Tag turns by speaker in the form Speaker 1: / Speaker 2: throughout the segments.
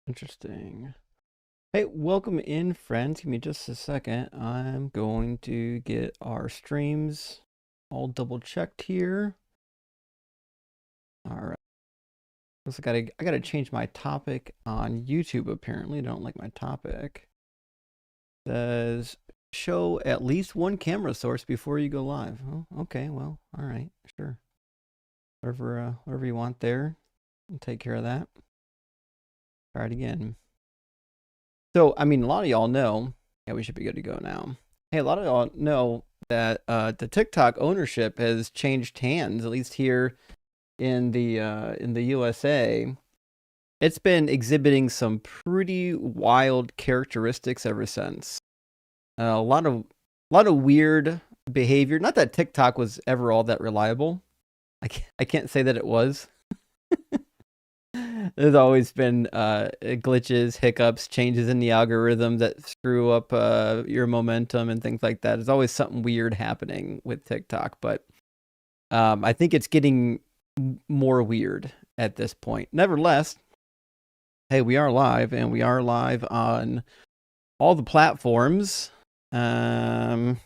Speaker 1: Interesting. Hey, welcome in, friends. Give me just a second. I'm going to get our streams all double checked here. All right. I gotta change my topic on YouTube. Apparently, I don't like my topic. It says show at least one camera source before you go live. Oh, okay. Well, all right, sure. Whatever you want there. I'll take care of that. Try it again. So, I mean, a lot of y'all know. Yeah, we should be good to go now. Hey, a lot of y'all know that the TikTok ownership has changed hands, at least here in the USA. It's been exhibiting some pretty wild characteristics ever since. A lot of weird behavior. Not that TikTok was ever all that reliable. I can't say that it was. There's always been glitches, hiccups, changes in the algorithm that screw up your momentum and things like that. There's always something weird happening with TikTok, but I think it's getting more weird at this point. Nevertheless, hey, we are live, and we are live on all the platforms. So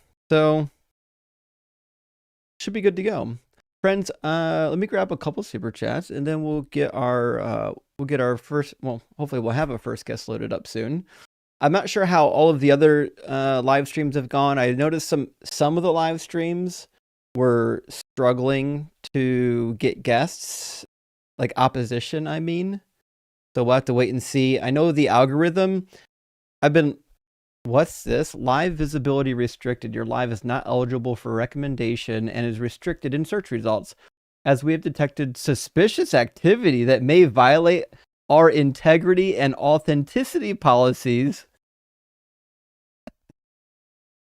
Speaker 1: should be good to go. Friends, let me grab a couple super chats, and then we'll get our first. Well, hopefully we'll have a first guest loaded up soon. I'm not sure how all of the other live streams have gone. I noticed some of the live streams were struggling to get guests, like opposition. I mean, so we'll have to wait and see. I know the algorithm. What's this? Live visibility restricted. Your live is not eligible for recommendation and is restricted in search results, as we have detected suspicious activity that may violate our integrity and authenticity policies.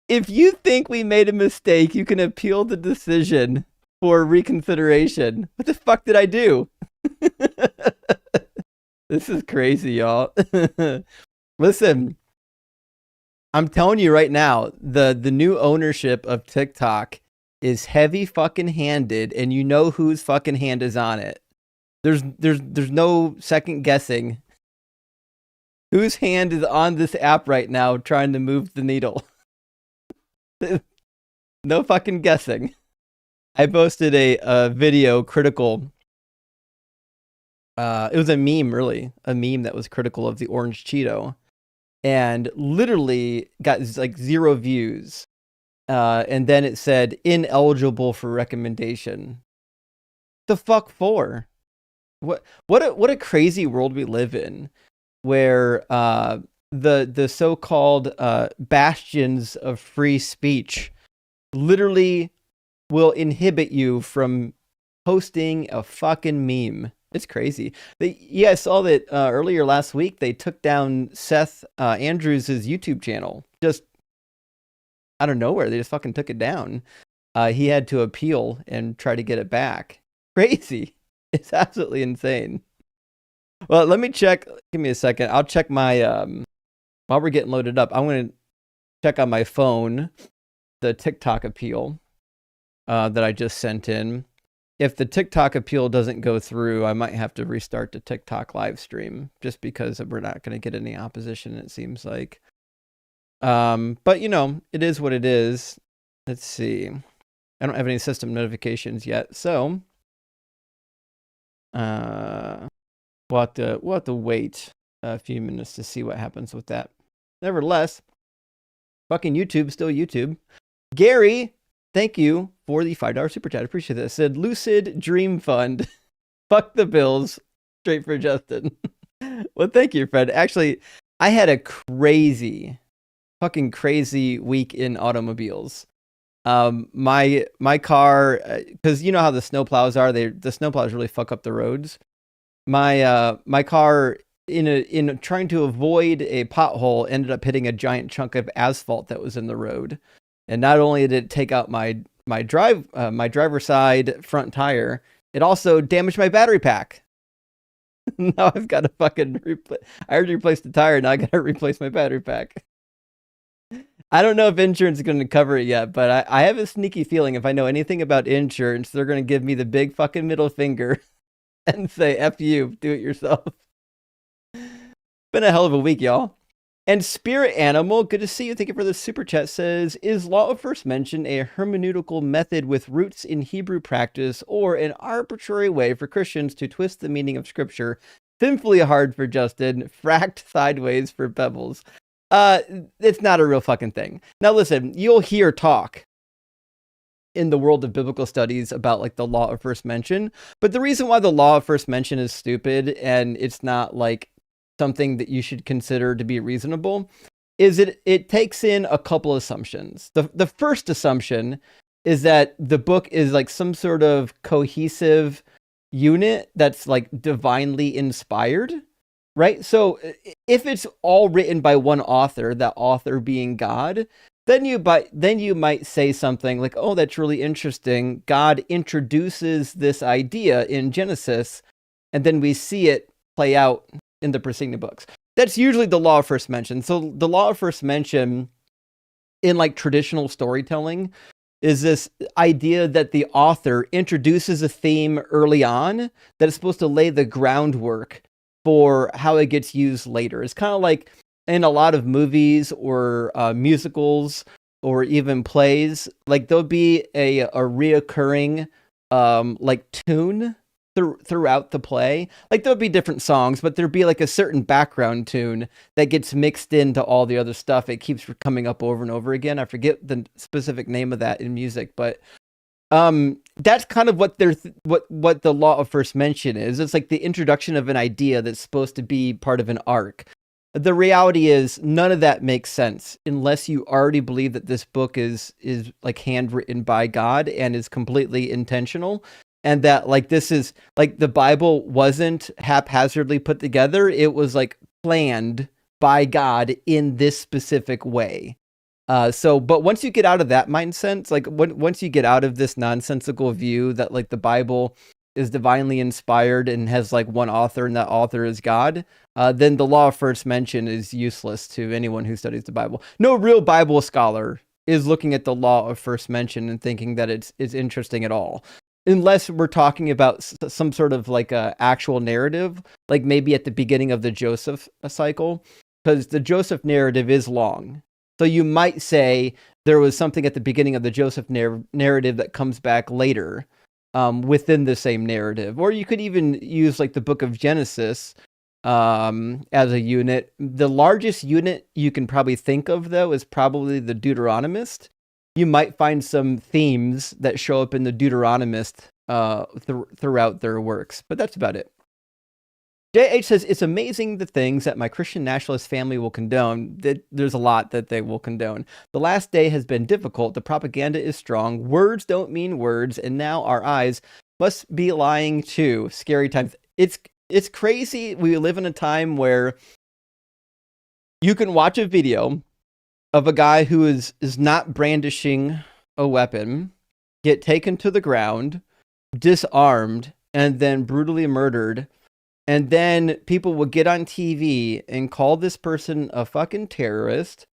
Speaker 1: If you think we made a mistake, you can appeal the decision for reconsideration. What the fuck did I do? This is crazy, y'all. Listen. I'm telling you right now, the new ownership of TikTok is heavy fucking handed, and you know whose fucking hand is on it. There's no second guessing. Whose hand is on this app right now trying to move the needle? No fucking guessing. I posted a video critical. It was a meme, really. A meme that was critical of the orange Cheeto. And literally got like 0 views. And then it said ineligible for recommendation. The fuck for? What a crazy world we live in, where the so-called bastions of free speech literally will inhibit you from posting a fucking meme. It's crazy. I saw that earlier last week they took down Seth Andrews' YouTube channel. Just out of nowhere, they just fucking took it down. He had to appeal and try to get it back. Crazy. It's absolutely insane. Well, let me check. Give me a second. I'll check my while we're getting loaded up. I'm going to check on my phone the TikTok appeal that I just sent in. If the TikTok appeal doesn't go through, I might have to restart the TikTok live stream just because we're not going to get any opposition, it seems like. But, you know, it is what it is. Let's see. I don't have any system notifications yet, so we'll have to wait a few minutes to see what happens with that. Nevertheless, fucking YouTube, still YouTube. Gary, thank you for the $5 super chat. I appreciate that. It said Lucid Dream Fund. Fuck the bills. Straight for Justin. Well, thank you, Fred. Actually, I had a fucking crazy week in automobiles. My car, because you know how the snowplows are. The snowplows really fuck up the roads. My car, in trying to avoid a pothole, ended up hitting a giant chunk of asphalt that was in the road. And not only did it take out my driver's side front tire, it also damaged my battery pack. Now I've got to fucking replace. I already replaced the tire. Now I got to replace my battery pack. I don't know if insurance is going to cover it yet, but I have a sneaky feeling if I know anything about insurance, they're going to give me the big fucking middle finger and say, F you, do it yourself. Been a hell of a week, y'all. And Spirit Animal, good to see you. Thank you for the super chat. Says, is law of first mention a hermeneutical method with roots in Hebrew practice or an arbitrary way for Christians to twist the meaning of scripture? Sinfully hard for Justin, fracked sideways for Pebbles. It's not a real fucking thing. Now listen, you'll hear talk in the world of biblical studies about like the law of first mention, but the reason why the law of first mention is stupid and it's not like something that you should consider to be reasonable is it takes in a couple assumptions. The first assumption is that the book is like some sort of cohesive unit that's like divinely inspired, right? So if it's all written by one author, that author being God, then you might say something like, oh, that's really interesting. God introduces this idea in Genesis, and then we see it play out in the preceding books. That's usually the law of first mention. So the law of first mention in like traditional storytelling is this idea that the author introduces a theme early on that is supposed to lay the groundwork for how it gets used later. It's kind of like in a lot of movies or musicals or even plays, like there'll be a reoccurring like tune throughout the play. Like there'll be different songs, but there'll be like a certain background tune that gets mixed into all the other stuff. It keeps coming up over and over again. I forget the specific name of that in music, but that's kind of what what the law of first mention is. It's like the introduction of an idea that's supposed to be part of an arc. The reality is none of that makes sense unless you already believe that this book is like handwritten by God and is completely intentional. And that like this is like the Bible wasn't haphazardly put together. It was like planned by God in this specific way. But once you get out of that mindset, like once you get out of this nonsensical view that like the Bible is divinely inspired and has like one author and that author is God, then the law of first mention is useless to anyone who studies the Bible. No real Bible scholar is looking at the law of first mention and thinking that it's interesting at all. Unless we're talking about some sort of like a actual narrative, like maybe at the beginning of the Joseph cycle, because the Joseph narrative is long. So you might say there was something at the beginning of the Joseph narrative that comes back later within the same narrative. Or you could even use like the book of Genesis as a unit. The largest unit you can probably think of, though, is probably the Deuteronomist. You might find some themes that show up in the Deuteronomist throughout their works, but that's about it. JH says, it's amazing the things that my Christian nationalist family will condone. There's a lot that they will condone. The last day has been difficult. The propaganda is strong. Words don't mean words, and now our eyes must be lying too. Scary times. It's crazy. We live in a time where you can watch a video of a guy who is not brandishing a weapon, get taken to the ground, disarmed, and then brutally murdered. And then people will get on TV and call this person a fucking terrorist,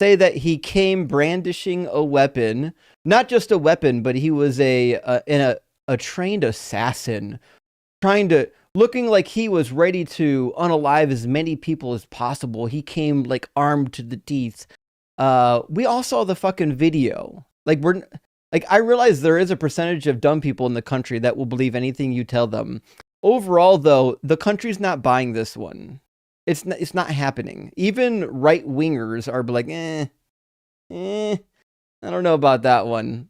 Speaker 1: say that he came brandishing a weapon, not just a weapon, but he was a trained assassin, looking like he was ready to unalive as many people as possible. He came like armed to the teeth. We all saw the fucking video. I realize there is a percentage of dumb people in the country that will believe anything you tell them. Overall, though, the country's not buying this one. It's not happening. Even right wingers are like, I don't know about that one.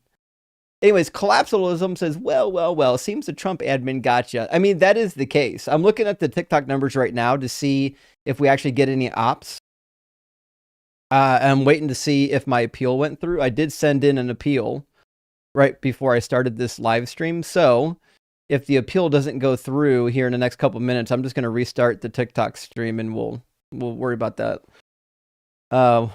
Speaker 1: Anyways, Collapsalism says, well, seems the Trump admin gotcha. I mean, that is the case. I'm looking at the TikTok numbers right now to see if we actually get any ops. I'm waiting to see if my appeal went through. I did send in an appeal right before I started this live stream. So if the appeal doesn't go through here in the next couple minutes, I'm just going to restart the TikTok stream and we'll worry about that.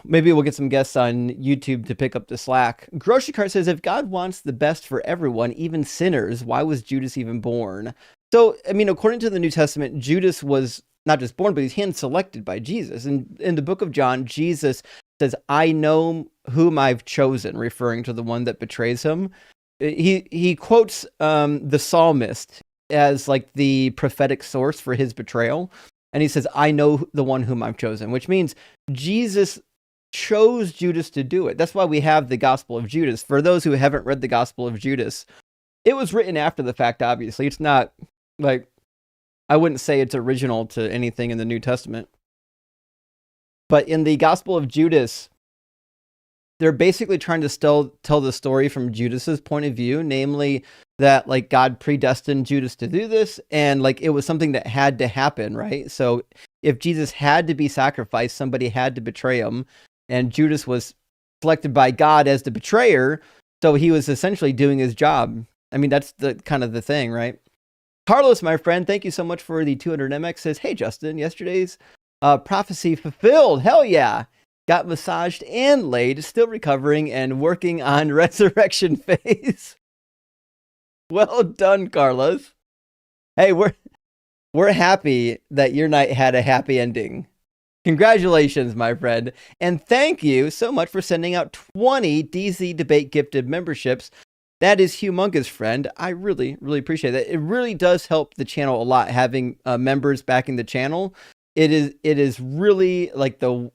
Speaker 1: Maybe we'll get some guests on YouTube to pick up the slack. Grocery Cart says, if God wants the best for everyone, even sinners, why was Judas even born? So, I mean, according to the New Testament, Judas was not just born, but he's hand selected by Jesus. And in the book of John, Jesus says, I know whom I've chosen, referring to the one that betrays him. He quotes the psalmist as like the prophetic source for his betrayal. And he says, I know the one whom I've chosen, which means Jesus chose Judas to do it. That's why we have the Gospel of Judas. For those who haven't read the Gospel of Judas, it was written after the fact, obviously. It's not like, I wouldn't say it's original to anything in the New Testament. But in the Gospel of Judas, they're basically trying to still tell the story from Judas's point of view, namely that like God predestined Judas to do this, and like it was something that had to happen, right? So if Jesus had to be sacrificed, somebody had to betray him, and Judas was selected by God as the betrayer, so he was essentially doing his job. I mean, that's the kind of the thing, right? Carlos, my friend, thank you so much for the 200 MX. Says, hey, Justin, yesterday's prophecy fulfilled. Hell yeah. Got massaged and laid, still recovering and working on resurrection phase. Well done, Carlos. Hey, we're happy that your night had a happy ending. Congratulations, my friend. And thank you so much for sending out 20 DZ Debate gifted memberships. That is humongous, friend. I really, really appreciate that. It really does help the channel a lot, having members backing the channel. It is really like the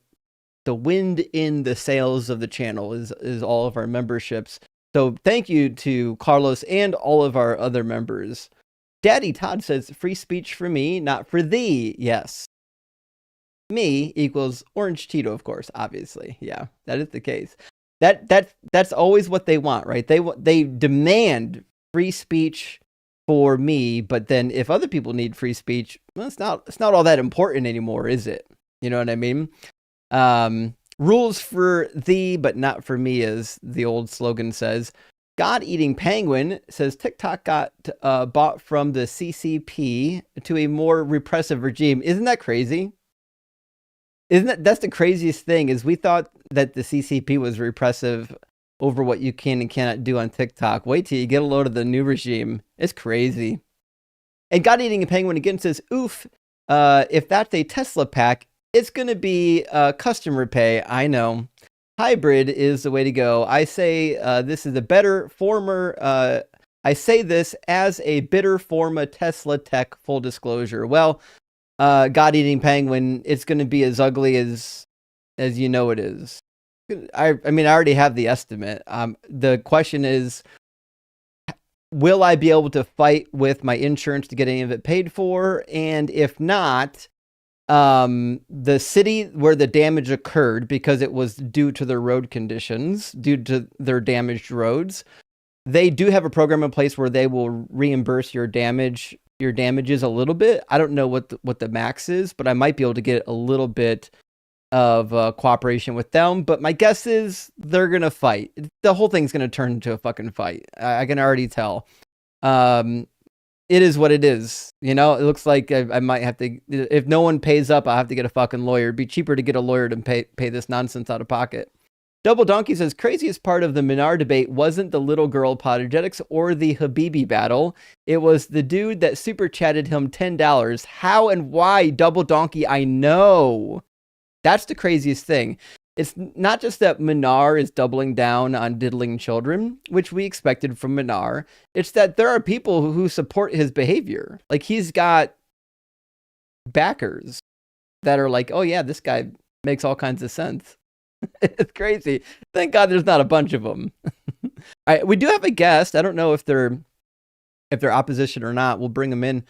Speaker 1: wind in the sails of the channel is all of our memberships. So thank you to Carlos and all of our other members. Daddy Todd says, free speech for me, not for thee. Yes. Me equals Orange Cheeto, of course, obviously. Yeah, that is the case. That's always what they want, right? They demand free speech for me, but then if other people need free speech, well, it's not all that important anymore, is it? You know what I mean? Rules for thee, but not for me, as the old slogan says. God-eating penguin says TikTok got bought from the CCP to a more repressive regime. Isn't that crazy? That's the craziest thing, is we thought that the CCP was repressive over what you can and cannot do on TikTok. Wait till you get a load of the new regime. It's crazy. And God-eating penguin again says, oof, if that's a Tesla pack, it's going to be customer pay. I know. Hybrid is the way to go. I say this is a better former. I say this as a bitter former Tesla tech, full disclosure. Well, God-eating penguin, it's going to be as ugly as you know it is. I mean, I already have the estimate. The question is, will I be able to fight with my insurance to get any of it paid for? And if not, the city where the damage occurred, because it was due to their road conditions, due to their damaged roads, they do have a program in place where they will reimburse your damages a little bit. I don't know what the max is, but I might be able to get a little bit of cooperation with them. But my guess is they're gonna fight. The whole thing's gonna turn into a fucking fight. I can already tell. It is what it is. You know, it looks like I might have to, if no one pays up, I'll have to get a fucking lawyer. It'd be cheaper to get a lawyer than pay this nonsense out of pocket. Double Donkey says, craziest part of the Minar debate wasn't the little girl apologetics or the Habibi battle. It was the dude that super chatted him $10. How and why, Double Donkey? I know. That's the craziest thing. It's not just that Minar is doubling down on diddling children, which we expected from Minar. It's that there are people who support his behavior. Like, he's got backers that are like, oh yeah, this guy makes all kinds of sense. It's crazy. Thank God there's not a bunch of them. All right, we do have a guest. I don't know if they're opposition or not. We'll bring them in.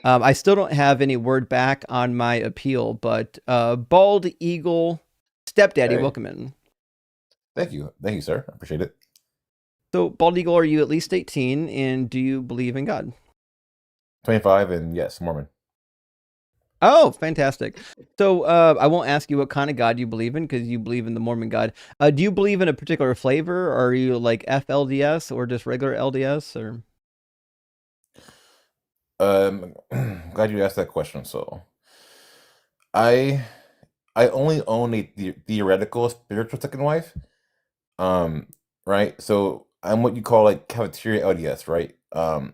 Speaker 1: I still don't have any word back on my appeal, but Bald Eagle Stepdaddy, hey. Welcome in.
Speaker 2: Thank you, sir. I appreciate it.
Speaker 1: So, Bald Eagle, are you at least 18, and do you believe in God?
Speaker 2: 25, and yes, Mormon.
Speaker 1: Oh, fantastic. So, I won't ask you what kind of God you believe in, because you believe in the Mormon God. Do you believe in a particular flavor? Or are you like FLDS or just regular LDS? Or
Speaker 2: glad you asked that question. So, I only own a theoretical spiritual second wife. Right? So I'm what you call like cafeteria LDS, right? So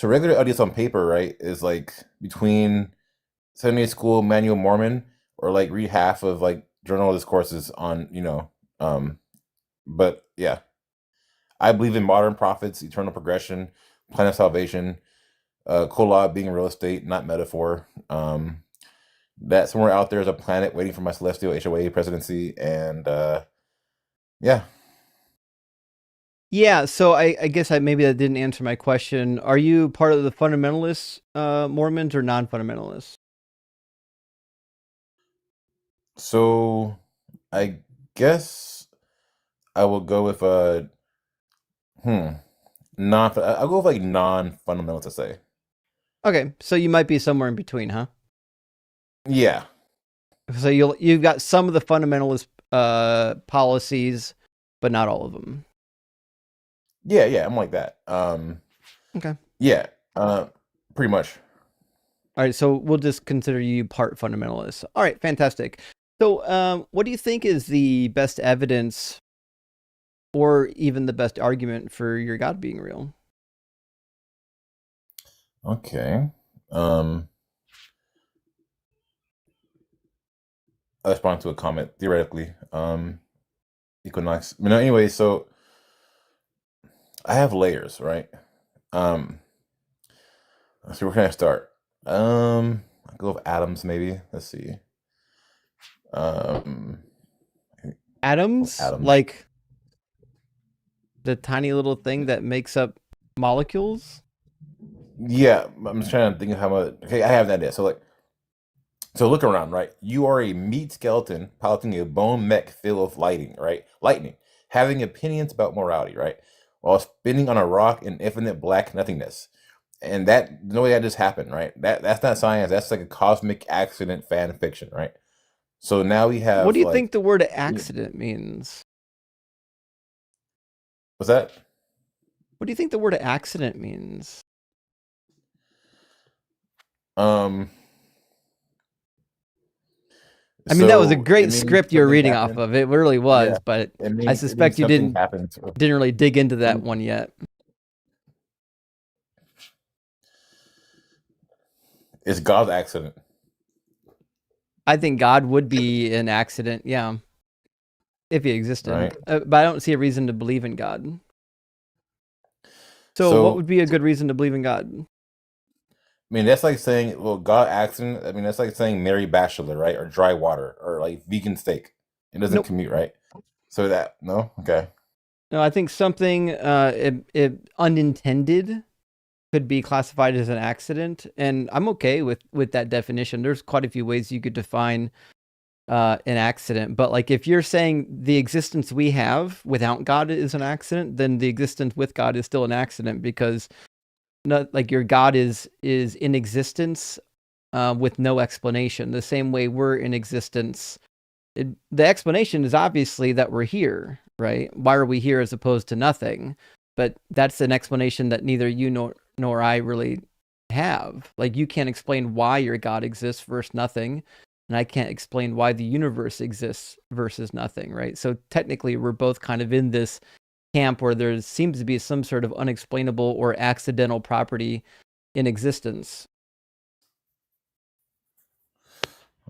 Speaker 2: regular LDS on paper, right, is like between Sunday School, Manual Mormon, or like read half of like Journal Discourses on, but yeah, I believe in modern prophets, eternal progression, plan of salvation, Kolob being real estate, not metaphor. That somewhere out there is a planet waiting for my celestial HOA presidency, and yeah.
Speaker 1: Yeah, so I guess maybe that didn't answer my question. Are you part of the fundamentalist Mormons or non-fundamentalists?
Speaker 2: So I guess I will go with hmm I'll go with like non-fundamental to say.
Speaker 1: Okay, so you might be somewhere in between, huh?
Speaker 2: Yeah,
Speaker 1: So you've got some of the fundamentalist policies, but not all of them.
Speaker 2: yeah, I'm like that.
Speaker 1: Okay.
Speaker 2: Yeah, pretty much.
Speaker 1: All right, so we'll just consider you part fundamentalist. All right, fantastic. So, what do you think is the best evidence, or even the best argument for your God being real?
Speaker 2: Okay. I'll respond to a comment theoretically. Equinox. No, anyway, so I have layers, right? Um, so where can I start? I'll go with atoms, maybe. Let's see. Um,
Speaker 1: Atoms,
Speaker 2: atoms.
Speaker 1: like the tiny little thing that makes up molecules.
Speaker 2: Yeah, I'm just trying to think of how much. Okay, I have an idea. So look around, right? You are a meat skeleton piloting a bone mech filled with lighting, right? Lightning, having opinions about morality, right? While spinning on a rock in infinite black nothingness. And that no way that just happened, right? That's not science. That's like a cosmic accident fan fiction, right? So now we
Speaker 1: What do
Speaker 2: have
Speaker 1: you think
Speaker 2: like,
Speaker 1: the word accident means?
Speaker 2: what's that?
Speaker 1: What do you think the word accident means?
Speaker 2: Um,
Speaker 1: I mean, that was a
Speaker 2: so it
Speaker 1: great
Speaker 2: means
Speaker 1: script you were
Speaker 2: something
Speaker 1: reading off
Speaker 2: happened.
Speaker 1: of. It really
Speaker 2: Yeah,
Speaker 1: was, but I
Speaker 2: it means
Speaker 1: suspect you
Speaker 2: something
Speaker 1: didn't
Speaker 2: happened.
Speaker 1: didn't really dig into that
Speaker 2: Mm,
Speaker 1: one yet.
Speaker 2: It's God's accident,
Speaker 1: I think God would be an accident, yeah, if he existed.
Speaker 2: right?
Speaker 1: But I don't see a reason to believe in God. So, what
Speaker 2: So
Speaker 1: would be a good reason to believe in God?
Speaker 2: I mean, that's like saying, well, God accident. I mean, that's like saying Mary Bachelor, right? Or dry water, or like vegan steak. It doesn't
Speaker 1: Nope.
Speaker 2: commute, right? So that no, okay,
Speaker 1: No, I think something unintended could be classified as an accident, and I'm okay with that definition. There's quite a few ways you could define an accident, but like if you're saying the existence we have without God is an accident, then the existence with God is still an accident because not like your God is in existence with no explanation. The same way we're in existence. The explanation is obviously that we're here, right? Why are we here as opposed to nothing? But that's an explanation that neither you nor I really have. Like you can't explain why your God exists versus nothing, and I can't explain why the universe exists versus nothing, right? So technically, we're both kind of in this camp where there seems to be some sort of unexplainable or accidental property in existence.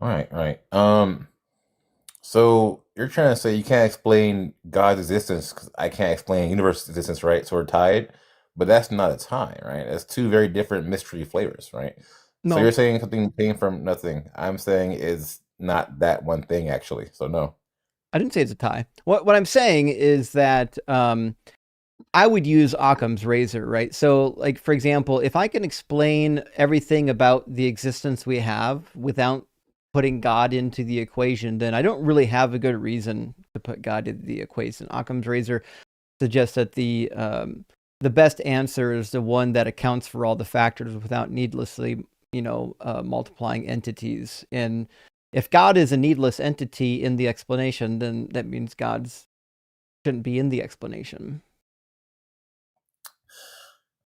Speaker 2: all right, all right. So you're trying to say you can't explain God's existence because I can't explain universe's existence, right? So we're tied, but that's not a tie, right? That's two very different mystery flavors, right? So you're
Speaker 1: No,
Speaker 2: saying something came from nothing. I'm saying is not that one thing actually. So no.
Speaker 1: I didn't say it's a tie. What I'm saying is that I would use Occam's razor, right? So, like for example, if I can explain everything about the existence we have without putting God into the equation, then I don't really have a good reason to put God into the equation. Occam's razor suggests that the best answer is the one that accounts for all the factors without needlessly, multiplying entities. And if God is a needless entity in the explanation, then that means God's shouldn't be in the explanation.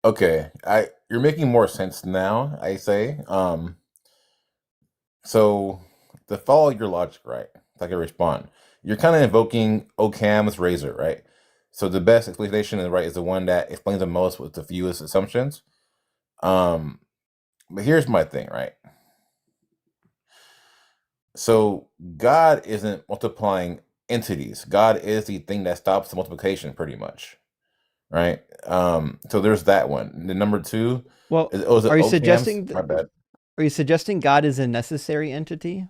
Speaker 2: Okay, I you're making more sense now, I say. So to follow your logic, right? If I can respond, you're kind of invoking Occam's razor, right? So the best explanation is right is the one that explains the most with the fewest assumptions. Um, but here's my thing, right? So God isn't multiplying entities. God is the thing that stops the multiplication, pretty much, right? So there's that one. The number two
Speaker 1: Well,
Speaker 2: is, oh, is it
Speaker 1: are you
Speaker 2: Occam's?
Speaker 1: suggesting
Speaker 2: My bad.
Speaker 1: are you suggesting God is a necessary entity?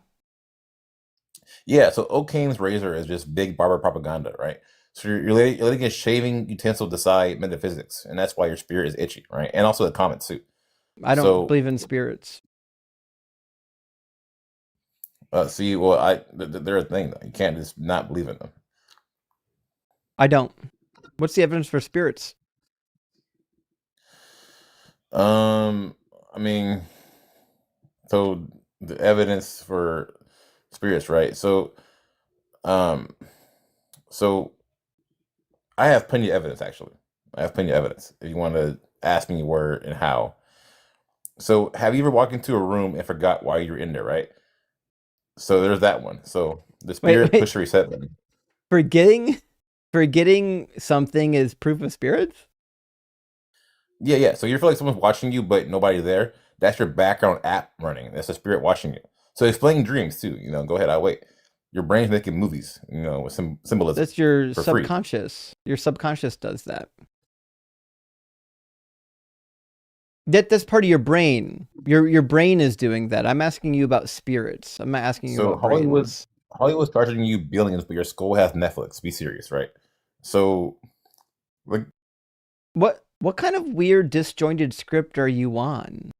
Speaker 2: Yeah, so Occam's razor is just big barber propaganda, right? So you're letting a shaving utensil decide metaphysics, and that's why your spirit is itchy, right? And also the comet suit.
Speaker 1: I don't
Speaker 2: So
Speaker 1: believe in spirits.
Speaker 2: see, well, they're a thing though. You can't just not believe in them.
Speaker 1: I don't. What's the evidence for spirits?
Speaker 2: Um, I mean, so the evidence for spirits, right? Um, so I have plenty of evidence actually. I have plenty of evidence. If you want to ask me where and how. So have you ever walked into a room and forgot why you're in there, right? So there's that one. So the
Speaker 1: Wait,
Speaker 2: spirit
Speaker 1: wait.
Speaker 2: push the reset button.
Speaker 1: Forgetting forgetting something is proof of spirits?
Speaker 2: Yeah, yeah. So you feel like someone's watching you, but nobody there. That's your background app running. That's the spirit watching you. So explain dreams too. Go ahead. I'll wait. Your brain's making movies. With some symbolism
Speaker 1: That's your
Speaker 2: for free.
Speaker 1: subconscious. Your subconscious does that. That's part of your brain. Your brain is doing that. I'm asking you about spirits. I'm not asking you
Speaker 2: So
Speaker 1: about brains.
Speaker 2: Hollywood's charging you billions, but your skull has Netflix. Be serious, right? So like
Speaker 1: What kind of weird disjointed script are you on?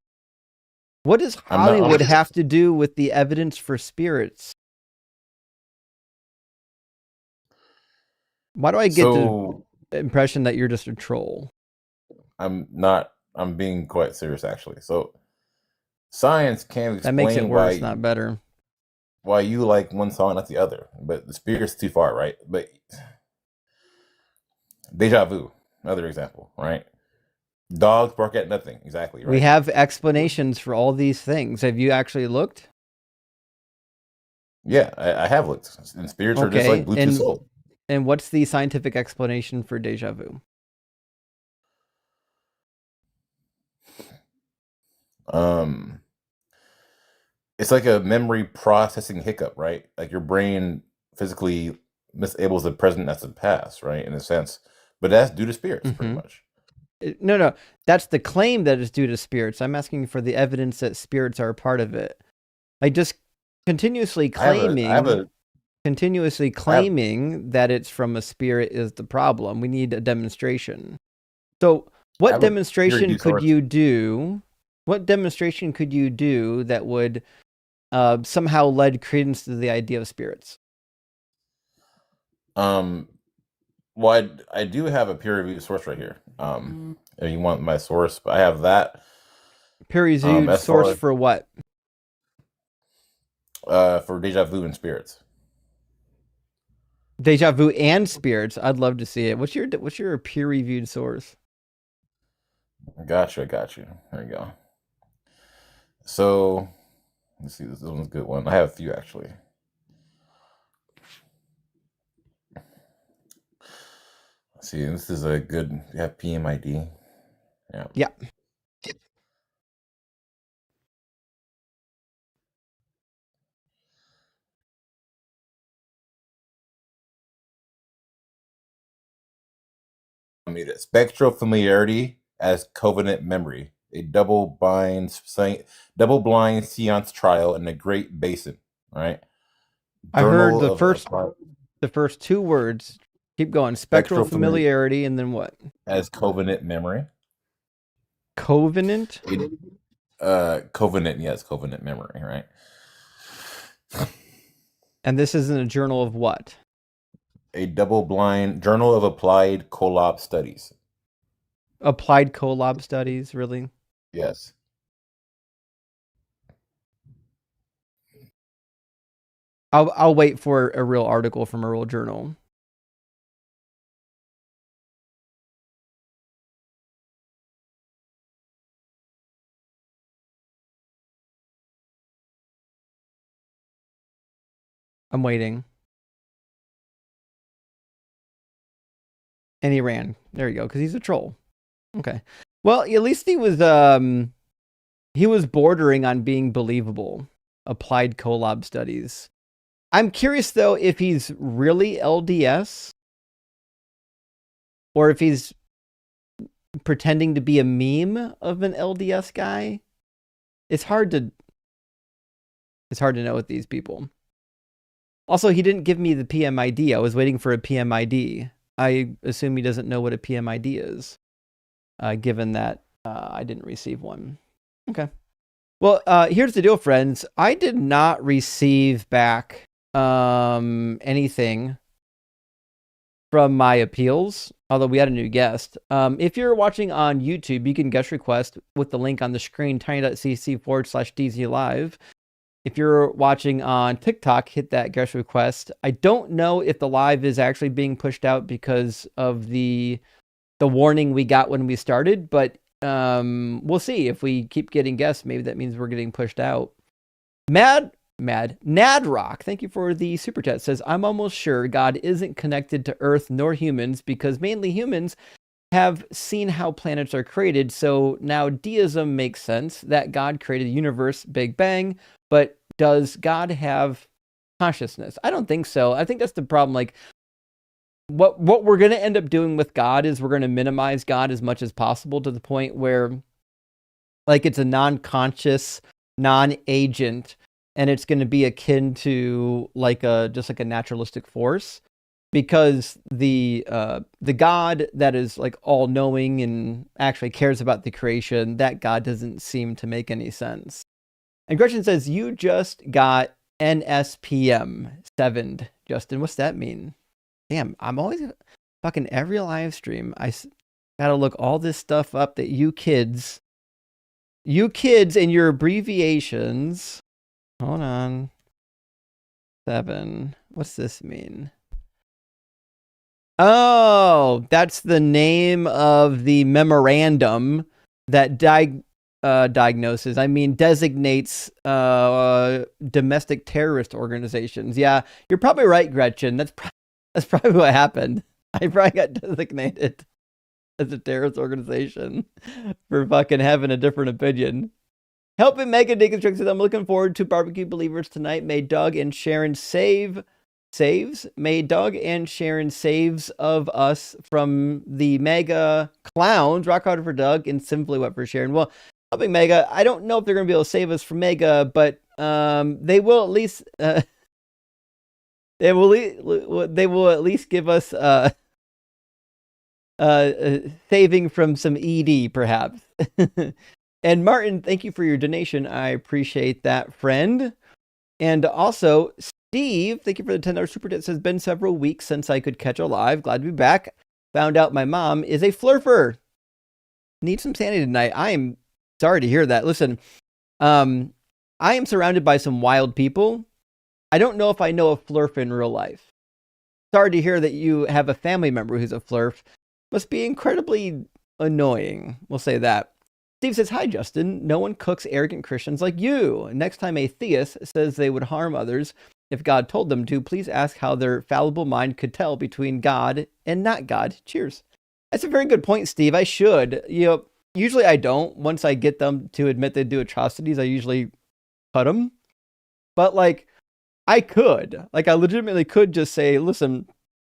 Speaker 1: What does
Speaker 2: I'm not
Speaker 1: Hollywood
Speaker 2: on.
Speaker 1: have to do with the evidence for spirits? Why do I get the
Speaker 2: So
Speaker 1: impression that you're just a troll?
Speaker 2: I'm not. I'm being quite serious actually. So science can't
Speaker 1: That makes it
Speaker 2: explain
Speaker 1: worse, not better.
Speaker 2: why you like one song, not the other. But the spirit's too far, right? But deja vu, another example, right? Dogs bark at nothing, exactly,
Speaker 1: We
Speaker 2: right?
Speaker 1: have explanations for all these things. Have you actually looked?
Speaker 2: Yeah, I have looked, and spirits are just like
Speaker 1: Okay,
Speaker 2: Bluetooth soul.
Speaker 1: and what's the scientific explanation for deja vu?
Speaker 2: Um, it's like a memory processing hiccup, right? Like your brain physically misables the present as the past, right? In a sense, but that's due to spirits, pretty
Speaker 1: Mm-hmm.
Speaker 2: much.
Speaker 1: No, that's the claim that it's due to spirits. I'm asking for the evidence that spirits are a part of it. Like just continuously
Speaker 2: I have a, I have
Speaker 1: claiming
Speaker 2: a,
Speaker 1: continuously
Speaker 2: I have,
Speaker 1: claiming that it's from a spirit is the problem. We need a demonstration. So,
Speaker 2: I
Speaker 1: what
Speaker 2: have a
Speaker 1: demonstration
Speaker 2: peer-reviewed
Speaker 1: could
Speaker 2: source.
Speaker 1: you do? What demonstration could you do that would somehow lend credence to the idea of spirits?
Speaker 2: Um, well, I do have a peer-reviewed source right here. If you want my source, but I have that.
Speaker 1: Peer-reviewed
Speaker 2: As
Speaker 1: source
Speaker 2: far
Speaker 1: for what?
Speaker 2: for deja vu and spirits.
Speaker 1: Deja vu and spirits. I'd love to see it. What's your peer-reviewed source?
Speaker 2: Got you. There you go. So let's see. This one's a good one. I have a few actually. Let's see, this is a good. You have PMID. Yeah.
Speaker 1: Yeah.
Speaker 2: I mean, spectral familiarity as covenant memory, a double blind seance trial in the Great Basin. Right.
Speaker 1: I heard
Speaker 2: Journal of
Speaker 1: the first two words. Keep going. Spectral
Speaker 2: spectral familiarity
Speaker 1: familiarity and then what?
Speaker 2: as covenant memory.
Speaker 1: Covenant?
Speaker 2: Covenant, yes, covenant memory, right?
Speaker 1: And this is in a journal of what?
Speaker 2: A double-blind Journal of Applied Collab Studies.
Speaker 1: Applied collab studies, really?
Speaker 2: Yes.
Speaker 1: I'll wait for a real article from a real journal. I'm waiting. And he ran. There you go, because he's a troll. Okay. Well, at least he was bordering on being believable. Applied collab studies. I'm curious though if he's really LDS or if he's pretending to be a meme of an LDS guy. It's hard to know with these people. Also, he didn't give me the PMID. I was waiting for a PMID. I assume he doesn't know what a PMID is, given that I didn't receive one. Okay. Well, here's the deal, friends. I did not receive back anything from my appeals, although we had a new guest. If you're watching on YouTube, you can guest request with the link on the screen, tiny.cc/DZ Live. If you're watching on TikTok, hit that guest request. I don't know if the live is actually being pushed out because of the warning we got when we started, but we'll see. If we keep getting guests, maybe that means we're getting pushed out. Nadrock, thank you for the super chat. Says, I'm almost sure God isn't connected to Earth nor humans because mainly humans have seen how planets are created. So now deism makes sense that God created the universe, Big Bang. But does God have consciousness? I don't think so. I think that's the problem. Like, what we're going to end up doing with God is we're going to minimize God as much as possible to the point where, like, it's a non-conscious, non-agent, and it's going to be akin to just like a naturalistic force, because the God that is like all-knowing and actually cares about the creation, that God doesn't seem to make any sense. And Gretchen says, you just got NSPM 7'd, Justin. What's that mean? Damn, I'm always fucking every live stream. I gotta look all this stuff up that you kids and your abbreviations. Hold on. 7. What's this mean? Oh, that's the name of the memorandum that designates domestic terrorist organizations. Yeah, you're probably right, Gretchen. That's probably what happened. I probably got designated as a terrorist organization for fucking having a different opinion. Helping Mega Deconstruction. I'm looking forward to Barbecue Believers tonight. May Doug and Sharon saves. May Doug and Sharon saves of us from the mega clowns. Rock hard for Doug and simply what for Sharon. Well, helping Mega, I don't know if they're going to be able to save us from Mega, but they will at least they will at least give us saving from some ED, perhaps. And Martin, thank you for your donation. I appreciate that, friend. And also, Steve, thank you for the $10 super chat. Says, been several weeks since I could catch a live. Glad to be back. Found out my mom is a flurfer. Need some sanity tonight. I am sorry to hear that. Listen, I am surrounded by some wild people. I don't know if I know a flurf in real life. Sorry to hear that you have a family member who's a flurf. Must be incredibly annoying. We'll say that. Steve says, hi, Justin. No one cooks arrogant Christians like you. Next time a theist says they would harm others if God told them to, please ask how their fallible mind could tell between God and not God. Cheers. That's a very good point, Steve. I should. Usually I don't. Once I get them to admit they do atrocities, I usually cut them. But, I could. I legitimately could just say, listen,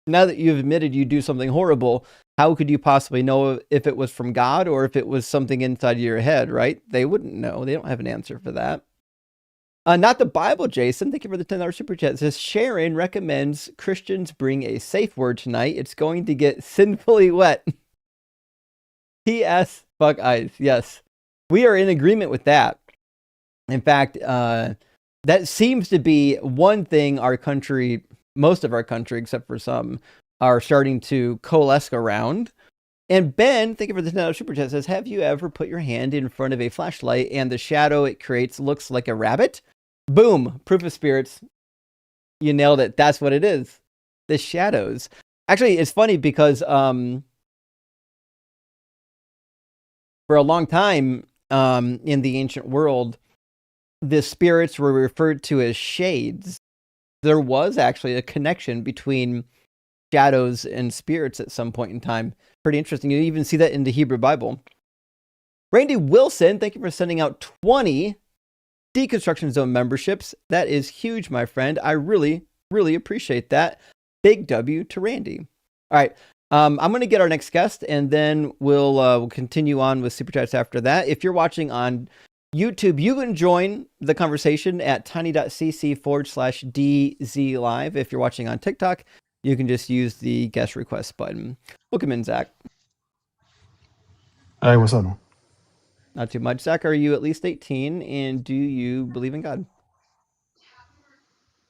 Speaker 1: now that you've admitted you do something horrible, how could you possibly know if it was from God or if it was something inside of your head, right? They wouldn't know. They don't have an answer for that. Not the Bible, Jason. Thank you for the $10 super chat. It says, Sharon recommends Christians bring a safe word tonight. It's going to get sinfully wet. P.S. Fuck ice. Yes. We are in agreement with that. In fact, that seems to be one thing our country, most of our country, except for some, are starting to coalesce around. And Ben, thank you for the $10 super chat, says, have you ever put your hand in front of a flashlight and the shadow it creates looks like a rabbit? Boom. Proof of spirits. You nailed it. That's what it is. The shadows. Actually, it's funny because for a long time in the ancient world, the spirits were referred to as shades. There was actually a connection between shadows and spirits at some point in time. Pretty interesting. You even see that in the Hebrew Bible. Randy Wilson, thank you for sending out 20 Deconstruction Zone memberships. That is huge, my friend. I really, really appreciate that. Big W to Randy. All right. I'm going to get our next guest, and then we'll continue on with Super Chats after that. If you're watching on YouTube, you can join the conversation at tiny.cc/DZ Live. If you're watching on TikTok, you can just use the guest request button. Welcome in, Zach.
Speaker 3: Hey, what's up?
Speaker 1: Not too much. Zach, are you at least 18, and do you believe in God?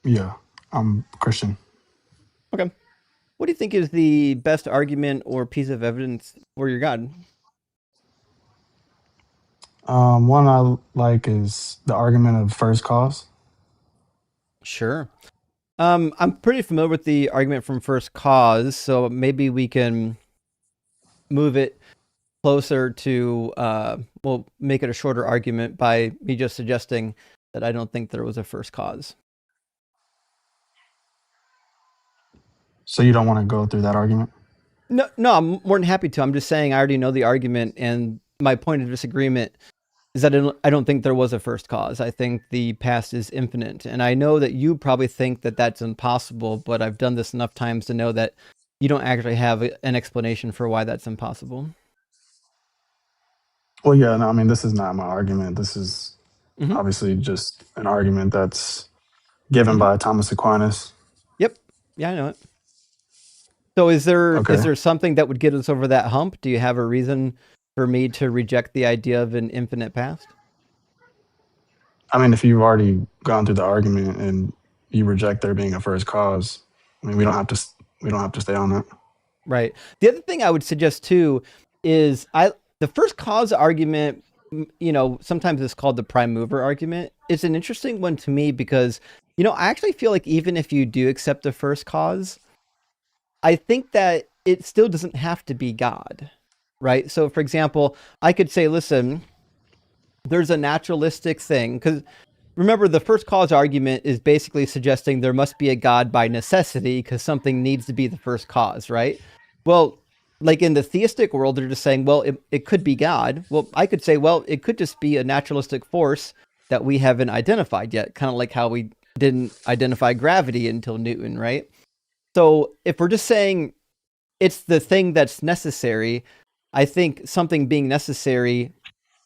Speaker 3: Yeah, I'm Christian.
Speaker 1: Okay. What do you think is the best argument or piece of evidence for your God?
Speaker 3: One I like is the argument of first cause.
Speaker 1: Sure. I'm pretty familiar with the argument from first cause, so maybe we can move it closer to, we'll make it a shorter argument by me just suggesting that I don't think there was a first cause.
Speaker 3: So you don't want to go through that argument?
Speaker 1: No, I'm more than happy to. I'm just saying I already know the argument, and my point of disagreement is that I don't think there was a first cause. I think the past is infinite. And I know that you probably think that that's impossible, but I've done this enough times to know that you don't actually have an explanation for why that's impossible.
Speaker 3: Well, yeah, no, I mean, this is not my argument. This is
Speaker 1: Mm-hmm.
Speaker 3: obviously just an argument that's given
Speaker 1: Mm-hmm.
Speaker 3: by Thomas Aquinas.
Speaker 1: Yep. Yeah, I know it. So is
Speaker 3: Okay.
Speaker 1: there something that would get us over that hump? Do you have a reason for me to reject the idea of an infinite past?
Speaker 3: I mean, if you've already gone through the argument and you reject there being a first cause, I mean, we don't have to stay on that.
Speaker 1: Right. The other thing I would suggest too is the first cause argument, sometimes it's called the prime mover argument. It's an interesting one to me because, I actually feel like even if you do accept the first cause, I think that it still doesn't have to be God, right? So for example, I could say, listen, there's a naturalistic thing, because remember, the first cause argument is basically suggesting there must be a God by necessity because something needs to be the first cause, right? Well, like in the theistic world, they're just saying, well, it could be God. Well, I could say, well, it could just be a naturalistic force that we haven't identified yet, kind of like how we didn't identify gravity until Newton, right? So if we're just saying it's the thing that's necessary, I think something being necessary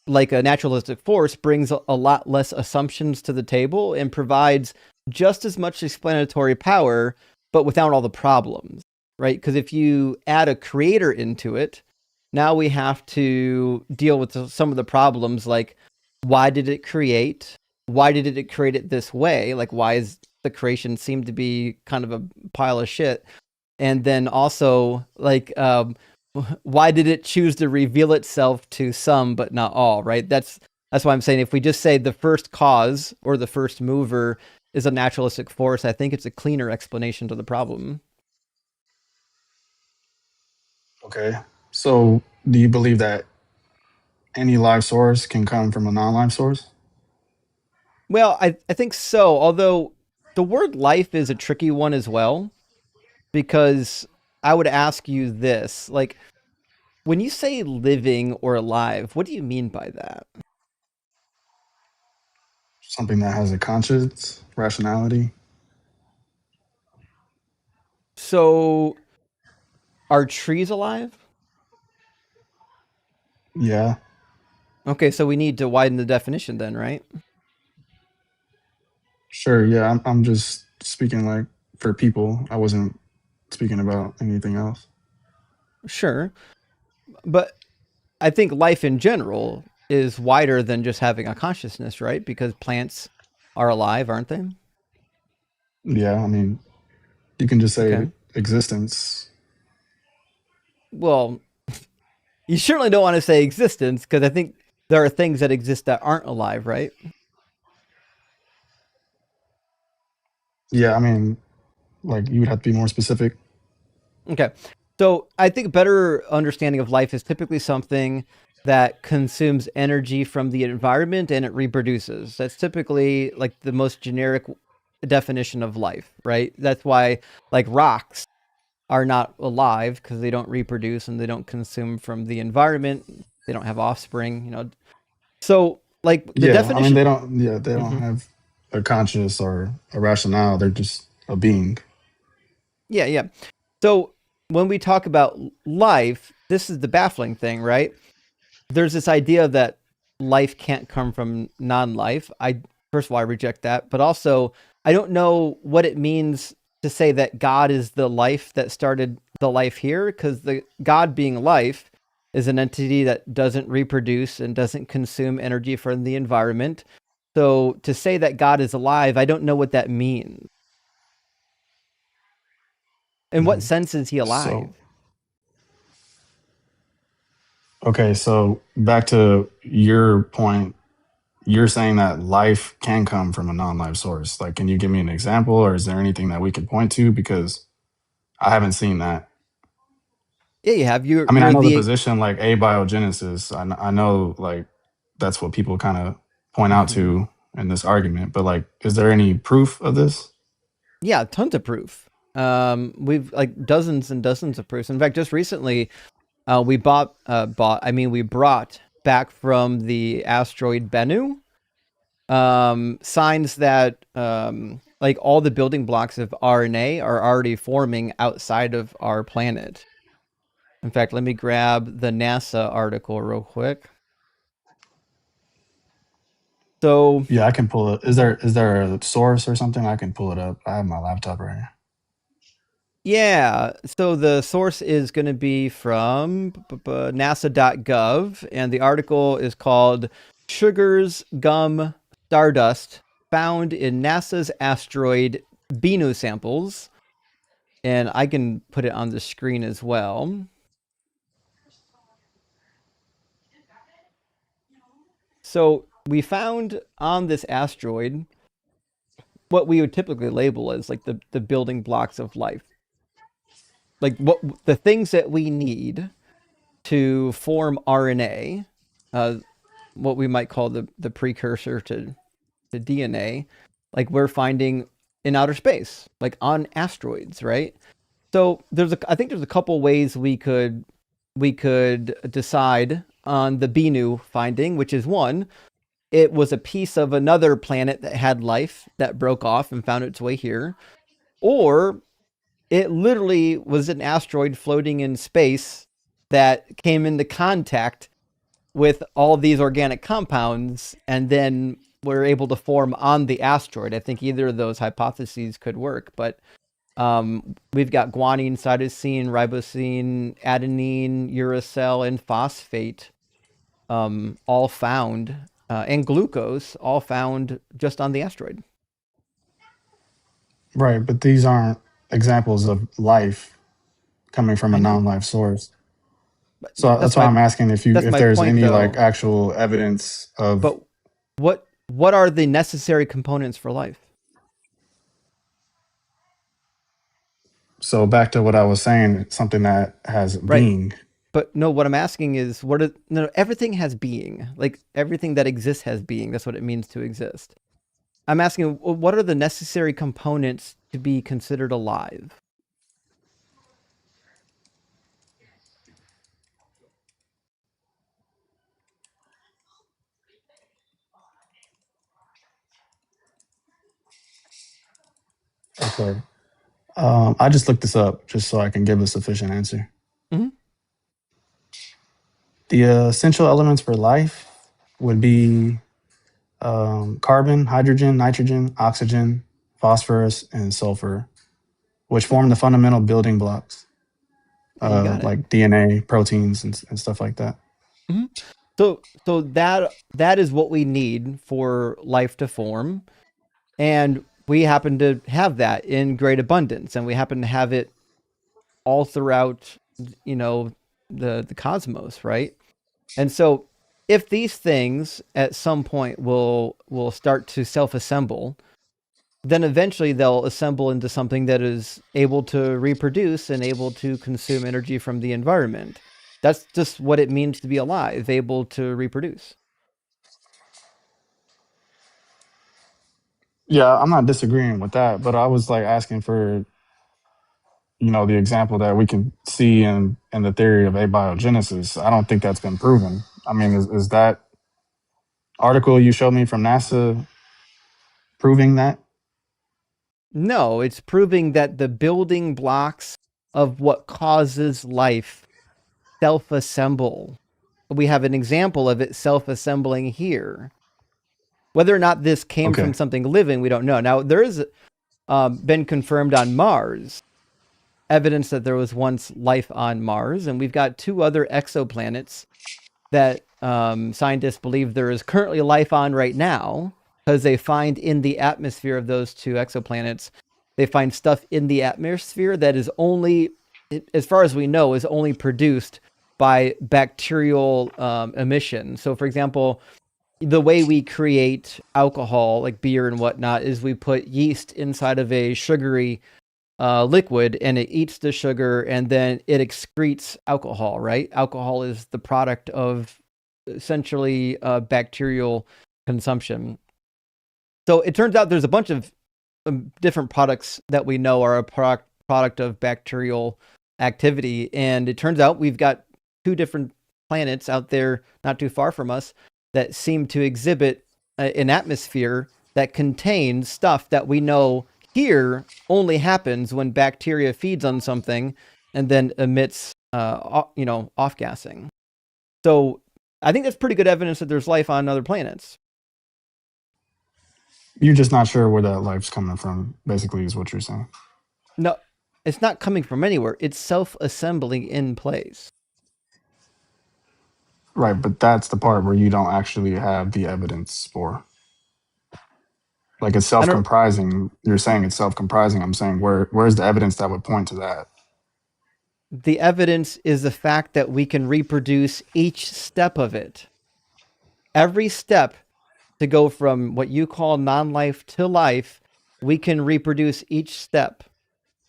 Speaker 1: like a naturalistic force brings a lot less assumptions to the table and provides just as much explanatory power, but without all the problems, right? Because if you add a creator into it, now we have to deal with some of the problems, like why did it create? Why did it create it this way? Like why is the creation seem to be kind of a pile of shit? And then also like why did it choose to reveal itself to some but not all, right? That's why I'm saying if we just say the first cause or the first mover is a naturalistic force, I think it's a cleaner explanation to the problem.
Speaker 3: Okay. So do you believe that any live source can come from a non-live source?
Speaker 1: Well, I think so, although the word life is a tricky one as well, because I would ask you this, like, when you say living or alive, what do you mean by that?
Speaker 3: Something that has a conscience, rationality?
Speaker 1: So, are trees alive?
Speaker 3: Yeah.
Speaker 1: Okay, so we need to widen the definition then, right?
Speaker 3: Sure. Yeah. I'm just speaking like for people. I wasn't speaking about anything else.
Speaker 1: Sure. But I think life in general is wider than just having a consciousness, right? Because plants are alive, aren't they?
Speaker 3: Yeah. I mean, you can just say
Speaker 1: Okay.
Speaker 3: existence.
Speaker 1: Well, you certainly don't want to say existence because I think there are things that exist that aren't alive, right?
Speaker 3: Yeah. I mean, like you would have to be more specific.
Speaker 1: Okay. So I think a better understanding of life is typically something that consumes energy from the environment and it reproduces. That's typically like the most generic definition of life, right? That's why like rocks are not alive because they don't reproduce and they don't consume from the environment. They don't have offspring, So, like the
Speaker 3: Yeah, I mean
Speaker 1: definition.
Speaker 3: they don't. Yeah, they don't
Speaker 1: Mhm.
Speaker 3: have a conscious or a rationale. They're just a being.
Speaker 1: Yeah, yeah. So when we talk about life, this is the baffling thing, right? There's this idea that life can't come from non-life. I First of all, I reject that, but also I don't know what it means to say that God is the life that started the life here, because the God being life is an entity that doesn't reproduce and doesn't consume energy from the environment. So to say that God is alive, I don't know what that means. In what
Speaker 3: Mhm.
Speaker 1: sense is he
Speaker 3: So
Speaker 1: alive?
Speaker 3: okay, so back to your point, you're saying that life can come from a non-life source. Like, can you give me an example, or is there anything that we could point to? Because I haven't seen that.
Speaker 1: Yeah, you have. You're
Speaker 3: I mean, I
Speaker 1: you're
Speaker 3: know the
Speaker 1: the
Speaker 3: position like abiogenesis. I know like that's what people kind of point out
Speaker 1: Mhm.
Speaker 3: to in this argument. But like, is there any proof of this?
Speaker 1: Yeah, tons of proof. We've like dozens and dozens of proofs. In fact, just recently, we brought back from the asteroid Bennu signs that like all the building blocks of RNA are already forming outside of our planet. In fact, let me grab the NASA article real quick. So
Speaker 3: Yeah, I can pull it. Is there a source or something? I can pull it up. I have my laptop right here.
Speaker 1: yeah, so the source is going to be from nasa.gov, and the article is called Sugars, Gum, Stardust Found in NASA's Asteroid Bennu Samples. And I can put it on the screen as well. So we found on this asteroid what we would typically label as like the building blocks of life. Like what the things that we need to form RNA, uh, what we might call the precursor to DNA, like we're finding in outer space, like on asteroids, right? So I think there's a couple ways we could decide on the Bennu finding, which is one, it was a piece of another planet that had life that broke off and found its way here, or it literally was an asteroid floating in space that came into contact with all these organic compounds and then were able to form on the asteroid. I think either of those hypotheses could work, but we've got guanine, cytosine, ribosine, adenine, uracil, and phosphate all found, and glucose all found just on the asteroid.
Speaker 3: Right, but these aren't examples of life coming from a
Speaker 1: I know,
Speaker 3: non-life source.
Speaker 1: but
Speaker 3: So
Speaker 1: that's
Speaker 3: that's why
Speaker 1: my
Speaker 3: I'm asking if you
Speaker 1: that's
Speaker 3: if
Speaker 1: my
Speaker 3: there's
Speaker 1: point,
Speaker 3: any like
Speaker 1: though.
Speaker 3: actual evidence of.
Speaker 1: But what are the necessary components for life?
Speaker 3: So back to what I was saying, something that has
Speaker 1: Right.
Speaker 3: being.
Speaker 1: But no, what I'm asking is, no, everything has being. Like everything that exists has being. That's what it means to exist. I'm asking, what are the necessary components to be considered alive?
Speaker 3: Okay. I just looked this up just so I can give a sufficient answer.
Speaker 1: Hmm.
Speaker 3: The essential elements for life would be carbon, hydrogen, nitrogen, oxygen, phosphorus, and sulfur, which form the fundamental building blocks,
Speaker 1: Yeah, you got it.
Speaker 3: like DNA, proteins, and stuff like that.
Speaker 1: Hmm. So that is what we need for life to form, and we happen to have that in great abundance, and we happen to have it all throughout, you know, the cosmos, right? And so, if these things at some point will start to self assemble, then eventually they'll assemble into something that is able to reproduce and able to consume energy from the environment. That's just what it means to be alive, able to reproduce.
Speaker 3: Yeah, I'm not disagreeing with that, but I was like asking for the example that we can see in the theory of abiogenesis, I don't think that's been proven. I mean, is that article you showed me from NASA proving that?
Speaker 1: No, it's proving that the building blocks of what causes life self-assemble. We have an example of it self-assembling here. Whether or not this came
Speaker 3: Okay.
Speaker 1: from something living, we don't know. Now, there is been confirmed on Mars evidence that there was once life on Mars, and we've got 2 other exoplanets that scientists believe there is currently life on right now, because they find in the atmosphere of those 2 exoplanets, they find stuff in the atmosphere that is only, as far as we know, is only produced by bacterial emission. So, for example, the way we create alcohol, like beer and whatnot, is we put yeast inside of a sugary liquid, and it eats the sugar, and then it excretes alcohol, right? Alcohol is the product of essentially bacterial consumption. So it turns out there's a bunch of different products that we know are a product of bacterial activity. And it turns out we've got 2 different planets out there not too far from us that seem to exhibit an atmosphere that contains stuff that we know here only happens when bacteria feeds on something and then emits, off-gassing. So I think that's pretty good evidence that there's life on other planets.
Speaker 3: You're just not sure where that life's coming from, basically, is what you're saying.
Speaker 1: No, it's not coming from anywhere. It's self-assembling in place.
Speaker 3: Right, but that's the part where you don't actually have the evidence for. Like it's
Speaker 1: I don't.
Speaker 3: self-comprising. You're saying it's self-comprising. I'm saying where's the evidence that would point to that?
Speaker 1: The evidence is the fact that we can reproduce each step of it. Every step to go from what you call non-life to life, we can reproduce each step.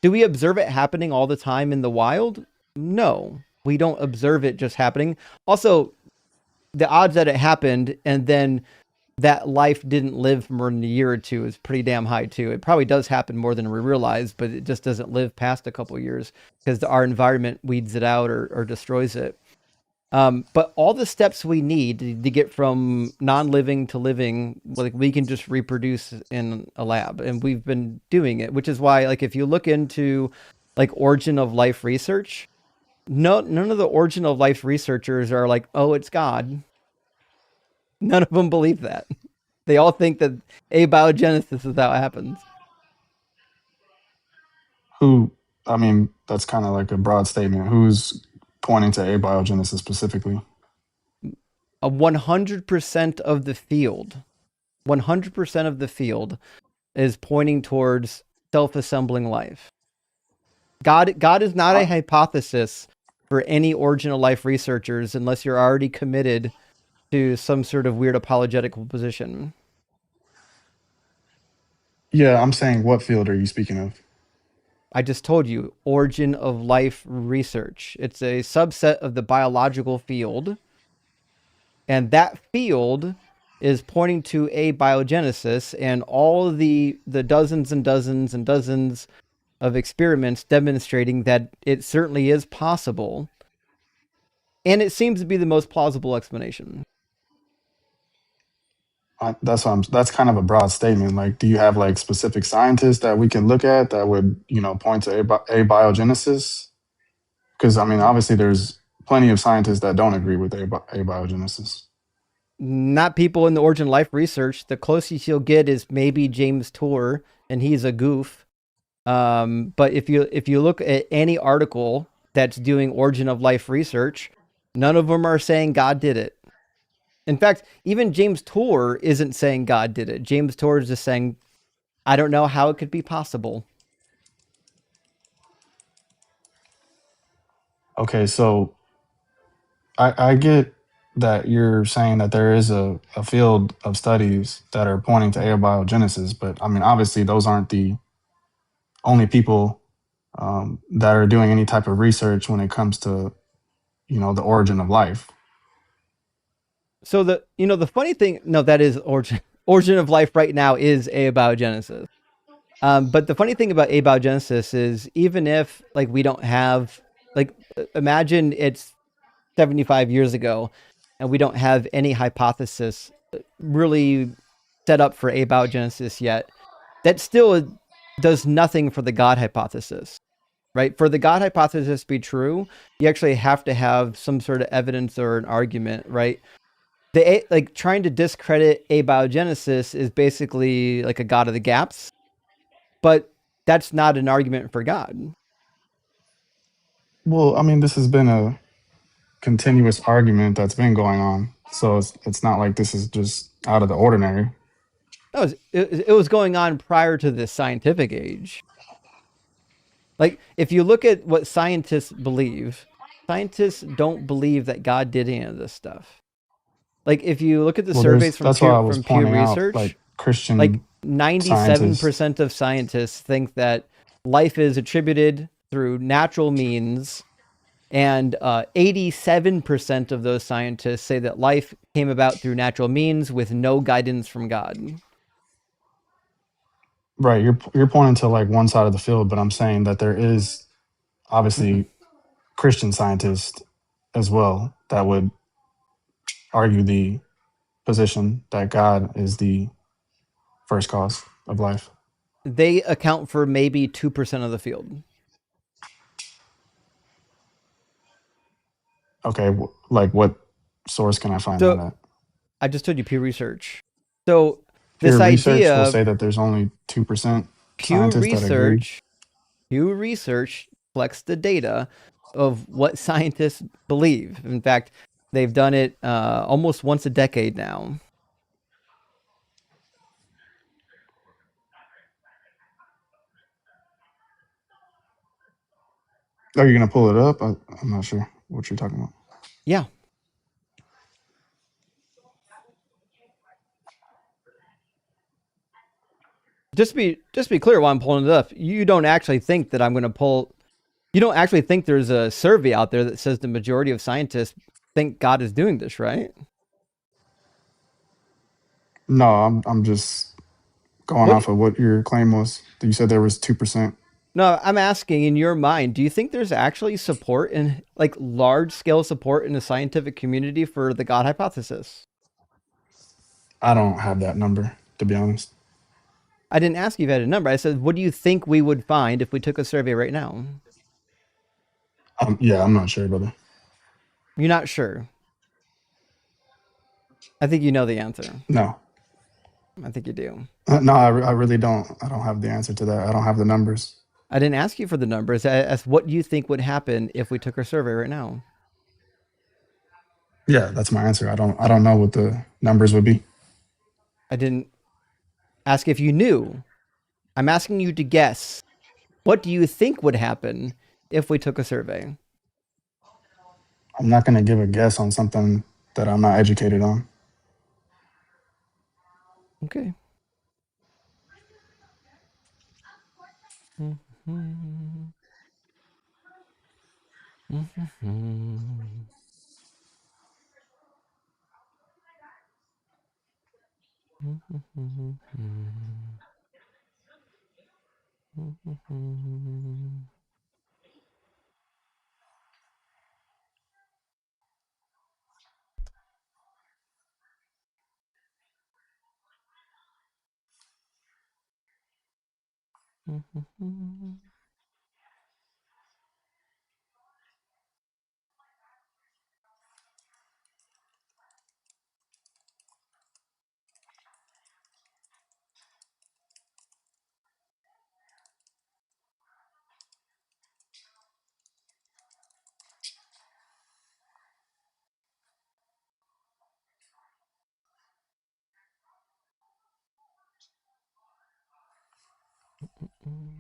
Speaker 1: Do we observe it happening all the time in the wild? No, we don't observe it just happening. Also, the odds that it happened and then that life didn't live for more than a year or 2 is pretty damn high too. It probably does happen more than we realize, but it just doesn't live past a couple of years because our environment weeds it out or destroys it. But all the steps we need to get from non-living to living, like we can just reproduce in a lab, and we've been doing it, which is why, like, if you look into like origin of life research, none of the origin of life researchers are like, oh, it's God. None of them believe that. They all think that abiogenesis is how it happens.
Speaker 3: Who? I mean, that's kind of like a broad statement. Who's pointing to abiogenesis specifically?
Speaker 1: A 100% of the field, 100% of the field is pointing towards self-assembling life. God is not a
Speaker 3: Uh,
Speaker 1: hypothesis for any origin of life researchers unless you're already committed to some sort of weird apologetical position.
Speaker 3: yeah, I'm saying what field are you speaking of?
Speaker 1: I just told you, origin of life research. It's a subset of the biological field, and that field is pointing to abiogenesis, and all the dozens and dozens and dozens of experiments demonstrating that it certainly is possible, and it seems to be the most plausible explanation.
Speaker 3: That's kind of a broad statement. Like, do you have like specific scientists that we can look at that would point to abiogenesis? Because I mean, obviously, there's plenty of scientists that don't agree with abiogenesis.
Speaker 1: Not people in the origin of life research. The closest you'll get is maybe James Tour, and he's a goof. But if you look at any article that's doing origin of life research, none of them are saying God did it. In fact, even James Tour isn't saying God did it. James Tour is just saying, I don't know how it could be possible.
Speaker 3: Okay, so I get that you're saying that there is a field of studies that are pointing to abiogenesis, but I mean, obviously, those aren't the only people that are doing any type of research when it comes to the origin of life.
Speaker 1: So the funny thing, no, that is origin of life right now is abiogenesis. But the funny thing about abiogenesis is even if like we don't have like imagine it's 75 years ago and we don't have any hypothesis really set up for abiogenesis yet, that still does nothing for the God hypothesis, right? For the God hypothesis to be true, you actually have to have some sort of evidence or an argument, right? Like trying to discredit abiogenesis is basically like a God of the gaps, but that's not an argument for God.
Speaker 3: Well, I mean, this has been a continuous argument that's been going on, so it's not like this is just out of the ordinary.
Speaker 1: It was going on prior to the scientific age. Like, if you look at what scientists don't believe that God did any of this stuff. Like, if you look at the
Speaker 3: Well,
Speaker 1: surveys
Speaker 3: that's why I was
Speaker 1: from Pew
Speaker 3: pointing out like
Speaker 1: Research, like
Speaker 3: Christian scientists.
Speaker 1: 97% of scientists think that life is attributed through natural means, and 87% of those scientists say that life came about through natural means with no guidance from God.
Speaker 3: Right, you're pointing to like one side of the field, but I'm saying that there is
Speaker 1: Mm-mm.
Speaker 3: obviously Christian scientists as well that would argue the position that God is the first cause of life.
Speaker 1: They account for maybe 2% of the field.
Speaker 3: Okay, like what source can I find that
Speaker 1: So
Speaker 3: at?
Speaker 1: I just told you Pew Research. So
Speaker 3: Peer
Speaker 1: this
Speaker 3: research will
Speaker 1: idea,
Speaker 3: say that there's only 2%
Speaker 1: Pew
Speaker 3: scientists that agree.
Speaker 1: Research, Pew Research collects the data of what scientists believe. In fact, they've done it almost once a decade now.
Speaker 3: Are you going to pull it up? I'm not sure what you're talking about.
Speaker 1: Yeah. Just be clear while I'm pulling it up. You don't actually think that I'm going to pull. You don't actually think there's a survey out there that says the majority of scientists think God is doing this, right?
Speaker 3: No, I'm just going
Speaker 1: What?
Speaker 3: off of what your claim was. You said there was 2%.
Speaker 1: No, I'm asking in your mind, do you think there's actually support in like large scale support in the scientific community for the God hypothesis?
Speaker 3: I don't have that number, to be honest.
Speaker 1: I didn't ask you if you had a number. I said, what do you think we would find if we took a survey right now?
Speaker 3: Yeah, I'm not sure, brother.
Speaker 1: You're not sure. I think you know the answer.
Speaker 3: No.
Speaker 1: I think you do.
Speaker 3: No, I really don't. I don't have the answer to that. I don't have the numbers.
Speaker 1: I didn't ask you for the numbers. I asked what do you think would happen if we took our survey right now?
Speaker 3: Yeah, that's my answer. I don't know what the numbers would be.
Speaker 1: I didn't ask if you knew. I'm asking you to guess. What do you think would happen if we took a survey?
Speaker 3: I'm not going to give a guess on something that I'm not educated on.
Speaker 1: Okay. Mm-hmm. Mm-hmm. Mm-hmm. Mm-hmm. Mm-hmm.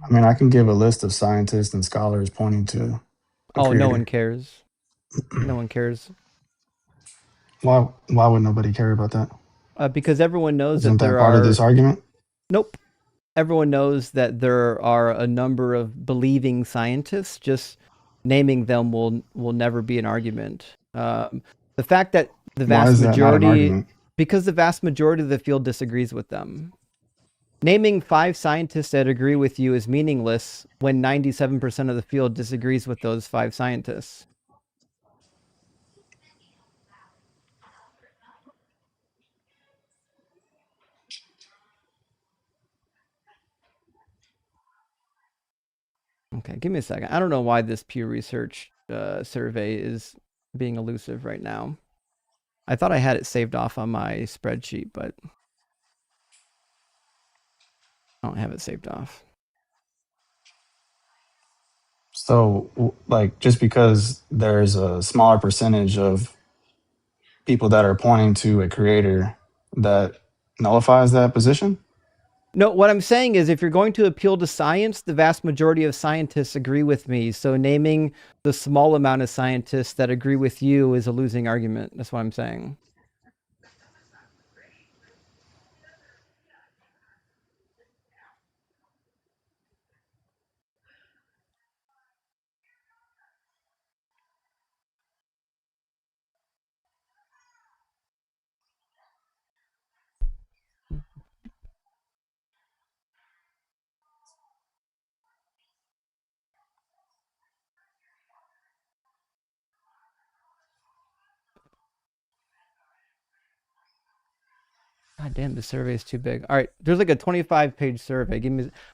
Speaker 3: I mean, I can give a list of scientists and scholars pointing to a
Speaker 1: Oh, no one
Speaker 3: creator.
Speaker 1: cares. No one cares.
Speaker 3: Why would nobody care about that?
Speaker 1: Because everyone knows
Speaker 3: Isn't
Speaker 1: that
Speaker 3: that
Speaker 1: there
Speaker 3: part of this
Speaker 1: are.
Speaker 3: argument?
Speaker 1: Nope. Everyone knows that there are a number of believing scientists. Just naming them will never be an argument. The fact that the
Speaker 3: Why
Speaker 1: vast
Speaker 3: is that not an
Speaker 1: majority,
Speaker 3: argument?
Speaker 1: because the vast majority of the field disagrees with them. Naming 5 scientists that agree with you is meaningless when 97% of the field disagrees with those 5 scientists. Okay, give me a second. I don't know why this Pew Research survey is being elusive right now. I thought I had it saved off on my spreadsheet, but I don't have it saved off.
Speaker 3: So, like, just because there's a smaller percentage of people that are pointing to a creator, that nullifies that position?
Speaker 1: No, what I'm saying is if you're going to appeal to science, the vast majority of scientists agree with me. So naming the small amount of scientists that agree with you is a losing argument. That's what I'm saying. God damn, the survey is too big. All right, there's like a 25-page survey.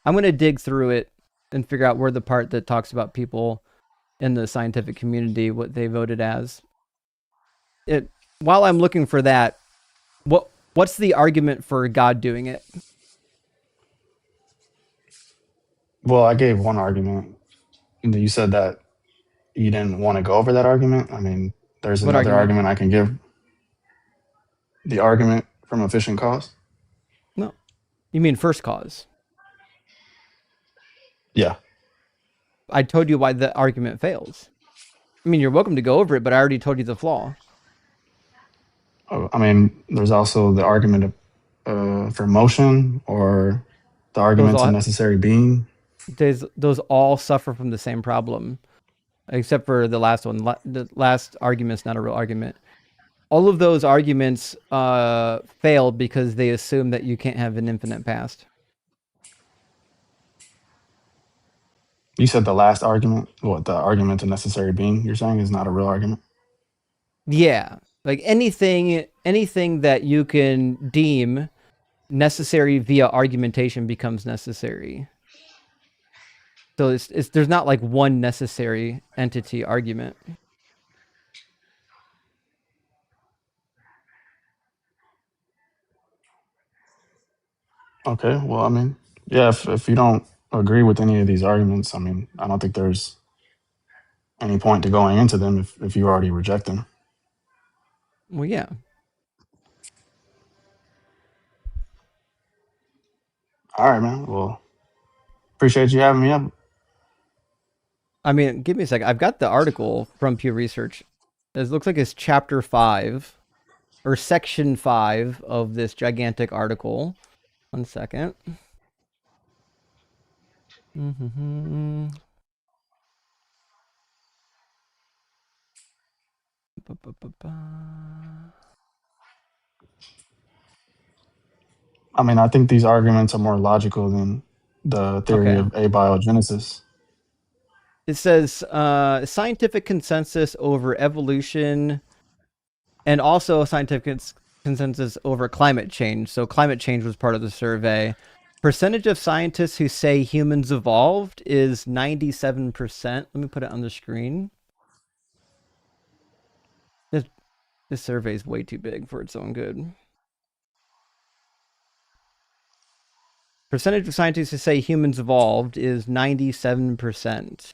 Speaker 1: I'm going to dig through it and figure out where the part that talks about people in the scientific community, what they voted as. While I'm looking for that, what's the argument for God doing it?
Speaker 3: Well, I gave one argument. And you said that you didn't want to go over that argument. I mean, there's
Speaker 1: What
Speaker 3: another
Speaker 1: argument?
Speaker 3: argument I can give. The argument from efficient cost.
Speaker 1: No, you mean first cause.
Speaker 3: Yeah.
Speaker 1: I told you why the argument fails. I mean, you're welcome to go over it, but I already told you the flaw.
Speaker 3: I mean, there's also the argument for motion, or the
Speaker 1: Those
Speaker 3: argument to
Speaker 1: all
Speaker 3: necessary being.
Speaker 1: those all suffer from the same problem, except for the last one. The last argument's not a real argument. All of those arguments failed because they assume that you can't have an infinite past.
Speaker 3: You said the last argument, what, the argument to necessary being, you're saying is not a real argument?
Speaker 1: Yeah, like anything that you can deem necessary via argumentation becomes necessary. So there's not like one necessary entity argument.
Speaker 3: Okay, well, I mean, yeah, if you don't agree with any of these arguments, I mean, I don't think there's any point to going into them if you already reject them.
Speaker 1: Well, yeah.
Speaker 3: All right, man. Well, appreciate you having me up.
Speaker 1: I mean, give me a second. I've got the article from Pew Research. It looks like it's chapter 5 or section 5 of this gigantic article. 1 second. Mm-hmm.
Speaker 3: I mean, I think these arguments are more logical than the theory
Speaker 1: Okay.
Speaker 3: of abiogenesis.
Speaker 1: It says scientific consensus over evolution and also scientific consensus over climate change. So climate change was part of the survey. Percentage of scientists who say humans evolved is 97%. Let me put it on the screen. This survey is way too big for its own good. Percentage of scientists who say humans evolved is 97%.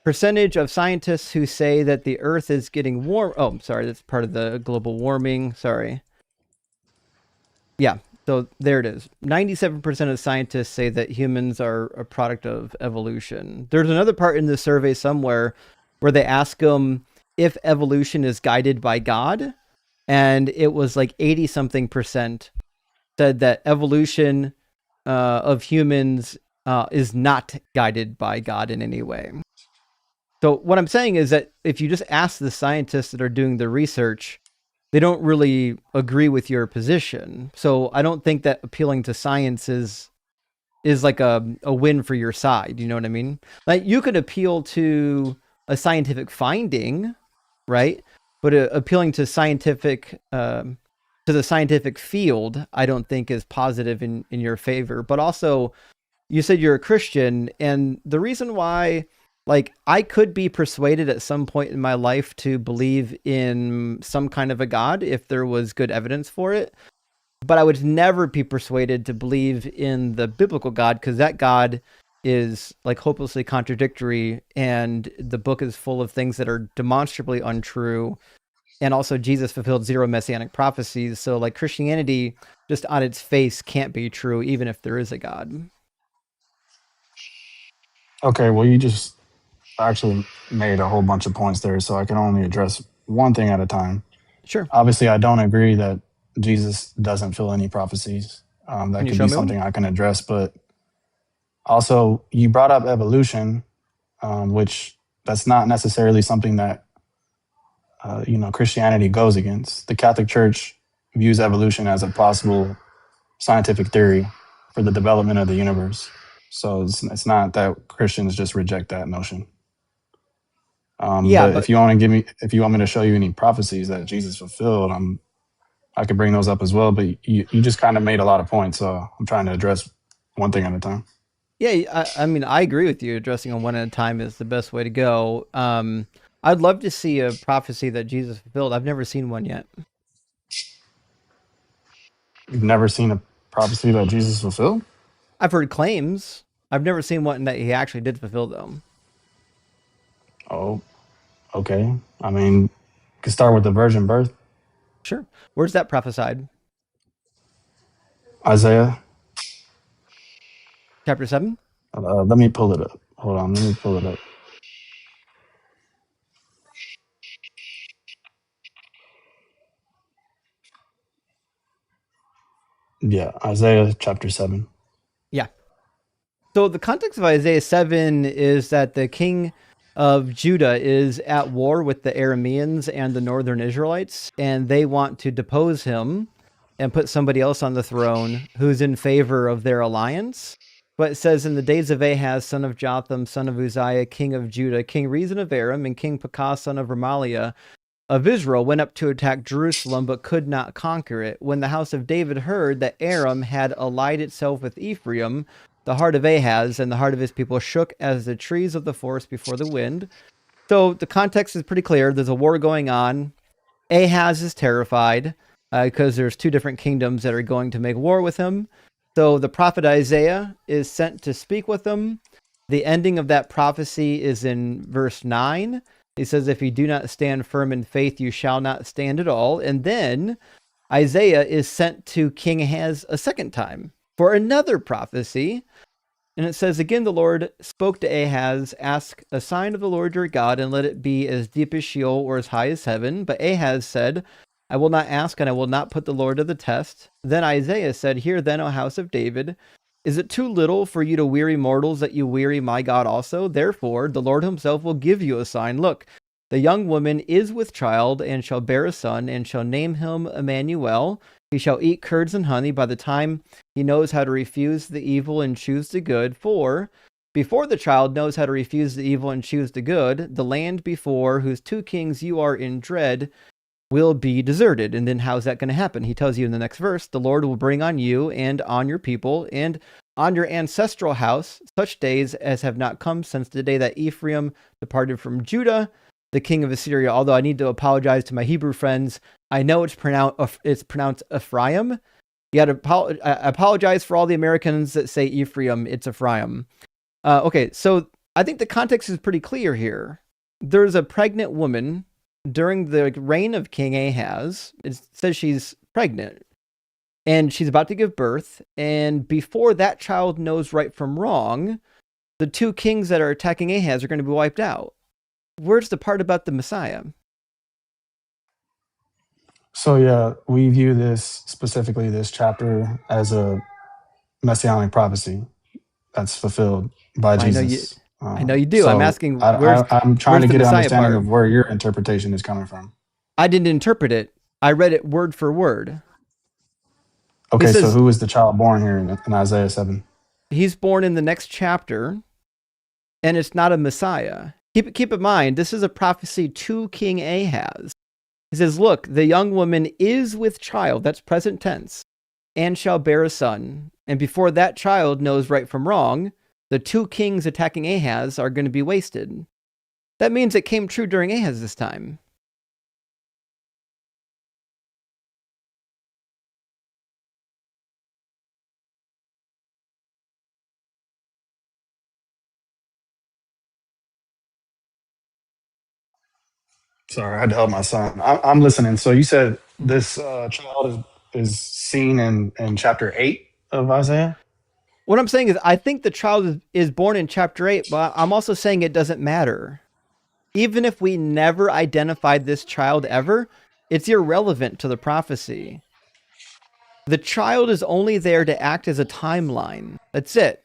Speaker 1: Percentage of scientists who say that the Earth is getting warm. Oh, sorry, that's part of the global warming. Sorry. Yeah, so there it is. 97% of scientists say that humans are a product of evolution. There's another part in the survey somewhere where they ask them if evolution is guided by God, and it was like 80 something percent said that evolution of humans is not guided by God in any way. So what I'm saying is that if you just ask the scientists that are doing the research, they don't really agree with your position. So I don't think that appealing to science is like a win for your side. You know what I mean? Like you could appeal to a scientific finding, right? But appealing to scientific to the scientific field, I don't think is positive in your favor. But also, you said you're a Christian, and the reason why, like, I could be persuaded at some point in my life to believe in some kind of a God if there was good evidence for it, but I would never be persuaded to believe in the biblical God because that God is like hopelessly contradictory, and the book is full of things that are demonstrably untrue. And also, Jesus fulfilled zero messianic prophecies. So, like, Christianity, just on its face, can't be true, even if there is a God.
Speaker 3: Okay, well, you just actually made a whole bunch of points there, so I can only address one thing at a time.
Speaker 1: Sure.
Speaker 3: Obviously, I don't agree that Jesus doesn't fill any prophecies.
Speaker 1: Can
Speaker 3: That
Speaker 1: you
Speaker 3: could
Speaker 1: show
Speaker 3: be
Speaker 1: me one?
Speaker 3: something I can address, but also you brought up evolution, which that's not necessarily something that Christianity goes against. The Catholic Church views evolution as a possible scientific theory for the development of the universe. So it's not that Christians just reject that notion.
Speaker 1: Yeah,
Speaker 3: But
Speaker 1: but
Speaker 3: if you want me to show you any prophecies that Jesus fulfilled, I could bring those up as well. But you just kind of made a lot of points, so I'm trying to address one thing at a time.
Speaker 1: yeah, I mean, I agree with you. Addressing them one at a time is the best way to go. I'd love to see a prophecy that Jesus fulfilled. I've never seen one yet.
Speaker 3: You've never seen a prophecy that Jesus fulfilled?
Speaker 1: I've heard claims. I've never seen one that he actually did fulfill them.
Speaker 3: Oh, okay. I mean, you could start with the virgin birth.
Speaker 1: Sure. Where's that prophesied?
Speaker 3: Isaiah.
Speaker 1: Chapter 7?
Speaker 3: Let me pull it up. Hold on, let me pull it up. Yeah, Isaiah chapter 7.
Speaker 1: Yeah. So the context of Isaiah 7 is that the king of Judah is at war with the Arameans and the northern Israelites, and they want to depose him and put somebody else on the throne who's in favor of their alliance. But it says, in the days of Ahaz, son of Jotham, son of Uzziah, king of Judah, King Rezin of Aram, and King Pekah, son of Remaliah of Israel, went up to attack Jerusalem, but could not conquer it. When the house of David heard that Aram had allied itself with Ephraim, the heart of Ahaz and the heart of his people shook as the trees of the forest before the wind. So the context is pretty clear. There's a war going on. Ahaz is terrified because there's two different kingdoms that are going to make war with him. So the prophet Isaiah is sent to speak with them. The ending of that prophecy is in verse 9. He says, if you do not stand firm in faith, you shall not stand at all. And then Isaiah is sent to King Ahaz a second time for another prophecy. And it says, again, the Lord spoke to Ahaz, ask a sign of the Lord your God, and let it be as deep as Sheol or as high as heaven. But Ahaz said, I will not ask, and I will not put the Lord to the test. Then Isaiah said, hear then, O house of David, is it too little for you to weary mortals that you weary my God also? Therefore, the Lord himself will give you a sign. Look, the young woman is with child and shall bear a son and shall name him Emmanuel. He shall eat curds and honey by the time he knows how to refuse the evil and choose the good. For before the child knows how to refuse the evil and choose the good, the land before whose two kings you are in dread will be deserted. And then how's that going to happen? He tells you in the next verse, the Lord will bring on you and on your people and on your ancestral house such days as have not come since the day that Ephraim departed from Judah, the king of Assyria. Although I need to apologize to my Hebrew friends, I know it's pronounced Ephraim. You got to apologize for all the Americans that say Ephraim. It's Ephraim. Okay, so I think the context is pretty clear here. There's a pregnant woman during the reign of King Ahaz. It says she's pregnant and she's about to give birth. And before that child knows right from wrong, the two kings that are attacking Ahaz are going to be wiped out. Where's the part about the Messiah?
Speaker 3: So yeah, we view this chapter as a messianic prophecy that's fulfilled by
Speaker 1: I know you.
Speaker 3: Jesus.
Speaker 1: I know you do. I'm
Speaker 3: So
Speaker 1: asking, where's
Speaker 3: I'm trying
Speaker 1: where's
Speaker 3: to
Speaker 1: the
Speaker 3: get an
Speaker 1: Messiah
Speaker 3: understanding
Speaker 1: part?
Speaker 3: of where your interpretation is coming from.
Speaker 1: I didn't interpret it. I read it word for word. It
Speaker 3: Okay, so
Speaker 1: says
Speaker 3: who is the child born here in Isaiah 7?
Speaker 1: he's born in the next chapter, and it's not a Messiah. Keep in mind, this is a prophecy to King Ahaz. He says, look, the young woman is with child, that's present tense, and shall bear a son. And before that child knows right from wrong, the two kings attacking Ahaz are going to be wasted. That means it came true during Ahaz's time.
Speaker 3: Sorry, I had to help my son. I'm listening. So you said this child is seen in chapter 8 of Isaiah?
Speaker 1: What I'm saying is, I think the child is born in chapter 8, but I'm also saying it doesn't matter. Even if we never identified this child ever, it's irrelevant to the prophecy. The child is only there to act as a timeline. That's it.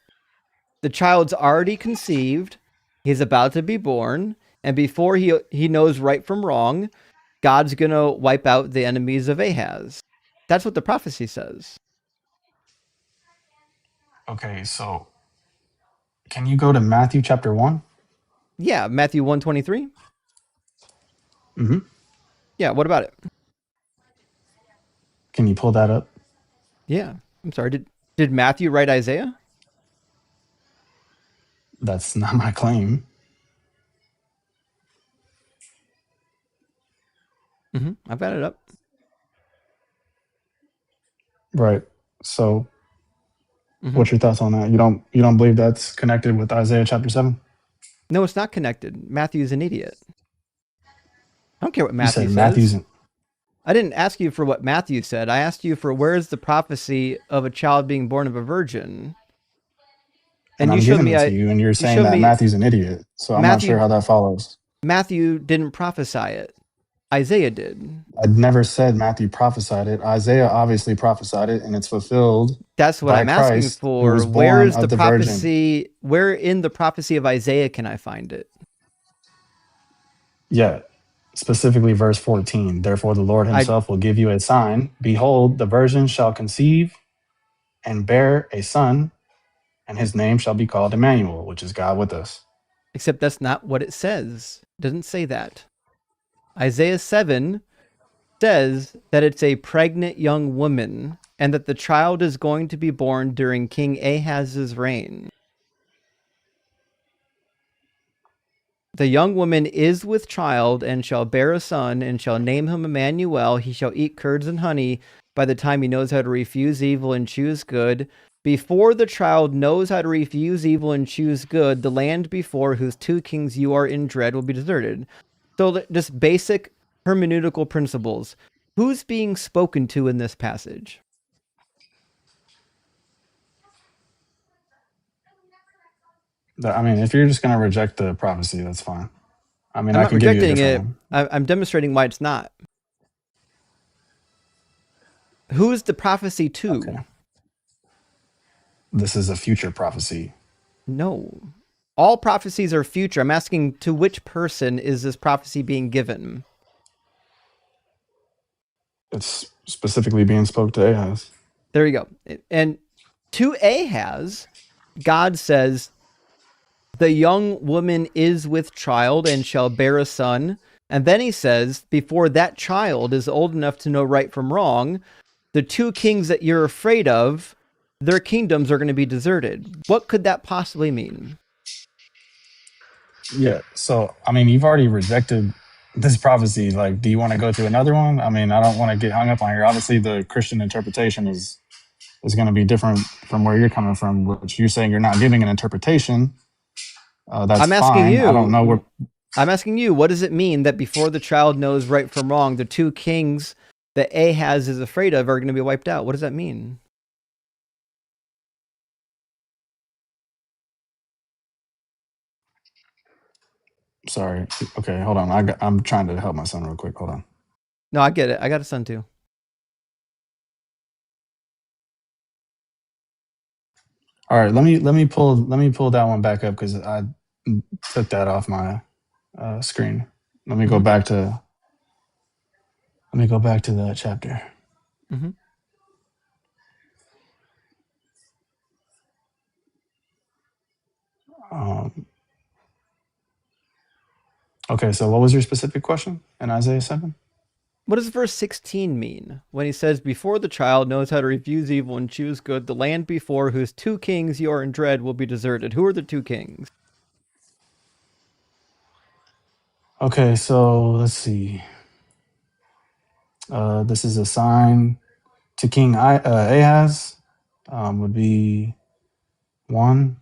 Speaker 1: The child's already conceived, he's about to be born, and before he knows right from wrong, God's going to wipe out the enemies of Ahaz. That's what the prophecy says.
Speaker 3: Okay, so can you go to Matthew chapter 1?
Speaker 1: Yeah, Matthew 1:23.
Speaker 3: Mm-hmm.
Speaker 1: Yeah, what about it?
Speaker 3: Can you pull that up?
Speaker 1: Yeah. I'm sorry. Did Matthew write Isaiah?
Speaker 3: That's not my claim.
Speaker 1: I've got it up.
Speaker 3: Right. So
Speaker 1: Mm-hmm.
Speaker 3: what's your thoughts on that? You don't believe that's connected with Isaiah chapter 7?
Speaker 1: No, it's not connected. Matthew's an idiot. I don't care what
Speaker 3: You
Speaker 1: Matthew
Speaker 3: said Matthew's
Speaker 1: says. I didn't ask you for what Matthew said. I asked you for where's the prophecy of a child being born of a virgin.
Speaker 3: and
Speaker 1: And you
Speaker 3: I'm
Speaker 1: showed
Speaker 3: giving
Speaker 1: me
Speaker 3: it to you, and you're
Speaker 1: you
Speaker 3: saying
Speaker 1: showed
Speaker 3: that
Speaker 1: me
Speaker 3: Matthew's an idiot. So I'm not sure
Speaker 1: Matthew
Speaker 3: how that follows.
Speaker 1: Matthew didn't prophesy it. Isaiah did.
Speaker 3: I never said Matthew prophesied it. Isaiah obviously prophesied it, and it's fulfilled
Speaker 1: That's what
Speaker 3: by
Speaker 1: I'm asking
Speaker 3: Christ, who
Speaker 1: for.
Speaker 3: was
Speaker 1: Where
Speaker 3: born
Speaker 1: is the
Speaker 3: of the virgin.
Speaker 1: prophecy? Where in the prophecy of Isaiah can I find it?
Speaker 3: Yeah, specifically verse 14. Therefore, the Lord
Speaker 1: I
Speaker 3: himself will give you a sign. Behold, the virgin shall conceive and bear a son, and his name shall be called Emmanuel, which is God with us.
Speaker 1: Except that's not what it says. It doesn't say that. Isaiah 7 says that it's a pregnant young woman and that the child is going to be born during King Ahaz's reign. The young woman is with child and shall bear a son and shall name him Emmanuel. He shall eat curds and honey by the time he knows how to refuse evil and choose good. Before the child knows how to refuse evil and choose good, the land before whose two kings you are in dread will be deserted. So just basic hermeneutical principles. Who's being spoken to in this passage?
Speaker 3: I mean, if you're just going to reject the prophecy, that's fine. I mean,
Speaker 1: I'm
Speaker 3: I
Speaker 1: not
Speaker 3: can give you a
Speaker 1: rejecting
Speaker 3: different
Speaker 1: it.
Speaker 3: one.
Speaker 1: I'm demonstrating why it's not. Who is the prophecy
Speaker 3: Okay.
Speaker 1: to?
Speaker 3: This is a future prophecy.
Speaker 1: No. All prophecies are future. I'm asking to which person is this prophecy being given?
Speaker 3: It's specifically being spoke to Ahaz.
Speaker 1: There you go. And to Ahaz, God says, the young woman is with child and shall bear a son. And then he says, before that child is old enough to know right from wrong, the two kings that you're afraid of, their kingdoms are going to be deserted. What could that possibly mean?
Speaker 3: Yeah. So, I mean, you've already rejected this prophecy. Like, do you want to go to another one? I mean, I don't want to get hung up on here. Obviously, the Christian interpretation is going to be different from where you're coming from, which you're saying you're not giving an interpretation. That's
Speaker 1: I'm asking
Speaker 3: fine. I don't know where.
Speaker 1: you. I'm asking you, what does it mean that before the child knows right from wrong, the two kings that Ahaz is afraid of are going to be wiped out? What does that mean?
Speaker 3: Sorry. Okay, hold on. I'm trying to help my son real quick. Hold on.
Speaker 1: No, I get it. I got a son too.
Speaker 3: All right. Let me pull that one back up because I took that off my screen. Let me go back to Let me go back to the chapter.
Speaker 1: Mm-hmm.
Speaker 3: Um, okay, so what was your specific question in Isaiah 7?
Speaker 1: What does verse 16 mean when he says, "Before the child knows how to refuse evil and choose good, the land before whose two kings you are in dread will be deserted"? Who are the two kings?
Speaker 3: Okay, so let's see. This is a sign to King Ahaz, would be one.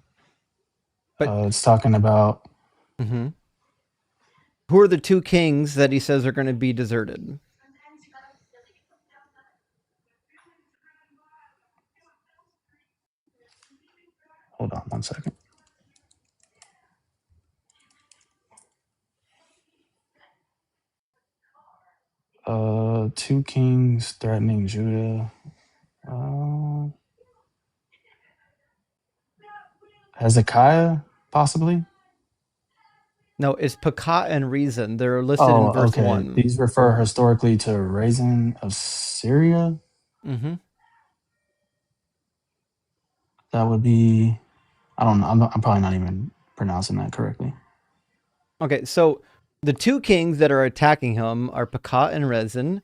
Speaker 1: But
Speaker 3: It's talking about,
Speaker 1: mm-hmm. Who are the two kings that he says are going to be deserted?
Speaker 3: hold on one second. Two kings threatening Judah. Uh, Hezekiah, possibly?
Speaker 1: No, it's Pekah and Rezin. They're listed in
Speaker 3: Oh,
Speaker 1: verse
Speaker 3: okay.
Speaker 1: 1.
Speaker 3: These refer historically to Rezin of Syria.
Speaker 1: Mm-hmm.
Speaker 3: That would be, I don't know. I'm probably not even pronouncing that correctly.
Speaker 1: Okay, so the two kings that are attacking him are Pekah and Rezin.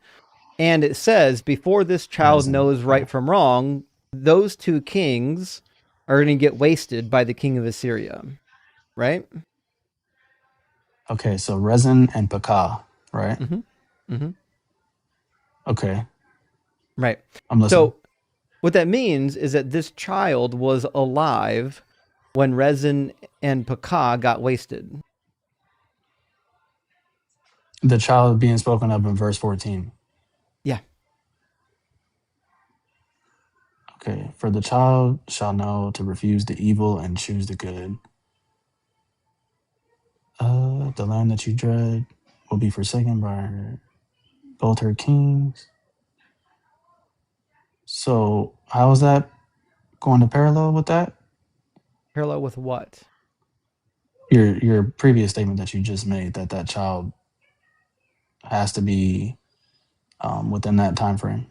Speaker 1: And it says, before this child
Speaker 3: Rezin.
Speaker 1: knows
Speaker 3: Okay.
Speaker 1: right from wrong, those two kings are going to get wasted by the king of Assyria, right?
Speaker 3: Okay, so Rezin and Pekah, right?
Speaker 1: Mm-hmm. Mm-hmm.
Speaker 3: Okay,
Speaker 1: Right.
Speaker 3: I'm listening.
Speaker 1: So what that means is that this child was alive when Rezin and Pekah got wasted.
Speaker 3: The child being spoken of in verse 14.
Speaker 1: Yeah.
Speaker 3: Okay, for the child shall know to refuse the evil and choose the good. The land that you dread will be forsaken by both her kings. So, how is that going to parallel with that?
Speaker 1: Parallel with what?
Speaker 3: Your previous statement that you just made that that child has to be within that time frame.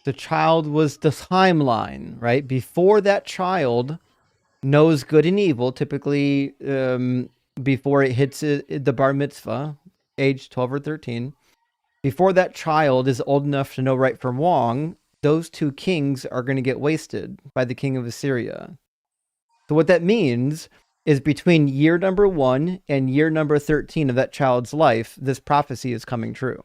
Speaker 1: The child was the timeline, right? Before that child knows good and evil, typically before it hits the bar mitzvah, age 12 or 13, before that child is old enough to know right from wrong, those two kings are going to get wasted by the king of Assyria. So what that means is between year number 1 and year number 13 of that child's life, this prophecy is coming true.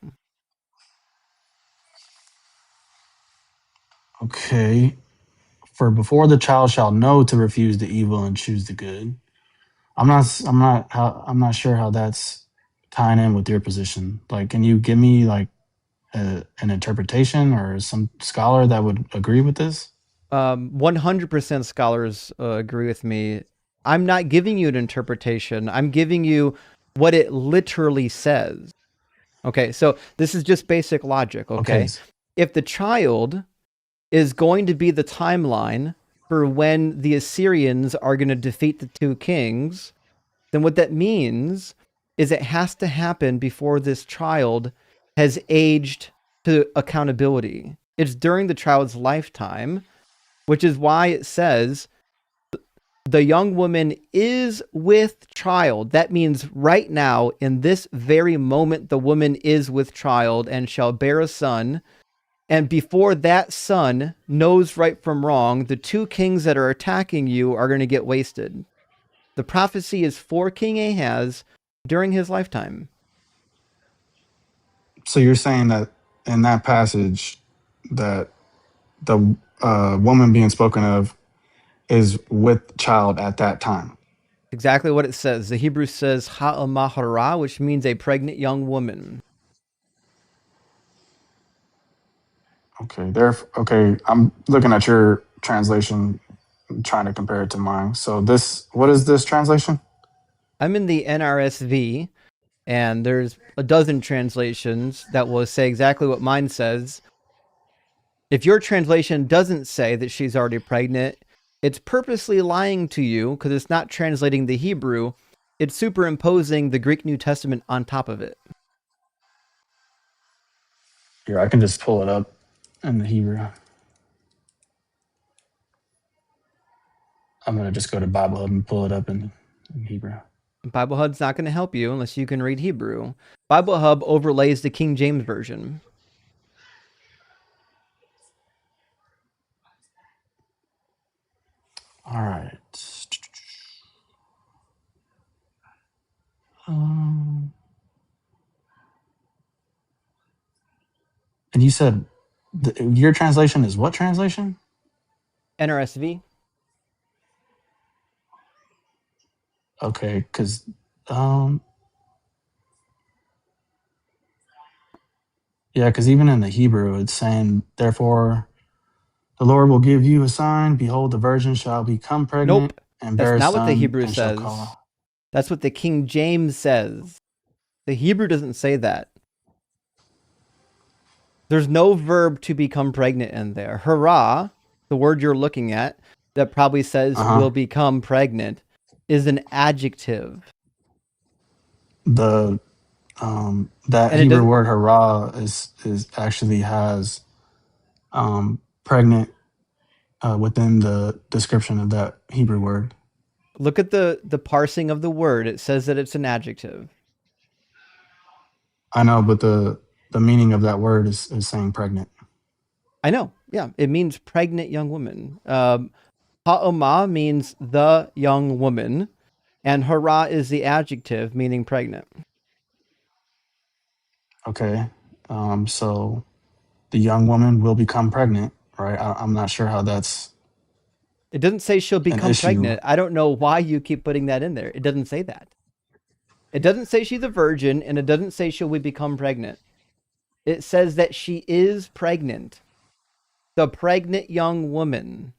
Speaker 3: Okay. For before the child shall know to refuse the evil and choose the good. I'm not sure how that's tying in with your position. Like, can you give me like an interpretation or some scholar that would agree with this?
Speaker 1: 100% scholars agree with me. I'm not giving you an interpretation. I'm giving you what it literally says. Okay, so this is just basic logic,
Speaker 3: Okay.
Speaker 1: okay? If the child is going to be the timeline for when the Assyrians are going to defeat the two kings, then what that means is it has to happen before this child has aged to accountability. It's during the child's lifetime, which is why it says the young woman is with child. That means right now, in this very moment, the woman is with child and shall bear a son. And before that son knows right from wrong, the two kings that are attacking you are going to get wasted. The prophecy is for King Ahaz during his lifetime.
Speaker 3: So you're saying that in that passage that the woman being spoken of is with child at that time.
Speaker 1: Exactly what it says. The Hebrew says ha'amahara, which means a pregnant young woman.
Speaker 3: Okay. There. Okay. I'm looking at your translation, trying to compare it to mine. So this, what is this translation?
Speaker 1: I'm in the NRSV, and there's a dozen translations that will say exactly what mine says. If your translation doesn't say that she's already pregnant, it's purposely lying to you because it's not translating the Hebrew. It's superimposing the Greek New Testament on top of it.
Speaker 3: Here, I can just pull it up in the Hebrew. I'm gonna just go to Bible Hub and pull it up in Hebrew.
Speaker 1: Bible Hub's not going to help you unless you can read Hebrew. Bible Hub overlays the King James Version.
Speaker 3: All right. Um, and you said your translation is what translation?
Speaker 1: NRSV.
Speaker 3: Okay, because um, yeah, because even in the Hebrew, it's saying, "Therefore, the Lord will give you a sign. Behold, the virgin shall become pregnant
Speaker 1: Nope.
Speaker 3: and
Speaker 1: That's
Speaker 3: bear a
Speaker 1: not what the
Speaker 3: son,
Speaker 1: Hebrew
Speaker 3: and shall
Speaker 1: says.
Speaker 3: call."
Speaker 1: That's what the King James says. The Hebrew doesn't say that. There's no verb to become pregnant in there. Hurrah, the word you're looking at, that probably says
Speaker 3: Uh
Speaker 1: will
Speaker 3: huh.
Speaker 1: become pregnant, is an adjective.
Speaker 3: The that
Speaker 1: And it
Speaker 3: Hebrew
Speaker 1: doesn't
Speaker 3: word hurrah is actually has pregnant within the description of that Hebrew word.
Speaker 1: look at the parsing of the word. It says that it's an adjective.
Speaker 3: I know, but the meaning of that word is saying pregnant.
Speaker 1: I know. Yeah, it means pregnant young woman. Ha'omah means the young woman, and hurrah is the adjective meaning pregnant.
Speaker 3: Okay, so the young woman will become pregnant, right? I'm not sure how that's
Speaker 1: It doesn't say she'll
Speaker 3: an
Speaker 1: become
Speaker 3: issue.
Speaker 1: pregnant. I don't know why you keep putting that in there. It doesn't say that. It doesn't say she's a virgin, and it doesn't say she'll become pregnant. It says that she is pregnant. The pregnant young woman.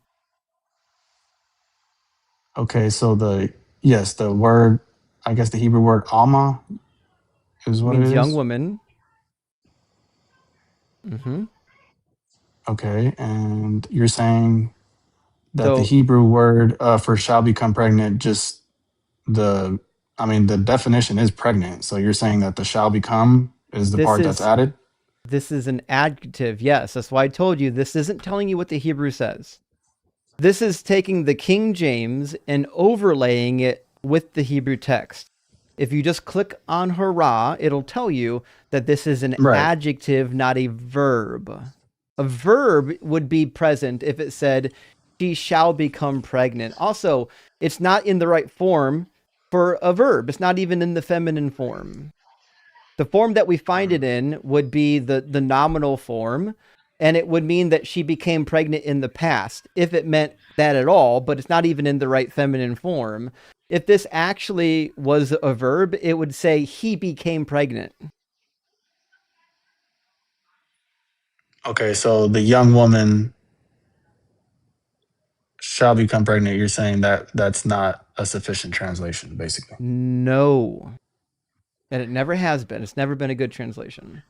Speaker 3: Okay, so the word, I guess the Hebrew word alma is what it
Speaker 1: Means young
Speaker 3: is.
Speaker 1: woman. Mm-hmm.
Speaker 3: Okay, and you're saying that the
Speaker 1: So
Speaker 3: Hebrew word for shall become pregnant, just the, I mean, the definition is pregnant. So you're saying that the shall become is the
Speaker 1: this
Speaker 3: part that's
Speaker 1: is
Speaker 3: added?
Speaker 1: this is an adjective. Yes, that's why I told you this isn't telling you what the Hebrew says. This is taking the King James and overlaying it with the Hebrew text. If you just click on hurrah, it'll tell you that this is an
Speaker 3: Right.
Speaker 1: adjective, not a verb. A verb would be present if it said, she shall become pregnant. Also, it's not in the right form for a verb. It's not even in the feminine form. The form that we find it in would be the nominal form, and it would mean that she became pregnant in the past, if it meant that at all, but it's not even in the right feminine form. If this actually was a verb, it would say he became pregnant.
Speaker 3: Okay, so the young woman shall become pregnant. You're saying that that's not a sufficient translation, basically.
Speaker 1: No. And it never has been. It's never been a good translation.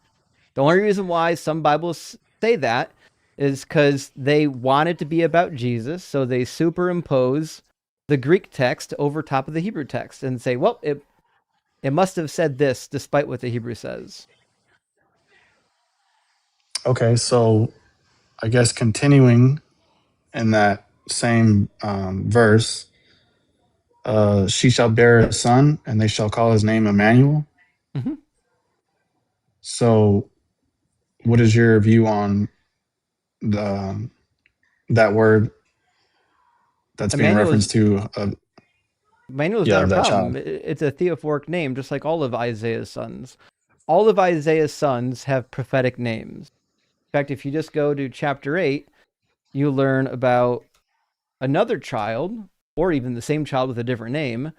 Speaker 1: The only reason why some Bibles say that is because they want it to be about Jesus, so they superimpose the Greek text over top of the Hebrew text and say, well, it must have said this despite what the Hebrew says.
Speaker 3: Okay, so I guess continuing in that same verse, she shall bear a son, and they shall call his name Emmanuel.
Speaker 1: Mm-hmm.
Speaker 3: So, what is your view on the that word that's being
Speaker 1: Emmanuel's
Speaker 3: referenced to?
Speaker 1: Emmanuel's
Speaker 3: Yeah,
Speaker 1: not a
Speaker 3: of that
Speaker 1: problem.
Speaker 3: child.
Speaker 1: It's a theophoric name, just like all of Isaiah's sons. All of Isaiah's sons have prophetic names. In fact, if you just go to chapter 8, you learn about another child, or even the same child with a different name,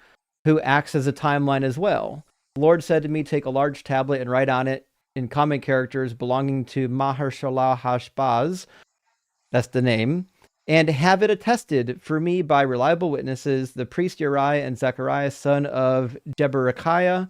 Speaker 1: who acts as a timeline as well. The Lord said to me, take a large tablet and write on it in common characters belonging to Mahershala Hashbaz, that's the name, and have it attested for me by reliable witnesses, the priest Uriah and Zechariah, son of Jeberechiah.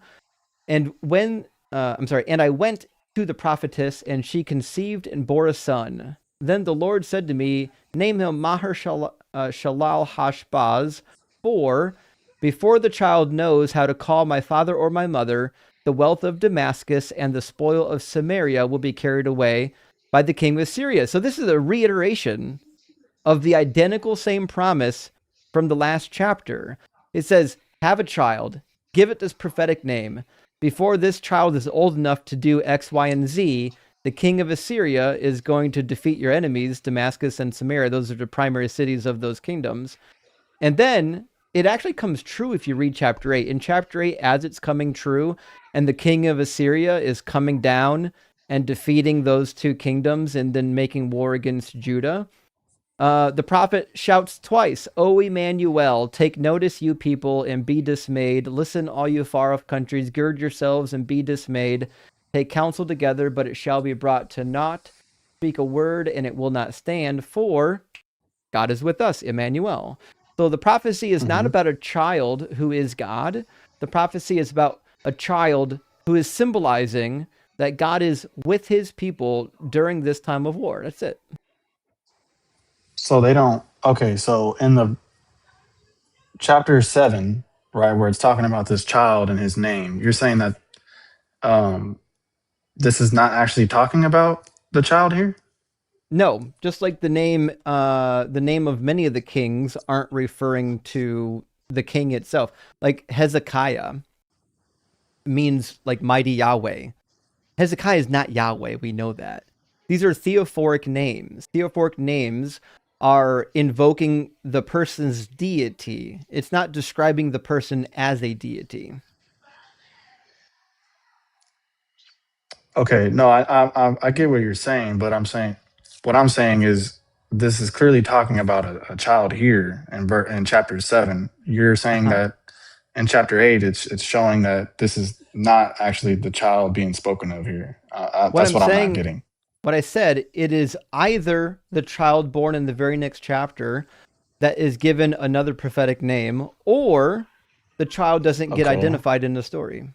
Speaker 1: And and I went to the prophetess, and she conceived and bore a son. Then the Lord said to me, name him Shalal Hashbaz, for before the child knows how to call my father or my mother, the wealth of Damascus and the spoil of Samaria will be carried away by the king of Syria. So this is a reiteration of the identical same promise from the last chapter. It says, have a child, give it this prophetic name. Before this child is old enough to do X, Y, and Z, the king of Assyria is going to defeat your enemies, Damascus and Samaria. Those are the primary cities of those kingdoms. And then it actually comes true if you read chapter 8. In chapter 8, as it's coming true, and the king of Assyria is coming down and defeating those two kingdoms and then making war against Judah, the prophet shouts twice, O Emmanuel, take notice, you people, and be dismayed. Listen, all you far-off countries, gird yourselves and be dismayed. Take counsel together, but it shall be brought to naught. Speak a word, and it will not stand, for God is with us, Emmanuel. So the prophecy is not about a child who is God. The prophecy is about a child who is symbolizing that God is with his people during this time of war. That's it.
Speaker 3: So they don't. Okay, so in the chapter 7, right, where it's talking about this child and his name, you're saying that um, this is not actually talking about the child here?
Speaker 1: No, just like the name of many of the kings aren't referring to the king itself. Like Hezekiah means like mighty Yahweh. Hezekiah is not Yahweh, we know that. These are theophoric names. Theophoric names are invoking the person's deity. It's not describing the person as a deity.
Speaker 3: Okay, no, I get what you're saying, but what I'm saying is this is clearly talking about a child here in chapter 7. You're saying
Speaker 1: Uh-huh.
Speaker 3: that in chapter 8, it's showing that this is not actually the child being spoken of here.
Speaker 1: What
Speaker 3: That's
Speaker 1: I'm
Speaker 3: what I'm not
Speaker 1: saying,
Speaker 3: getting.
Speaker 1: what I said, it is either the child born in the very next chapter that is given another prophetic name, or the child doesn't get
Speaker 3: Okay.
Speaker 1: identified in the story.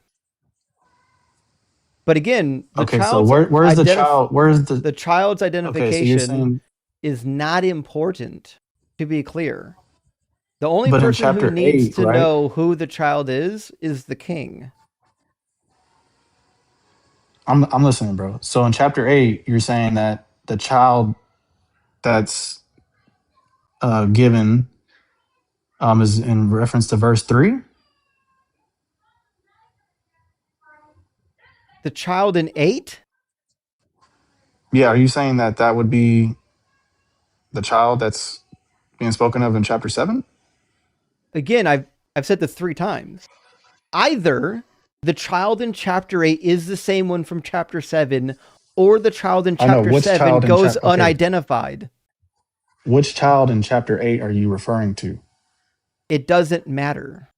Speaker 1: But again,
Speaker 3: Okay, so where's the child? Where's the
Speaker 1: the child's
Speaker 3: Okay, so you're
Speaker 1: identification
Speaker 3: saying,
Speaker 1: is not important, to be clear. The only
Speaker 3: but in
Speaker 1: person who
Speaker 3: chapter
Speaker 1: needs
Speaker 3: 8,
Speaker 1: to
Speaker 3: right?
Speaker 1: know who the child is the king.
Speaker 3: I'm listening, bro. So in chapter 8, you're saying that the child that's given is in reference to verse 3?
Speaker 1: The child in 8?
Speaker 3: Yeah, are you saying that that would be the child that's being spoken of in chapter 7?
Speaker 1: Again, I've said this 3 times. Either the child in chapter 8 is the same one from chapter 7, or the child in
Speaker 3: I know
Speaker 1: chapter
Speaker 3: which
Speaker 1: 7
Speaker 3: child in
Speaker 1: goes
Speaker 3: chapter. Okay,
Speaker 1: unidentified.
Speaker 3: which child in chapter 8 are you referring to?
Speaker 1: It doesn't matter.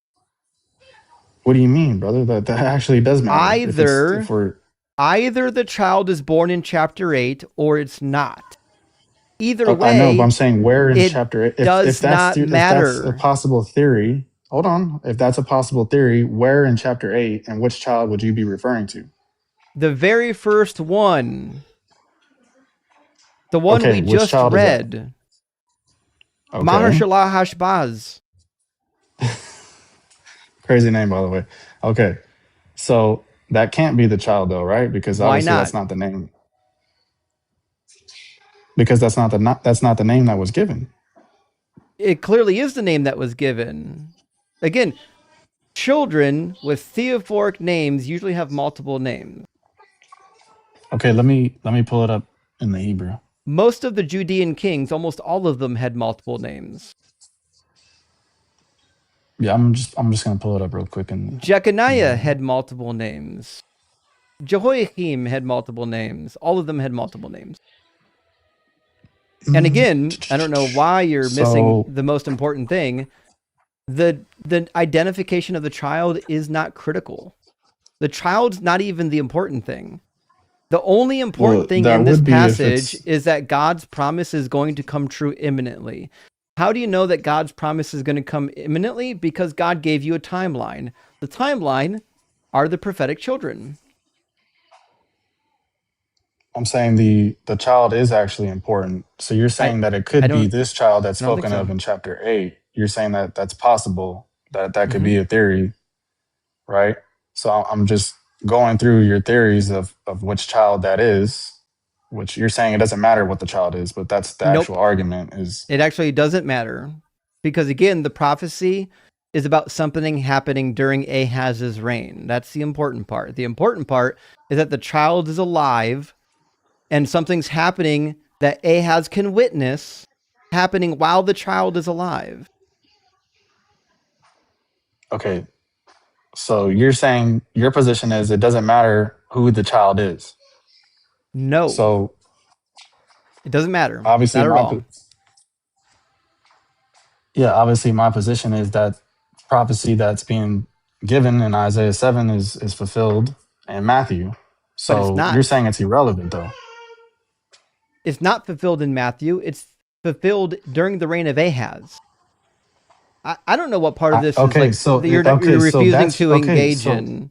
Speaker 3: What do you mean, brother? That actually does matter. If
Speaker 1: Either
Speaker 3: we're
Speaker 1: the child is born in chapter 8 or it's not. Either
Speaker 3: I know, but I'm
Speaker 1: way,
Speaker 3: saying where in
Speaker 1: it
Speaker 3: chapter 8,
Speaker 1: does not
Speaker 3: if that's a
Speaker 1: matter.
Speaker 3: possible theory, hold on. If that's a possible theory, where in chapter 8 and which child would you be referring to?
Speaker 1: The very first one, the one we
Speaker 3: Okay, which
Speaker 1: just
Speaker 3: child is that?
Speaker 1: read,
Speaker 3: Okay.
Speaker 1: Mahershala Hashbaz.
Speaker 3: Crazy name, by the way. Okay. So that can't be the child, though, right? Because
Speaker 1: Why
Speaker 3: obviously that's
Speaker 1: not?
Speaker 3: not the name. Because that's not the name that was given.
Speaker 1: It clearly is the name that was given. Again, children with theophoric names usually have multiple names.
Speaker 3: Okay, let me pull it up in the Hebrew.
Speaker 1: Most of the Judean kings, almost all of them, had multiple names.
Speaker 3: Yeah, I'm just gonna pull it up real quick in
Speaker 1: Jeconiah
Speaker 3: the
Speaker 1: had multiple names. Jehoiakim had multiple names. All of them had multiple names. And again, I don't know why you're missing
Speaker 3: So
Speaker 1: the most important thing. The identification of the child is not critical. The child's not even the important thing. The only important
Speaker 3: well,
Speaker 1: thing
Speaker 3: that
Speaker 1: in this
Speaker 3: would be if
Speaker 1: passage
Speaker 3: it's
Speaker 1: is that God's promise is going to come true imminently. How do you know that God's promise is going to come imminently? Because God gave you a timeline. The timeline are the prophetic children.
Speaker 3: I'm saying the child is actually important. So you're
Speaker 1: I
Speaker 3: saying that it
Speaker 1: I
Speaker 3: could be
Speaker 1: don't
Speaker 3: this child that's
Speaker 1: I don't think
Speaker 3: spoken
Speaker 1: so.
Speaker 3: of in chapter 8. You're saying that that's possible, that could
Speaker 1: Mm-hmm.
Speaker 3: be a theory, right? So I'm just going through your theories of which child that is, which you're saying it doesn't matter what the child is, but that's the actual
Speaker 1: Nope.
Speaker 3: argument is.
Speaker 1: It actually doesn't matter. Because again, the prophecy is about something happening during Ahaz's reign. That's the important part. The important part is that the child is alive and something's happening that Ahaz can witness happening while the child is alive.
Speaker 3: Okay, so you're saying your position is it doesn't matter who the child is.
Speaker 1: No,
Speaker 3: So
Speaker 1: it doesn't matter.
Speaker 3: obviously
Speaker 1: Not at all.
Speaker 3: obviously my position is that prophecy that's being given in Isaiah 7 is fulfilled in Matthew.
Speaker 1: But it's
Speaker 3: So you're
Speaker 1: not.
Speaker 3: saying it's irrelevant though.
Speaker 1: It's not fulfilled in Matthew. It's fulfilled during the reign of Ahaz. I don't know what part of this is
Speaker 3: Okay,
Speaker 1: like
Speaker 3: so
Speaker 1: you're refusing
Speaker 3: that's
Speaker 1: to
Speaker 3: okay.
Speaker 1: engage
Speaker 3: So
Speaker 1: in.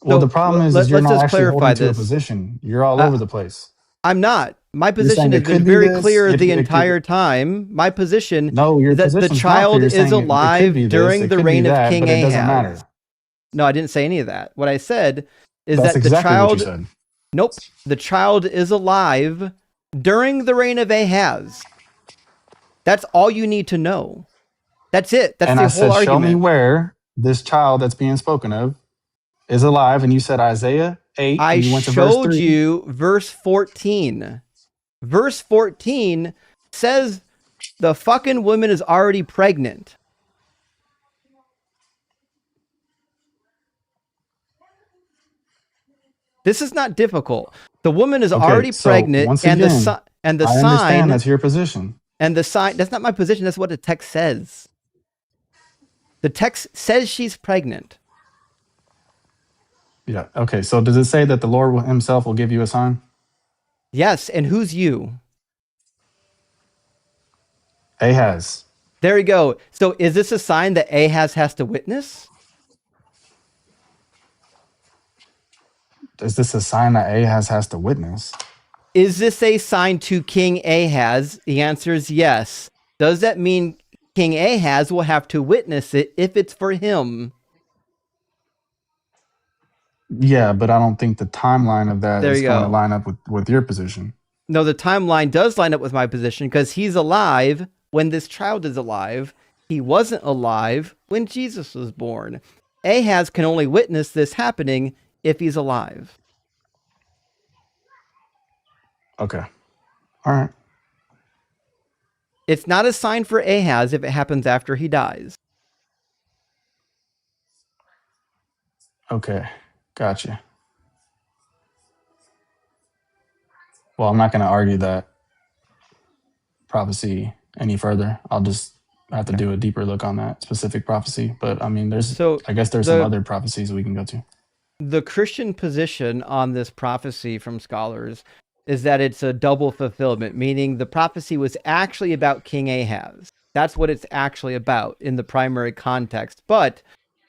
Speaker 3: well, the
Speaker 1: So
Speaker 3: problem is you're
Speaker 1: let's
Speaker 3: not
Speaker 1: just
Speaker 3: actually
Speaker 1: clarify
Speaker 3: holding to a
Speaker 1: this.
Speaker 3: position. You're all
Speaker 1: Uh,
Speaker 3: over the place.
Speaker 1: I'm not. My
Speaker 3: You're
Speaker 1: position
Speaker 3: saying
Speaker 1: has
Speaker 3: it
Speaker 1: been
Speaker 3: could be
Speaker 1: very
Speaker 3: this.
Speaker 1: clear the
Speaker 3: It could.
Speaker 1: entire time. My position
Speaker 3: No, your
Speaker 1: is that the
Speaker 3: position's not clear.
Speaker 1: child
Speaker 3: You're
Speaker 1: is
Speaker 3: saying it could be
Speaker 1: alive
Speaker 3: this.
Speaker 1: during
Speaker 3: It
Speaker 1: the
Speaker 3: could be
Speaker 1: reign of
Speaker 3: that,
Speaker 1: King
Speaker 3: but it doesn't
Speaker 1: Ahaz.
Speaker 3: matter.
Speaker 1: No, I didn't say any of that. What I said is
Speaker 3: That's
Speaker 1: that the
Speaker 3: exactly what you
Speaker 1: child,
Speaker 3: said.
Speaker 1: nope, the child is alive during the reign of Ahaz. That's all you need to know. That's it. That's
Speaker 3: And
Speaker 1: the
Speaker 3: I
Speaker 1: whole
Speaker 3: said, show me
Speaker 1: argument.
Speaker 3: where this child that's being spoken of is alive. And you said Isaiah 8,
Speaker 1: I
Speaker 3: and you went to verse
Speaker 1: showed
Speaker 3: 3.
Speaker 1: you verse 14. Verse 14 says the fucking woman is already pregnant. This is not difficult. The woman is
Speaker 3: Okay,
Speaker 1: already
Speaker 3: so
Speaker 1: pregnant,
Speaker 3: once
Speaker 1: and
Speaker 3: again,
Speaker 1: the
Speaker 3: I understand
Speaker 1: sign
Speaker 3: that's your position.
Speaker 1: and the sign. That's not my position. That's what the text says. The text says she's pregnant.
Speaker 3: Yeah. Okay, so does it say that the Lord himself will give you a sign?
Speaker 1: Yes, and who's you?
Speaker 3: Ahaz.
Speaker 1: There we go. So is this a sign that Ahaz has to witness?
Speaker 3: Is this a sign that Ahaz has to witness?
Speaker 1: Is this a sign to King Ahaz? The answer is yes. Does that mean King Ahaz will have to witness it if it's for him?
Speaker 3: Yeah, but I don't think the timeline of that
Speaker 1: There
Speaker 3: is
Speaker 1: you
Speaker 3: going to
Speaker 1: go.
Speaker 3: line up with your position.
Speaker 1: No, the timeline does line up with my position because he's alive when this child is alive. He wasn't alive when Jesus was born. Ahaz can only witness this happening if he's alive.
Speaker 3: Okay. All right.
Speaker 1: It's not a sign for Ahaz if it happens after he dies.
Speaker 3: Okay. Gotcha. Well, I'm not going to argue that prophecy any further. I'll just have to
Speaker 1: Okay.
Speaker 3: do a deeper look on that specific prophecy. But I mean,
Speaker 1: So
Speaker 3: I guess there's some other prophecies we can go to.
Speaker 1: the Christian position on this prophecy from scholars is that it's a double fulfillment, meaning the prophecy was actually about King Ahaz. That's what it's actually about in the primary context. But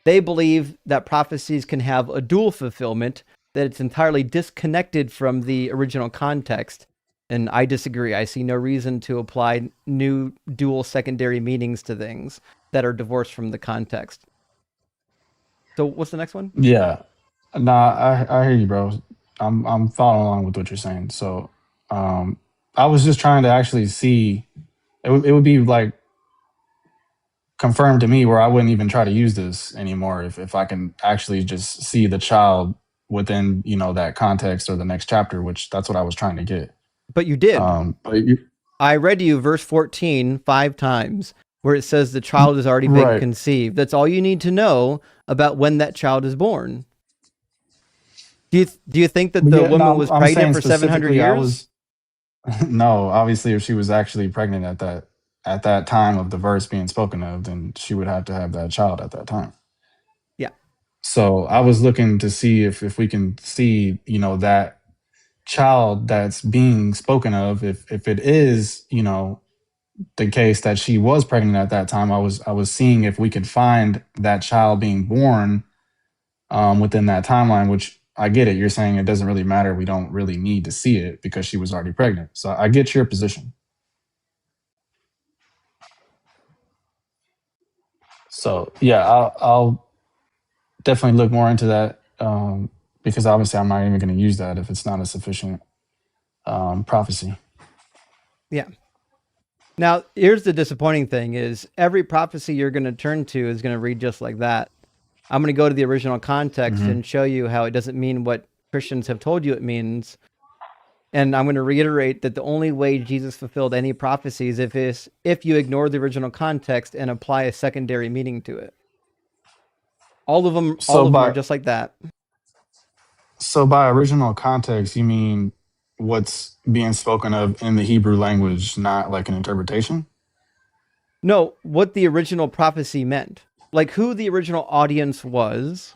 Speaker 1: they believe that prophecies can have a dual fulfillment, that it's entirely disconnected from the original context. And I disagree. I see no reason to apply new dual secondary meanings to things that are divorced from the context. So what's the next one?
Speaker 3: Yeah. Nah, I hear you, bro. I'm following along with what you're saying. So, I was just trying to actually see. It would be like confirmed to me where I wouldn't even try to use this anymore if I can actually just see the child within that context or the next chapter, which that's what I was trying to get.
Speaker 1: But you did.
Speaker 3: But you,
Speaker 1: I read you verse 14 5 times where it says the child has already been
Speaker 3: right.
Speaker 1: conceived. That's all you need to know about when that child is born. Do you think that the woman was
Speaker 3: I'm
Speaker 1: pregnant
Speaker 3: saying
Speaker 1: for 700
Speaker 3: specifically, I
Speaker 1: years?
Speaker 3: was no. Obviously, if she was actually pregnant at that time of the verse being spoken of, then she would have to have that child at that time.
Speaker 1: Yeah.
Speaker 3: So I was looking to see if we can see that child that's being spoken of, if it is the case that she was pregnant at that time. I was seeing if we could find that child being born within that timeline, which I get it. You're saying it doesn't really matter. We don't really need to see it because she was already pregnant. So I get your position. So yeah, I'll definitely look more into that. because obviously I'm not even going to use that if it's not a sufficient prophecy.
Speaker 1: Yeah. Now, here's the disappointing thing is every prophecy you're going to turn to is going to read just like that. I'm going to go to the original context
Speaker 3: Mm-hmm.
Speaker 1: and show you how it doesn't mean what Christians have told you it means. And I'm going to reiterate that the only way Jesus fulfilled any prophecies is if you ignore the original context and apply a secondary meaning to it. All of them are just like that.
Speaker 3: So by original context, you mean what's being spoken of in the Hebrew language, not like an interpretation?
Speaker 1: No, what the original prophecy meant. Like who the original audience was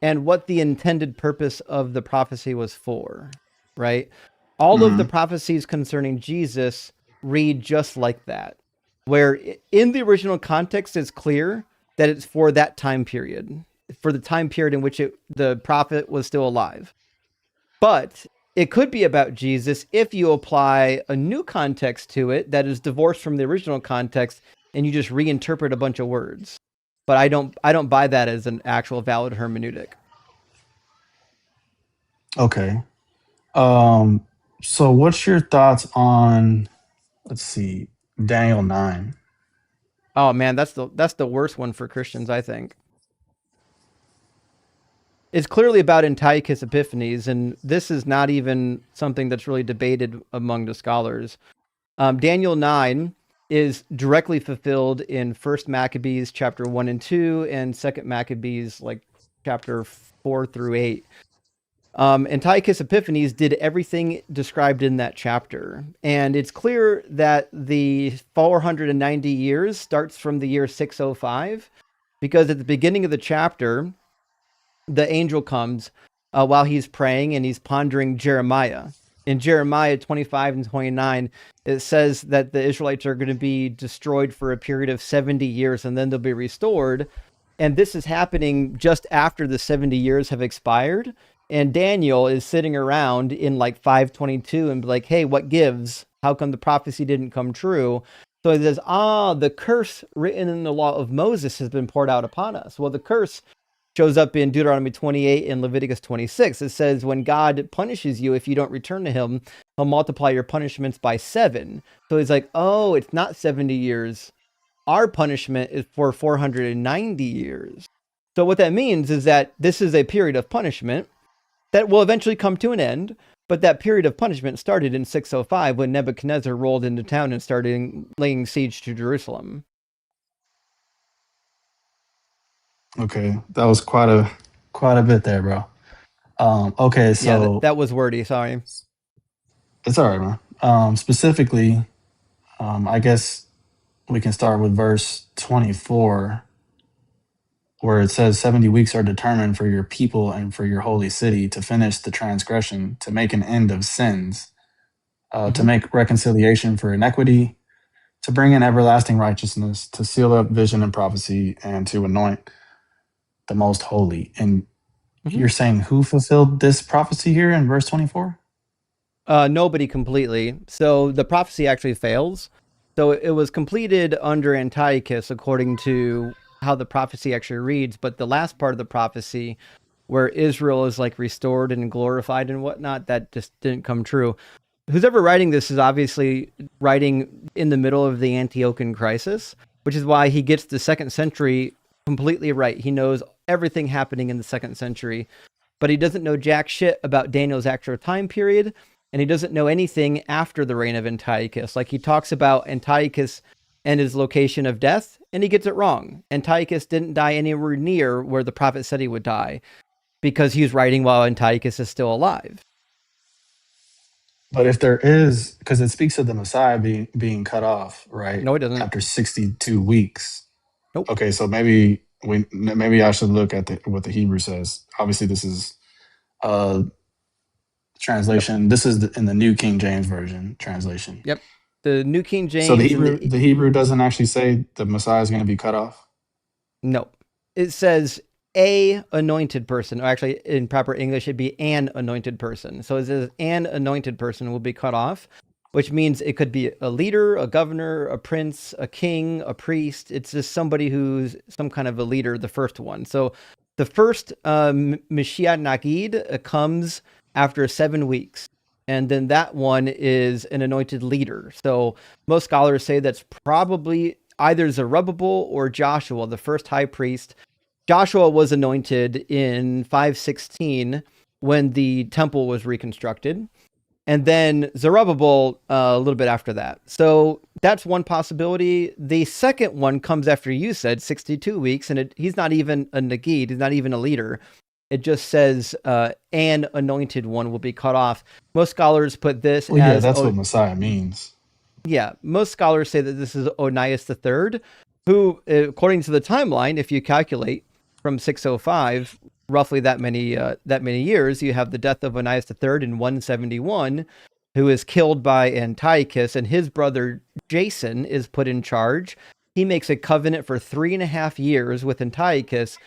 Speaker 1: and what the intended purpose of the prophecy was for, right? All of the
Speaker 3: Mm-hmm.
Speaker 1: prophecies concerning Jesus read just like that, where in the original context, it's clear that it's for that time period, for the time period in which the prophet was still alive. But it could be about Jesus if you apply a new context to it that is divorced from the original context and you just reinterpret a bunch of words. But I don't buy that as an actual valid hermeneutic.
Speaker 3: Okay. So what's your thoughts on, let's see, Daniel 9?
Speaker 1: Oh man, that's the worst one for Christians, I think. It's clearly about Antiochus Epiphanes, and this is not even something that's really debated among the scholars. Daniel 9 is directly fulfilled in First Maccabees chapter 1 and 2, and Second Maccabees like chapter 4 through 8. Antiochus Epiphanes did everything described in that chapter. And it's clear that the 490 years starts from the year 605, because at the beginning of the chapter, the angel comes while he's praying and he's pondering Jeremiah. In Jeremiah 25 and 29, it says that the Israelites are going to be destroyed for a period of 70 years and then they'll be restored. And this is happening just after the 70 years have expired. And Daniel is sitting around in like 522 and be like, hey, what gives? How come the prophecy didn't come true? So he says, the curse written in the law of Moses has been poured out upon us. Well, the curse shows up in Deuteronomy 28 and Leviticus 26. It says, when God punishes you, if you don't return to him, he'll multiply your punishments by 7. So he's like, oh, it's not 70 years. Our punishment is for 490 years. So what that means is that this is a period of punishment that will eventually come to an end. But that period of punishment started in 605 when Nebuchadnezzar rolled into town and started laying siege to Jerusalem.
Speaker 3: Okay, that was quite a bit there, bro. Okay,
Speaker 1: Yeah,
Speaker 3: so
Speaker 1: that was wordy. Sorry.
Speaker 3: it's all right, man. Specifically, I guess we can start with verse 24, where it says 70 weeks are determined for your people and for your holy city to finish the transgression, to make an end of sins, to make reconciliation for iniquity, to bring in everlasting righteousness, to seal up vision and prophecy, and to anoint the most holy. And you're saying who fulfilled this prophecy here in verse 24?
Speaker 1: Nobody completely. So the prophecy actually fails. So it was completed under Antiochus according to how the prophecy actually reads. But the last part of the prophecy, where Israel is like restored and glorified and whatnot, that just didn't come true. Who's ever writing this is obviously writing in the middle of the Antiochian crisis, which is why he gets the 2nd century completely right. He knows everything happening in the 2nd century, but he doesn't know jack shit about Daniel's actual time period, and he doesn't know anything after the reign of Antiochus. Like he talks about Antiochus and his location of death, and he gets it wrong. Antiochus didn't die anywhere near where the prophet said he would die, because he's writing while Antiochus is still alive.
Speaker 3: But if there is, because it speaks of the Messiah being cut off, right?
Speaker 1: No, it doesn't.
Speaker 3: After 62 weeks.
Speaker 1: Nope.
Speaker 3: Okay, so maybe I should look at what the Hebrew says. Obviously, this is translation. Yep. This is in the New King James Version translation.
Speaker 1: Yep. The New King James.
Speaker 3: So the Hebrew doesn't actually say the Messiah is going to be cut off?
Speaker 1: No. It says a anointed person, or actually in proper English, it'd be an anointed person. So it says an anointed person will be cut off, which means it could be a leader, a governor, a prince, a king, a priest. It's just somebody who's some kind of a leader, the first one. So The first Mashiach Nagid comes after 7 weeks. And then that one is an anointed leader. So most scholars say that's probably either Zerubbabel or Joshua, the first high priest. Joshua was anointed in 516 when the temple was reconstructed. And then Zerubbabel a little bit after that. So that's one possibility. The second one comes after you said 62 weeks, and he's not even a Nagid, he's not even a leader. It just says an anointed one will be cut off. Most scholars put this
Speaker 3: Well, yeah,
Speaker 1: as
Speaker 3: that's what Messiah means.
Speaker 1: yeah, most scholars say that this is Onias III, who, according to the timeline, if you calculate from 605, roughly that many years, you have the death of Onias III in 171, who is killed by Antiochus, and his brother Jason is put in charge. He makes a covenant for 3.5 years with Antiochus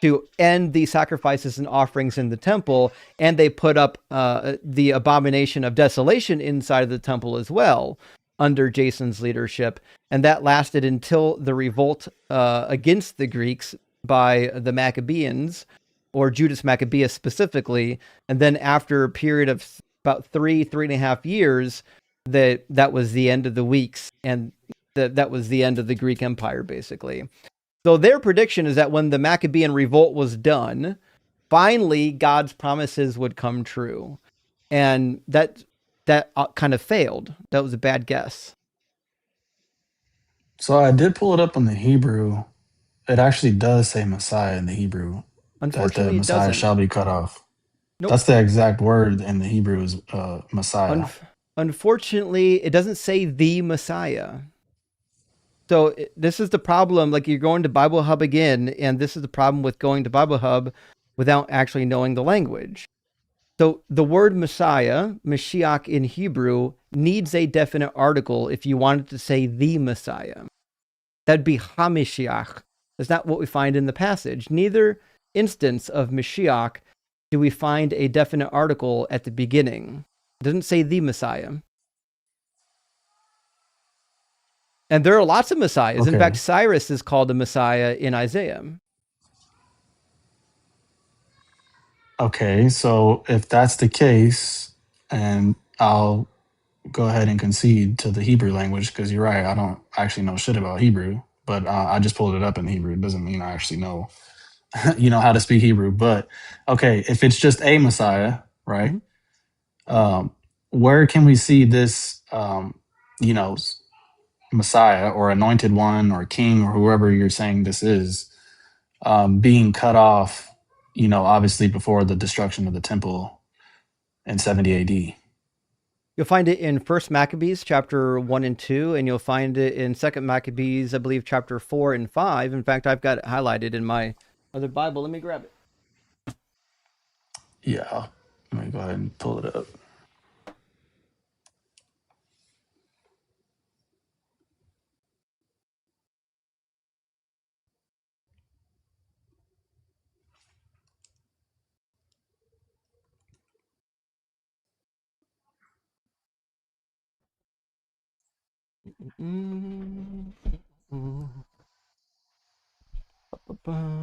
Speaker 1: to end the sacrifices and offerings in the temple, and they put up the abomination of desolation inside of the temple as well under Jason's leadership, and that lasted until the revolt against the Greeks by the Maccabeans, or Judas Maccabeus specifically, and then after a period of about 3.5 years, that was the end of the weeks, and that was the end of the Greek Empire, basically. So their prediction is that when the Maccabean revolt was done, finally God's promises would come true. And that kind of failed. That was a bad guess.
Speaker 3: So I did pull it up in the Hebrew. It actually does say Messiah in the Hebrew, that the
Speaker 1: Unfortunately, it
Speaker 3: Messiah
Speaker 1: doesn't.
Speaker 3: shall be cut off.
Speaker 1: Nope.
Speaker 3: That's the exact word in the Hebrew is Messiah.
Speaker 1: Unfortunately, it doesn't say the Messiah. So this is the problem. Like, you're going to Bible Hub again, and this is the problem with going to Bible Hub without actually knowing the language. So the word Messiah, Mashiach in Hebrew, needs a definite article if you wanted to say the Messiah. That'd be HaMashiach. That's not what we find in the passage. Neither instance of Mashiach do we find a definite article at the beginning. It doesn't say the Messiah. And there are lots of Messiahs. In fact,
Speaker 3: Okay.
Speaker 1: Cyrus is called a Messiah in Isaiah.
Speaker 3: Okay. So if that's the case, and I'll go ahead and concede to the Hebrew language because you're right. I don't actually know shit about Hebrew, but I just pulled it up in Hebrew. It doesn't mean I actually know, how to speak Hebrew. But okay, if it's just a Messiah, right?
Speaker 1: Mhm.
Speaker 3: Um, where can we see this, you know, Messiah or anointed one or king or whoever you're saying this is, being cut off, obviously before the destruction of the temple in 70 AD?
Speaker 1: You'll find it in First Maccabees chapter 1 and 2, and you'll find it in Second Maccabees, I believe, chapter 4 and 5. In fact, I've got it highlighted in my other Bible. Let me grab it.
Speaker 3: Yeah. Let me go ahead and pull it up.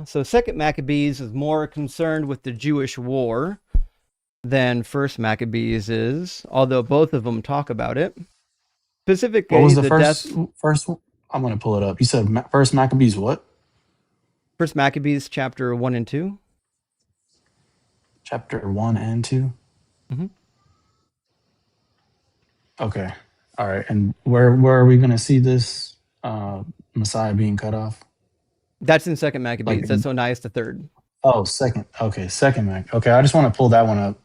Speaker 1: So Second Maccabees is more concerned with the Jewish war than First Maccabees is, although both of them talk about it.
Speaker 3: What
Speaker 1: Specifically,
Speaker 3: was the
Speaker 1: the death.
Speaker 3: first? I'm gonna pull it up. You said First Maccabees what?
Speaker 1: First Maccabees chapter 1 and 2.
Speaker 3: Chapter 1 and 2.
Speaker 1: Mm-hmm.
Speaker 3: Okay. All right. And where are we gonna see this Messiah being cut off?
Speaker 1: That's in Second
Speaker 3: Like,
Speaker 1: Maccabees. That's Onias the third.
Speaker 3: oh, second. Okay, second Mac. Okay, I just want to pull that one up.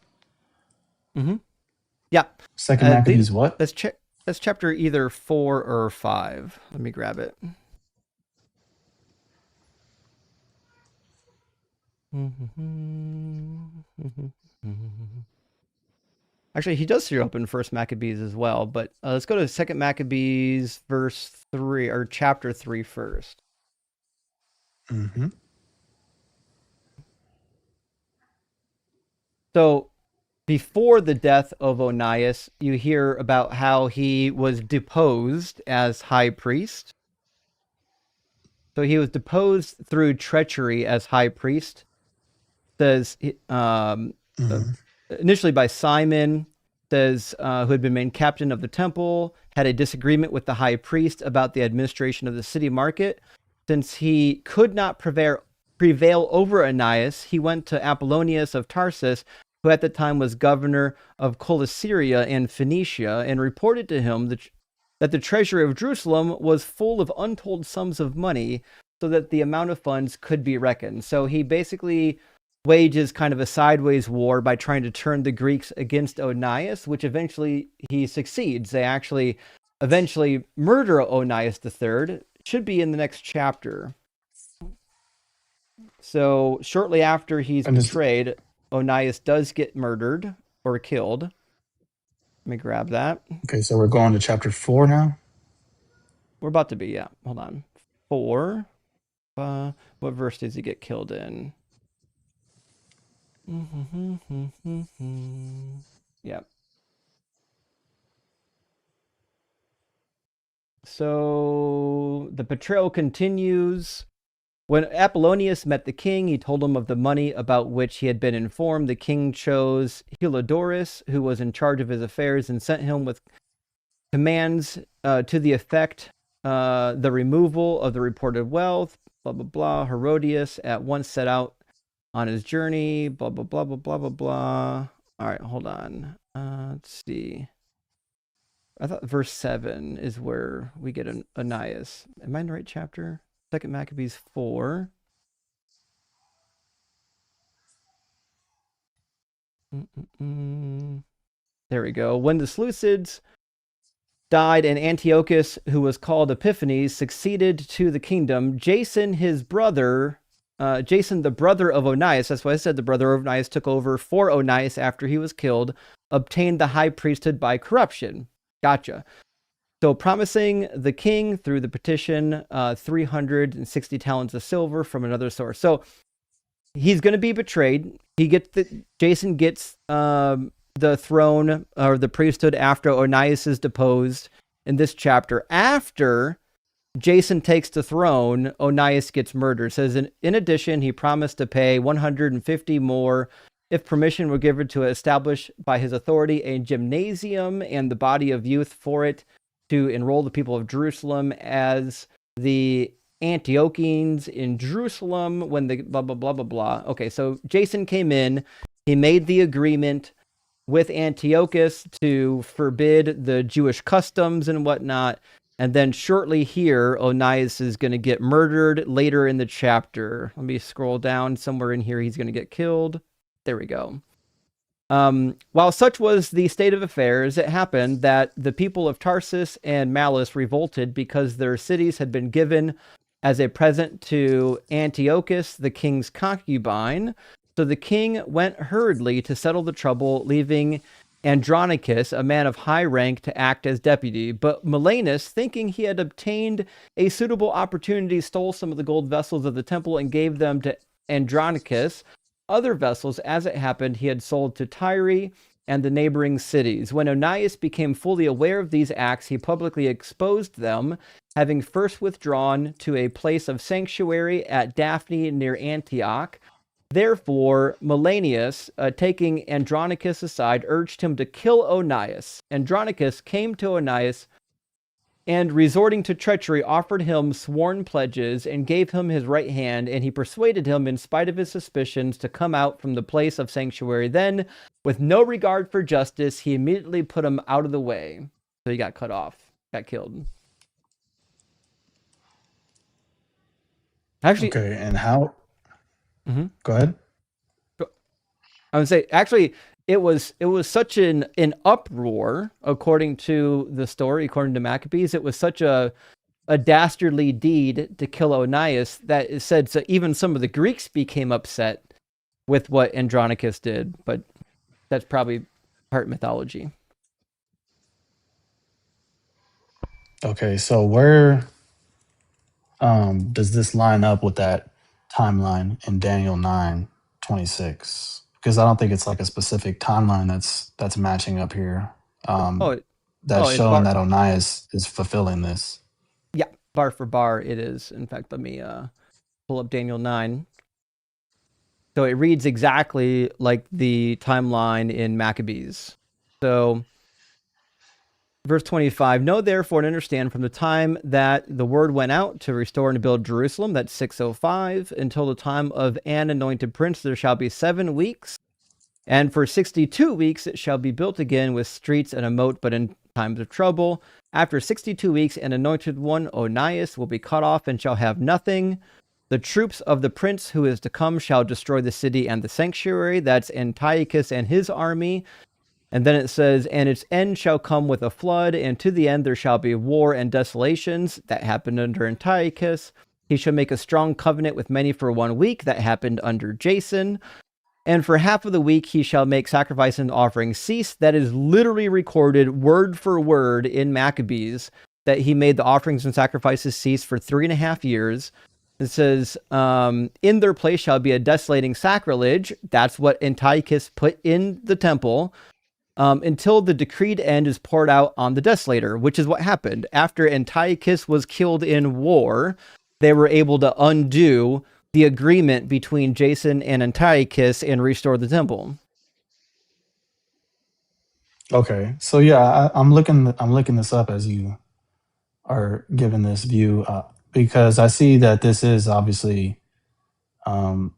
Speaker 1: Mm-hmm. Yeah.
Speaker 3: Second Maccabees what?
Speaker 1: That's that's chapter either 4 or 5. Let me grab it. Actually, he does show up in First Maccabees as well, but let's go to Second Maccabees, verse 3 or chapter 3 first.
Speaker 3: Mm-hmm.
Speaker 1: So before the death of Onias, you hear about how he was deposed as high priest. So he was deposed through treachery as high priest. says uh,
Speaker 3: Mhm.
Speaker 1: initially by Simon, says who had been made captain of the temple, had a disagreement with the high priest about the administration of the city market. Since he could not prevail over Ananias, he went to Apollonius of Tarsus, who at the time was governor of Coelesyria and Phoenicia, and reported to him that the treasury of Jerusalem was full of untold sums of money, so that the amount of funds could be reckoned. So he basically wages kind of a sideways war by trying to turn the Greeks against Onias, which eventually he succeeds. They actually eventually murder Onias III. Should be in the next chapter. So shortly after he's
Speaker 3: And it's
Speaker 1: betrayed, Onias does get murdered or killed. Let me grab that.
Speaker 3: okay. So we're going to chapter 4 now.
Speaker 1: We're about to be, yeah. Hold on. 4. What verse does he get killed in? Yeah. So the betrayal continues. When Apollonius met the king, he told him of the money about which he had been informed. The king chose Heliodorus, who was in charge of his affairs, and sent him with commands to the effect the removal of the reported wealth, blah, blah, blah. Herodias at once set out on his journey, blah, blah, blah, blah, blah, blah, blah. All right, hold on. Let's see. I thought verse 7 is where we get Onias. Am I in the right chapter? Second Maccabees 4. There we go. When the Seleucids died and Antiochus, who was called Epiphanes, succeeded to the kingdom, Jason, the brother of Onias, that's why I said the brother of Onias took over for Onias after he was killed, obtained the high priesthood by corruption. Gotcha. So promising the king through the petition 360 talents of silver from another source. So he's going to be betrayed. Jason gets the throne or the priesthood after Onias is deposed in this chapter. After Jason takes the throne, Onias gets murdered. It says in addition, he promised to pay 150 more if permission were given to establish by his authority a gymnasium and the body of youth for it, to enroll the people of Jerusalem as the Antiochians in Jerusalem when the blah, blah, blah, blah, blah. Okay, so Jason came in. He made the agreement with Antiochus to forbid the Jewish customs and whatnot. And then shortly here, Onias is going to get murdered later in the chapter. Let me scroll down. Somewhere in here, he's going to get killed. There we go. While such was the state of affairs, it happened that the people of Tarsus and Malus revolted because their cities had been given as a present to Antiochus, the king's concubine. So the king went hurriedly to settle the trouble, leaving Andronicus, a man of high rank, to act as deputy. But Melanus, thinking he had obtained a suitable opportunity, stole some of the gold vessels of the temple and gave them to Andronicus. Other vessels, as it happened, he had sold to Tyre and the neighboring cities. When Onias became fully aware of these acts, he publicly exposed them, having first withdrawn to a place of sanctuary at Daphne near Antioch. Therefore, Melanius, taking Andronicus aside, urged him to kill Onias. Andronicus came to Onias and, resorting to treachery, offered him sworn pledges and gave him his right hand, and he persuaded him, in spite of his suspicions, to come out from the place of sanctuary. Then, with no regard for justice, he immediately put him out of the way. So he got cut off, got killed. Actually,
Speaker 3: Okay, and how? Go ahead.
Speaker 1: I would say, actually, it was such an uproar, according to the story, according to Maccabees. It was such a dastardly deed to kill Onias that it said, so even some of the Greeks became upset with what Andronicus did, but that's probably part mythology.
Speaker 3: Okay, so where does this line up with that timeline in Daniel 9:26? Because I don't think it's like a specific timeline that's matching up here.
Speaker 1: Oh,
Speaker 3: That's
Speaker 1: it's
Speaker 3: showing
Speaker 1: bar.
Speaker 3: that Onias is fulfilling this.
Speaker 1: Yeah, bar for bar it is. In fact, let me pull up Daniel 9. So it reads exactly like the timeline in Maccabees. So verse 25, know therefore and understand from the time that the word went out to restore and build Jerusalem, that's 605, until the time of an anointed prince, there shall be 7 weeks. And for 62 weeks it shall be built again with streets and a moat, but in times of trouble. After 62 weeks, an anointed one, Onias, will be cut off and shall have nothing. The troops of the prince who is to come shall destroy the city and the sanctuary. That's Antiochus and his army. And then it says, and its end shall come with a flood, and to the end there shall be war and desolations. That happened under Antiochus. He shall make a strong covenant with many for 1 week. That happened under Jason. And for half of the week he shall make sacrifice and offering cease. That is literally recorded word for word in Maccabees, that he made the offerings and sacrifices cease for 3.5 years. It says, in their place shall be a desolating sacrilege. That's what Antiochus put in the temple. Until the decreed end is poured out on the desolator, which is what happened. After Antiochus was killed in war, they were able to undo the agreement between Jason and Antiochus and restore the temple.
Speaker 3: Okay, so yeah, I'm looking this up as you are giving this view, because I see that this is obviously um,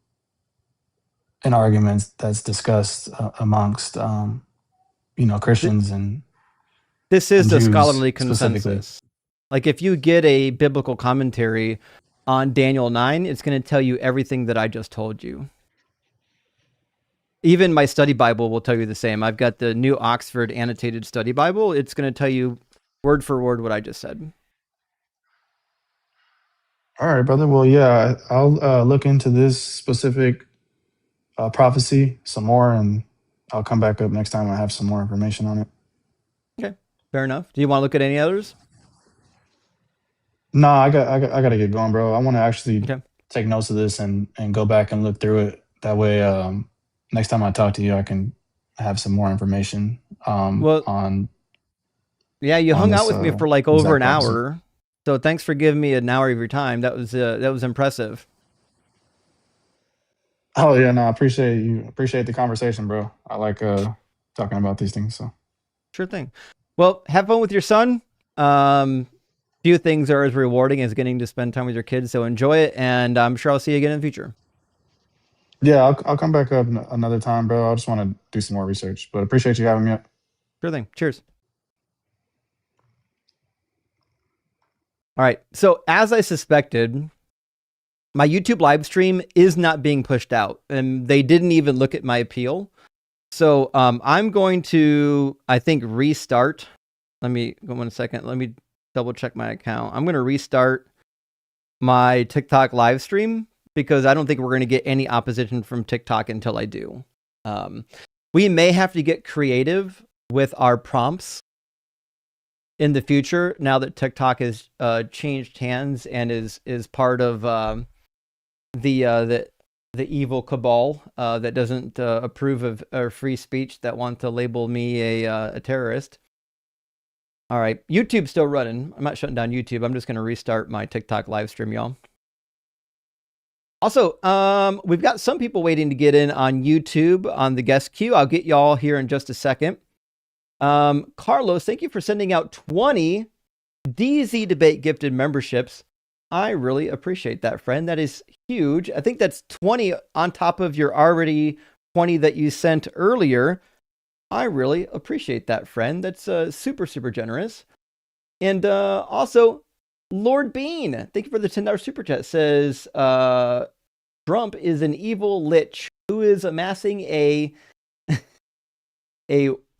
Speaker 3: an argument that's discussed amongst Christians
Speaker 1: This is
Speaker 3: and
Speaker 1: the
Speaker 3: Jews
Speaker 1: scholarly
Speaker 3: specifically.
Speaker 1: consensus. Like if you get a biblical commentary on Daniel 9, it's going to tell you everything that I just told you. Even my study Bible will tell you the same. I've got the New Oxford Annotated Study Bible. It's going to tell you word for word what I just said.
Speaker 3: All right, brother. Well, yeah, I'll look into this specific prophecy some more, and I'll come back up next time I have some more information on it.
Speaker 1: Okay, fair enough. Do you want to look at any others?
Speaker 3: No, I got to get going, bro. I want to actually
Speaker 1: Okay.
Speaker 3: take notes of this and go back and look through it. That way, next time I talk to you, I can have some more information
Speaker 1: Well,
Speaker 3: on
Speaker 1: yeah, you hung out
Speaker 3: this
Speaker 1: with me for like over
Speaker 3: exact
Speaker 1: an
Speaker 3: prophecy.
Speaker 1: hour. So thanks for giving me an hour of your time. That was impressive.
Speaker 3: Oh yeah, no, I appreciate you. Appreciate the conversation, bro. I like talking about these things. So
Speaker 1: Sure thing. Well, have fun with your son. Few things are as rewarding as getting to spend time with your kids, so enjoy it, and I'm sure I'll see you again in the future.
Speaker 3: yeah, I'll come back up another time, bro. I just want to do some more research, but appreciate you having me up.
Speaker 1: Sure thing. Cheers. All right. So as I suspected, my YouTube live stream is not being pushed out, and they didn't even look at my appeal. So I'm going to, I think, restart. Let me go 1 second. Let me double check my account. I'm going to restart my TikTok live stream because I don't think we're going to get any opposition from TikTok until I do. We may have to get creative with our prompts in the future now that TikTok has changed hands and is part of the evil cabal that doesn't approve of free speech, that want to label me a terrorist. All right, YouTube's still running. I'm not shutting down YouTube. I'm just going to restart my TikTok live stream, y'all. Also, we've got some people waiting to get in on YouTube on the guest queue. I'll get y'all here in just a second. Carlos, thank you for sending out 20 DZ Debate gifted memberships. I really appreciate that, friend. That is huge. I think that's 20 on top of your already 20 that you sent earlier. I really appreciate that, friend. That's super, super generous. And also, Lord Bean, thank you for the $10 super chat. Says, Trump is an evil lich who is amassing a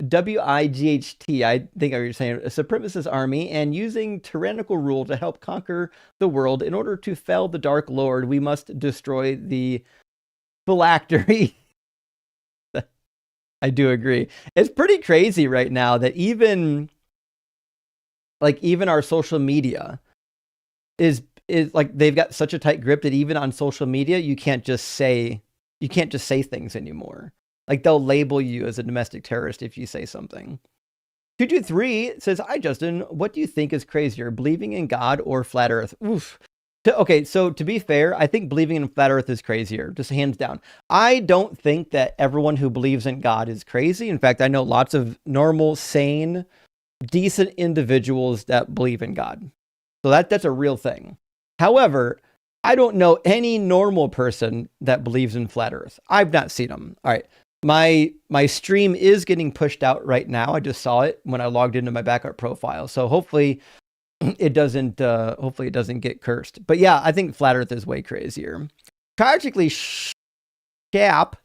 Speaker 1: WIGHT, I think I was saying, a supremacist army, and using tyrannical rule to help conquer the world. In order to fell the Dark Lord, we must destroy the phylactery. I do agree. It's pretty crazy right now that even our social media is like, they've got such a tight grip that even on social media you can't just say things anymore. Like, they'll label you as a domestic terrorist if you say something. 223 says, hi, Justin. What do you think is crazier, believing in God or flat Earth? Oof. Okay, so to be fair, I think believing in flat Earth is crazier, just hands down. I don't think that everyone who believes in God is crazy. In fact, I know lots of normal, sane, decent individuals that believe in God. So that's a real thing. However, I don't know any normal person that believes in flat Earth. I've not seen them. All right. My stream is getting pushed out right now. I just saw it when I logged into my backup profile. So hopefully it doesn't get cursed. But yeah, I think flat Earth is way crazier. Tragically, Chap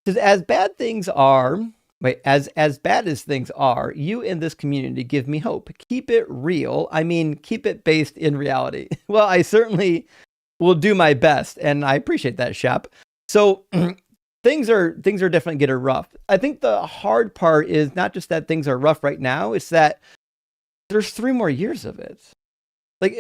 Speaker 1: says, as bad things are, as bad as things are, you in this community give me hope. Keep it real. I mean, keep it based in reality. Well, I certainly will do my best, and I appreciate that, Shap. So things are definitely getting rough. I think the hard part is not just that things are rough right now, it's that there's 3 more years of it. Like,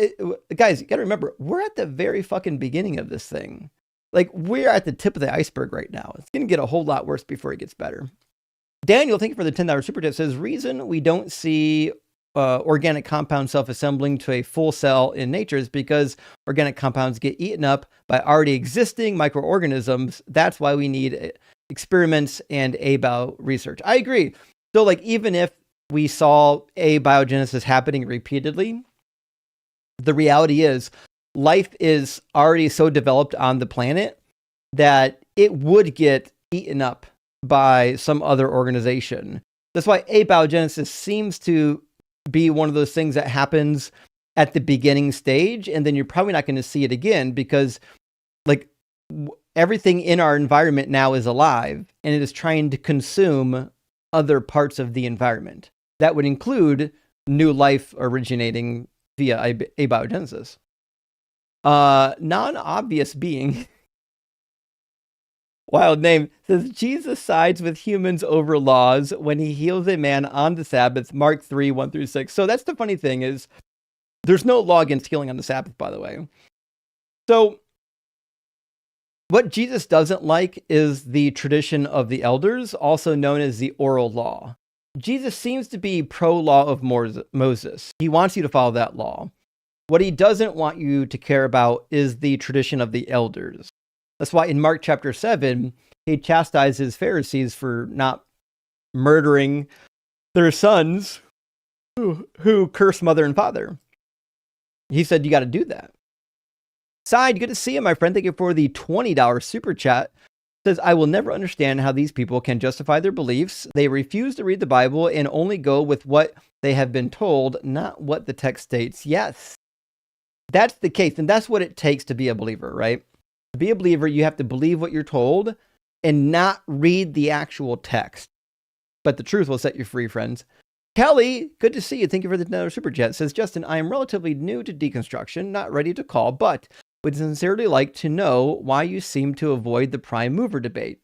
Speaker 1: guys, you got to remember, we're at the very fucking beginning of this thing. Like, we're at the tip of the iceberg right now. It's going to get a whole lot worse before it gets better. Daniel, thank you for the $10 super tip, says, reason we don't see organic compounds self-assembling to a full cell in nature is because organic compounds get eaten up by already existing microorganisms. That's why we need experiments and abiogenesis research. I agree. So, like, even if we saw abiogenesis happening repeatedly, the reality is life is already so developed on the planet that it would get eaten up by some other organization. That's why abiogenesis seems to be one of those things that happens at the beginning stage, and then you're probably not going to see it again because, like, everything in our environment now is alive, and it is trying to consume other parts of the environment. That would include new life originating via abiogenesis. Non-obvious being, wild name, says Jesus sides with humans over laws when he heals a man on the Sabbath, Mark 3, 1-6. So that's the funny thing is there's no law against healing on the Sabbath, by the way. So what Jesus doesn't like is the tradition of the elders, also known as the oral law. Jesus seems to be pro-law of Moses. He wants you to follow that law. What he doesn't want you to care about is the tradition of the elders. That's why in Mark chapter 7, he chastises Pharisees for not murdering their sons who curse mother and father. He said, you got to do that. Side, good to see you, my friend. Thank you for the $20 super chat. Says, I will never understand how these people can justify their beliefs. They refuse to read the Bible and only go with what they have been told, not what the text states. Yes, that's the case. And that's what it takes to be a believer, right? To be a believer, you have to believe what you're told and not read the actual text. But the truth will set you free, friends. Kelly, good to see you. Thank you for the super chat. Says, Justin, I am relatively new to deconstruction, not ready to call, but would sincerely like to know why you seem to avoid the prime mover debate.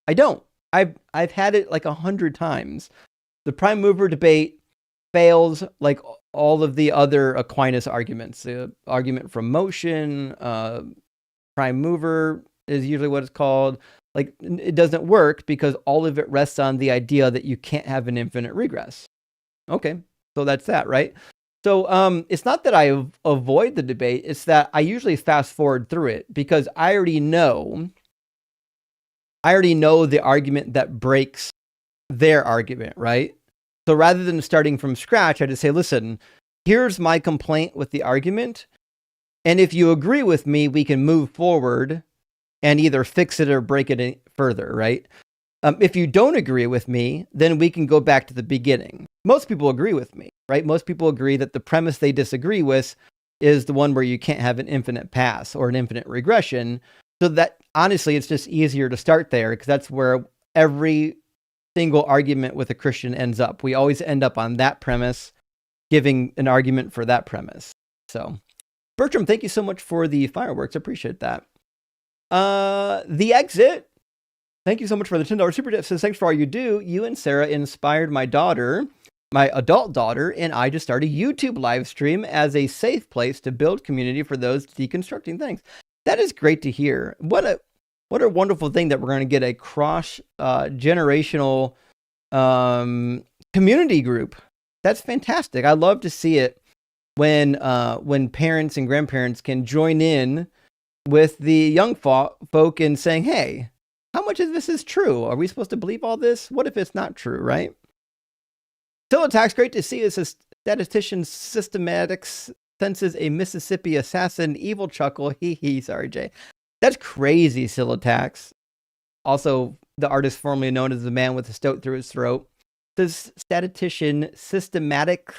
Speaker 1: I don't. I've had it like 100 times. The prime mover debate fails like all of the other Aquinas arguments. The argument from motion, prime mover is usually what it's called. Like, it doesn't work because all of it rests on the idea that you can't have an infinite regress. Okay, so that's that, right? So it's not that I avoid the debate, it's that I usually fast forward through it because I already know the argument that breaks their argument, right? So rather than starting from scratch, I just say, listen, here's my complaint with the argument. And if you agree with me, we can move forward and either fix it or break it further, right? If you don't agree with me, then we can go back to the beginning. Most people agree with me, right? Most people agree that the premise they disagree with is the one where you can't have an infinite pass or an infinite regression. So that, honestly, it's just easier to start there because that's where every single argument with a Christian ends up. We always end up on that premise, giving an argument for that premise. So, Bertram, thank you so much for the fireworks. I appreciate that. The Exit, thank you so much for the $10 super tip. Says, thanks for all you do. You and Sarah inspired my daughter, my adult daughter, and I to start a YouTube live stream as a safe place to build community for those deconstructing things. That is great to hear. What a wonderful thing that we're going to get a cross generational community group. That's fantastic. I love to see it. when parents and grandparents can join in with the young folk in saying, hey, how much of this is true? Are we supposed to believe all this? What if it's not true, right? Still attacks, great to see as a statistician systematics senses a Mississippi assassin, evil chuckle, hee hee, sorry, Jay. That's crazy, Silotax. Also, the artist formerly known as the man with the stoat through his throat. The statistician systematic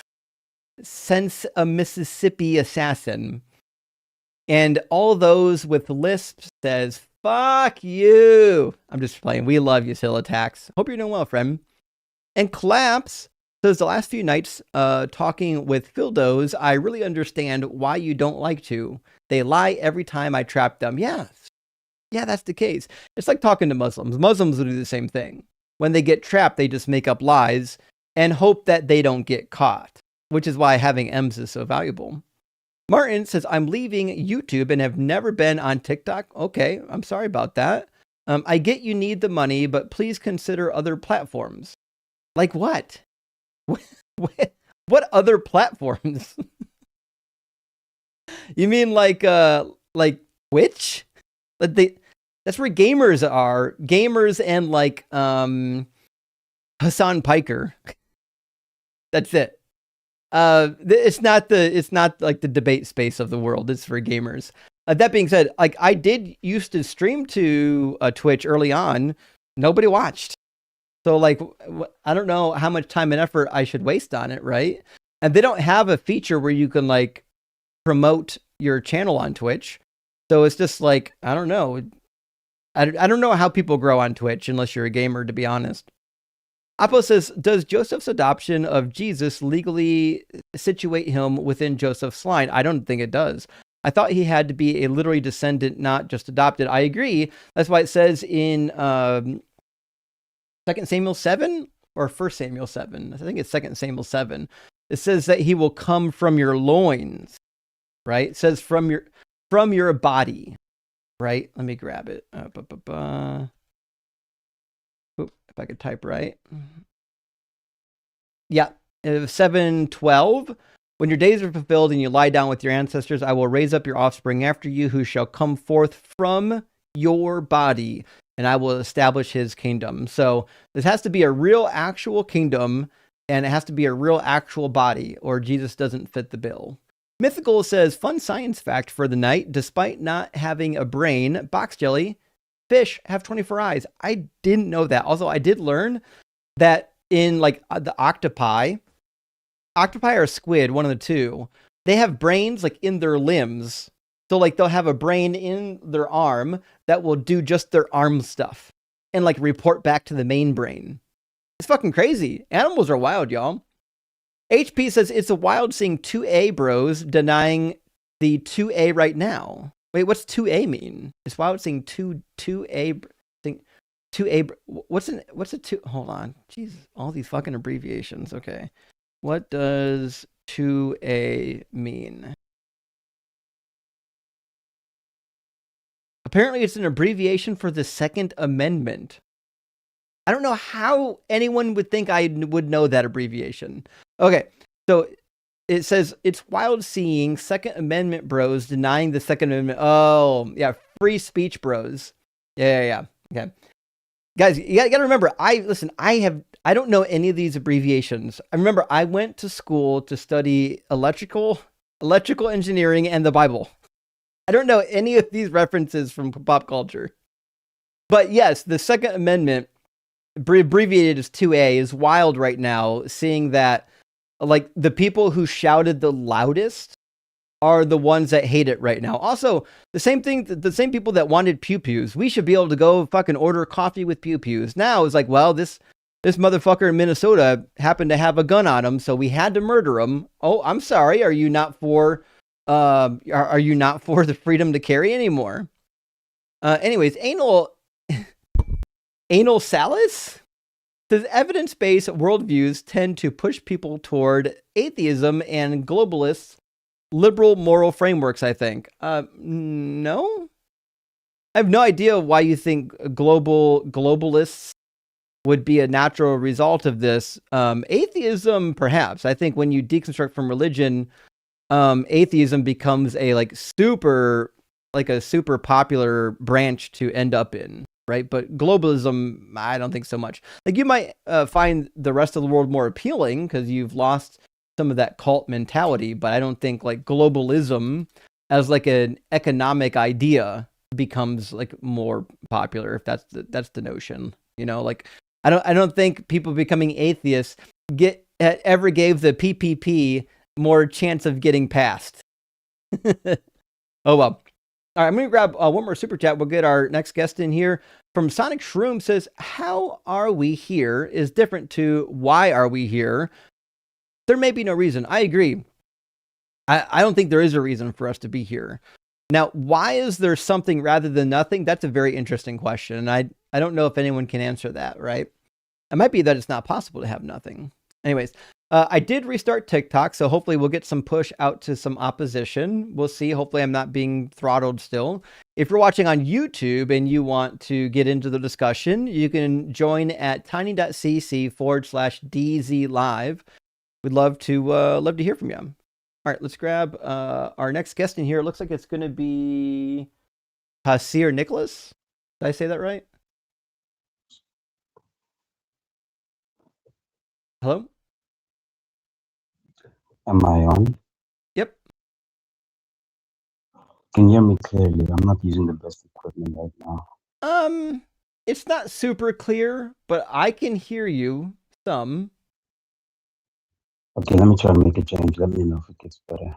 Speaker 1: sense a Mississippi assassin. And all those with lisp says, fuck you. I'm just playing. We love you, Silotax. Hope you're doing well, friend. And Collapse says, the last few nights talking with Fildos, I really understand why you don't like to. They lie every time I trap them. Yeah, that's the case. It's like talking to Muslims. Muslims will do the same thing. When they get trapped, they just make up lies and hope that they don't get caught, which is why having M's is so valuable. Martin says, I'm leaving YouTube and have never been on TikTok. Okay, I'm sorry about that. I get you need the money, but please consider other platforms. Like what? What other platforms? You mean like Twitch? That's where gamers are. Gamers and like Hassan Piker. That's it. It's not like the debate space of the world. It's for gamers. That being said, like I did used to stream to Twitch early on. Nobody watched. So like, I don't know how much time and effort I should waste on it, right? And they don't have a feature where you can like promote your channel on Twitch. So it's just like, I don't know. I don't know how people grow on Twitch unless you're a gamer, to be honest. Apo says, does Joseph's adoption of Jesus legally situate him within Joseph's line? I don't think it does. I thought he had to be a literally descendant, not just adopted. I agree. That's why it says in 2 Samuel 7 or 1 Samuel 7. I think it's 2 Samuel 7. It says that he will come from your loins, right? It says from your body, right? Let me grab it. If I could type right. Yeah, 7:12. When your days are fulfilled and you lie down with your ancestors, I will raise up your offspring after you who shall come forth from your body, and I will establish his kingdom. So this has to be a real actual kingdom, and it has to be a real actual body, or Jesus doesn't fit the bill. Mythical says, fun science fact for the night. Despite not having a brain, box jelly, fish have 24 eyes. I didn't know that. Also, I did learn that in like the octopi or squid, one of the two, they have brains like in their limbs. So like they'll have a brain in their arm that will do just their arm stuff and like report back to the main brain. It's fucking crazy. Animals are wild, y'all. HP says it's a wild seeing 2A bros denying the 2A right now. Wait, what's 2A mean? It's wild seeing 2A think 2A. What's a 2? Hold on. Jesus, all these fucking abbreviations. Okay. What does 2A mean? Apparently it's an abbreviation for the Second Amendment. I don't know how anyone would think I would know that abbreviation. Okay, so it says it's wild seeing Second Amendment bros denying the Second Amendment. Oh, yeah, free speech bros. Yeah. Okay. Guys, you gotta remember, I don't know any of these abbreviations. I remember I went to school to study electrical engineering and the Bible. I don't know any of these references from pop culture. But yes, the Second Amendment, abbreviated as 2A, is wild right now, seeing that like the people who shouted the loudest are the ones that hate it right now. Also, the same people that wanted pew-pews. We should be able to go fucking order coffee with pew-pews. Now it's like, well, this motherfucker in Minnesota happened to have a gun on him, so we had to murder him. Oh, I'm sorry. Are you not for the freedom to carry anymore? Anyways, anal salus? Says evidence-based worldviews tend to push people toward atheism and globalists' liberal moral frameworks, I think. No? I have no idea why you think globalists would be a natural result of this. Atheism, perhaps. I think when you deconstruct from religion, atheism becomes a super popular branch to end up in, right? But globalism, I don't think so much. Like you might find the rest of the world more appealing because you've lost some of that cult mentality, but I don't think like globalism as like an economic idea becomes like more popular if that's the notion. Like I don't think people becoming atheists ever gave the PPP more chance of getting passed. Oh well. All right, I'm going to grab one more super chat. We'll get our next guest in here. From Sonic Shroom says, how are we here is different to why are we here? There may be no reason. I agree. I don't think there is a reason for us to be here. Now, why is there something rather than nothing? That's a very interesting question. And I don't know if anyone can answer that, right? It might be that it's not possible to have nothing. Anyways, I did restart TikTok, so hopefully we'll get some push out to some opposition. We'll see. Hopefully I'm not being throttled still. If you're watching on YouTube and you want to get into the discussion, you can join at tiny.cc/DZ Live. We'd love to hear from you. All right, let's grab our next guest in here. It looks like it's going to be Hasir Nicholas. Did I say that right? Hello?
Speaker 4: Am I on?
Speaker 1: Yep.
Speaker 4: Can you hear me clearly? I'm not using the best equipment right now.
Speaker 1: It's not super clear, but I can hear you some.
Speaker 4: Okay, let me try to make a change. Let me know if it gets better.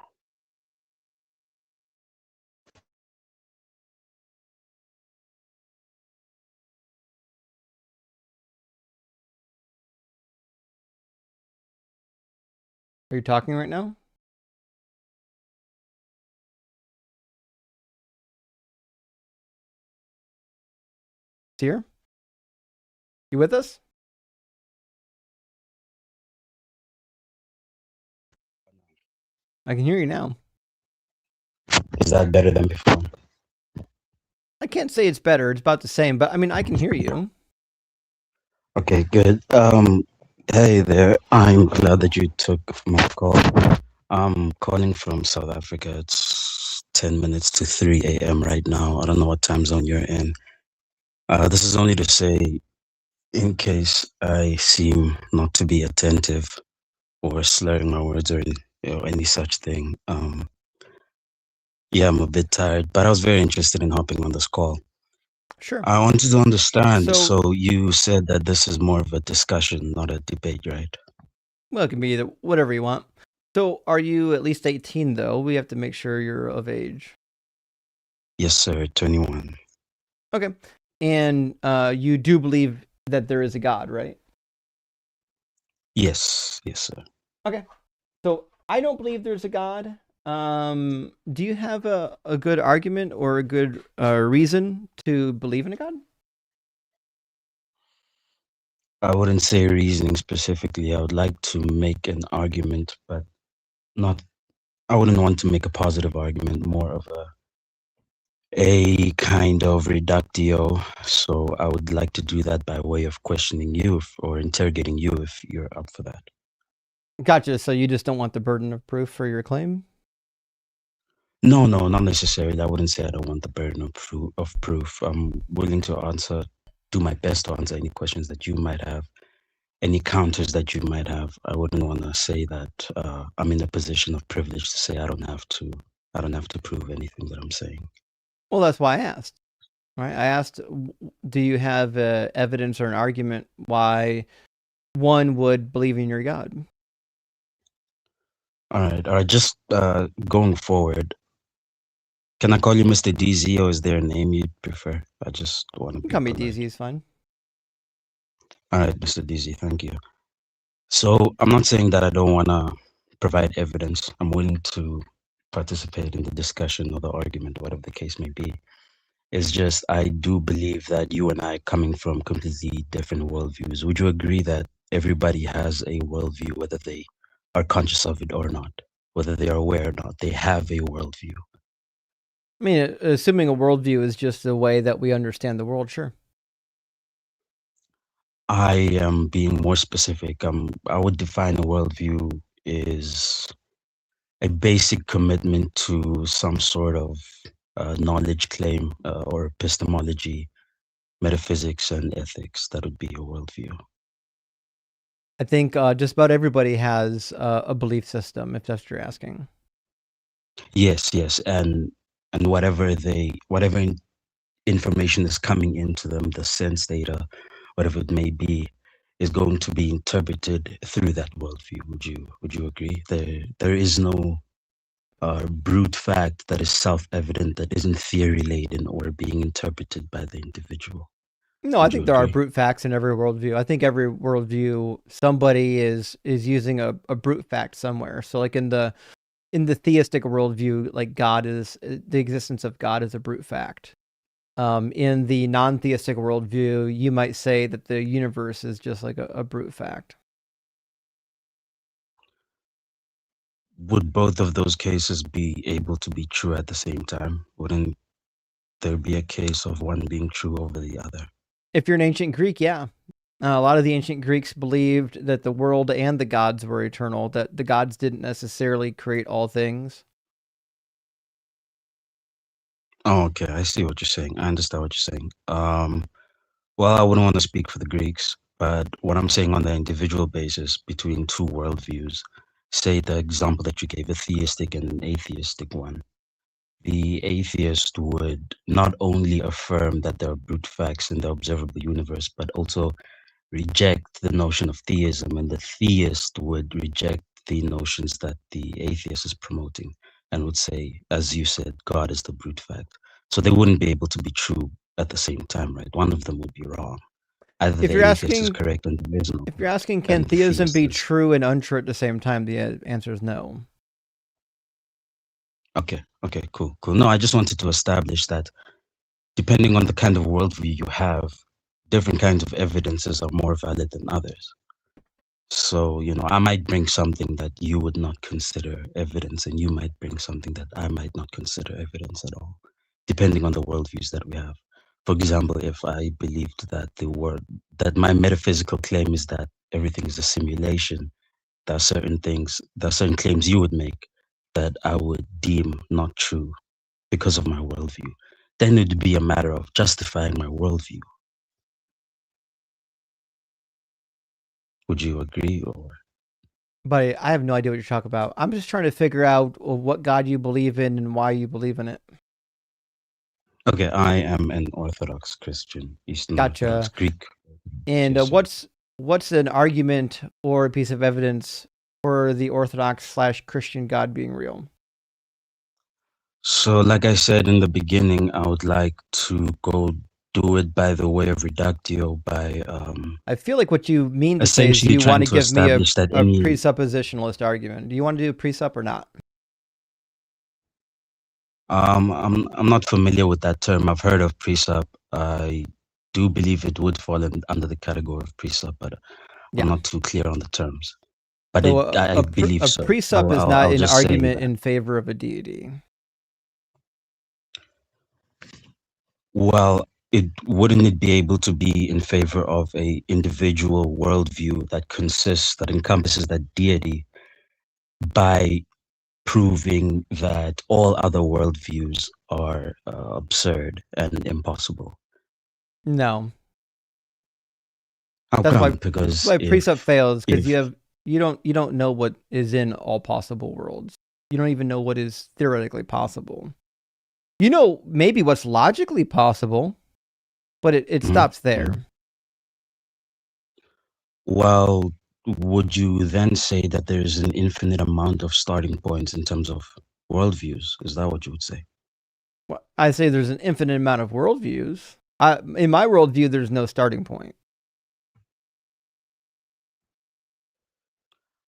Speaker 1: Are you talking right now? Seer? You with us? I can hear you now.
Speaker 4: Is that better than before?
Speaker 1: I can't say it's better. It's about the same, but I mean, I can hear you.
Speaker 4: Okay, good. Hey there. I'm glad that you took my call. I'm calling from South Africa. It's 10 minutes to 3 a.m. right now. I don't know what time zone you're in. This is only to say, in case I seem not to be attentive or slurring my words or any such thing. Yeah, I'm a bit tired, but I was very interested in hopping on this call.
Speaker 1: Sure.
Speaker 4: I wanted to understand.
Speaker 1: So-
Speaker 4: So you said that this is more of a discussion, not a debate, right?
Speaker 1: Well, it can be either, whatever you want. So, are you at least 18, though? We have to make sure you're of age.
Speaker 4: Yes, sir. 21.
Speaker 1: Okay. And you do believe that there is a God, right?
Speaker 4: Yes, yes, sir.
Speaker 1: Okay. So, I don't believe there's a God. Do you have a good argument or a good reason to believe in a God?
Speaker 4: I wouldn't say reasoning specifically. I would like to make an argument, but not. I wouldn't want to make a positive argument. More of a kind of reductio. So I would like to do that by way of questioning you or interrogating you if you're up for that.
Speaker 1: Gotcha. So you just don't want the burden of proof for your claim?
Speaker 4: No, not necessarily. I wouldn't say I don't want the burden of proof. I'm willing to do my best to answer any questions that you might have, any counters that you might have. I wouldn't want to say that I'm in a position of privilege to say I don't have to prove anything that I'm saying.
Speaker 1: Well, that's why I asked. Right? I asked, do you have evidence or an argument why one would believe in your God?
Speaker 4: All right. Just going forward, can I call you Mr. DZ, or is there a name you'd prefer? I just want to be
Speaker 1: Call me
Speaker 4: polite.
Speaker 1: DZ is fine.
Speaker 4: All right, Mr. DZ, thank you. So I'm not saying that I don't want to provide evidence. I'm willing to participate in the discussion or the argument, whatever the case may be. It's just I do believe that you and I coming from completely different worldviews. Would you agree that everybody has a worldview, whether they are conscious of it or not, whether they are aware or not? They have a worldview.
Speaker 1: I mean, assuming a worldview is just the way that we understand the world, sure.
Speaker 4: I am being more specific. I would define a worldview is a basic commitment to some sort of knowledge claim or epistemology, metaphysics, and ethics. That would be your worldview.
Speaker 1: I think just about everybody has a belief system, if that's what you're asking.
Speaker 4: Yes, yes, and whatever information is coming into them, the sense data, whatever it may be, is going to be interpreted through that worldview. Would you agree? There is no brute fact that is self-evident, that isn't theory laden or being interpreted by the individual.
Speaker 1: No, I
Speaker 4: Would you
Speaker 1: think there are
Speaker 4: agree?
Speaker 1: brute facts in every worldview. I think every worldview, somebody is using a brute fact somewhere. So, like in the theistic worldview, like God is the existence of God is a brute fact. In the non-theistic worldview, you might say that the universe is just like a brute fact.
Speaker 4: Would both of those cases be able to be true at the same time? Wouldn't there be a case of one being true over the other?
Speaker 1: If you're an ancient Greek, yeah. A lot of the ancient Greeks believed that the world and the gods were eternal, that the gods didn't necessarily create all things.
Speaker 4: Oh, okay, I see what you're saying. I understand what you're saying. Well, I wouldn't want to speak for the Greeks, but what I'm saying on the individual basis between two worldviews, say the example that you gave, a theistic and an atheistic one, the atheist would not only affirm that there are brute facts in the observable universe, but also reject the notion of theism, and the theist would reject the notions that the atheist is promoting and would say, as you said, God is the brute fact. So they wouldn't be able to be true at the same time, right? One of them would be wrong. Either
Speaker 1: If
Speaker 4: the
Speaker 1: you're
Speaker 4: atheist is
Speaker 1: asking,
Speaker 4: correct and there is no,
Speaker 1: can
Speaker 4: and the
Speaker 1: theism
Speaker 4: theist
Speaker 1: be
Speaker 4: is.
Speaker 1: true and untrue at the same time? The answer is no.
Speaker 4: Okay, okay, cool, cool. No, I just wanted to establish that depending on the kind of worldview you have, different kinds of evidences are more valid than others. So, I might bring something that you would not consider evidence, and you might bring something that I might not consider evidence at all, depending on the worldviews that we have. For example, if I believed that that my metaphysical claim is that everything is a simulation, there are certain claims you would make that I would deem not true because of my worldview. Then it'd be a matter of justifying my worldview. Would you agree? Or
Speaker 1: But I have no idea what you're talking about. I'm just trying to figure out what God you believe in and why you believe in it.
Speaker 4: okay, I am an Orthodox Christian, Eastern Orthodox
Speaker 1: Gotcha.
Speaker 4: Greek.
Speaker 1: And
Speaker 4: Yes, sir.
Speaker 1: what's an argument or a piece of evidence for the Orthodox/Christian God being real?
Speaker 4: So, like I said in the beginning, I would like to go do it by the way of reductio, by
Speaker 1: I feel like what you mean to say is
Speaker 4: essentially
Speaker 1: you want
Speaker 4: trying
Speaker 1: to
Speaker 4: to
Speaker 1: give me a
Speaker 4: establish that any.
Speaker 1: presuppositionalist argument. Do you want to do a presup or not?
Speaker 4: I'm not familiar with that term. I've heard of presup. I do believe it would fall under the category of presup, but I'm
Speaker 1: Yeah.
Speaker 4: not too clear on the terms. But
Speaker 1: So
Speaker 4: I believe
Speaker 1: a
Speaker 4: so.
Speaker 1: presup is not
Speaker 4: I'll
Speaker 1: an
Speaker 4: just say
Speaker 1: argument
Speaker 4: that.
Speaker 1: in favor of a deity.
Speaker 4: Well, wouldn't it be able to be in favor of a individual worldview that encompasses that deity by proving that all other worldviews are absurd and impossible?
Speaker 1: No.
Speaker 4: How
Speaker 1: That's why
Speaker 4: come? Because
Speaker 1: presup fails, because
Speaker 4: if
Speaker 1: you don't know what is in all possible worlds. You don't even know what is theoretically possible. You know maybe what's logically possible, but it
Speaker 4: Mhm,
Speaker 1: stops there.
Speaker 4: mhm. Well, would you then say that there's an infinite amount of starting points in terms of worldviews? Is that what you would say?
Speaker 1: Well, I say there's an infinite amount of worldviews. In my worldview, there's no starting point.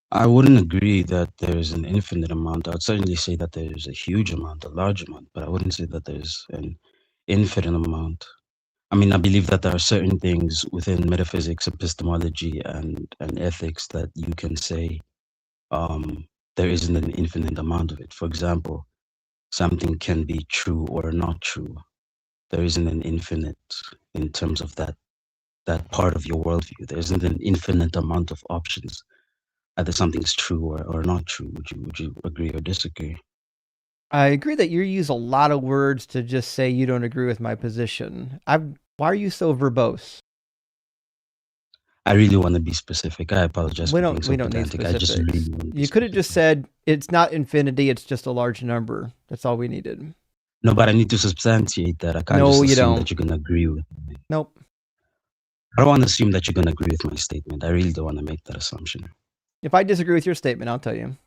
Speaker 4: I wouldn't agree that there's an infinite amount. I'd certainly say that there's a huge amount, a large amount, but I wouldn't say that there's an infinite amount. I mean, I believe that there are certain things within metaphysics, epistemology, and ethics that you can say there isn't an infinite amount of it. For example, something can be true or not true. There isn't an infinite in terms of that part of your worldview. There isn't an infinite amount of options. either something's true or not true. Would you agree or disagree?
Speaker 1: I agree that you use a lot of words to just say you don't agree with my position. Why are you so verbose?
Speaker 4: I really want to be specific. I apologize
Speaker 1: We
Speaker 4: for being
Speaker 1: don't
Speaker 4: so
Speaker 1: we don't need
Speaker 4: pedantic. I just really
Speaker 1: specifics.
Speaker 4: want to be
Speaker 1: You could have just
Speaker 4: specific.
Speaker 1: said it's not infinity, it's just a large number. That's all we needed.
Speaker 4: No, but I need to substantiate that. I can't
Speaker 1: No,
Speaker 4: just
Speaker 1: you
Speaker 4: assume
Speaker 1: don't.
Speaker 4: that you're gonna agree with me.
Speaker 1: Nope.
Speaker 4: I don't want to assume that you're gonna agree with my statement. I really don't want to make that assumption.
Speaker 1: If I disagree with your statement, I'll tell you.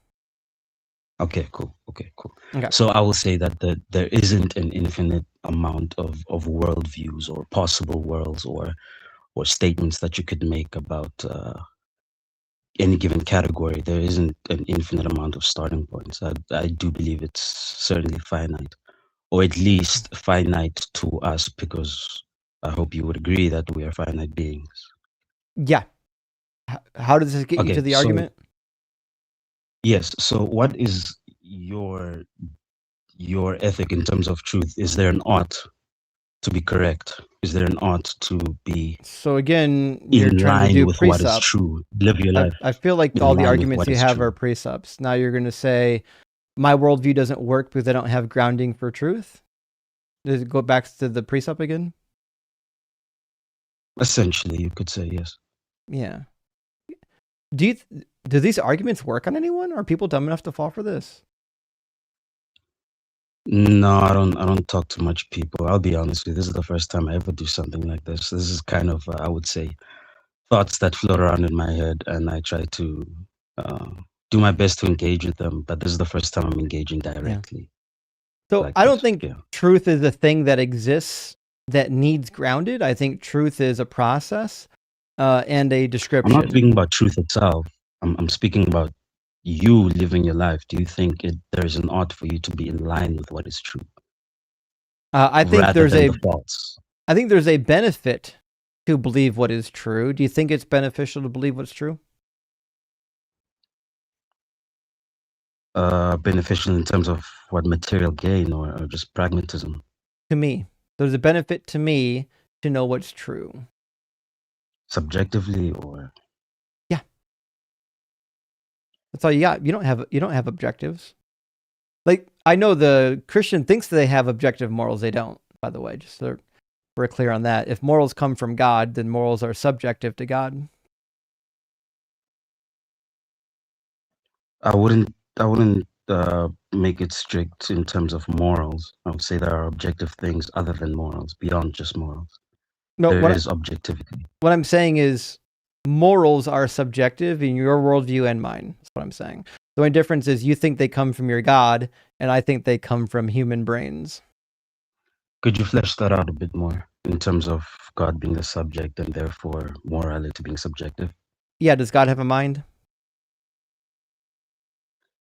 Speaker 4: Okay, cool. Okay, cool.
Speaker 1: Okay.
Speaker 4: So I will say that there isn't an infinite amount of worldviews or possible worlds or statements that you could make about any given category. There isn't an infinite amount of starting points. I do believe it's certainly finite, or at least finite to us, because I hope you would agree that we are finite beings.
Speaker 1: Yeah. How does this get you
Speaker 4: Okay,
Speaker 1: to the
Speaker 4: so
Speaker 1: argument?
Speaker 4: yes. So what is your ethic in terms of truth? Is there an ought to be correct? Is there an ought to be
Speaker 1: So again, you're
Speaker 4: in
Speaker 1: trying to
Speaker 4: line
Speaker 1: do
Speaker 4: with what is
Speaker 1: precept.
Speaker 4: true? Live your life
Speaker 1: I feel like
Speaker 4: in
Speaker 1: all the
Speaker 4: line with
Speaker 1: arguments
Speaker 4: what
Speaker 1: you
Speaker 4: is
Speaker 1: have
Speaker 4: true.
Speaker 1: are precepts. Now you're going to say my worldview doesn't work because I don't have grounding for truth. Does it go back to the precept again?
Speaker 4: Essentially, you could say yes.
Speaker 1: Yeah. Do these arguments work on anyone? Are people dumb enough to fall for this?
Speaker 4: No, I don't talk to much people. I'll be honest with you. This is the first time I ever do something like this. This is kind of, I would say, thoughts that float around in my head, and I try to do my best to engage with them. But this is the first time I'm engaging directly.
Speaker 1: So
Speaker 4: like
Speaker 1: I don't
Speaker 4: this.
Speaker 1: think
Speaker 4: Yeah.
Speaker 1: truth is a thing that exists that needs grounded. I think truth is a process and a
Speaker 4: I'm
Speaker 1: description.
Speaker 4: not speaking about truth itself. I'm speaking about you living your life. Do you think there's an ought for you to be in line with what is true?
Speaker 1: I think
Speaker 4: rather
Speaker 1: there's
Speaker 4: than
Speaker 1: a
Speaker 4: the false.
Speaker 1: I think there's a benefit to believe what is true. Do you think it's beneficial to believe what's true?
Speaker 4: Beneficial in terms of what, material gain or just pragmatism?
Speaker 1: To me, there's a benefit to me to know what's true.
Speaker 4: Subjectively, or
Speaker 1: That's all you got. You don't have objectives. Like, I know the Christian thinks they have objective morals. They don't, by the way, just so we're clear on that. If morals come from God, then morals are subjective to God.
Speaker 4: I wouldn't make it strict in terms of morals. I would say there are objective things other than morals, beyond just morals.
Speaker 1: No,
Speaker 4: There is objectivity.
Speaker 1: what I'm saying is morals are subjective in your worldview and mine. That's what I'm saying. The only difference is you think they come from your God, and I think they come from human brains.
Speaker 4: Could you flesh that out a bit more in terms of God being the subject and therefore morality being subjective?
Speaker 1: Yeah, does God have a mind?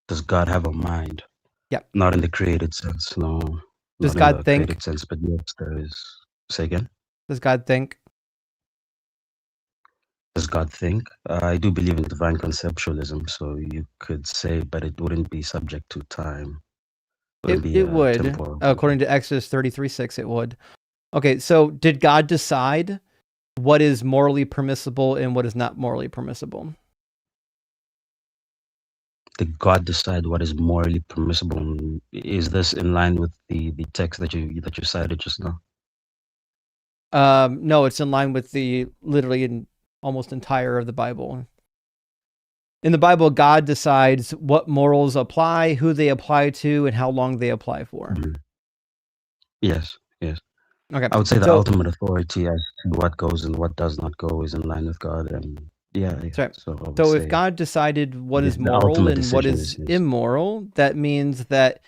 Speaker 4: Does God have a mind?
Speaker 1: Yeah.
Speaker 4: Not in the created sense, no.
Speaker 1: Does
Speaker 4: not in
Speaker 1: God
Speaker 4: the
Speaker 1: think?
Speaker 4: created sense, but yes, there is. Say again?
Speaker 1: Does God think?
Speaker 4: Does God think? I do believe in divine conceptualism, so you could say, but it wouldn't be subject to time.
Speaker 1: It would.
Speaker 4: Temporal.
Speaker 1: According to Exodus 33:6, it would. Okay, so did God decide what is morally permissible and what is not morally permissible?
Speaker 4: Did God decide what is morally permissible? Is this in line with the text that you cited just now?
Speaker 1: No, it's in line with the literally almost entire of the Bible. In the Bible, God decides what morals apply, who they apply to, and how long they apply for.
Speaker 4: Mm-hmm. Yes.
Speaker 1: Okay.
Speaker 4: I would say the ultimate authority as to what goes and what does not go is in line with God, and yeah.
Speaker 1: That's right.
Speaker 4: So
Speaker 1: if God decided what is moral and what is immoral, that means that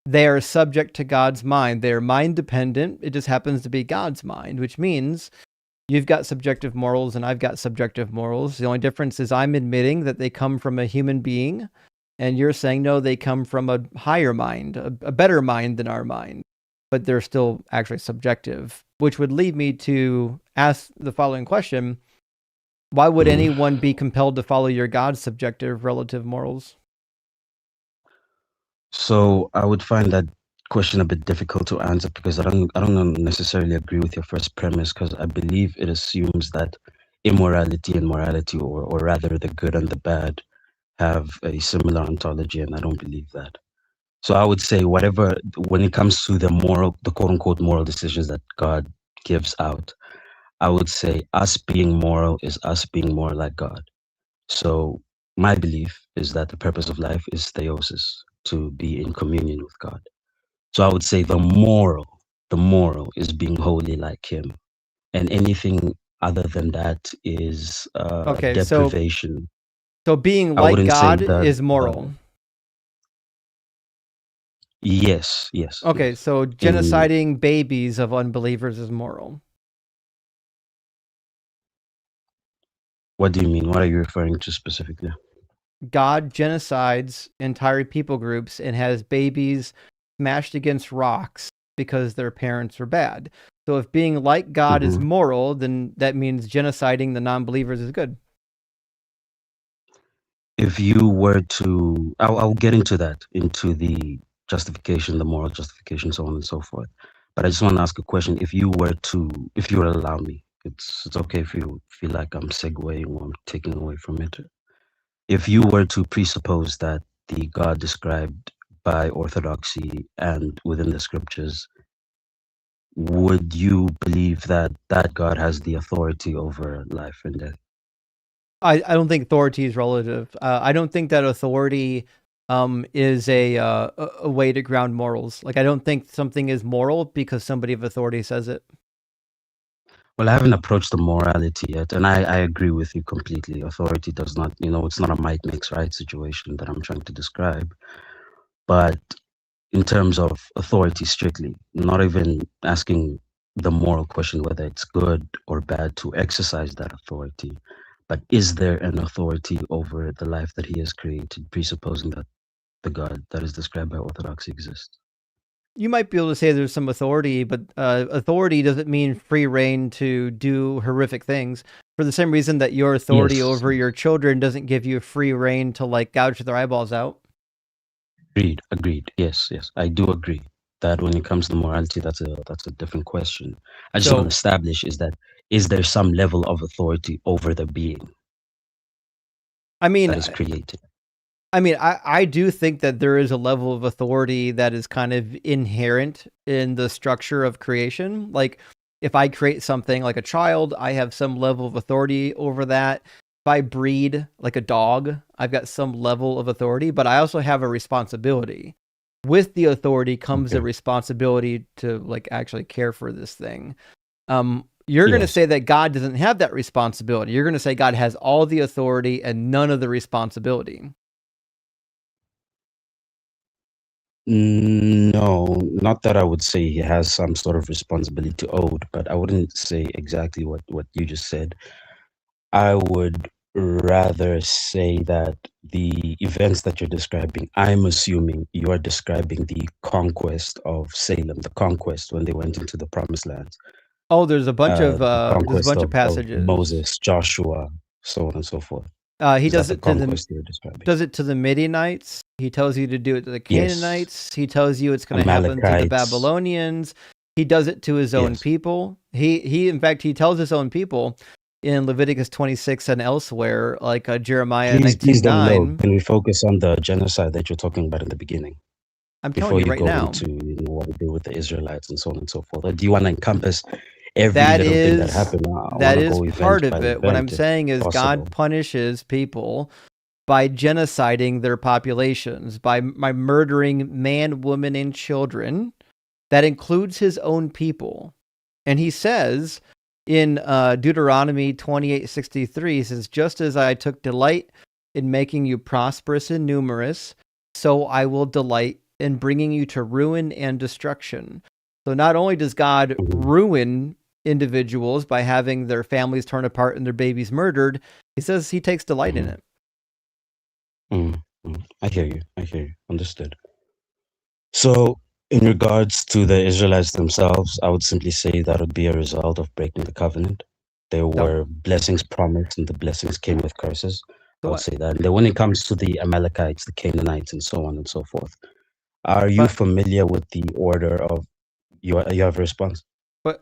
Speaker 1: they are subject to God's mind. They are mind dependent. It just happens to be God's mind, which means you've got subjective morals and I've got subjective morals. The only difference is I'm admitting that they come from a human being, and you're saying, no, they come from a higher mind, a better mind than our mind, but they're still actually subjective, which would lead me to ask the following question. Why would anyone be compelled to follow your God's subjective relative morals?
Speaker 4: So I would find that question a bit difficult to answer, because I don't necessarily agree with your first premise, because I believe it assumes that immorality and morality, or rather the good and the bad, have a similar ontology, and I don't believe that. So I would say whatever, when it comes to the quote unquote moral decisions that God gives out, I would say us being moral is us being more like God. So my belief is that the purpose of life is theosis, to be in communion with God. So I would say the moral is being holy like Him, and anything other than that is
Speaker 1: Okay,
Speaker 4: deprivation.
Speaker 1: so being
Speaker 4: I
Speaker 1: like
Speaker 4: wouldn't say
Speaker 1: God
Speaker 4: that.
Speaker 1: is moral.
Speaker 4: Yes, yes,
Speaker 1: Okay,
Speaker 4: yes.
Speaker 1: so
Speaker 4: In
Speaker 1: genociding babies of unbelievers is moral.
Speaker 4: what do you mean? What are you referring to specifically?
Speaker 1: God genocides entire people groups and has babies smashed against rocks because their parents are bad. So if being like God is
Speaker 4: Hmm.
Speaker 1: moral, then that means genociding the non-believers is good.
Speaker 4: If you were to, I'll get into that, into the justification, the moral justification, so on and so forth. But I just want to ask a question. If you would allow me, it's okay if you feel like I'm segueing or I'm taking away from it. If you were to presuppose that the God described by orthodoxy and within the scriptures, would you believe that that God has the authority over life and death?
Speaker 1: I don't think authority is relative. I don't think that authority is a way to ground morals. Like I don't think something is moral because somebody of authority says it.
Speaker 4: Well, I haven't approached the morality yet, and I agree with you completely. Authority does not, it's not a might makes right situation that I'm trying to describe. But in terms of authority strictly, not even asking the moral question whether it's good or bad to exercise that authority, but is there an authority over the life that He has created, presupposing that the God that is described by orthodoxy exists?
Speaker 1: You might be able to say there's some authority, but authority doesn't mean free reign to do horrific things. For the same reason that your authority
Speaker 4: Yes,
Speaker 1: over your children doesn't give you free reign to like gouge their eyeballs out.
Speaker 4: agreed. Yes, yes, I do agree that when it comes to morality, that's a different question. I just want to
Speaker 1: So,
Speaker 4: establish is there some level of authority over the being
Speaker 1: I mean,
Speaker 4: that is created?
Speaker 1: I do think that there is a level of authority that is kind of inherent in the structure of creation. Like, if I create something like a child, I have some level of authority over that. If I breed like a dog, I've got some level of authority, but I also have a responsibility. With the authority comes a
Speaker 4: Okay.
Speaker 1: responsibility to like actually care for this thing. You're going to
Speaker 4: Yes.
Speaker 1: say that God doesn't have that responsibility. You're going to say God has all the authority and none of the responsibility.
Speaker 4: No, not that I would say he has some sort of responsibility owed, but I wouldn't say exactly what you just said. I would rather say that the events that you're describing, I'm assuming you are describing the conquest of Salem, the conquest when they went into the promised land,
Speaker 1: Oh, there's a bunch of
Speaker 4: the conquest of
Speaker 1: passages.
Speaker 4: Moses, Joshua, so on and so forth.
Speaker 1: He
Speaker 4: Is that
Speaker 1: does
Speaker 4: the
Speaker 1: it to the
Speaker 4: conquest you're describing?
Speaker 1: Midianites. He tells you to do it to the
Speaker 4: Yes.
Speaker 1: Canaanites. He tells you it's going to happen to the
Speaker 4: Amalekites.
Speaker 1: Babylonians. He does it to his own
Speaker 4: Yes.
Speaker 1: people. He in fact he tells his own people in Leviticus 26 and elsewhere, like Jeremiah
Speaker 4: Please don't load.
Speaker 1: 19:9.
Speaker 4: Can we focus on the genocide that you're talking about in the beginning
Speaker 1: I'm telling
Speaker 4: before
Speaker 1: you
Speaker 4: you
Speaker 1: right
Speaker 4: go
Speaker 1: now.
Speaker 4: into what to do with the Israelites and so on and so forth? Or do you want to encompass every
Speaker 1: That
Speaker 4: little thing that
Speaker 1: is
Speaker 4: happened? I
Speaker 1: that
Speaker 4: want to
Speaker 1: is
Speaker 4: go event
Speaker 1: part
Speaker 4: by
Speaker 1: of it. What I'm
Speaker 4: event if
Speaker 1: saying is God
Speaker 4: possible.
Speaker 1: punishes people by genociding their populations, by murdering man, woman, and children. That includes his own people. And he says in Deuteronomy 28:63, he says, just as I took delight in making you prosperous and numerous, so I will delight in bringing you to ruin and destruction. So not only does God
Speaker 4: Mhm,
Speaker 1: ruin individuals by having their families torn apart and their babies murdered, he says he takes delight in
Speaker 4: mhm,
Speaker 1: it.
Speaker 4: mhm. I hear you. I hear you. Understood. So, in regards to the Israelites themselves, I would simply say that would be a result of breaking the covenant. There
Speaker 1: So,
Speaker 4: were blessings promised, and the blessings came with curses.
Speaker 1: so
Speaker 4: I would
Speaker 1: what?
Speaker 4: say that. And then when it comes to the Amalekites, the Canaanites, and so on and so forth, are you
Speaker 1: But
Speaker 4: familiar with the order of you have a response?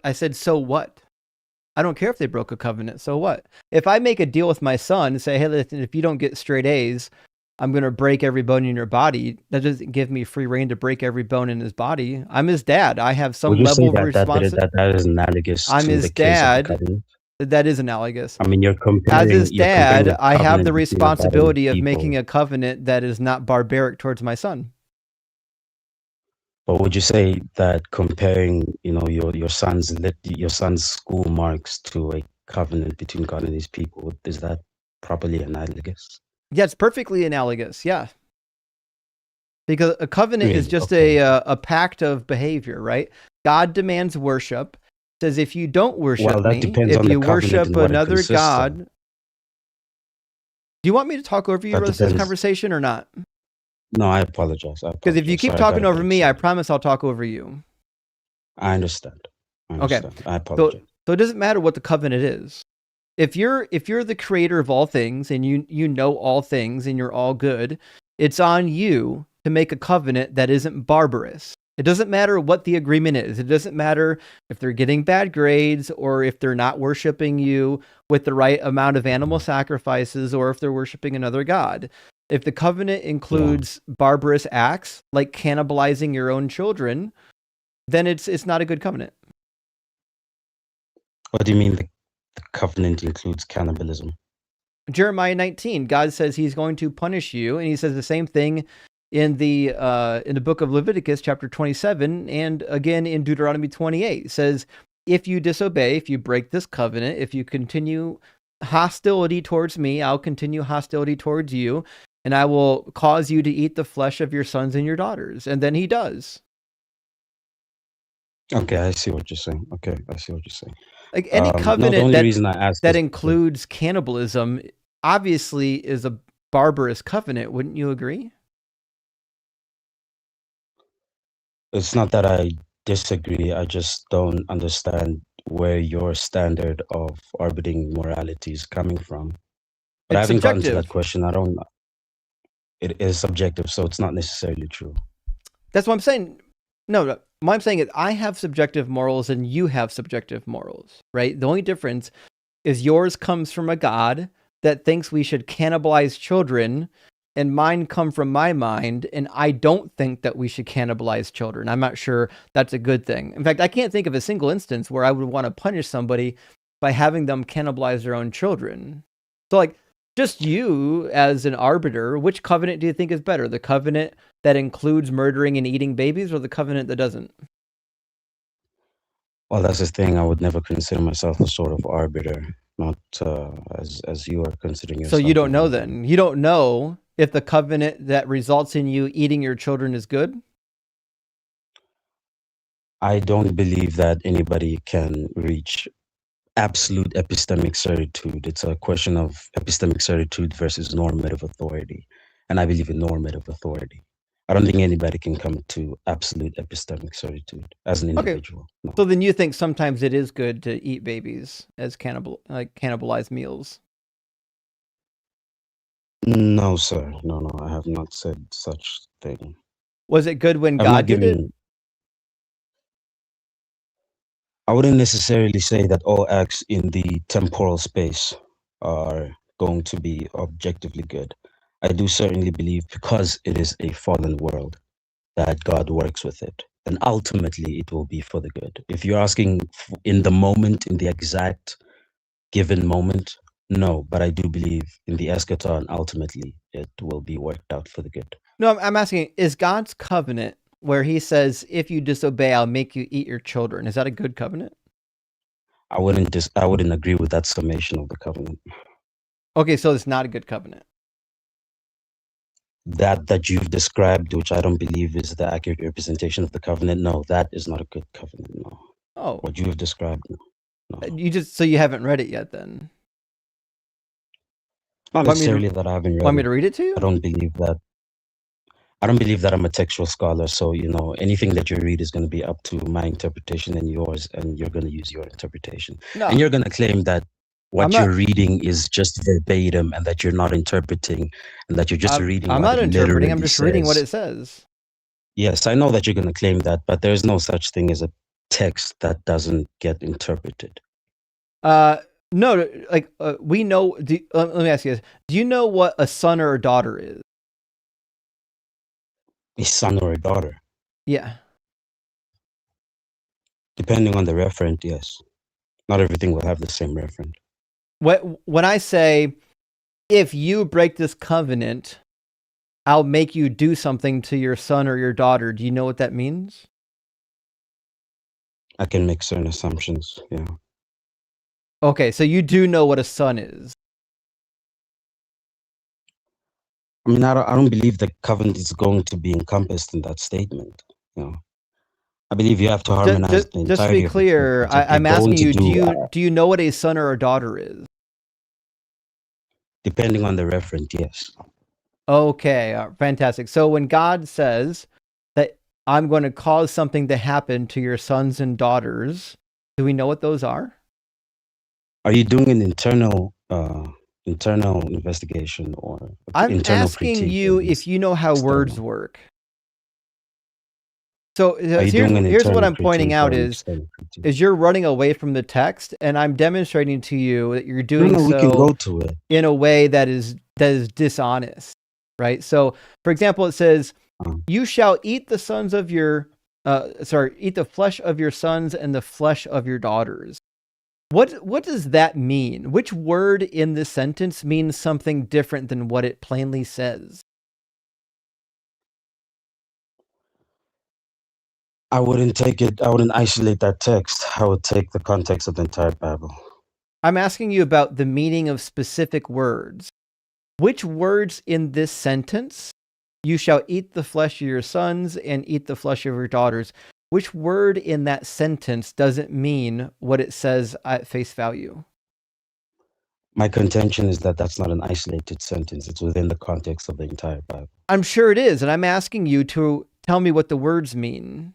Speaker 1: I said, so what? I don't care if they broke a covenant. So what? If I make a deal with my son and say, hey, listen, if you don't get straight A's, I'm going to break every bone in your body. That doesn't give me free reign to break every bone in his body. I'm his dad. I have
Speaker 4: Would
Speaker 1: some
Speaker 4: you say
Speaker 1: level of
Speaker 4: that is analogous
Speaker 1: I'm
Speaker 4: to
Speaker 1: his
Speaker 4: the case of the
Speaker 1: dad.
Speaker 4: covenant?
Speaker 1: That is analogous.
Speaker 4: I mean,
Speaker 1: As his
Speaker 4: you're comparing
Speaker 1: dad,
Speaker 4: the
Speaker 1: I have the
Speaker 4: covenant between God and his
Speaker 1: responsibility of making
Speaker 4: people.
Speaker 1: a covenant that is not barbaric towards my son.
Speaker 4: But would you say that comparing, your son's school marks to a covenant between God and his people, is that properly analogous?
Speaker 1: Yeah, it's perfectly analogous. Yeah. Because a covenant is
Speaker 4: Really?
Speaker 1: just
Speaker 4: Okay.
Speaker 1: a pact of behavior, right? God demands worship. Says if you don't worship
Speaker 4: Well, that
Speaker 1: me,
Speaker 4: depends
Speaker 1: if
Speaker 4: on the
Speaker 1: you
Speaker 4: covenant
Speaker 1: worship
Speaker 4: and what it
Speaker 1: another
Speaker 4: consists of.
Speaker 1: god, do you want me to talk over you
Speaker 4: That
Speaker 1: the rest of this
Speaker 4: depends.
Speaker 1: conversation or not?
Speaker 4: No, I apologize.
Speaker 1: Because if you keep
Speaker 4: Sorry, I got
Speaker 1: talking
Speaker 4: a
Speaker 1: over
Speaker 4: bit
Speaker 1: me, I
Speaker 4: excited.
Speaker 1: promise I'll talk over you.
Speaker 4: I understand.
Speaker 1: Okay.
Speaker 4: I
Speaker 1: So
Speaker 4: apologize.
Speaker 1: it doesn't matter what the covenant is. If you're the creator of all things and you know all things and you're all good, it's on you to make a covenant that isn't barbarous. It doesn't matter what the agreement is. It doesn't matter if they're getting bad grades or if they're not worshiping you with the right amount of animal sacrifices or if they're worshiping another god. If the covenant includes barbarous acts like cannibalizing your own children, then it's not a good covenant.
Speaker 4: What do you mean the covenant includes cannibalism?
Speaker 1: Jeremiah 19, God says he's going to punish you, and he says the same thing in the book of Leviticus chapter 27 and again in Deuteronomy 28. It says, if you disobey, if you break this covenant, if you continue hostility towards me, I'll continue hostility towards you, and I will cause you to eat the flesh of your sons and your daughters. And then he does.
Speaker 4: Okay, I see what you're saying. Okay, I see what you're saying.
Speaker 1: Like any
Speaker 4: No, the
Speaker 1: covenant
Speaker 4: only reason I asked
Speaker 1: that
Speaker 4: is
Speaker 1: includes cannibalism obviously is a barbarous covenant, wouldn't you agree?
Speaker 4: it's not that I disagree. I just don't understand where your standard of orbiting morality is coming from. But I
Speaker 1: It's
Speaker 4: haven't gotten to that
Speaker 1: subjective.
Speaker 4: question. It is subjective, so it's not necessarily true.
Speaker 1: That's what I'm saying. No, what I'm saying is I have subjective morals and you have subjective morals, right? The only difference is yours comes from a God that thinks we should cannibalize children, and mine come from my mind, and I don't think that we should cannibalize children. I'm not sure that's a good thing. In fact, I can't think of a single instance where I would want to punish somebody by having them cannibalize their own children. So, like, just you as an arbiter, which covenant do you think is better? The covenant that includes murdering and eating babies or the covenant that doesn't?
Speaker 4: Well, that's the thing. I would never consider myself a sort of arbiter, not as you are considering
Speaker 1: So
Speaker 4: yourself.
Speaker 1: you don't
Speaker 4: an
Speaker 1: know
Speaker 4: arbiter.
Speaker 1: then. You don't know if the covenant that results in you eating your children is good?
Speaker 4: I don't believe that anybody can reach absolute epistemic certitude. It's a question of epistemic certitude versus normative authority. And I believe in normative authority. I don't think anybody can come to absolute epistemic certitude as an
Speaker 1: Okay.
Speaker 4: individual. No.
Speaker 1: So then you think sometimes it is good to eat babies as cannibalized meals.
Speaker 4: No, sir. No, I have not said such thing.
Speaker 1: Was it good when
Speaker 4: I'm
Speaker 1: God
Speaker 4: not
Speaker 1: did it?
Speaker 4: giving. I wouldn't necessarily say that all acts in the temporal space are going to be objectively good. I do certainly believe, because it is a fallen world, that God works with it. And ultimately, it will be for the good. If you're asking in the moment, in the exact given moment, no. But I do believe in the eschaton, ultimately, it will be worked out for the good.
Speaker 1: No, I'm asking, is God's covenant where he says, if you disobey, I'll make you eat your children, is that a good covenant?
Speaker 4: I wouldn't agree with that summation of the covenant.
Speaker 1: Okay, so it's not a good covenant.
Speaker 4: That you've described, which I don't believe is the accurate representation of the covenant, no, that is not a good covenant. No.
Speaker 1: Oh,
Speaker 4: What you have described, no.
Speaker 1: so you haven't read it yet then?
Speaker 4: Not
Speaker 1: Want me to-
Speaker 4: necessarily that I haven't
Speaker 1: Want me
Speaker 4: read
Speaker 1: to
Speaker 4: it.
Speaker 1: read it to you?
Speaker 4: I don't believe that I'm a textual scholar, so anything that you read is going to be up to my interpretation and yours, and you're going to use your interpretation.
Speaker 1: No.
Speaker 4: And you're going to claim that what
Speaker 1: I'm not-
Speaker 4: you're reading is just verbatim, and that you're not interpreting, and that you're just reading.
Speaker 1: I'm
Speaker 4: what
Speaker 1: not
Speaker 4: it
Speaker 1: interpreting. I'm
Speaker 4: literally
Speaker 1: just reading what
Speaker 4: says.
Speaker 1: it says.
Speaker 4: Yes, I know that you're going to claim that, but there's no such thing as a text that doesn't get interpreted.
Speaker 1: No, like we know. Let me ask you this: do you know what a son or a daughter is?
Speaker 4: A son or a daughter.
Speaker 1: Yeah.
Speaker 4: Depending on the referent, yes. Not everything will have the same referent.
Speaker 1: When I say, if you break this covenant, I'll make you do something to your son or your daughter, do you know what that means?
Speaker 4: I can make certain assumptions, yeah.
Speaker 1: Okay, so you do know what a son is.
Speaker 4: I mean, I don't believe the covenant is going to be encompassed in that statement. You know, I believe you have to harmonize the
Speaker 1: Just to be
Speaker 4: entirety of the
Speaker 1: clear,
Speaker 4: statement. If
Speaker 1: I'm
Speaker 4: you're going
Speaker 1: asking
Speaker 4: to
Speaker 1: you, do you know what a son or a daughter is?
Speaker 4: depending on the referent, yes.
Speaker 1: Okay, fantastic. So when God says that I'm going to cause something to happen to your sons and daughters, do we know what those are?
Speaker 4: Are you doing an internal investigation or
Speaker 1: I'm
Speaker 4: internal
Speaker 1: asking
Speaker 4: critique
Speaker 1: you
Speaker 4: of
Speaker 1: if
Speaker 4: this
Speaker 1: you know how words
Speaker 4: external?
Speaker 1: work. So
Speaker 4: Are you doing an
Speaker 1: here's what
Speaker 4: internal
Speaker 1: I'm pointing
Speaker 4: critique or
Speaker 1: out
Speaker 4: an
Speaker 1: is
Speaker 4: external critique?
Speaker 1: you're running away from the text, and I'm demonstrating to you that you're
Speaker 4: No,
Speaker 1: doing
Speaker 4: no, we can
Speaker 1: so
Speaker 4: go to it.
Speaker 1: in a way that is dishonest, right? So, for example, it says, "You shall eat the sons of your, eat the flesh of your sons and the flesh of your daughters." What does that mean? Which word in this sentence means something different than what it plainly says?
Speaker 4: I wouldn't isolate that text. I would take the context of the entire Bible.
Speaker 1: I'm asking you about the meaning of specific words. Which words in this sentence, "You shall eat the flesh of your sons and eat the flesh of your daughters," which word in that sentence doesn't mean what it says at face value?
Speaker 4: My contention is that that's not an isolated sentence. It's within the context of the entire Bible.
Speaker 1: I'm sure it is, and I'm asking you to tell me what the words mean.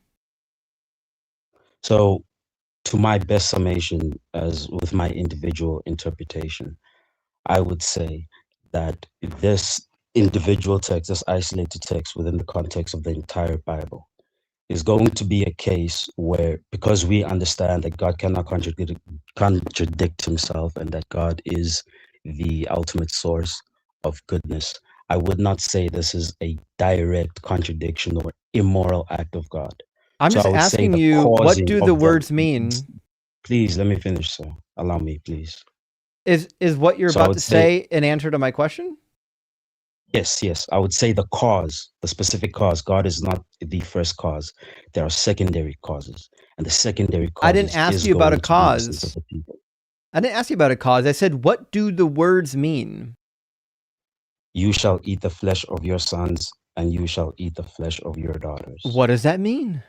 Speaker 4: So, to my best summation, as with my individual interpretation, I would say that this individual text, this isolated text within the context of the entire Bible, is going to be a case where, because we understand that God cannot contradict himself and that God is the ultimate source of goodness, I would not say this is a direct contradiction or immoral act of God.
Speaker 1: I'm
Speaker 4: So
Speaker 1: just
Speaker 4: I would say
Speaker 1: asking
Speaker 4: the
Speaker 1: you, what
Speaker 4: causing
Speaker 1: do the
Speaker 4: of the.
Speaker 1: words mean?
Speaker 4: Please let me finish, sir. Allow me, please.
Speaker 1: Is what you're
Speaker 4: So I
Speaker 1: about
Speaker 4: would
Speaker 1: to
Speaker 4: say,
Speaker 1: say an answer to my question?
Speaker 4: yes. I would say the cause, the specific cause. God is not the first cause. There are secondary causes, and the secondary
Speaker 1: I didn't
Speaker 4: causes
Speaker 1: ask
Speaker 4: is
Speaker 1: you about a
Speaker 4: going to be the sins of
Speaker 1: cause.
Speaker 4: the people.
Speaker 1: I didn't ask you about a cause. I said, what do the words mean?
Speaker 4: You shall eat the flesh of your sons, and you shall eat the flesh of your daughters.
Speaker 1: What does that mean?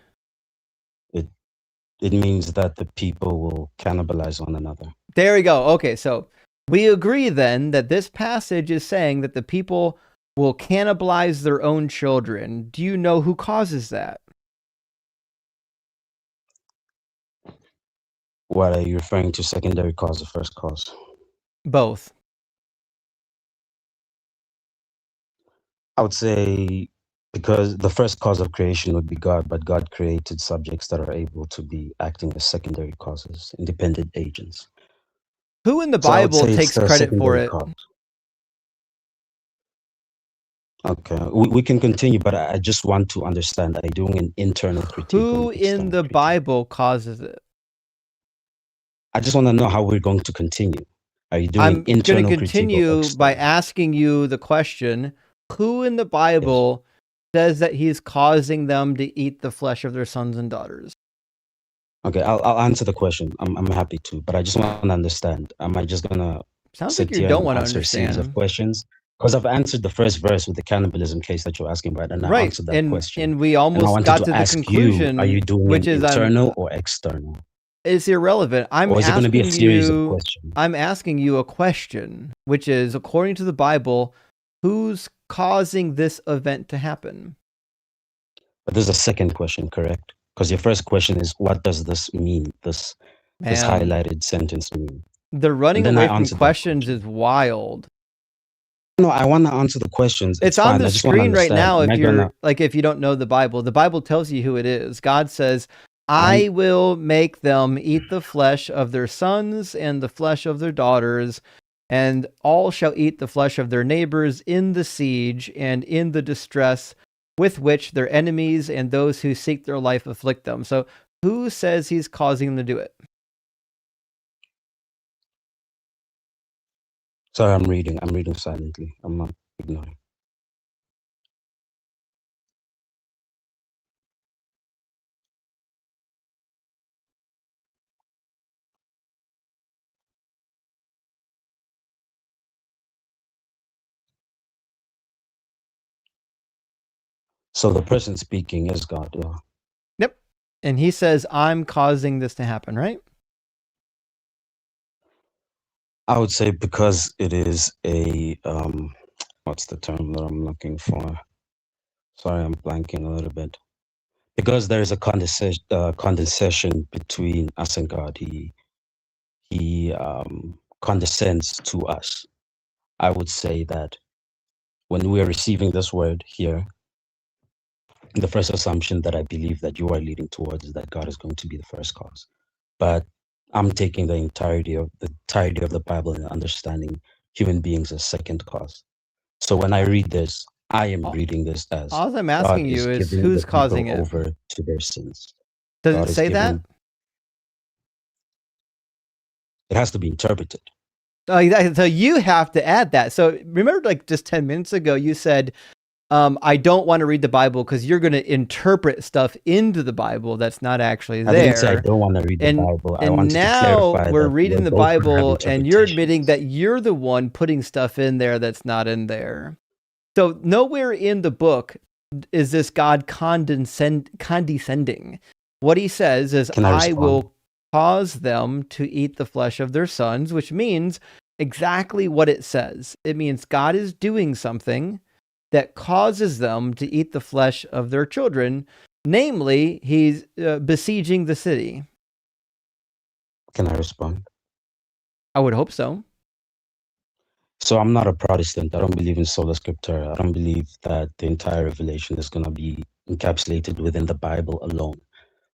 Speaker 4: It means that the people will cannibalize one another.
Speaker 1: There we go. Okay, so we agree then that this passage is saying that the people will cannibalize their own children. Do you know who causes that?
Speaker 4: What are you referring to? Secondary cause or first cause?
Speaker 1: Both.
Speaker 4: I would say because the first cause of creation would be God, but God created subjects that are able to be acting as secondary causes, independent agents.
Speaker 1: Who in the
Speaker 4: So I would
Speaker 1: Bible
Speaker 4: say it's
Speaker 1: takes
Speaker 4: the
Speaker 1: credit for
Speaker 4: secondary
Speaker 1: it?
Speaker 4: cause. Okay, we can continue, but I just want to understand. Are you doing an internal critique or an
Speaker 1: Who in
Speaker 4: external
Speaker 1: the
Speaker 4: critique?
Speaker 1: Bible causes it?
Speaker 4: I just want to know how we're going to continue. Are you doing
Speaker 1: I'm
Speaker 4: an
Speaker 1: going to
Speaker 4: internal critique or
Speaker 1: continue by
Speaker 4: external?
Speaker 1: asking you the question, who in the
Speaker 4: Yes.
Speaker 1: Bible says that he's causing them to eat the flesh of their sons and daughters?
Speaker 4: Okay, I'll answer the question. I'm happy to, but I just want to understand. Am I just gonna
Speaker 1: Sounds like
Speaker 4: sit
Speaker 1: you
Speaker 4: here
Speaker 1: don't
Speaker 4: and
Speaker 1: want to
Speaker 4: answer a series of
Speaker 1: understand.
Speaker 4: questions? Because I've answered the first verse with the cannibalism case that you're asking about, and I
Speaker 1: Right.
Speaker 4: answered that question.
Speaker 1: And we
Speaker 4: And I
Speaker 1: almost
Speaker 4: wanted
Speaker 1: got
Speaker 4: to
Speaker 1: to the
Speaker 4: ask you, are you
Speaker 1: conclusion,
Speaker 4: doing
Speaker 1: which
Speaker 4: an
Speaker 1: is
Speaker 4: internal or external?
Speaker 1: it's irrelevant.
Speaker 4: Or is it going to be a series of questions?
Speaker 1: I'm asking you a question, which is, according to the Bible, who's causing this event to happen?
Speaker 4: But there's a second question, correct? Because your first question is, what does this mean? This
Speaker 1: Man,
Speaker 4: highlighted sentence mean?
Speaker 1: the running
Speaker 4: And then I
Speaker 1: away from
Speaker 4: answered that
Speaker 1: questions
Speaker 4: question.
Speaker 1: is wild.
Speaker 4: No, I want to answer the questions.
Speaker 1: It's
Speaker 4: It's
Speaker 1: on
Speaker 4: fine.
Speaker 1: the
Speaker 4: I just want to
Speaker 1: screen right
Speaker 4: understand.
Speaker 1: now
Speaker 4: Am I gonna?
Speaker 1: if you don't know the Bible tells you who it is. God says,
Speaker 4: I'm
Speaker 1: I will make them eat the flesh of their sons and the flesh of their daughters, and all shall eat the flesh of their neighbors in the siege and in the distress with which their enemies and those who seek their life afflict them. So who says he's causing them to do it?
Speaker 4: Sorry, I'm reading silently. I'm not ignoring. So the person speaking is God. Yeah.
Speaker 1: Yep. And he says, I'm causing this to happen, right?
Speaker 4: I would say because it is a what's the term that I'm looking for? Sorry, I'm blanking a little bit. Because there is a condescension between us and God. He condescends to us. I would say that when we are receiving this word here, the first assumption that I believe that you are leading towards is that God is going to be the first cause. But I'm taking the entirety of the Bible and understanding human beings as second cause. So when I read this, I am reading this as
Speaker 1: All I'm
Speaker 4: God
Speaker 1: asking
Speaker 4: is
Speaker 1: you is
Speaker 4: giving
Speaker 1: who's
Speaker 4: the people
Speaker 1: causing it?
Speaker 4: over to their sins.
Speaker 1: Does
Speaker 4: God
Speaker 1: it
Speaker 4: is
Speaker 1: say that?
Speaker 4: giving- It has to be interpreted.
Speaker 1: Oh, so you have to add that. So remember, like just 10 minutes ago, you said, I don't want to read the Bible because you're going to interpret stuff into the Bible that's not actually there.
Speaker 4: I didn't say I don't want to read the Bible. I wanted to clarify
Speaker 1: now we're
Speaker 4: that
Speaker 1: reading the
Speaker 4: both gonna have
Speaker 1: Bible and you're admitting
Speaker 4: interpretations.
Speaker 1: that you're the one putting stuff in there that's not in there. So nowhere in the book is this God condescending. What he says is,
Speaker 4: Can I
Speaker 1: I
Speaker 4: respond?
Speaker 1: will cause them to eat the flesh of their sons, which means exactly what it says. It means God is doing something that causes them to eat the flesh of their children. Namely, he's besieging the city.
Speaker 4: Can I respond?
Speaker 1: I would hope so.
Speaker 4: So I'm not a Protestant. I don't believe in sola scriptura. I don't believe that the entire revelation is going to be encapsulated within the Bible alone.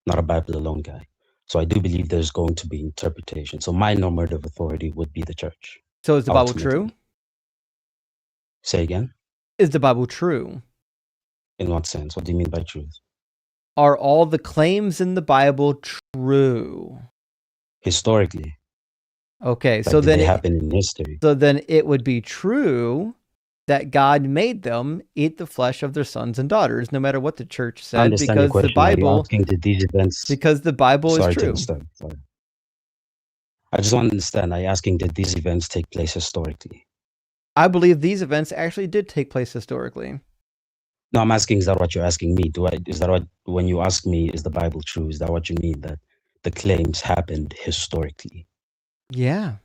Speaker 4: Not a Bible alone guy. So I do believe there's going to be interpretation. So my normative authority would be the church.
Speaker 1: So is the Bible
Speaker 4: Ultimately.
Speaker 1: true?
Speaker 4: Say again?
Speaker 1: Is the Bible true?
Speaker 4: In what sense? What do you mean by truth?
Speaker 1: Are all the claims in the Bible true?
Speaker 4: Historically.
Speaker 1: Okay,
Speaker 4: Like,
Speaker 1: so
Speaker 4: did
Speaker 1: then
Speaker 4: they happen in history?
Speaker 1: So then it would be true that God made them eat the flesh of their sons and daughters, no matter what the church
Speaker 4: I
Speaker 1: said,
Speaker 4: understand your
Speaker 1: because the
Speaker 4: question. Are you
Speaker 1: Bible,
Speaker 4: asking did these events...
Speaker 1: because the Bible is
Speaker 4: Sorry to
Speaker 1: true.
Speaker 4: understand. Sorry. I just want to understand. Are you asking did these events take place historically?
Speaker 1: I believe these events actually did take place historically.
Speaker 4: No, I'm asking, is that what you're asking me? Is that what, when you ask me, is the Bible true? Is that what you mean, that the claims happened historically?
Speaker 1: Yeah.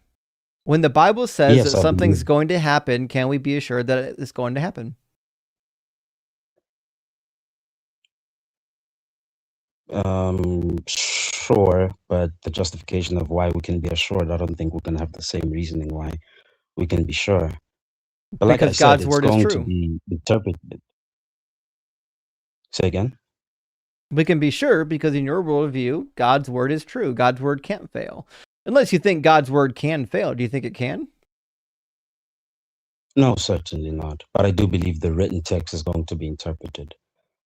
Speaker 1: When the Bible says
Speaker 4: Yes,
Speaker 1: that
Speaker 4: I
Speaker 1: something's
Speaker 4: believe.
Speaker 1: going to happen, can we be assured that it's going to happen?
Speaker 4: Sure, but the justification of why we can be assured, I don't think we can have the same reasoning why we can be sure. But like I
Speaker 1: Because
Speaker 4: said,
Speaker 1: God's
Speaker 4: it's
Speaker 1: word is
Speaker 4: going to
Speaker 1: true.
Speaker 4: be interpreted. Say again?
Speaker 1: We can be sure because in your worldview, God's word is true. God's word can't fail. Unless you think God's word can fail. Do you think it can?
Speaker 4: No, certainly not. But I do believe the written text is going to be interpreted.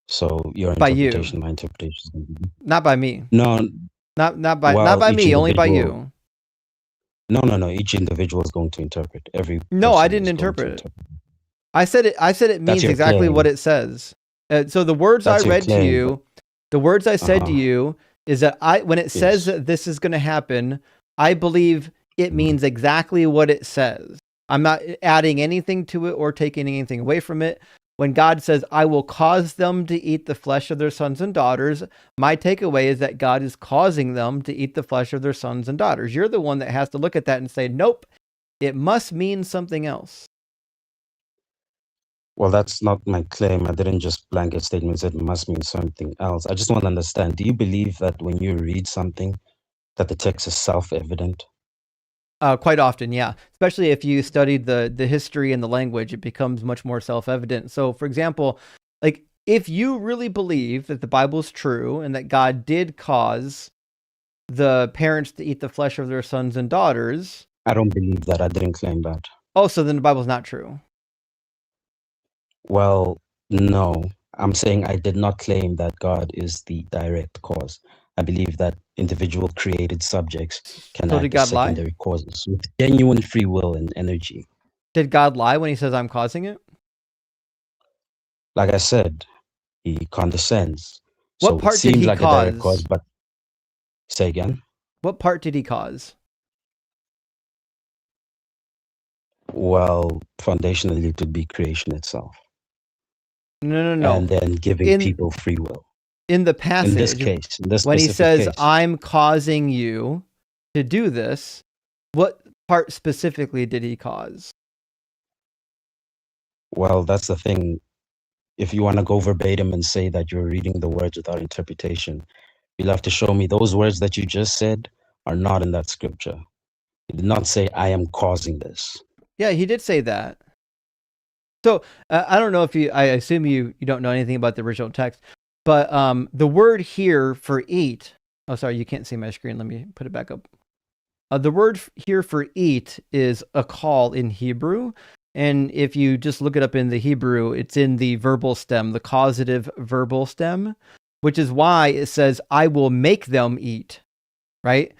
Speaker 4: So your
Speaker 1: By you.
Speaker 4: interpretation, my interpretation is going to be...
Speaker 1: Not by me.
Speaker 4: No,
Speaker 1: Not
Speaker 4: well,
Speaker 1: by
Speaker 4: each
Speaker 1: me, only by
Speaker 4: individual-
Speaker 1: you.
Speaker 4: No. Each individual is going to interpret. Every
Speaker 1: No, I
Speaker 4: person
Speaker 1: didn't
Speaker 4: is going to
Speaker 1: interpret it. I said it means
Speaker 4: your
Speaker 1: exactly
Speaker 4: claim.
Speaker 1: what it says. So the words
Speaker 4: That's
Speaker 1: I
Speaker 4: your
Speaker 1: read to
Speaker 4: claim,
Speaker 1: you, the words I said to
Speaker 4: Uh-huh.
Speaker 1: you is that when it says
Speaker 4: Yes.
Speaker 1: that this is going to happen, I believe it
Speaker 4: Mhm.
Speaker 1: means exactly what it says. I'm not adding anything to it or taking anything away from it. When God says, I will cause them to eat the flesh of their sons and daughters, my takeaway is that God is causing them to eat the flesh of their sons and daughters. You're the one that has to look at that and say, nope, it must mean something else.
Speaker 4: Well, that's not my claim. I didn't just blanket statements. It must mean something else. I just want to understand. Do you believe that when you read something, that the text is self-evident?
Speaker 1: Quite often, yeah. Especially if you studied the history and the language, it becomes much more self-evident. So, for example, like if you really believe that the Bible is true and that God did cause the parents to eat the flesh of their sons and daughters,
Speaker 4: I don't believe that. I didn't claim that.
Speaker 1: oh, so then the Bible's not true.
Speaker 4: Well, no. I'm saying I did not claim that God is the direct cause. I believe that individual created subjects can
Speaker 1: So did
Speaker 4: act as
Speaker 1: God lie?
Speaker 4: secondary causes with genuine free will and energy.
Speaker 1: Did God lie when he says I'm causing it?
Speaker 4: Like I said, he condescends.
Speaker 1: What
Speaker 4: So it
Speaker 1: part did
Speaker 4: seems
Speaker 1: he
Speaker 4: like a direct cause,
Speaker 1: cause?
Speaker 4: but say again.
Speaker 1: What part did he cause?
Speaker 4: Well, foundationally, to be creation itself,
Speaker 1: No.
Speaker 4: and then giving
Speaker 1: In
Speaker 4: people free will.
Speaker 1: in the
Speaker 4: In this
Speaker 1: passage,
Speaker 4: case, in this
Speaker 1: when he
Speaker 4: specific
Speaker 1: says
Speaker 4: case,
Speaker 1: I'm causing you to do this, what part specifically did he cause?
Speaker 4: well, that's the thing. If you want to go verbatim and say that you're reading the words without interpretation, you'll have to show me those words that you just said are not in that scripture. He did not say, I am causing this.
Speaker 1: Yeah, he did say that. So I don't know if I assume you don't know anything about the original text, but the word here for eat. Oh, sorry, you can't see my screen. Let me put it back up. The word here for eat is a call in Hebrew. And if you just look it up in the Hebrew, it's in the verbal stem, the causative verbal stem, which is why it says, I will make them eat, right?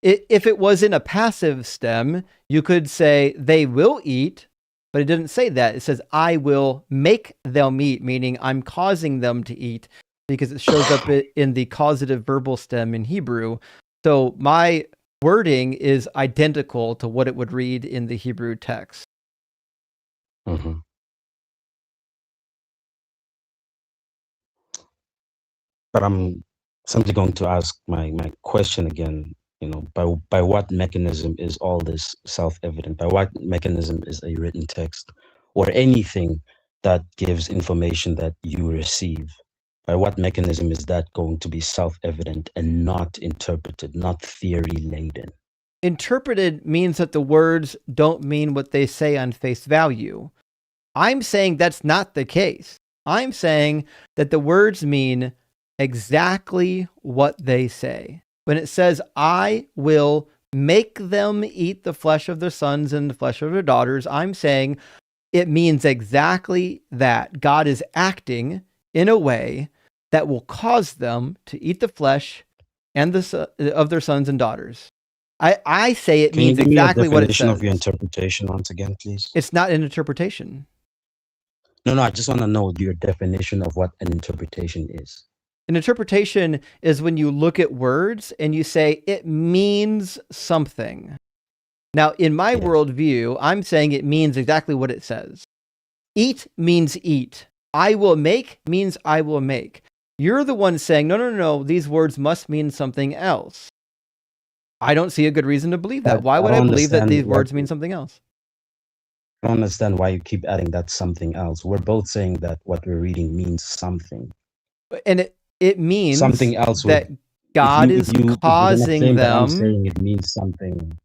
Speaker 1: If it was in a passive stem, you could say, they will eat, but it didn't say that. It says, I will make them eat, meaning I'm causing them to eat, because it shows up in the causative verbal stem in Hebrew. So my wording is identical to what it would read in the Hebrew text.
Speaker 4: Mm-hmm. But I'm simply going to ask my question again. By what mechanism is all this self-evident? By what mechanism is a written text or anything that gives information that you receive? By what mechanism is that going to be self-evident and not interpreted, not theory-laden?
Speaker 1: Interpreted means that the words don't mean what they say on face value. I'm saying that's not the case. I'm saying that the words mean exactly what they say. When it says, I will make them eat the flesh of their sons and the flesh of their daughters, I'm saying it means exactly that. God is acting in a way that will cause them to eat the flesh and of their sons and daughters. I say it
Speaker 4: Can you
Speaker 1: means
Speaker 4: give me a
Speaker 1: exactly what it
Speaker 4: definition of your
Speaker 1: says.
Speaker 4: interpretation once again, please?
Speaker 1: It's not an interpretation.
Speaker 4: No, I just want to know your definition of what an interpretation is.
Speaker 1: An interpretation is when you look at words and you say it means something. Now, in my
Speaker 4: Yes.
Speaker 1: worldview, I'm saying it means exactly what it says. Eat means eat. I will make means I will make. You're the one saying, no, these words must mean something else. I don't see a good reason to believe that. Why would I believe that these words mean something else?
Speaker 4: I don't understand why you keep adding that something else. We're both saying that what we're reading means something.
Speaker 1: And it means
Speaker 4: something else
Speaker 1: that
Speaker 4: would,
Speaker 1: God
Speaker 4: if
Speaker 1: is
Speaker 4: you're gonna
Speaker 1: causing
Speaker 4: claim that I'm
Speaker 1: them.
Speaker 4: saying it means something.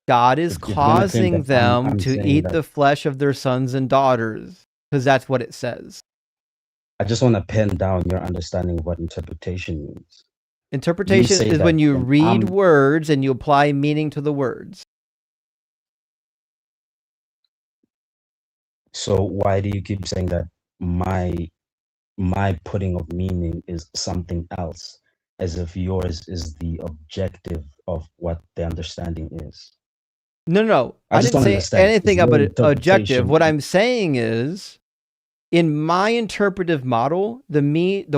Speaker 1: God is
Speaker 4: If you're gonna claim
Speaker 1: causing
Speaker 4: that I'm
Speaker 1: them to
Speaker 4: saying
Speaker 1: eat
Speaker 4: that,
Speaker 1: the flesh of their sons and daughters, because that's what it says.
Speaker 4: I just want to pen down your understanding of what interpretation means.
Speaker 1: Interpretation
Speaker 4: say
Speaker 1: is
Speaker 4: that
Speaker 1: when you
Speaker 4: when
Speaker 1: read
Speaker 4: I'm-
Speaker 1: words and you apply meaning to the words.
Speaker 4: So why do you keep saying that my putting of meaning is something else, as if yours is the objective of what the understanding is?
Speaker 1: No.
Speaker 4: I
Speaker 1: I
Speaker 4: just
Speaker 1: didn't
Speaker 4: don't
Speaker 1: say
Speaker 4: understand. Is
Speaker 1: anything
Speaker 4: your
Speaker 1: about it objective.
Speaker 4: interpretation-
Speaker 1: What I'm saying is, in my interpretive model, the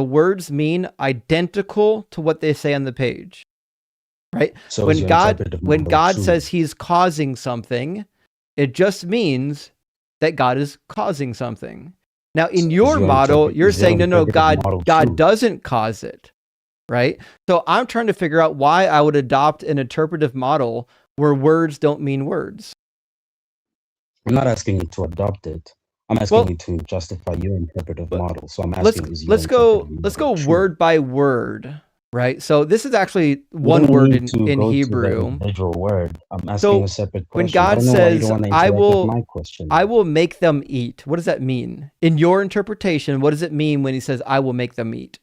Speaker 1: words mean identical to what they say on the page. Right?
Speaker 4: So is
Speaker 1: When
Speaker 4: your
Speaker 1: God
Speaker 4: interpretive model true?
Speaker 1: says he's causing something, it just means that God is causing something. Now, in your model, you're saying, no, God doesn't cause it, right? So I'm trying to figure out why I would adopt an interpretive model where words don't mean words.
Speaker 4: I'm not asking you to adopt it. I'm asking you to justify your interpretive model. So I'm asking, is your
Speaker 1: let's go
Speaker 4: true?
Speaker 1: word by word, right? So this is actually
Speaker 4: You
Speaker 1: one
Speaker 4: don't
Speaker 1: word
Speaker 4: need to
Speaker 1: in
Speaker 4: go
Speaker 1: Hebrew.
Speaker 4: to the individual word. I'm asking
Speaker 1: So
Speaker 4: a separate
Speaker 1: when
Speaker 4: question. I
Speaker 1: God
Speaker 4: don't know why you
Speaker 1: says,
Speaker 4: don't want to interact with my question.
Speaker 1: I will make them eat, what does that mean? In your interpretation, what does it mean when he says, I will make them eat?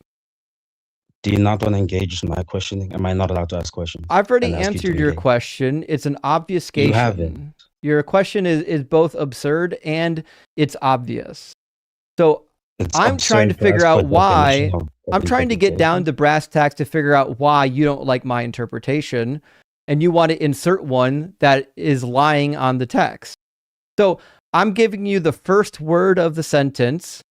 Speaker 4: Do you not want to engage in my questioning? Am I not allowed to ask questions?
Speaker 1: I've already answered your question. It's an obfuscation.
Speaker 4: You haven't.
Speaker 1: Your question is both absurd and it's obvious. So
Speaker 4: It's
Speaker 1: I'm trying to
Speaker 4: absurd for us
Speaker 1: figure
Speaker 4: for
Speaker 1: out
Speaker 4: a definition
Speaker 1: why.
Speaker 4: of
Speaker 1: I'm trying to get down
Speaker 4: interpretation.
Speaker 1: to brass tacks to figure out why you don't like my interpretation, and you want to insert one that is lying on the text. So I'm giving you the first word of the sentence.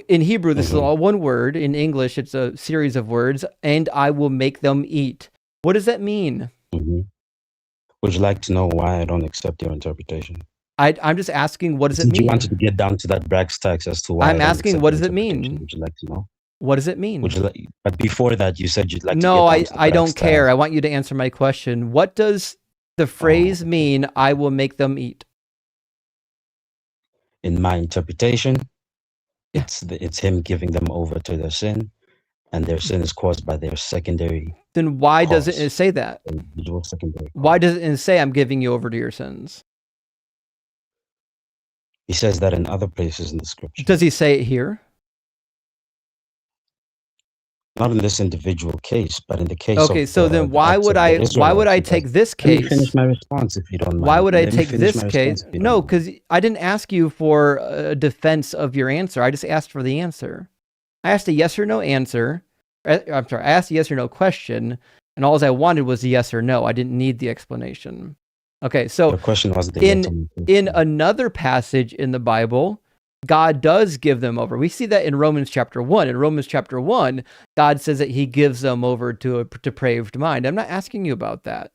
Speaker 1: In Hebrew, this is all one word. In English, it's a series of words, and I will make them eat. What does that mean?
Speaker 4: Would you like to know why I don't accept your interpretation?
Speaker 1: I'm just asking, what does it
Speaker 4: Since you
Speaker 1: mean?
Speaker 4: wanted to get down to that brass tacks as to why
Speaker 1: I'm
Speaker 4: I don't
Speaker 1: asking,
Speaker 4: accept
Speaker 1: what
Speaker 4: your
Speaker 1: does it
Speaker 4: interpretation,
Speaker 1: mean?
Speaker 4: would you like to know?
Speaker 1: What does it mean?
Speaker 4: Would you like? But before that, you said you'd like to
Speaker 1: No,
Speaker 4: get down to the
Speaker 1: I
Speaker 4: brass
Speaker 1: don't care.
Speaker 4: tacks.
Speaker 1: I want you to answer my question. What does the phrase mean, I will make them eat?
Speaker 4: In my interpretation, it's him giving them over to their sin, and their sin is caused by their secondary.
Speaker 1: Then why
Speaker 4: cause,
Speaker 1: doesn't it say that?
Speaker 4: Individual secondary.
Speaker 1: Why doesn't it say I'm giving you over to your sins?
Speaker 4: He says that in other places in the scripture.
Speaker 1: Does he say it here?
Speaker 4: Not in this individual case, but in the case
Speaker 1: Okay,
Speaker 4: of
Speaker 1: so then why would I take this
Speaker 4: Let me
Speaker 1: case?
Speaker 4: finish my response if you don't mind.
Speaker 1: Why would I
Speaker 4: Let me
Speaker 1: take
Speaker 4: finish
Speaker 1: this
Speaker 4: my
Speaker 1: case?
Speaker 4: response if you don't
Speaker 1: No,
Speaker 4: mind.
Speaker 1: because I didn't ask you for a defense of your answer. I just asked for the answer. I asked a yes or no answer. I'm sorry, I asked a yes or no question, and all I wanted was a yes or no. I didn't need the explanation. Okay, so
Speaker 4: The question wasn't the yes or no
Speaker 1: in
Speaker 4: question.
Speaker 1: another passage in the Bible, God does give them over. We see that in Romans chapter 1. In Romans chapter 1, God says that he gives them over to a depraved mind. I'm not asking you about that.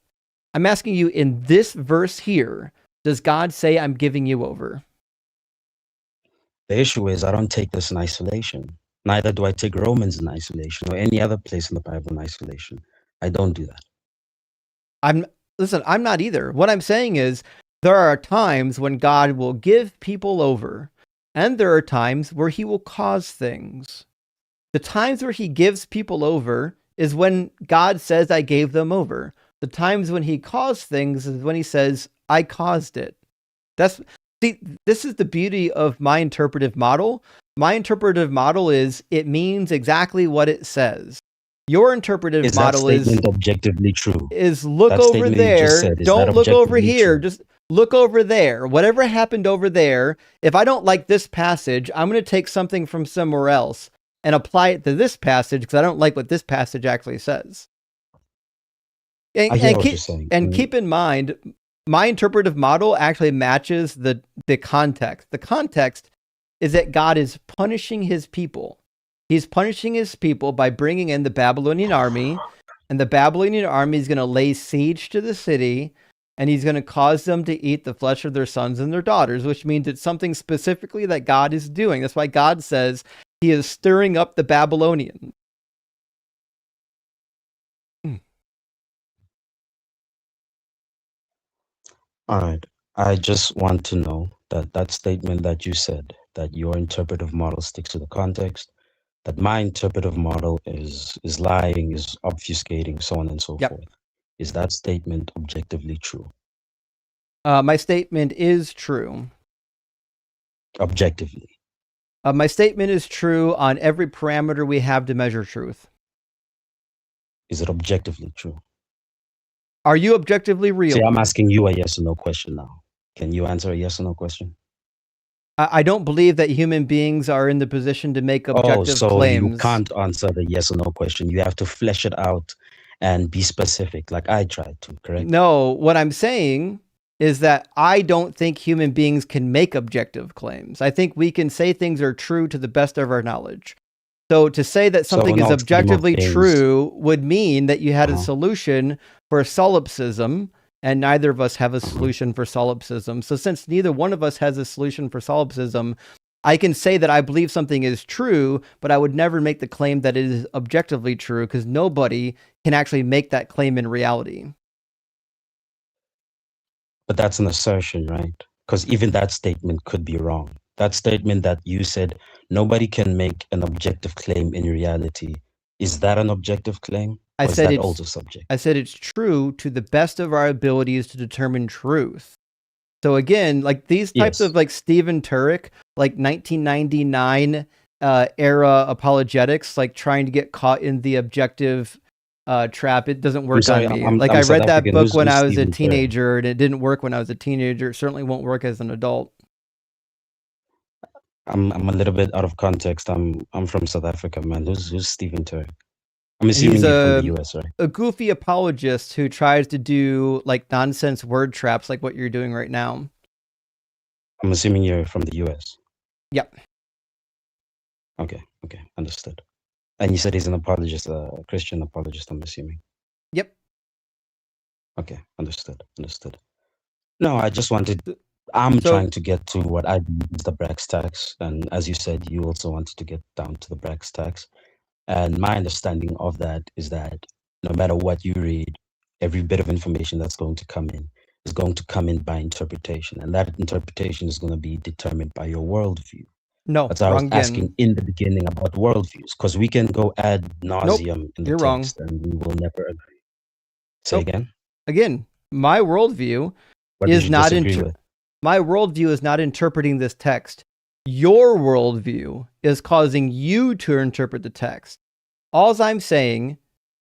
Speaker 1: I'm asking you in this verse here, does God say I'm giving you over?
Speaker 4: The issue is I don't take this in isolation. Neither do I take Romans in isolation or any other place in the Bible in isolation. I don't do that.
Speaker 1: I'm not either. What I'm saying is there are times when God will give people over, and there are times where he will cause things. The times where he gives people over is when God says, I gave them over. The times when he caused things is when he says, I caused it. This is the beauty of my interpretive model. My interpretive model is it means exactly what it says. Your interpretive model
Speaker 4: is objectively true.
Speaker 1: Is look
Speaker 4: that
Speaker 1: over there. Don't look over here.
Speaker 4: True?
Speaker 1: Just look over there. Whatever happened over there, if I don't like this passage, I'm going to take something from somewhere else and apply it to this passage because I don't like what this passage actually says. And keep in mind, my interpretive model actually matches the context. The context is that God is punishing his people. He's punishing his people by bringing in the Babylonian army, and the Babylonian army is going to lay siege to the city, and he's going to cause them to eat the flesh of their sons and their daughters, which means it's something specifically that God is doing. That's why God says he is stirring up the Babylonians.
Speaker 4: All right. I just want to know that statement that you said, that your interpretive model sticks to the context, that my interpretive model is lying, is obfuscating, so on and so forth. Is that statement objectively true?
Speaker 1: My statement is true.
Speaker 4: Objectively.
Speaker 1: My statement is true on every parameter we have to measure truth.
Speaker 4: Is it objectively true?
Speaker 1: Are you objectively real?
Speaker 4: See, I'm asking you a yes or no question now. Can you answer a yes or no question?
Speaker 1: I don't believe that human beings are in the position to make objective claims.
Speaker 4: You can't answer the yes or no question. You have to flesh it out and be specific, like I tried to, correct?
Speaker 1: No, what I'm saying is that I don't think human beings can make objective claims. I think we can say things are true to the best of our knowledge. So to say that something is objectively true would mean that you had a solution for solipsism, and neither of us have a solution for solipsism. So since neither one of us has a solution for solipsism, I can say that I believe something is true, but I would never make the claim that it is objectively true because nobody can actually make that claim in reality.
Speaker 4: But that's an assertion, right? Because even that statement could be wrong. That statement that you said, nobody can make an objective claim in reality. Is that an objective claim?
Speaker 1: I said it's
Speaker 4: also subject.
Speaker 1: I said it's true to the best of our abilities to determine truth. So again, like these types of like Stephen Turek, like 1999 era apologetics, like trying to get caught in the objective trap, it doesn't work on me. I read that book when I was a teenager, and it didn't work when I was a teenager. It certainly won't work as an adult.
Speaker 4: I'm a little bit out of context. I'm from South Africa, man. Who's Stephen Turk? I'm
Speaker 1: He's
Speaker 4: assuming you're from the US, right?
Speaker 1: a goofy apologist who tries to do like nonsense word traps like what you're doing right now.
Speaker 4: I'm assuming you're from the US.
Speaker 1: Yep.
Speaker 4: Okay, understood. And you said he's an apologist, a Christian apologist, I'm assuming.
Speaker 1: Yep.
Speaker 4: Okay, understood. No, I just wanted, I'm
Speaker 1: So-
Speaker 4: trying to get to what I believe is the brass tacks. And as you said, you also wanted to get down to the brass tacks. And my understanding of that is that no matter what you read, every bit of information that's going to come in is going to come in by interpretation. And that interpretation is going to be determined by your worldview.
Speaker 1: No,
Speaker 4: That's why I was
Speaker 1: wrong
Speaker 4: asking
Speaker 1: again.
Speaker 4: in the beginning about worldviews, because we can go ad nauseum in the
Speaker 1: you're wrong.
Speaker 4: text and we will never agree. Say
Speaker 1: Nope.
Speaker 4: again?
Speaker 1: Again, my worldview
Speaker 4: What did
Speaker 1: is
Speaker 4: you
Speaker 1: not
Speaker 4: disagree with?
Speaker 1: my worldview is not interpreting this text. Your worldview is causing you to interpret the text. All I'm saying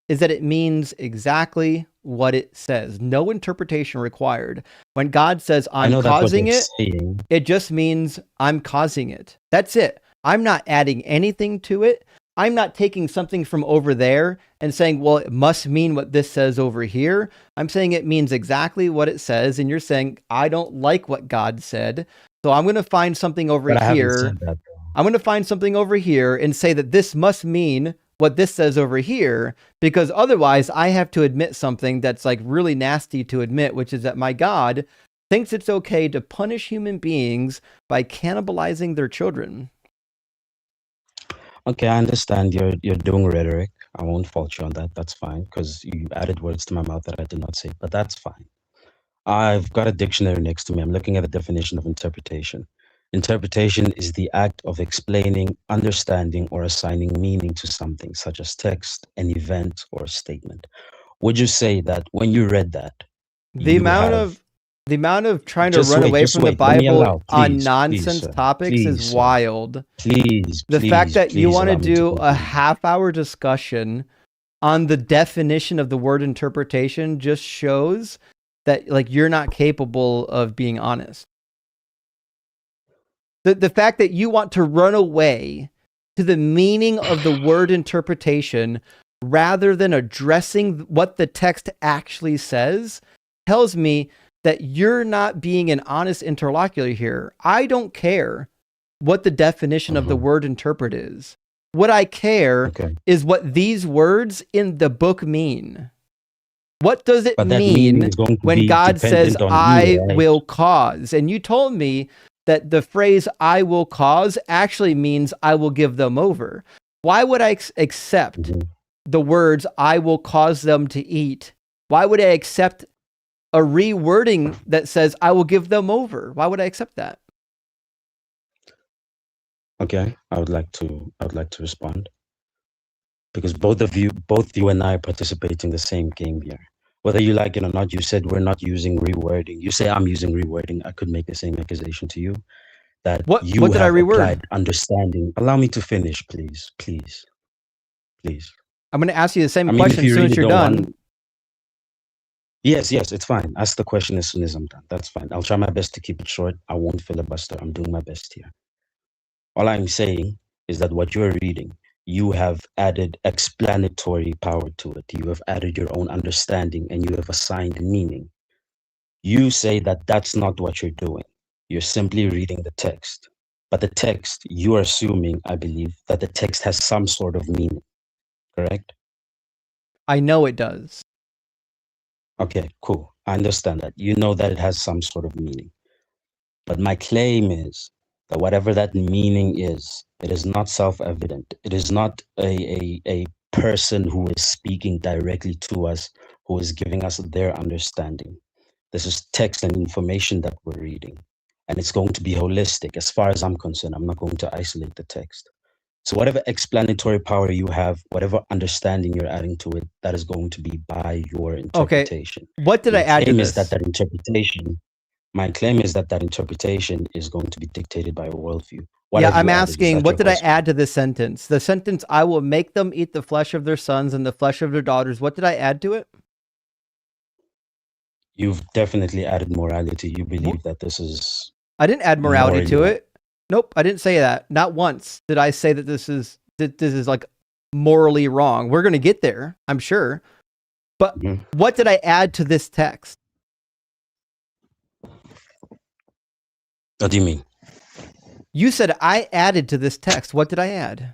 Speaker 1: is that it means exactly what it says. No interpretation required. When God says,
Speaker 4: I
Speaker 1: I'm
Speaker 4: know that's what
Speaker 1: causing
Speaker 4: you're
Speaker 1: it,
Speaker 4: saying.
Speaker 1: it just means I'm causing it. That's it. I'm not adding anything to it. I'm not taking something from over there and saying, well, it must mean what this says over here. I'm saying it means exactly what it says. And you're saying, I don't like what God said. So I'm going to find something over
Speaker 4: But I haven't
Speaker 1: here.
Speaker 4: said that.
Speaker 1: I'm going to find something over here and say that this must mean what this says over here, because otherwise I have to admit something that's like really nasty to admit, which is that my God thinks it's okay to punish human beings by cannibalizing their children.
Speaker 4: Okay, I understand you're doing rhetoric. I won't fault you on that. That's fine, because you added words to my mouth that I did not say, but that's fine. I've got a dictionary next to me. I'm looking at the definition of interpretation. Interpretation is the act of explaining, understanding, or assigning meaning to something, such as text, an event, or a statement. Would you say that when you read that,
Speaker 1: The amount of trying to run away from the Bible on nonsense topics is wild. The fact that you want to do a half-hour discussion on the definition of the word interpretation just shows that like you're not capable of being honest. The fact that you want to run away to the meaning of the word interpretation rather than addressing what the text actually says tells me that you're not being an honest interlocutor here. I don't care what the definition of the word interpret is. What I care is what these words in the book mean. What does it mean when God says, I will cause? And you told me that the phrase I will cause actually means I will give them over. Why would I accept the words I will cause them to eat? Why would I accept a rewording that says I will give them over? Why would I accept that?
Speaker 4: Okay, I would like to respond, because both you and I are participating in the same game here. Whether you like it or not, you said we're not using rewording. You say I'm using rewording. I could make the same accusation to you that
Speaker 1: what
Speaker 4: you
Speaker 1: did
Speaker 4: have
Speaker 1: I reword?
Speaker 4: Applied understanding. Allow me to finish, please.
Speaker 1: I'm going to ask you the same question as soon as you're done.
Speaker 4: Yes, it's fine. Ask the question as soon as I'm done. That's fine. I'll try my best to keep it short. I won't filibuster. I'm doing my best here. All I'm saying is that what you're reading, you have added explanatory power to it. You have added your own understanding and you have assigned meaning. You say that that's not what you're doing. You're simply reading the text. But the text, you are assuming, I believe, that the text has some sort of meaning. Correct?
Speaker 1: I know it does.
Speaker 4: Okay, cool. I understand that. You know that it has some sort of meaning. But my claim is that whatever that meaning is, it is not self-evident. It is not a person who is speaking directly to us, who is giving us their understanding. This is text and information that we're reading. And it's going to be holistic. As far as I'm concerned, I'm not going to isolate the text. So whatever explanatory power you have, whatever understanding you're adding to it, that is going to be by your interpretation.
Speaker 1: Okay. What did I add to this?
Speaker 4: My claim is that interpretation is going to be dictated by a worldview.
Speaker 1: I'm asking, what did I add to this sentence? The sentence, I will make them eat the flesh of their sons and the flesh of their daughters. What did I add to it?
Speaker 4: You've definitely added morality. You believe that this is...
Speaker 1: I didn't add morality to it. Nope, I didn't say that. Not once did I say that this is like morally wrong. We're going to get there, I'm sure. But what did I add to this text?
Speaker 4: What do you mean?
Speaker 1: You said I added to this text. What did I add?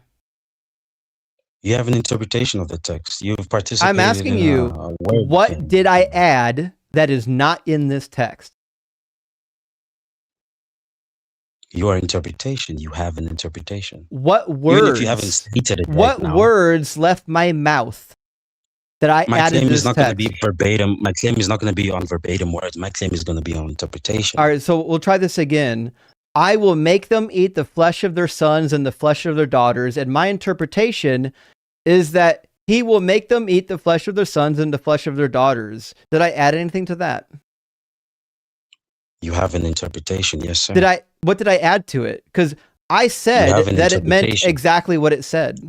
Speaker 4: You have an interpretation of the text. You've participated.
Speaker 1: I'm asking you, what did I add that is not in this text?
Speaker 4: Your interpretation. You have an interpretation.
Speaker 1: What words?
Speaker 4: Even if you haven't stated it
Speaker 1: what
Speaker 4: right now,
Speaker 1: words left my mouth that I
Speaker 4: my
Speaker 1: added
Speaker 4: claim
Speaker 1: to
Speaker 4: is
Speaker 1: this
Speaker 4: not going to
Speaker 1: text?
Speaker 4: be verbatim. My claim is not going to be on verbatim words. My claim is going to be on interpretation.
Speaker 1: All right, so we'll try this again. I will make them eat the flesh of their sons and the flesh of their daughters. And my interpretation is that he will make them eat the flesh of their sons and the flesh of their daughters. Did I add anything to that?
Speaker 4: You have an interpretation, yes, sir.
Speaker 1: What did I add to it? Because I said that it meant exactly what it said.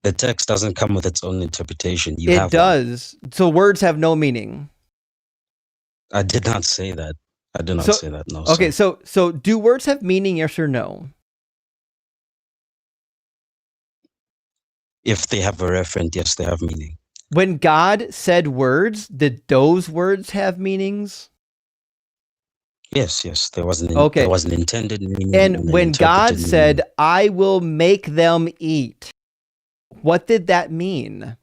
Speaker 4: The text doesn't come with its own interpretation.
Speaker 1: It does. So words have no meaning.
Speaker 4: I did not say that. I did not say that, no.
Speaker 1: Okay, so do words have meaning, yes or no?
Speaker 4: If they have a referent, yes, they have meaning.
Speaker 1: When God said words, did those words have meanings?
Speaker 4: Yes, there was an intended meaning.
Speaker 1: And when God said, I will make them eat, what did that mean?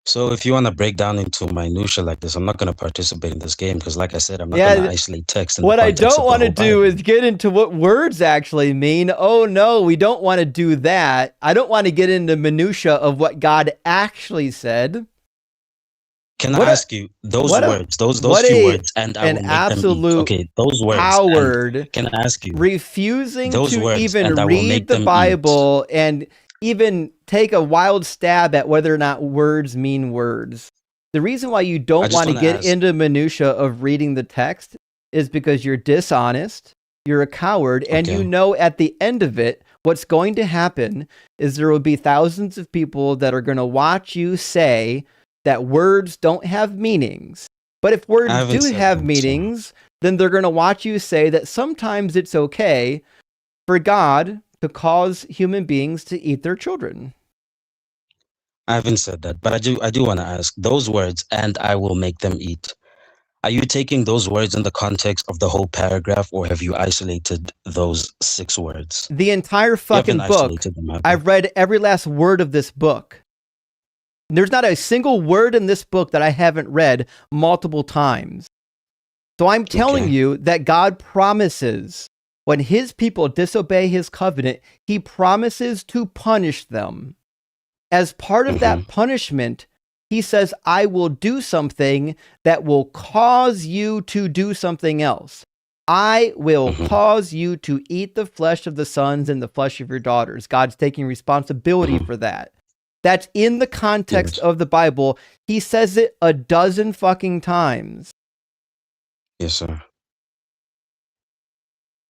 Speaker 4: So if you want to break down into minutia like this, I'm not going to participate in this game because, like I said, I'm not going to isolate text.
Speaker 1: What I don't want to do is get into what words actually mean. Oh, no, we don't want to do that. I don't want to get into minutia of what God actually said.
Speaker 4: Can I ask you those words, those few words, and I will make them eat. Okay, those words.
Speaker 1: Howard,
Speaker 4: can I ask you
Speaker 1: refusing to even read the Bible and even take a wild stab at whether or not words mean words. The reason why you don't want to get into minutia of reading the text is because you're dishonest, you're a coward, and you know at the end of it, what's going to happen is there will be thousands of people that are going to watch you say that words don't have meanings. But if words do have meanings, then they're going to watch you say that sometimes it's okay for God to cause human beings to eat their children.
Speaker 4: I haven't said that, but I do want to ask those words, and I will make them eat. Are you taking those words in the context of the whole paragraph, or have you isolated those 6 words?
Speaker 1: The entire fucking book. I've read every last word of this book. There's not a single word in this book that I haven't read multiple times. So I'm telling you that God promises when his people disobey his covenant, he promises to punish them. As part of that punishment, he says, I will do something that will cause you to do something else. I will cause you to eat the flesh of the sons and the flesh of your daughters. God's taking responsibility for that. That's in the context of the Bible. He says it a dozen fucking times.
Speaker 4: Yes, sir.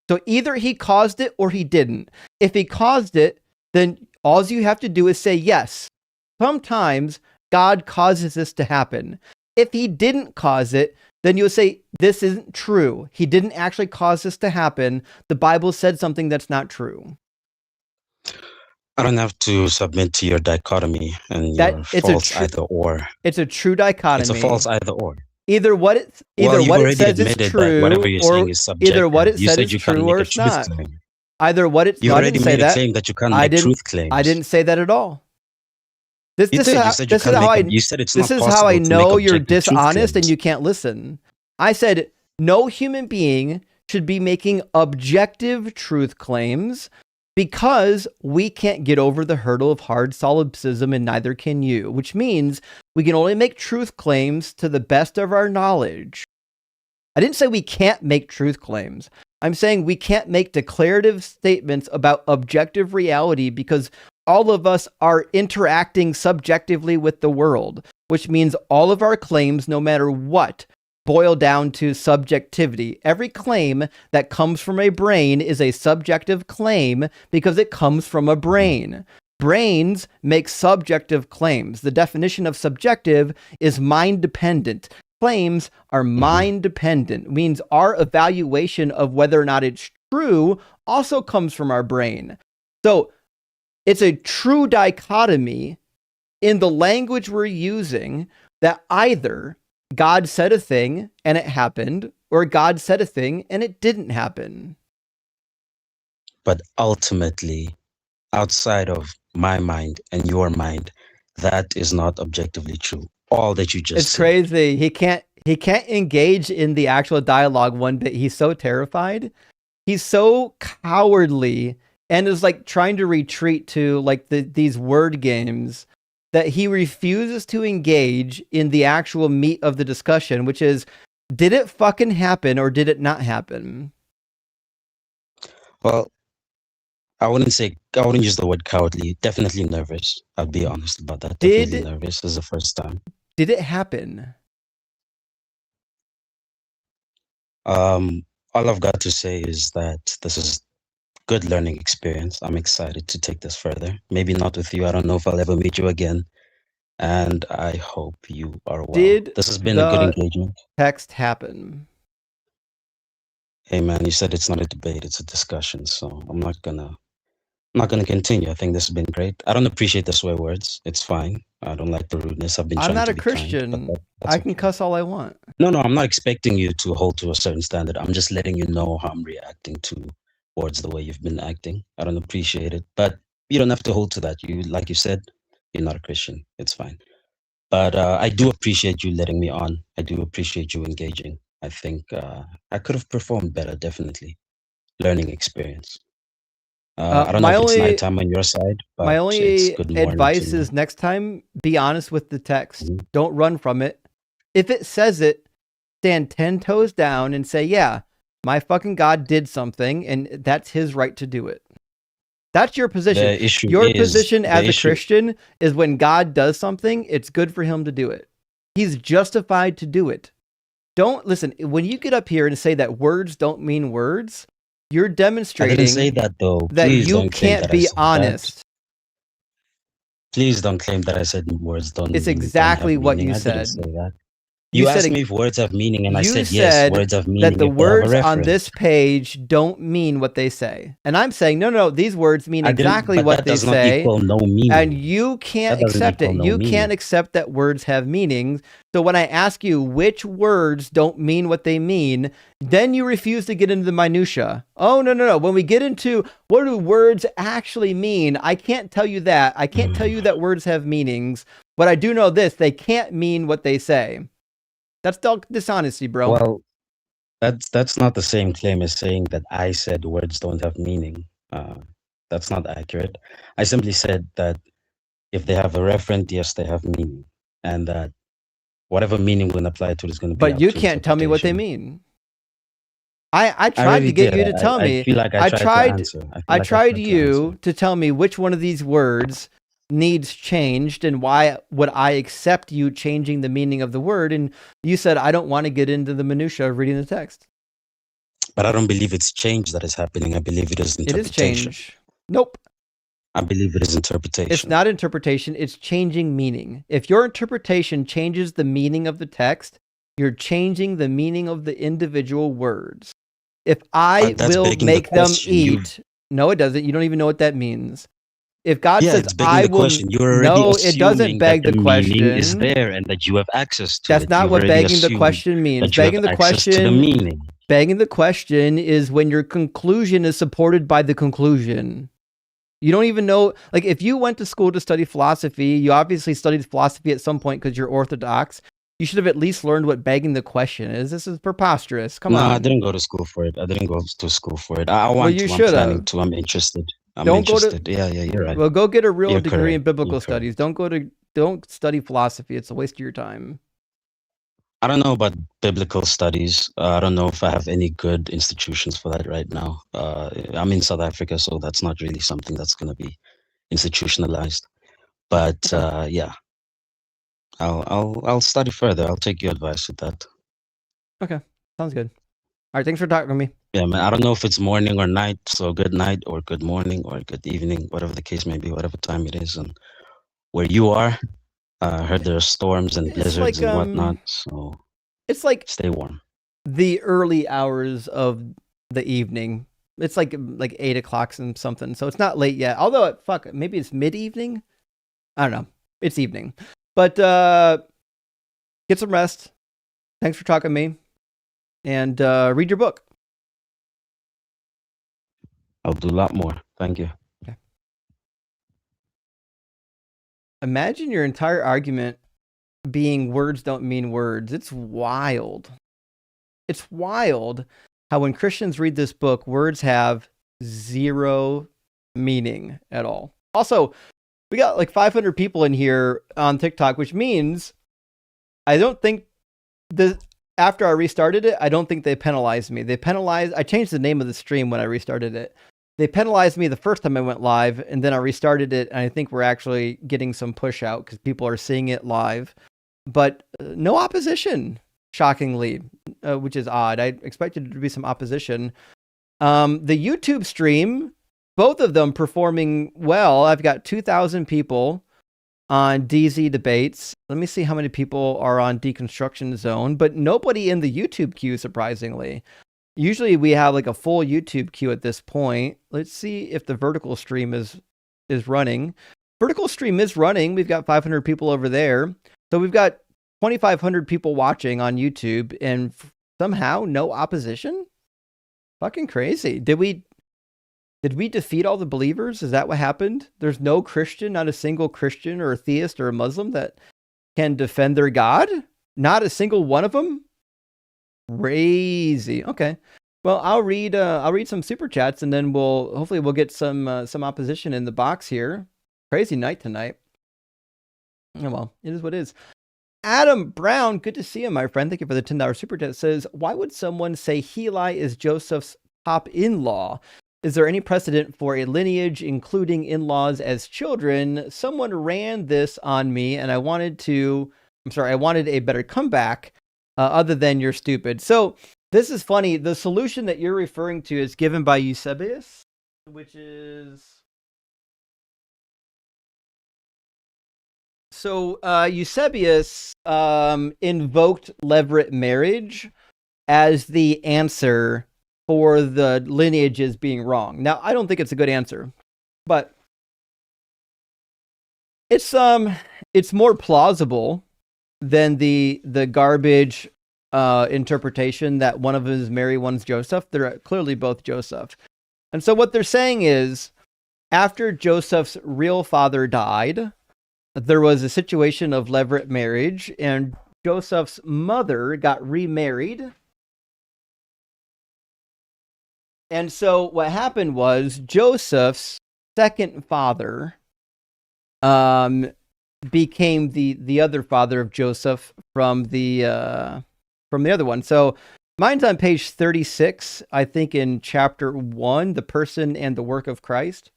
Speaker 1: So either he caused it or he didn't. If he caused it, then all you have to do is say, yes, sometimes God causes this to happen. If he didn't cause it, then you'll say, this isn't true. He didn't actually cause this to happen. The Bible said something that's not true.
Speaker 4: I don't have to submit to your dichotomy and your false either or.
Speaker 1: It's a true dichotomy.
Speaker 4: It's a false either or.
Speaker 1: Either what it says is true,
Speaker 4: whatever you're saying is subjective.
Speaker 1: Either what it said is true or it's not. Either what it's.
Speaker 4: You already made a claim that you can't make truth claims.
Speaker 1: I didn't say that at all. This is
Speaker 4: how
Speaker 1: I know you're dishonest and you can't listen. I said no human being should be making objective truth claims because we can't get over the hurdle of hard solipsism, and neither can you, which means we can only make truth claims to the best of our knowledge. I didn't say we can't make truth claims. I'm saying we can't make declarative statements about objective reality because all of us are interacting subjectively with the world, which means all of our claims, no matter what, boil down to subjectivity. Every claim that comes from a brain is a subjective claim because it comes from a brain. Brains make subjective claims. The definition of subjective is mind dependent. claims are mind dependent, means our evaluation of whether or not it's true also comes from our brain. So it's a true dichotomy in the language we're using that either God said a thing and it happened, or God said a thing and it didn't happen.
Speaker 4: But ultimately, outside of my mind and your mind, that is not objectively true. All that you just
Speaker 1: It's
Speaker 4: said.
Speaker 1: crazy. He can't engage in the actual dialogue one bit. He's so terrified. He's so cowardly and is like trying to retreat to like these word games that he refuses to engage in the actual meat of the discussion, which is, did it fucking happen or did it not happen?
Speaker 4: Well, I wouldn't use the word cowardly. Definitely nervous. I'll be honest about that. Definitely nervous. This is the first time.
Speaker 1: Did it happen?
Speaker 4: All I've got to say is that this is good learning experience. I'm excited to take this further. Maybe not with you. I don't know if I'll ever meet you again. And I hope you are well. This has been a good engagement.
Speaker 1: Text happen.
Speaker 4: Hey man, you said it's not a debate, it's a discussion. So I'm not gonna continue. I think this has been great. I don't appreciate the swear words. It's fine. I don't like the rudeness. I've been trying to be kind.
Speaker 1: I'm not a Christian. I can cuss all I want.
Speaker 4: No, I'm not expecting you to hold to a certain standard. I'm just letting you know how I'm reacting towards the way you've been acting. I don't appreciate it, but you don't have to hold to that. Like you said, you're not a Christian. It's fine. But I do appreciate you letting me on. I do appreciate you engaging. I think I could have performed better, definitely. Learning experience. I don't know if it's nighttime on your side, but
Speaker 1: my only advice is next time, be honest with the text. Mm-hmm. Don't run from it. If it says it, stand 10 toes down and say, yeah, my fucking God did something, and that's his right to do it. That's your position. Your position as a Christian is when God does something, it's good for him to do it. He's justified to do it. Don't listen, when you get up here and say that words don't mean words, you're demonstrating
Speaker 4: I didn't say that, though.
Speaker 1: That you can't be honest.
Speaker 4: Please don't claim that I said words don't.
Speaker 1: It's exactly what you said.
Speaker 4: I didn't say that. You asked me if words have meaning, and I said yes, words have meaning.
Speaker 1: That the words on this page don't mean what they say. And I'm saying, no, these words mean exactly what they say.
Speaker 4: That does not equal no meaning.
Speaker 1: And you can't accept it. You can't accept that words have meanings. So when I ask you which words don't mean what they mean, then you refuse to get into the minutia. Oh, no. When we get into what do words actually mean, I can't tell you that. I can't tell you that words have meanings. But I do know this. They can't mean what they say. That's dishonesty, bro.
Speaker 4: Well, that's not the same claim as saying that I said words don't have meaning. That's not accurate. I simply said that if they have a referent, yes, they have meaning. And that whatever meaning we're going to apply to is going to be.
Speaker 1: But you can't tell me what they mean. I tried to get you to tell me.
Speaker 4: I feel like I
Speaker 1: tried to tell me which one of these words needs changed and why would I accept you changing the meaning of the word, and you said I don't want to get into the minutia of reading the text.
Speaker 4: But I don't believe it's change that is happening. I believe it is interpretation.
Speaker 1: It is change. Nope.
Speaker 4: I believe it is interpretation.
Speaker 1: It's not interpretation, it's changing meaning. If your interpretation changes the meaning of the text, you're changing the meaning of the individual words. If I will make them eat, no, it doesn't. You don't even know what that means. If God says, I will, no, it doesn't beg the question.
Speaker 4: Is there and that you have access to
Speaker 1: That's not what begging the question means. Begging the question is when your conclusion is supported by the conclusion. You don't even know, like if you went to school to study philosophy, you obviously studied philosophy at some point because you're Orthodox. You should have at least learned what begging the question is. This is preposterous. Come on.
Speaker 4: No, I didn't go to school for it. I want to. I'm planning to. I'm interested. Yeah, you're right.
Speaker 1: Well, go get a real degree in biblical studies. Don't study philosophy. It's a waste of your time.
Speaker 4: I don't know about biblical studies. I don't know if I have any good institutions for that right now. I'm in South Africa, so that's not really something that's going to be institutionalized. But yeah, I'll study further. I'll take your advice with that.
Speaker 1: Okay, sounds good. All right, thanks for talking to me.
Speaker 4: Yeah, man. I don't know if it's morning or night, so good night or good morning or good evening, whatever the case may be, whatever time it is, and where you are. I heard there are storms and blizzards and whatnot. So
Speaker 1: It's like
Speaker 4: Stay warm.
Speaker 1: the early hours of the evening. It's like 8 o'clock and something. So it's not late yet. Although, fuck, maybe it's mid-evening. I don't know. It's evening. But get some rest. Thanks for talking to me. And read your book.
Speaker 4: I'll do a lot more. Thank you.
Speaker 1: Okay. Imagine your entire argument being words don't mean words. It's wild. It's wild how when Christians read this book, words have zero meaning at all. Also, we got like 500 people in here on TikTok, which means I don't think after I restarted it, I don't think they penalized me. I changed the name of the stream when I restarted it. They penalized me the first time I went live, and then I restarted it, and I think we're actually getting some push out because people are seeing it live. But no opposition, shockingly, which is odd. I expected there to be some opposition. The YouTube stream, both of them performing well. I've got 2,000 people on DZ debates. Let me see how many people are on Deconstruction Zone, but nobody in the YouTube queue, surprisingly. Usually we have like a full YouTube queue at this point. Let's see if the vertical stream is running. Vertical stream is running. We've got 500 people over there. So we've got 2,500 people watching on YouTube and somehow no opposition? Fucking crazy. Did we defeat all the believers? Is that what happened? There's no Christian, not a single Christian or a theist or a Muslim that can defend their God? Not a single one of them? Crazy. Okay. Well, I'll read some super chats and then hopefully we'll get some opposition in the box here. Crazy night tonight. Oh, well, it is what it is. Adam Brown, good to see you, my friend. Thank you for the $10 super chat. Says, why would someone say Heli is Joseph's top-in-law? Is there any precedent for a lineage including in-laws as children? Someone ran this on me and I wanted a better comeback other than you're stupid. So this is funny. The solution that you're referring to is given by Eusebius, which is... So Eusebius invoked levirate marriage as the answer for the lineages being wrong. Now, I don't think it's a good answer, but it's more plausible than the garbage interpretation that one of them is Mary, one's Joseph. They're clearly both Joseph. And so what they're saying is, after Joseph's real father died, there was a situation of levirate marriage, and Joseph's mother got remarried. And so what happened was Joseph's second father became the other father of Joseph from the other one. So mine's on page 36, I think in chapter 1, the person and the work of Christ.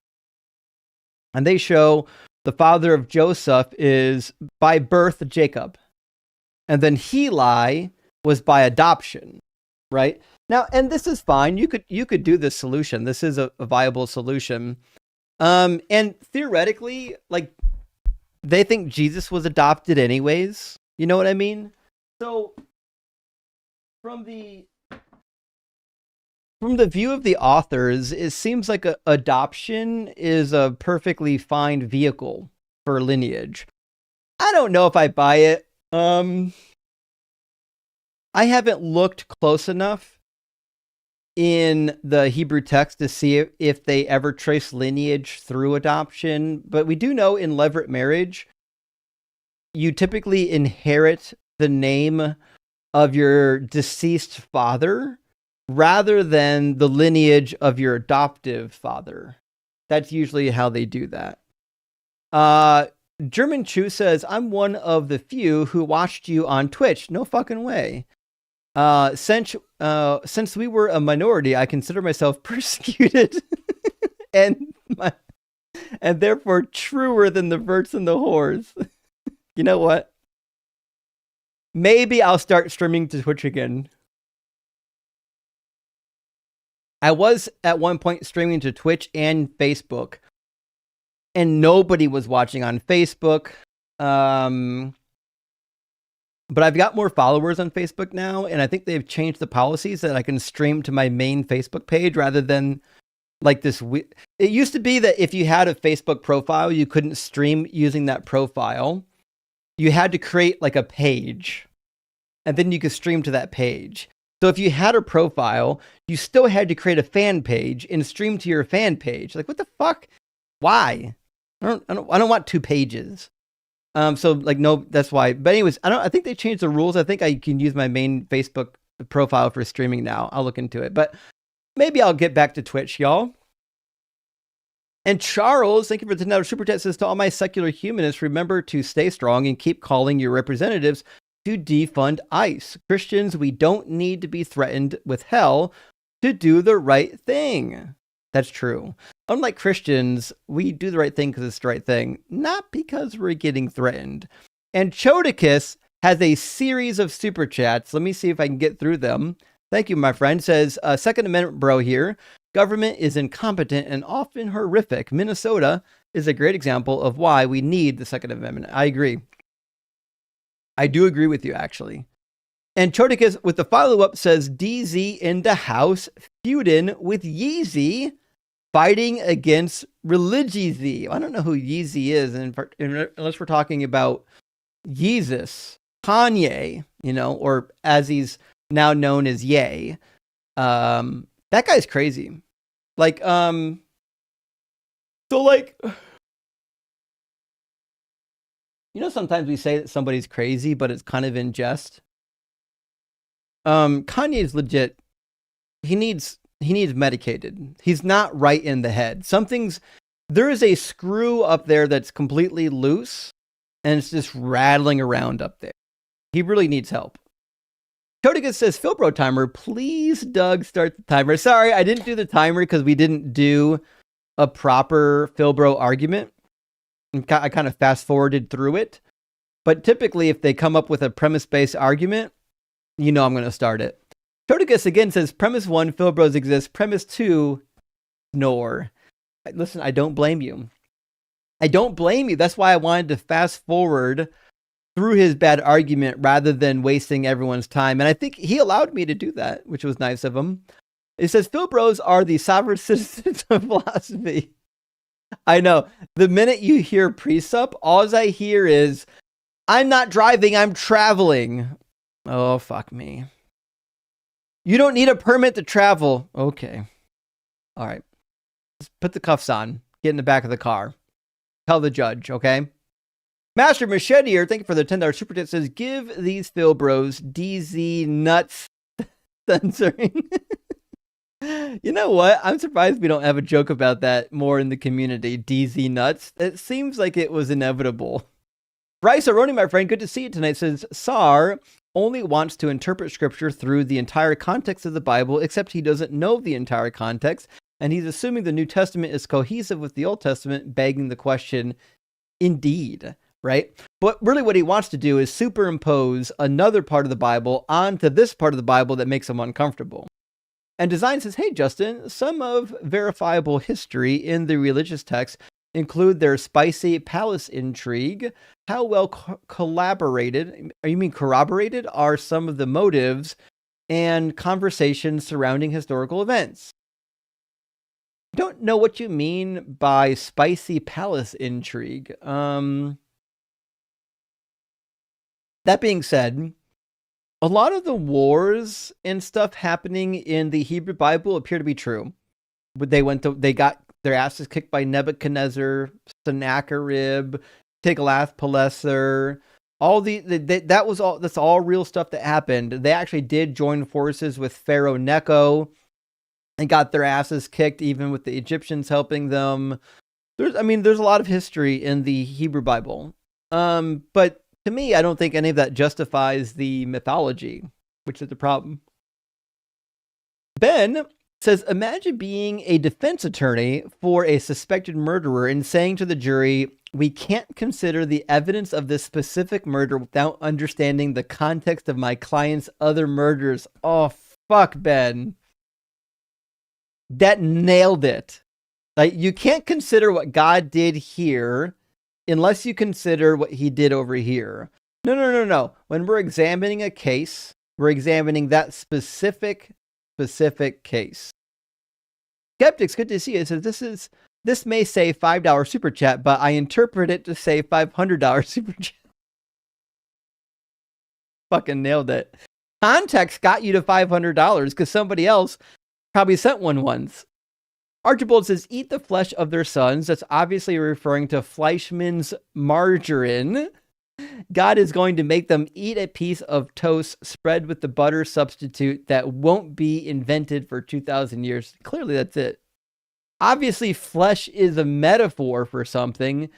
Speaker 1: And they show the father of Joseph is by birth Jacob. And then Heli was by adoption, right? Now, and this is fine. You could do this solution. This is a viable solution. And theoretically, like, they think Jesus was adopted anyways. You know what I mean? So from the view of the authors, it seems like adoption is a perfectly fine vehicle for lineage. I don't know if I buy it. I haven't looked close enough in the Hebrew text to see if they ever trace lineage through adoption, but we do know in levirate marriage, you typically inherit the name of your deceased father rather than the lineage of your adoptive father. That's usually how they do that. German Chu says, I'm one of the few who watched you on Twitch. No fucking way. Since we were a minority, I consider myself persecuted and therefore truer than the verts and the whores. You know what? Maybe I'll start streaming to Twitch again. I was at one point streaming to Twitch and Facebook, and nobody was watching on Facebook. But I've got more followers on Facebook now, and I think they've changed the policies that I can stream to my main Facebook page rather than like this. It used to be that if you had a Facebook profile, you couldn't stream using that profile. You had to create like a page, and then you could stream to that page. So if you had a profile, you still had to create a fan page and stream to your fan page. Like, what the fuck? Why? I don't want two pages. So like, no, that's why. But anyways, I think they changed the rules. I think I can use my main Facebook profile for streaming now. I'll look into it, but maybe I'll get back to Twitch, y'all. And Charles, thank you for the $10 super chat, says to all my secular humanists, remember to stay strong and keep calling your representatives to defund ICE. Christians, we don't need to be threatened with hell to do the right thing. That's true. Unlike Christians, we do the right thing because it's the right thing, not because we're getting threatened. And Chodicus has a series of super chats. Let me see if I can get through them. Thank you, my friend. Says, Second Amendment bro here. Government is incompetent and often horrific. Minnesota is a great example of why we need the Second Amendment. I agree. I do agree with you, actually. And Chodicus with the follow-up says, DZ in the house, feuding with Yeezy, fighting against Religizy. I don't know who Yeezy is, unless we're talking about Yeezus, Kanye, or as he's now known as Ye. That guy's crazy. Like, so like, sometimes we say that somebody's crazy, but it's kind of in jest. Kanye's legit. He needs medicated. He's not right in the head. There is a screw up there that's completely loose and it's just rattling around up there. He really needs help. Codigus says, Philbro timer, please, Doug, start the timer. Sorry, I didn't do the timer because we didn't do a proper Philbro argument. I kind of fast forwarded through it. But typically, if they come up with a premise-based argument, I'm going to start it. Codigus again says, premise 1, Philbros exist. Premise 2, snore. Listen, I don't blame you. That's why I wanted to fast forward through his bad argument rather than wasting everyone's time. And I think he allowed me to do that, which was nice of him. It says, Philbros are the sovereign citizens of philosophy. I know. The minute you hear presup, all I hear is, I'm not driving, I'm traveling. Oh, fuck me. You don't need a permit to travel. Okay. All right. Just put the cuffs on. Get in the back of the car. Tell the judge, okay? Master Machete, thank you for the $10 super chat, says, give these Philbros DZ nuts censoring. You know what? I'm surprised we don't have a joke about that more in the community. DZ nuts. It seems like it was inevitable. Bryce Aroni, my friend, good to see you tonight, says, Sar only wants to interpret scripture through the entire context of the Bible, except he doesn't know the entire context, and he's assuming the New Testament is cohesive with the Old Testament, begging the question, indeed, right? But really what he wants to do is superimpose another part of the Bible onto this part of the Bible that makes him uncomfortable. And Design says, hey, Justin, some of verifiable history in the religious texts include their spicy palace intrigue. How well corroborated are some of the motives and conversations surrounding historical events? Don't know what you mean by spicy palace intrigue. That being said, a lot of the wars and stuff happening in the Hebrew Bible appear to be true. They got their asses kicked by Nebuchadnezzar, Sennacherib, Tiglath-Pileser. That's all real stuff that happened. They actually did join forces with Pharaoh Necho and got their asses kicked, even with the Egyptians helping them. There's a lot of history in the Hebrew Bible. But to me, I don't think any of that justifies the mythology, which is the problem. Ben says, imagine being a defense attorney for a suspected murderer and saying to the jury, we can't consider the evidence of this specific murder without understanding the context of my client's other murders. Oh, fuck, Ben. That nailed it. Like, you can't consider what God did here unless you consider what he did over here. No. When we're examining a case, we're examining that specific case. Skeptics, good to see you. So this may say $5 super chat, but I interpret it to say $500 super chat. Fucking nailed it. Context got you to $500 because somebody else probably sent one once. Archibald says, eat the flesh of their sons. That's obviously referring to Fleischmann's margarine. God is going to make them eat a piece of toast spread with the butter substitute that won't be invented for 2,000 years. Clearly, that's it. Obviously, flesh is a metaphor for something.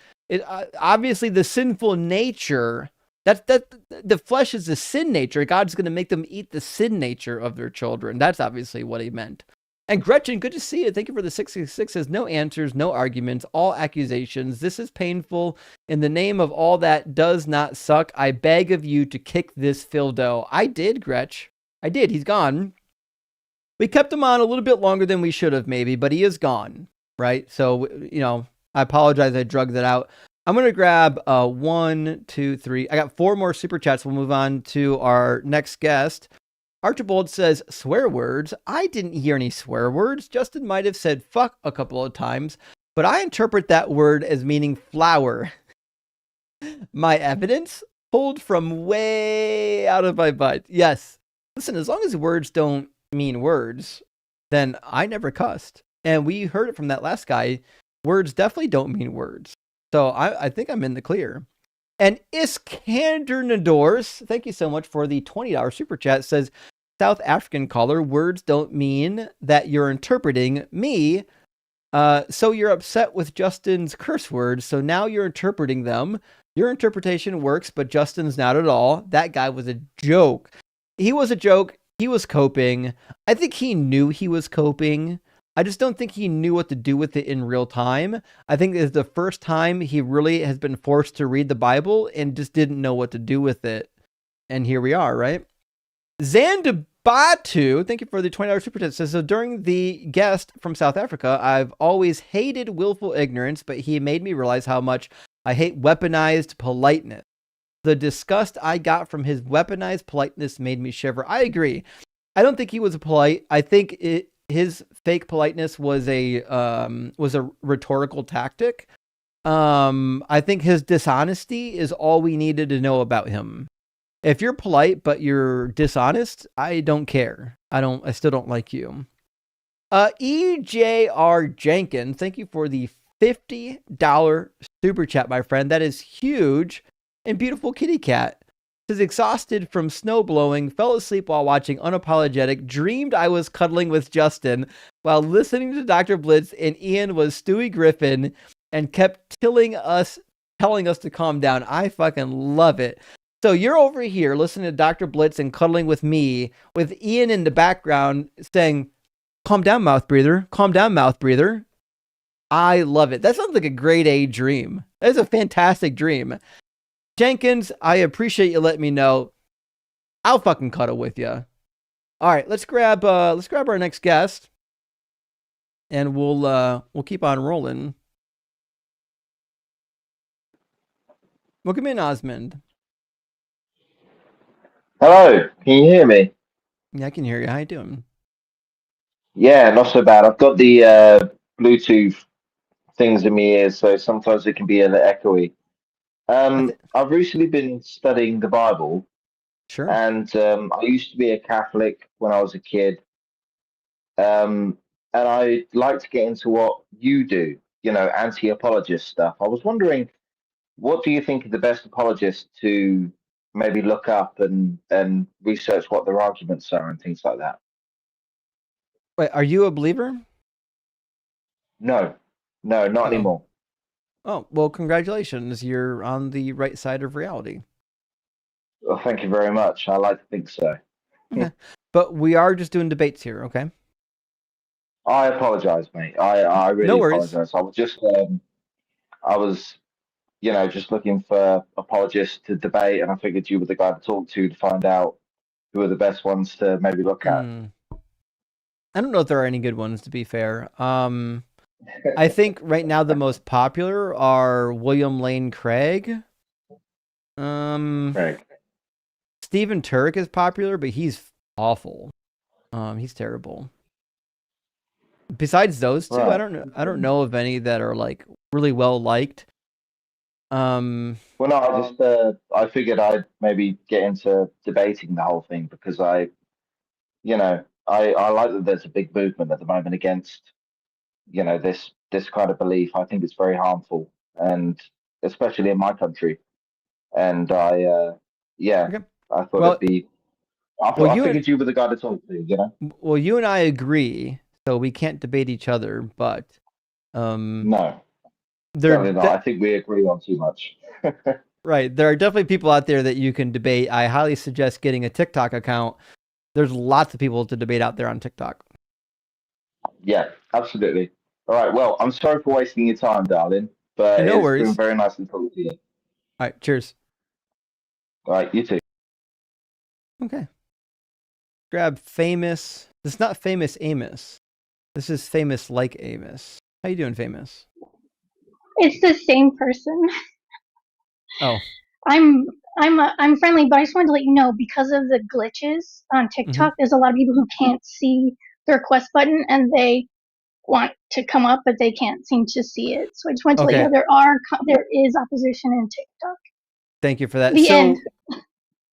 Speaker 1: Obviously, the sinful nature, that the flesh is the sin nature. God's going to make them eat the sin nature of their children. That's obviously what he meant. And Gretchen, good to see you. Thank you for the 666. Says no answers, no arguments, all accusations. This is painful. In the name of all that does not suck, I beg of you to kick this Phildo. I did, Gretch. I did. He's gone. We kept him on a little bit longer than we should have, maybe, but he is gone, right? So, I apologize. I drugged that out. I'm going to grab 1, 2, 3. I got 4 more super chats. We'll move on to our next guest. Archibald says, swear words. I didn't hear any swear words. Justin might have said fuck a couple of times, but I interpret that word as meaning flower. My evidence pulled from way out of my butt. Yes. Listen, as long as words don't mean words, then I never cussed. And we heard it from that last guy. Words definitely don't mean words. So I think I'm in the clear. And Iskander Nadors, thank you so much for the $20 super chat, says, South African caller, words don't mean that you're interpreting me. So you're upset with Justin's curse words, so now you're interpreting them. Your interpretation works, but Justin's not at all. That guy was a joke. He was a joke. He was coping. I think he knew he was coping. I just don't think he knew what to do with it in real time. I think it's the first time he really has been forced to read the Bible and just didn't know what to do with it. And here we are, right? Zandabatu, thank you for the $20 super chat. Says, so during the guest from South Africa, I've always hated willful ignorance, but he made me realize how much I hate weaponized politeness. The disgust I got from his weaponized politeness made me shiver. I agree. I don't think he was polite. I think his fake politeness was a rhetorical tactic. I think his dishonesty is all we needed to know about him. If you're polite but you're dishonest, I don't care. I still don't like you. EJR Jenkins, thank you for the $50 super chat, my friend. That is huge. And beautiful kitty cat. Is exhausted from snow blowing, fell asleep while watching Unapologetic, dreamed I was cuddling with Justin while listening to Dr. Blitz, and Ian was Stewie Griffin and kept telling us to calm down. I fucking love it. So you're over here listening to Dr. Blitz and cuddling with me, with Ian in the background saying, calm down, mouth breather. Calm down, mouth breather. I love it. That sounds like a grade A dream. That is a fantastic dream. Jenkins, I appreciate you letting me know. I'll fucking cuddle with you. All right, let's grab our next guest, and we'll keep on rolling. Welcome in, Osmond.
Speaker 5: Hello, can you hear me?
Speaker 1: Yeah, I can hear you. How you doing?
Speaker 5: Yeah, not so bad. I've got the Bluetooth things in my ears, so sometimes it can be a bit echoey. I've recently been studying the Bible,
Speaker 1: Sure.
Speaker 5: and I used to be a Catholic when I was a kid, and I'd like to get into what you do, anti-apologist stuff. I was wondering, what do you think are the best apologists to maybe look up and research what their arguments are and things like that?
Speaker 1: Wait, are you a believer?
Speaker 5: No, not anymore.
Speaker 1: Oh, well, congratulations. You're on the right side of reality.
Speaker 5: Well, thank you very much. I like to think so.
Speaker 1: Okay. But we are just doing debates here, okay?
Speaker 5: I apologize, mate. I really
Speaker 1: No worries.
Speaker 5: apologize. I was just looking for apologists to debate, and I figured you were the guy to talk to find out who are the best ones to maybe look at.
Speaker 1: I don't know if there are any good ones, to be fair. I think right now the most popular are William Lane Craig
Speaker 5: Craig.
Speaker 1: Stephen Turek is popular, but he's awful. He's terrible. Besides those two, I
Speaker 5: Right.
Speaker 1: don't know. I don't know of any that are like really well liked.
Speaker 5: Well, no, I figured I'd maybe get into debating the whole thing because I like that there's a big movement at the moment against, this kind of belief. I think it's very harmful, and especially in my country. And yeah,
Speaker 1: Okay.
Speaker 5: I thought it'd
Speaker 1: Well,
Speaker 5: be. I
Speaker 1: well,
Speaker 5: thought I figured you were the guy to talk to.
Speaker 1: you and I agree, so we can't debate each other. But
Speaker 5: No,
Speaker 1: there,
Speaker 5: certainly not. I think we agree on too much.
Speaker 1: right, there are definitely people out there that you can debate. I highly suggest getting a TikTok account. There's lots of people to debate out there on TikTok.
Speaker 5: Yeah, absolutely. All right. Well, I'm sorry for wasting your time, darling,
Speaker 1: Hey,
Speaker 5: but
Speaker 1: no
Speaker 5: it's been
Speaker 1: worries.
Speaker 5: very nice to talk to you.
Speaker 1: All right, cheers.
Speaker 5: All right, you too.
Speaker 1: Okay. Grab famous. This is not famous Amos. This is famous like Amos. How you doing, famous?
Speaker 6: It's the same person.
Speaker 1: Oh.
Speaker 6: I'm I'm friendly, but I just wanted to let you know because of the glitches on TikTok, there's a lot of people who can't see the request button and they want to come up, but they can't seem to see it. So I just wanted to let you
Speaker 1: Okay.
Speaker 6: know there is opposition in TikTok.
Speaker 1: Thank you for that.
Speaker 6: The end.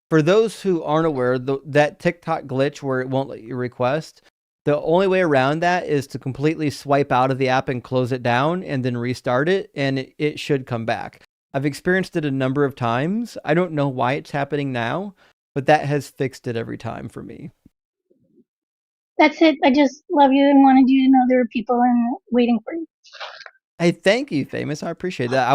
Speaker 1: For those who aren't aware, that TikTok glitch where it won't let you request, the only way around that is to completely swipe out of the app and close it down and then restart it, and it should come back. I've experienced it a number of times. I don't know why it's happening now, but that has fixed it every time for me.
Speaker 6: That's it. I just love you and wanted you to know there are people waiting for you.
Speaker 1: Hey, thank you, famous. I appreciate that. I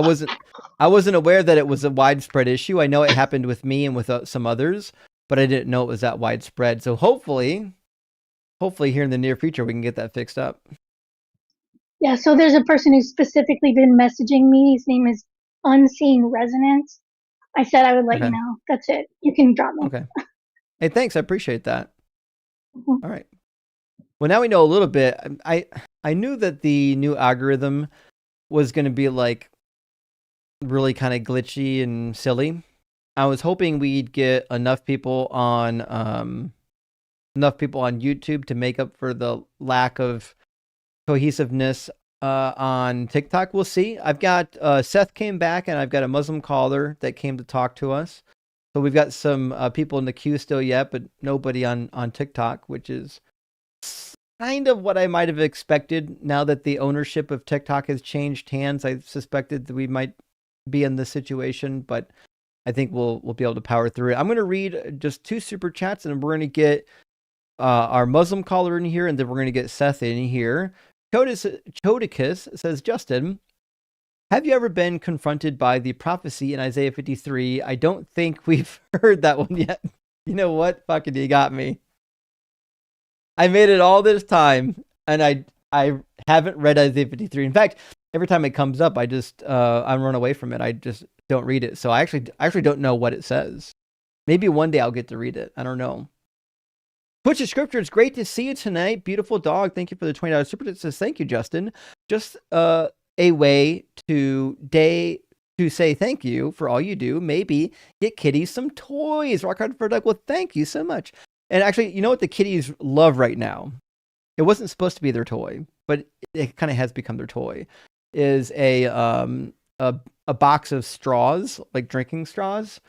Speaker 1: wasn't aware that it was a widespread issue. I know it happened with me and with some others, but I didn't know it was that widespread. So hopefully here in the near future we can get that fixed up.
Speaker 6: Yeah, so there's a person who's specifically been messaging me. His name is Unseen Resonance. I said I would let you know. That's it. You can drop me.
Speaker 1: Okay. Hey, thanks. I appreciate that.
Speaker 6: Mm-hmm.
Speaker 1: All right. Well, now we know a little bit. I knew that the new algorithm was going to be like really kind of glitchy and silly. I was hoping we'd get enough people on YouTube to make up for the lack of cohesiveness on TikTok. We'll see. I've got Seth came back, and I've got a Muslim caller that came to talk to us. So we've got some people in the queue still yet, but nobody on TikTok, which is kind of what I might have expected. Now that the ownership of TikTok has changed hands, I suspected that we might be in this situation, but I think we'll be able to power through it. I'm going to read just 2 super chats, and we're going to get our Muslim caller in here, and then we're going to get Seth in here. Chodicus says, Justin, have you ever been confronted by the prophecy in Isaiah 53? I don't think we've heard that one yet. You know what? Fucking you got me. I made it all this time, and I haven't read Isaiah 53. In fact, every time it comes up, I just I run away from it. I just don't read it. So I actually don't know what it says. Maybe one day I'll get to read it. I don't know. Twitch of Scripture, it's great to see you tonight. Beautiful dog. Thank you for the $20 super. It says, thank you, Justin. Just a way to say thank you for all you do. Maybe get kitties some toys. Rock hard for Doug. Well, thank you so much. And actually, you know what the kitties love right now? It wasn't supposed to be their toy, but it kind of has become their toy. Is a box of straws, like drinking straws.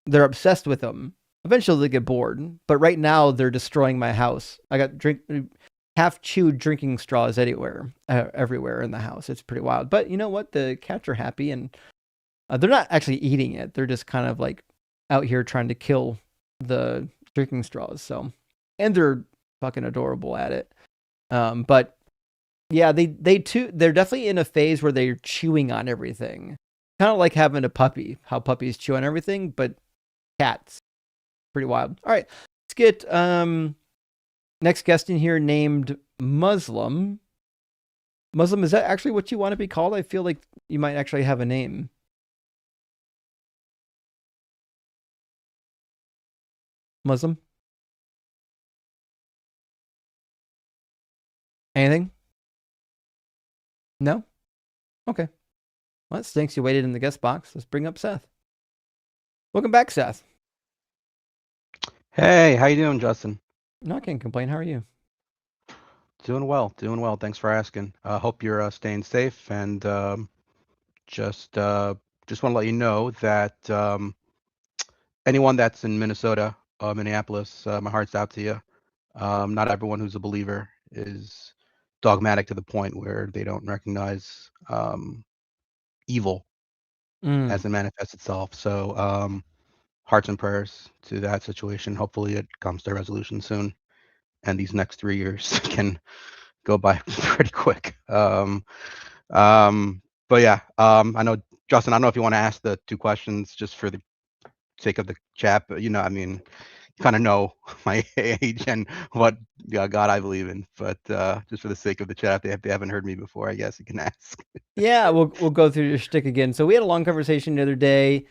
Speaker 1: They're obsessed with them. Eventually they get bored, but right now they're destroying my house. I got half chewed drinking straws everywhere in the house. It's pretty wild. But you know what? The cats are happy, and they're not actually eating it. They're just kind of like out here trying to kill the drinking straws. So, and they're fucking adorable at it. But yeah, they're definitely in a phase where they're chewing on everything. Kind of like having a puppy, how puppies chew on everything, but cats. Pretty wild. All right, let's get next guest in here named Muslim. Muslim, is that actually what you want to be called? I feel like you might actually have a name. Muslim? Anything? No? Okay. Well, that stinks. You waited in the guest box. Let's bring up Seth. Welcome back, Seth.
Speaker 7: Hey, how you doing, Justin?
Speaker 1: No, I can't complain. How are you?
Speaker 7: Doing well, doing well. Thanks for asking. Hope you're staying safe, and just want to let you know that anyone that's in Minnesota, Minneapolis, my heart's out to you. Not everyone who's a believer is dogmatic to the point where they don't recognize evil as it manifests itself. So hearts and prayers to that situation. Hopefully it comes to resolution soon, and these next 3 years can go by pretty quick. But yeah, I know, Justin, I don't know if you want to ask the 2 questions just for the sake of the chat, but I mean, you kind of know my age and what God I believe in. But just for the sake of the chat, if they haven't heard me before, I guess you can ask.
Speaker 1: Yeah, we'll go through your shtick again. So we had a long conversation the other day.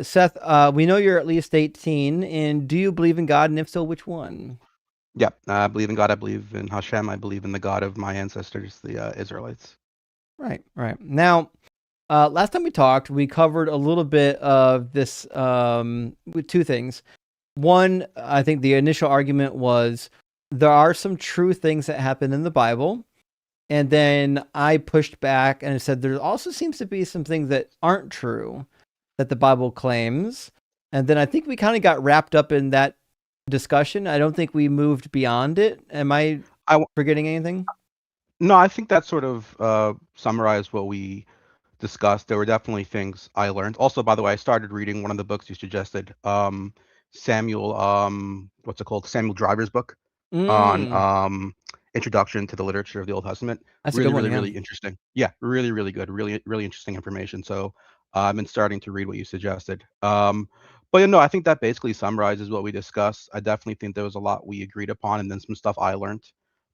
Speaker 1: Seth, we know you're at least 18, and do you believe in God? And if so, which one?
Speaker 7: Yeah, I believe in God. I believe in Hashem. I believe in the God of my ancestors, the Israelites.
Speaker 1: Right. Now, last time we talked, we covered a little bit of this with 2 things. One, I think the initial argument was there are some true things that happen in the Bible. And then I pushed back and said there also seems to be some things that aren't true that the Bible claims. And then I think we kind of got wrapped up in that discussion. I don't think we moved beyond it. Am I forgetting anything?
Speaker 7: No, I think that sort of summarized what we discussed. There were definitely things I learned. Also, by the way, I started reading one of the books you suggested, Samuel, what's it called? Samuel Driver's book on introduction to the literature of the Old Testament.
Speaker 1: That's
Speaker 7: really,
Speaker 1: a good one,
Speaker 7: really,
Speaker 1: yeah.
Speaker 7: really interesting. Yeah, really, really good. Really, really interesting information. So I've been starting to read what you suggested. But I think that basically summarizes what we discussed. I definitely think there was a lot we agreed upon, and then some stuff I learned.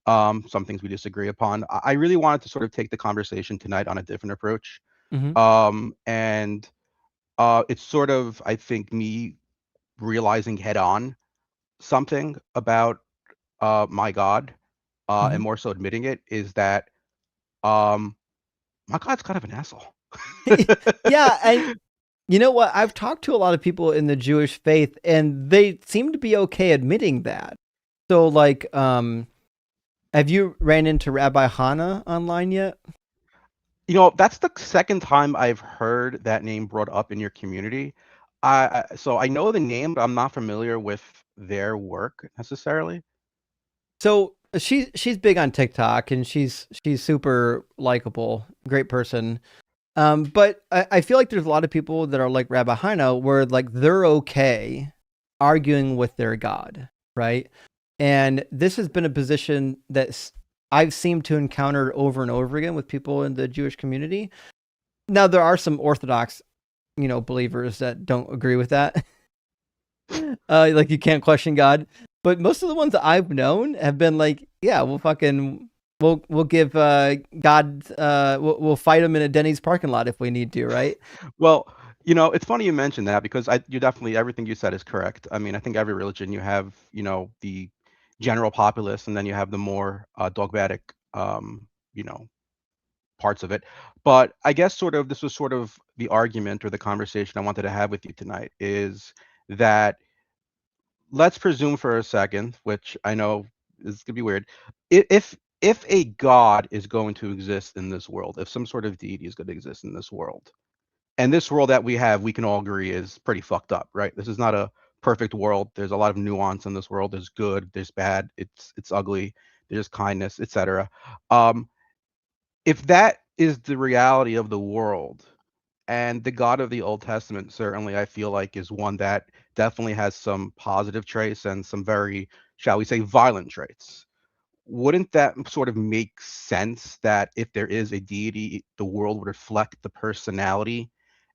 Speaker 7: Some things we disagree upon. I really wanted to sort of take the conversation tonight on a different approach. And it's sort of, I think, me realizing head on something about my God, and more so admitting it, is that my God's kind of an asshole.
Speaker 1: Yeah, and you know what? I've talked to a lot of people in the Jewish faith, and they seem to be okay admitting that. So, like, have you ran into Rabbi Hannah online yet?
Speaker 7: That's the second time I've heard that name brought up in your community. So I know the name, but I'm not familiar with their work necessarily.
Speaker 1: So she's big on TikTok, and she's super likable, great person. But I feel like there's a lot of people that are like Rabbi Hino, where like they're okay arguing with their God, right? And this has been a position that I've seemed to encounter over and over again with people in the Jewish community. Now there are some Orthodox, believers that don't agree with that. Like you can't question God, but most of the ones that I've known have been like, yeah, we'll give God, we'll fight him in a Denny's parking lot if we need to, right?
Speaker 7: Well, it's funny you mentioned that, because you definitely, everything you said is correct. I mean, I think every religion you have, the general populace, and then you have the more dogmatic, parts of it. But I guess this was sort of the argument or the conversation I wanted to have with you tonight, is that let's presume for a second, which I know is gonna be weird, if a God is going to exist in this world, if some sort of deity is going to exist in this world, and this world that we have, we can all agree is pretty fucked up, right? This is not a perfect world. There's a lot of nuance in this world. There's good, there's bad, it's ugly, there's kindness, etc. If that is the reality of the world, and the God of the Old Testament, certainly I feel like, is one that definitely has some positive traits and some very, shall we say, violent traits. Wouldn't that sort of make sense that if there is a deity, the world would reflect the personality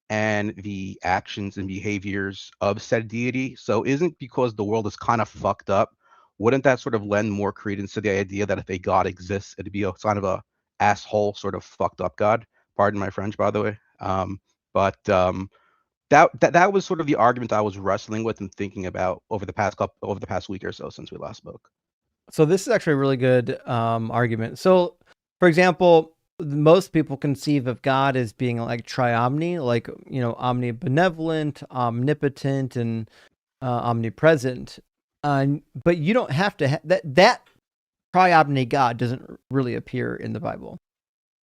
Speaker 7: and the actions and behaviors of said deity? So isn't, because the world is kind of fucked up, wouldn't that sort of lend more credence to the idea that if a God exists, it'd be a kind of a asshole, sort of fucked up God? Pardon my French, by the way. But that was sort of the argument I was wrestling with and thinking about over the past week or so since we last spoke.
Speaker 1: So this is actually a really good argument. So, for example, most people conceive of God as being like triomni, like, omnibenevolent, omnipotent, and omnipresent. But you don't have to that triomni God doesn't really appear in the Bible.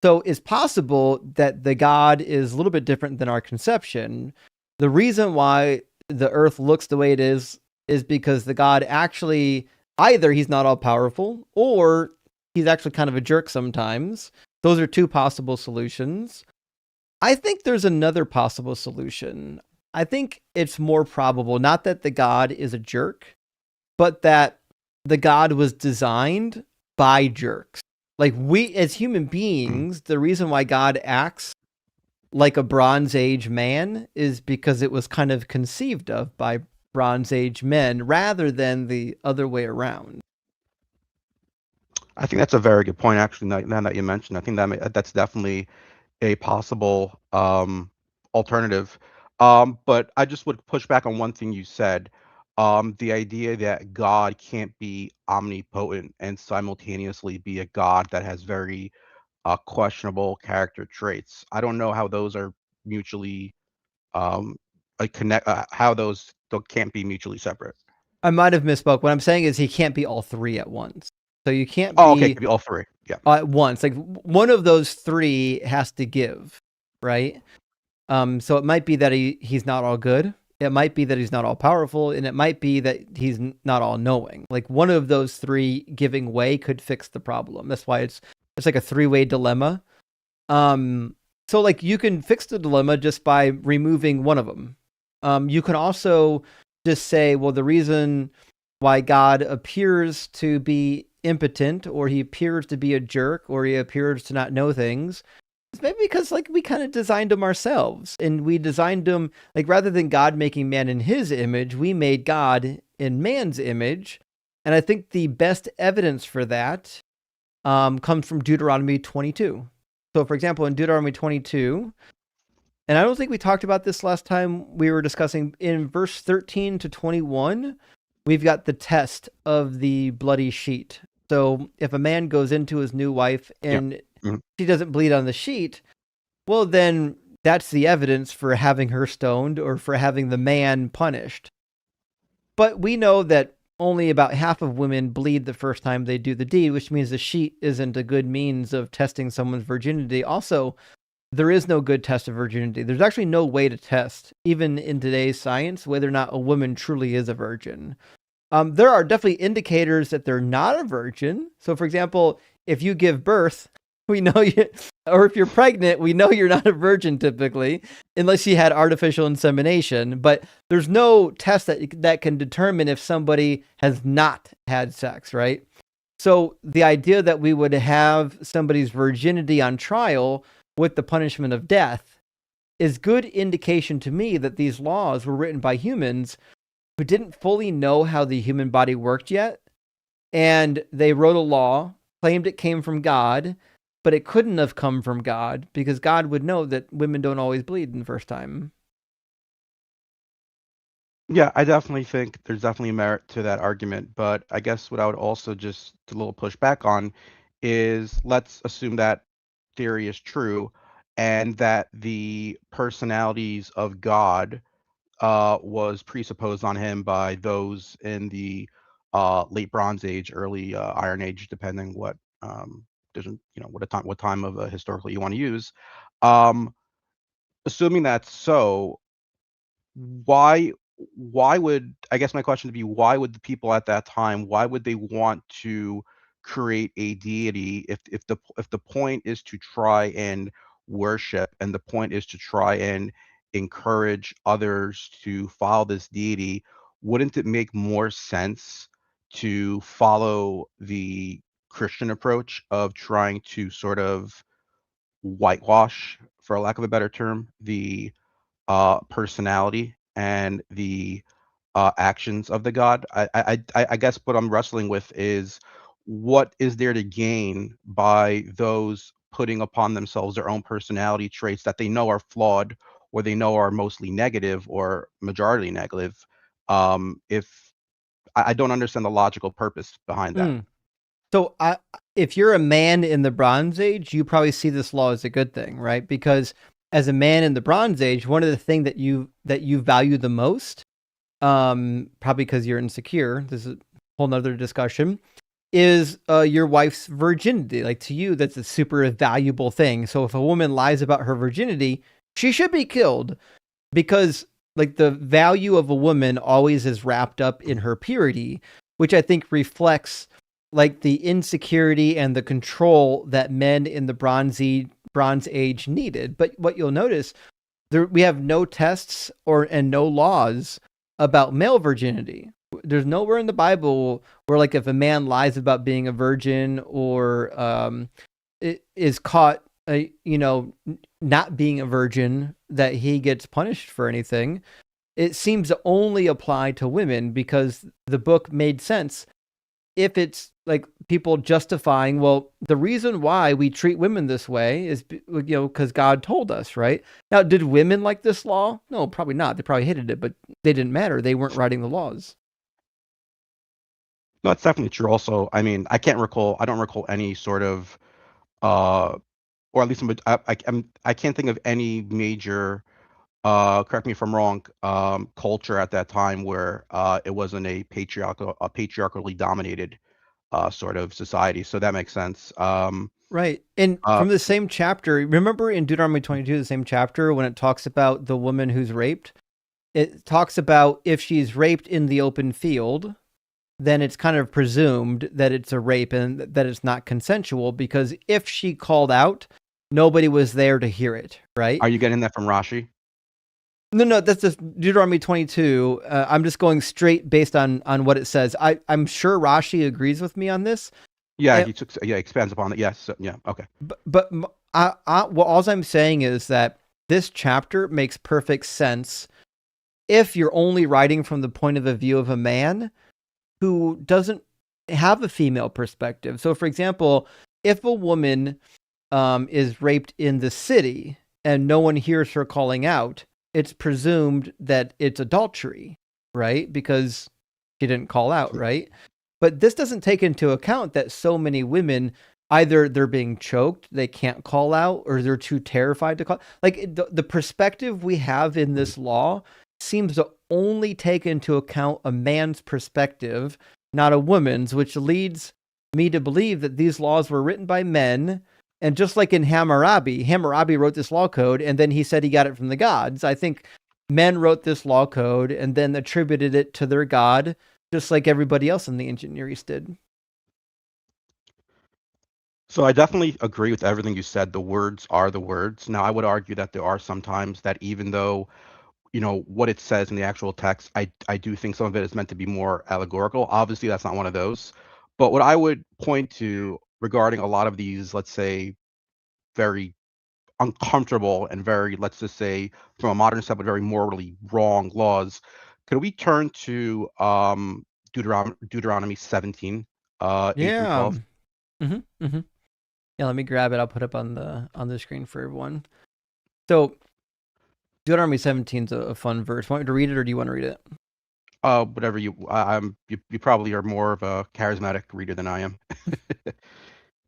Speaker 1: So it's possible that the God is a little bit different than our conception. The reason why the earth looks the way it is because the God actually, either he's not all powerful or he's actually kind of a jerk sometimes. Those are two possible solutions. I think there's another possible solution. I think it's more probable, not that the God is a jerk, but that the God was designed by jerks. Like, we as human beings, the reason why God acts like a Bronze Age man is because it was kind of conceived of by Bronze Age men rather than the other way around.
Speaker 7: I think that's a very good point, actually. Now that you mentioned, I think that's definitely a possible alternative. But I just would push back on one thing you said. The idea that God can't be omnipotent and simultaneously be a God that has very questionable character traits. I don't know how those are mutually how those can't be mutually separate.
Speaker 1: I might have misspoke. What I'm saying is he can't be all three at once. So you can't
Speaker 7: Oh, okay, it
Speaker 1: be
Speaker 7: could be all three. Yeah.
Speaker 1: at once. Like, one of those three has to give, right? So it might be that he's not all good. It might be that he's not all powerful, and it might be that he's not all knowing. Like, one of those three giving way could fix the problem. That's why it's like a three-way dilemma. So like, you can fix the dilemma just by removing one of them. You can also just say, well, the reason why God appears to be impotent, or he appears to be a jerk, or he appears to not know things, is maybe because, like, we kind of designed him ourselves, and we designed him, like, rather than God making man in his image, we made God in man's image. And I think the best evidence for that comes from Deuteronomy 22. So, for example, in Deuteronomy 22, and I don't think we talked about this last time we were discussing, in verse 13 to 21, we've got the test of the bloody sheet. So if a man goes into his new wife and she doesn't bleed on the sheet, well, then that's the evidence for having her stoned or for having the man punished. But we know that only about half of women bleed the first time they do the deed, which means the sheet isn't a good means of testing someone's virginity. Also, there is no good test of virginity. There's actually no way to test, even in today's science, whether or not a woman truly is a virgin. There are definitely indicators that they're not a virgin. So, for example, if you give birth, we know you, or if you're pregnant, we know you're not a virgin typically, unless you had artificial insemination. But there's no test that can determine if somebody has not had sex, right? So the idea that we would have somebody's virginity on trial with the punishment of death is good indication to me that these laws were written by humans who didn't fully know how the human body worked yet. And they wrote a law, claimed it came from God, but it couldn't have come from God because God would know that women don't always bleed in the first time.
Speaker 7: Yeah, I definitely think there's definitely merit to that argument, but I guess what I would also just a little push back on is, let's assume that theory is true and that the personalities of God was presupposed on him by those in the late Bronze Age, early Iron Age, depending what what time of historical you want to use. Assuming that's so, why would, I guess my question would be, why would the people at that time, why would they want to create a deity if the point is to try and worship, and the point is to try and encourage others to follow this deity? Wouldn't it make more sense to follow the Christian approach of trying to sort of whitewash, for lack of a better term, the personality and the actions of the god? I guess what I'm wrestling with is, what is there to gain by those putting upon themselves their own personality traits that they know are flawed, or they know are mostly negative or majority negative? If I don't understand the logical purpose behind that.
Speaker 1: So if you're a man in the Bronze Age, you probably see this law as a good thing, right? Because as a man in the Bronze Age, one of the things that you value the most, probably because you're insecure, this is a whole nother discussion, is your wife's virginity. Like, to you, that's a super valuable thing. So if a woman lies about her virginity, she should be killed, because like the value of a woman always is wrapped up in her purity, which I think reflects like the insecurity and the control that men in the Bronze Age needed. But what you'll notice, we have no tests and no laws about male virginity. There's nowhere in the Bible where, like, if a man lies about being a virgin or is caught, not being a virgin, that he gets punished for anything. It seems to only apply to women, because the book made sense if it's like people justifying, well, the reason why we treat women this way is, because God told us, right? Now, did women like this law? No, probably not. They probably hated it, but they didn't matter. They weren't writing the laws.
Speaker 7: No, that's definitely true. Also, I mean, I don't recall any sort of, or at least I can't think of any major, correct me if I'm wrong, culture at that time where it wasn't a patriarchally dominated sort of society. So that makes sense.
Speaker 1: Right. And from the same chapter, remember in Deuteronomy 22, the same chapter, when it talks about the woman who's raped, it talks about if she's raped in the open field, then it's kind of presumed that it's a rape and that it's not consensual, because if she called out, nobody was there to hear it, right?
Speaker 7: Are you getting that from Rashi?
Speaker 1: No, that's just Deuteronomy 22. I'm just going straight based on what it says. I'm sure Rashi agrees with me on this.
Speaker 7: Yeah, he expands upon it. Yes, yeah, okay.
Speaker 1: But all I'm saying is that this chapter makes perfect sense if you're only writing from the point of view of a man who doesn't have a female perspective. So, for example, if a woman is raped in the city and no one hears her calling out, it's presumed that it's adultery, right? Because she didn't call out, right? But this doesn't take into account that so many women, either they're being choked, they can't call out, or they're too terrified to call. Like, the perspective we have in this law seems to only take into account a man's perspective, not a woman's, which leads me to believe that these laws were written by men. And just like in Hammurabi wrote this law code, and then he said he got it from the gods. I think men wrote this law code and then attributed it to their god, just like everybody else in the ancient Near East did.
Speaker 7: So I definitely agree with everything you said. The words are the words. Now, I would argue that there are some times that, even though, what it says in the actual text, I do think some of it is meant to be more allegorical. Obviously, that's not one of those. But what I would point to regarding a lot of these, let's say, very uncomfortable and very, let's just say, from a modern standpoint, very morally wrong laws, could we turn to Deuteronomy 17, 8 through 12?
Speaker 1: Yeah, let me grab it. I'll put it up on the screen for everyone. So Deuteronomy 17 is a fun verse. Want me to read it, or do you want to read it?
Speaker 7: Whatever you probably are more of a charismatic reader than I am.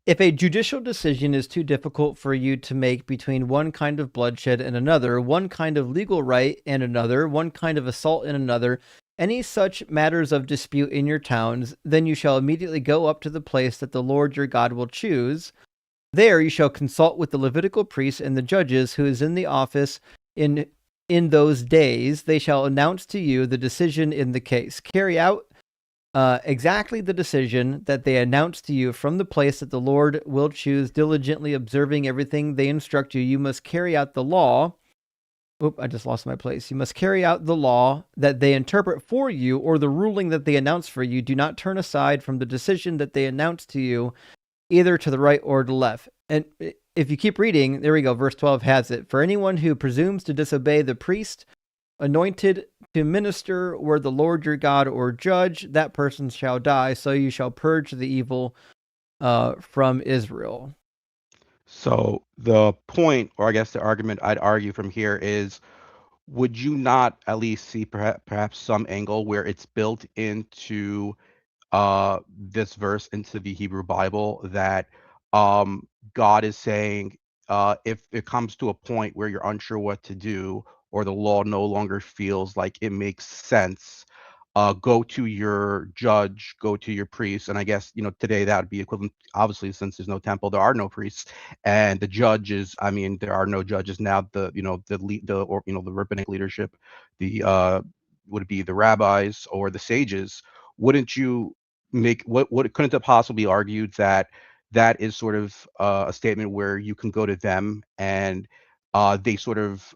Speaker 1: If a judicial decision is too difficult for you to make between one kind of bloodshed and another, one kind of legal right and another, one kind of assault and another, any such matters of dispute in your towns, then you shall immediately go up to the place that the Lord your God will choose. There you shall consult with the Levitical priests and the judges who is in the office in those days. They shall announce to you the decision in the case. Carry out exactly the decision that they announce to you from the place that the Lord will choose, diligently observing everything they instruct you. You must carry out the law. Oop, I just lost my place. You must carry out the law that they interpret for you, or the ruling that they announce for you. Do not turn aside from the decision that they announce to you, either to the right or to the left. And if you keep reading, there we go. Verse 12 has it. For anyone who presumes to disobey the priest anointed to minister where the Lord your God or judge, that person shall die. So you shall purge the evil from Israel.
Speaker 7: So the point, or I guess the argument I'd argue from here is, would you not at least see perhaps some angle where it's built into this verse into the Hebrew Bible that God is saying, if it comes to a point where you're unsure what to do, or the law no longer feels like it makes sense, go to your judge, go to your priest. And I guess, today that would be equivalent, obviously, since there's no temple, there are no priests. And the judges, I mean, there are no judges now. The rabbinic leadership, would it be the rabbis or the sages? Wouldn't you couldn't it possibly be argued that that is sort of a statement where you can go to them and they sort of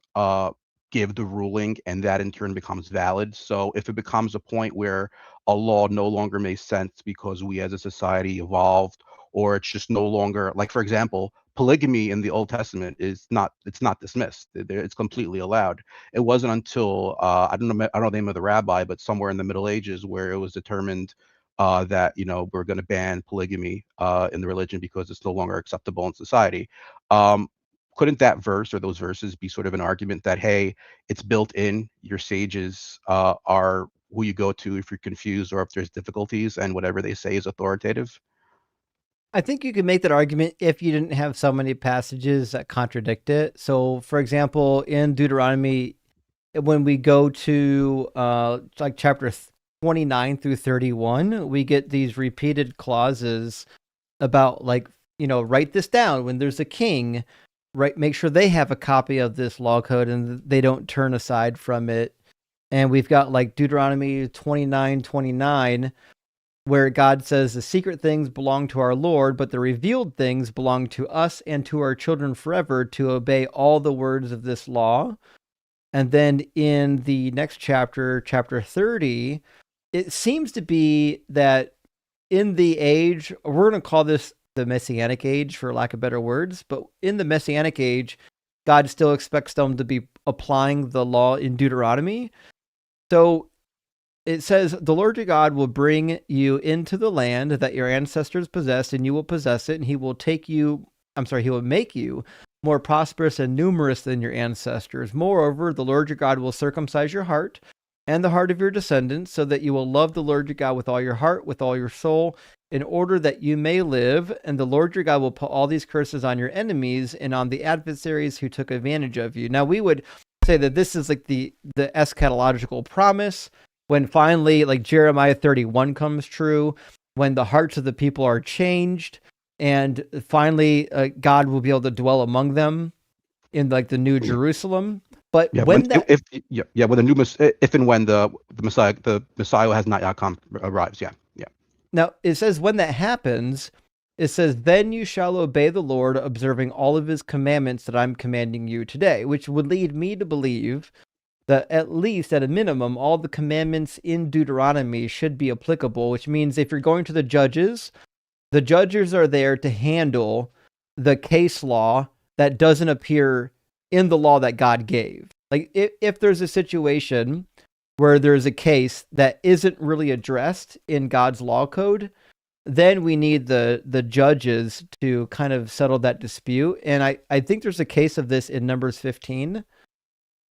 Speaker 7: give the ruling, and that in turn becomes valid? So if it becomes a point where a law no longer makes sense because we as a society evolved, or it's just no longer, like, for example, polygamy in the Old Testament it's not dismissed. It's completely allowed. It wasn't until I don't know the name of the rabbi, but somewhere in the Middle Ages where it was determined that we're going to ban polygamy in the religion because it's no longer acceptable in society. Couldn't that verse or those verses be sort of an argument that, hey, it's built in, your sages are who you go to if you're confused or if there's difficulties, and whatever they say is authoritative?
Speaker 1: I think you could make that argument if you didn't have so many passages that contradict it. So, for example, in Deuteronomy, when we go to like chapter 29 through 31, we get these repeated clauses about, like, write this down when there's a king, right? Make sure they have a copy of this law code and they don't turn aside from it. And we've got like Deuteronomy 29:29, where God says the secret things belong to our Lord, but the revealed things belong to us and to our children forever, to obey all the words of this law. And then in the next chapter, chapter 30, it seems to be that in the age, we're going to call this the Messianic age for lack of better words, but in the Messianic age, God still expects them to be applying the law in Deuteronomy. So it says, the Lord your God will bring you into the land that your ancestors possessed, and you will possess it, and he will make you more prosperous and numerous than your ancestors. Moreover, the Lord your God will circumcise your heart and the heart of your descendants, so that you will love the Lord your God with all your heart, with all your soul, in order that you may live. And the Lord your God will put all these curses on your enemies and on the adversaries who took advantage of you. Now, we would say that this is like the eschatological promise, when finally, like, Jeremiah 31 comes true, when the hearts of the people are changed, and finally God will be able to dwell among them in like the New Jerusalem. But
Speaker 7: Yeah,
Speaker 1: when
Speaker 7: if and when the Messiah has not yet come arrives. Yeah, yeah.
Speaker 1: Now, it says when that happens, it says, then you shall obey the Lord, observing all of his commandments that I'm commanding you today, which would lead me to believe that at least at a minimum, all the commandments in Deuteronomy should be applicable, which means if you're going to the judges are there to handle the case law that doesn't appear in the law that God gave. Like, if there's a situation where there's a case that isn't really addressed in God's law code, then we need the judges to kind of settle that dispute. And I think there's a case of this in Numbers 15.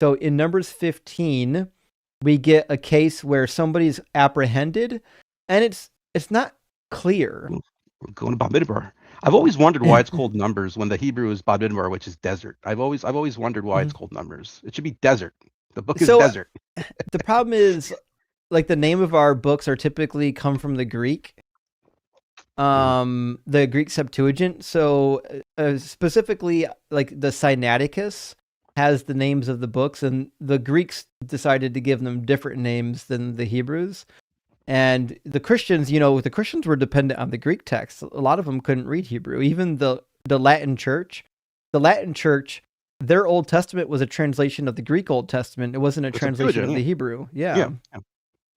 Speaker 1: So in Numbers 15, we get a case where somebody's apprehended, and it's not clear.
Speaker 7: We're going to Bamidbar. I've always wondered why it's called Numbers when the Hebrew is Bamidbar, which is desert. I've always wondered why it's called Numbers. It should be desert. The book is desert.
Speaker 1: The problem is, like, the name of our books are typically come from the Greek, the Greek Septuagint. So specifically, like, the Sinaiticus has the names of the books, and the Greeks decided to give them different names than the Hebrews. And the Christians, the Christians were dependent on the Greek text. A lot of them couldn't read Hebrew. Even the Latin Church, their Old Testament was a translation of the Greek Old Testament. It wasn't a translation of the Hebrew. Yeah.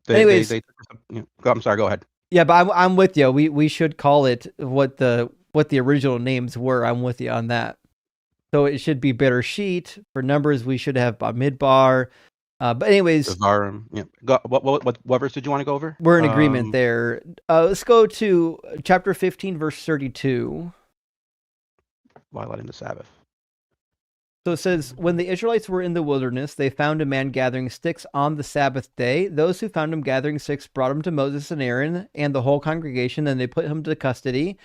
Speaker 7: Anyways, I'm sorry. Go ahead.
Speaker 1: Yeah, but I'm with you. We should call it what the original names were. I'm with you on that. So it should be Bereshit. For Numbers, we should have Bamidbar. But anyways,
Speaker 7: yeah. What verse did you want to go over?
Speaker 1: We're in agreement there. Let's go to chapter 15, verse 32.
Speaker 7: Violating the Sabbath.
Speaker 1: So it says, when the Israelites were in the wilderness, they found a man gathering sticks on the Sabbath day. Those who found him gathering sticks brought him to Moses and Aaron and the whole congregation, and they put him to custody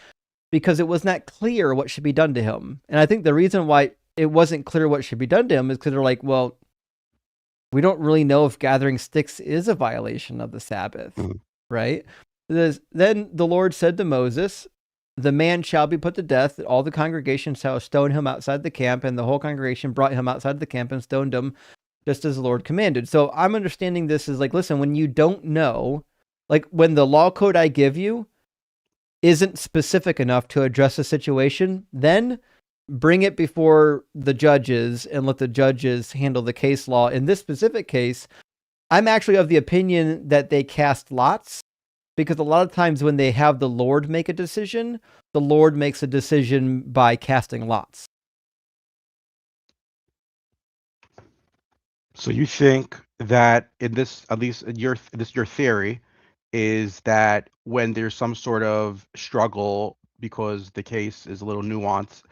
Speaker 1: because it was not clear what should be done to him. And I think the reason why it wasn't clear what should be done to him is because they're like, well, we don't really know if gathering sticks is a violation of the Sabbath, right? Then the Lord said to Moses, the man shall be put to death. All the congregation shall stone him outside the camp, and the whole congregation brought him outside the camp and stoned him just as the Lord commanded. So I'm understanding this is like, listen, when you don't know, like when the law code I give you isn't specific enough to address a situation, then bring it before the judges and let the judges handle the case law. In this specific case, I'm actually of the opinion that they cast lots, because a lot of times when they have the Lord make a decision, the Lord makes a decision by casting lots.
Speaker 7: So you think that in this, at least in your theory, is that when there's some sort of struggle because the case is a little nuanced,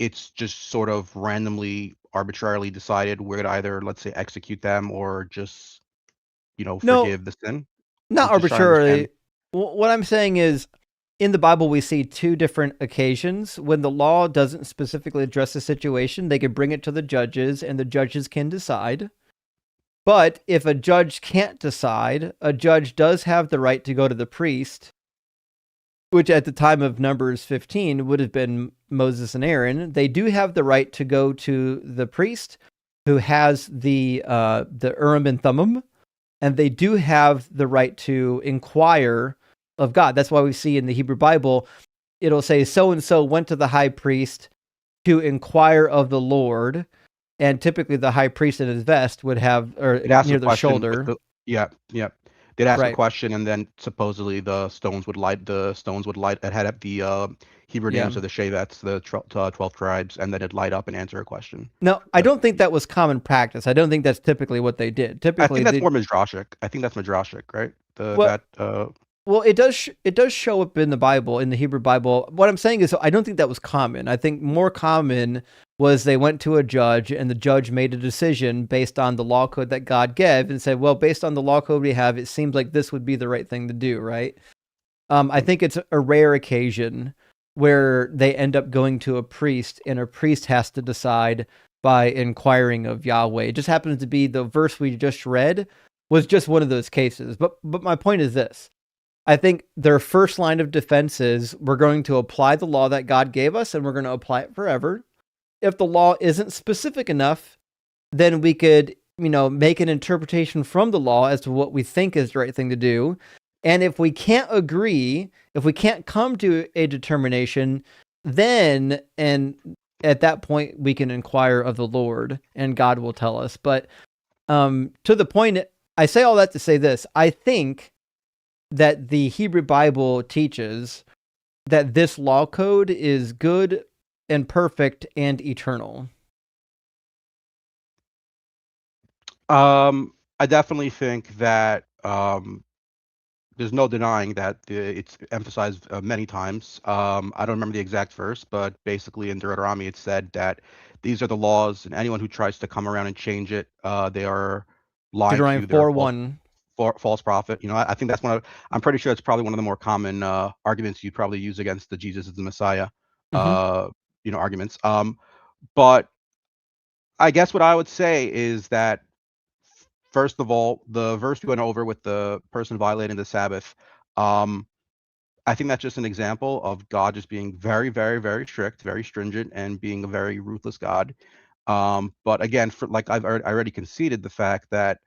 Speaker 7: it's just sort of randomly, arbitrarily decided we're gonna either, let's say, execute them or just,
Speaker 1: No,
Speaker 7: forgive the sin?
Speaker 1: not
Speaker 7: I'm just trying to understand.
Speaker 1: arbitrarily. What I'm saying is, in the Bible, we see two different occasions when the law doesn't specifically address a situation. They could bring it to the judges, and the judges can decide. But if a judge can't decide, a judge does have the right to go to the priest, which at the time of Numbers 15 would have been Moses and Aaron. They do have the right to go to the priest who has the Urim and Thummim, and they do have the right to inquire of God. That's why we see in the Hebrew Bible, it'll say so-and-so went to the high priest to inquire of the Lord. And typically the high priest in his vest would have, or near the shoulder.
Speaker 7: Yeah. They'd ask a
Speaker 1: Right.
Speaker 7: question, and then supposedly the stones would light. It had up the Hebrew names of the Shevetz, the 12 tribes, and then it'd light up and answer a question.
Speaker 1: No, I don't think that was common practice. I don't think that's typically what they did.
Speaker 7: I
Speaker 1: Typically,
Speaker 7: think that's more midrashic. I think that's midrashic, right?
Speaker 1: Well, it does show up in the Bible, in the Hebrew Bible. What I'm saying is, I don't think that was common. I think more common was they went to a judge, and the judge made a decision based on the law code that God gave, and said, well, based on the law code we have, it seems like this would be the right thing to do, right? I think it's a rare occasion where they end up going to a priest, and a priest has to decide by inquiring of Yahweh. It just happens to be the verse we just read was just one of those cases. But my point is this. I think their first line of defense is, we're going to apply the law that God gave us, and we're going to apply it forever. If the law isn't specific enough, then we could, make an interpretation from the law as to what we think is the right thing to do. And if we can't agree, if we can't come to a determination, then, and at that point, we can inquire of the Lord, and God will tell us. But to the point, I say all that to say this. I think that the Hebrew Bible teaches that this law code is good and perfect and eternal.
Speaker 7: I definitely think that there's no denying that it's emphasized many times. I don't remember the exact verse, but basically in Deuteronomy it said that these are the laws, and anyone who tries to come around and change it, they are lying to you. They're
Speaker 1: 4:1.
Speaker 7: False prophet. I think that's I'm pretty sure it's probably one of the more common arguments you probably use against the Jesus is the Messiah, arguments. But I guess what I would say is that, first of all, the verse we went over with the person violating the Sabbath, I think that's just an example of God just being very, very, very strict, very stringent, and being a very ruthless God. But again, I already conceded the fact that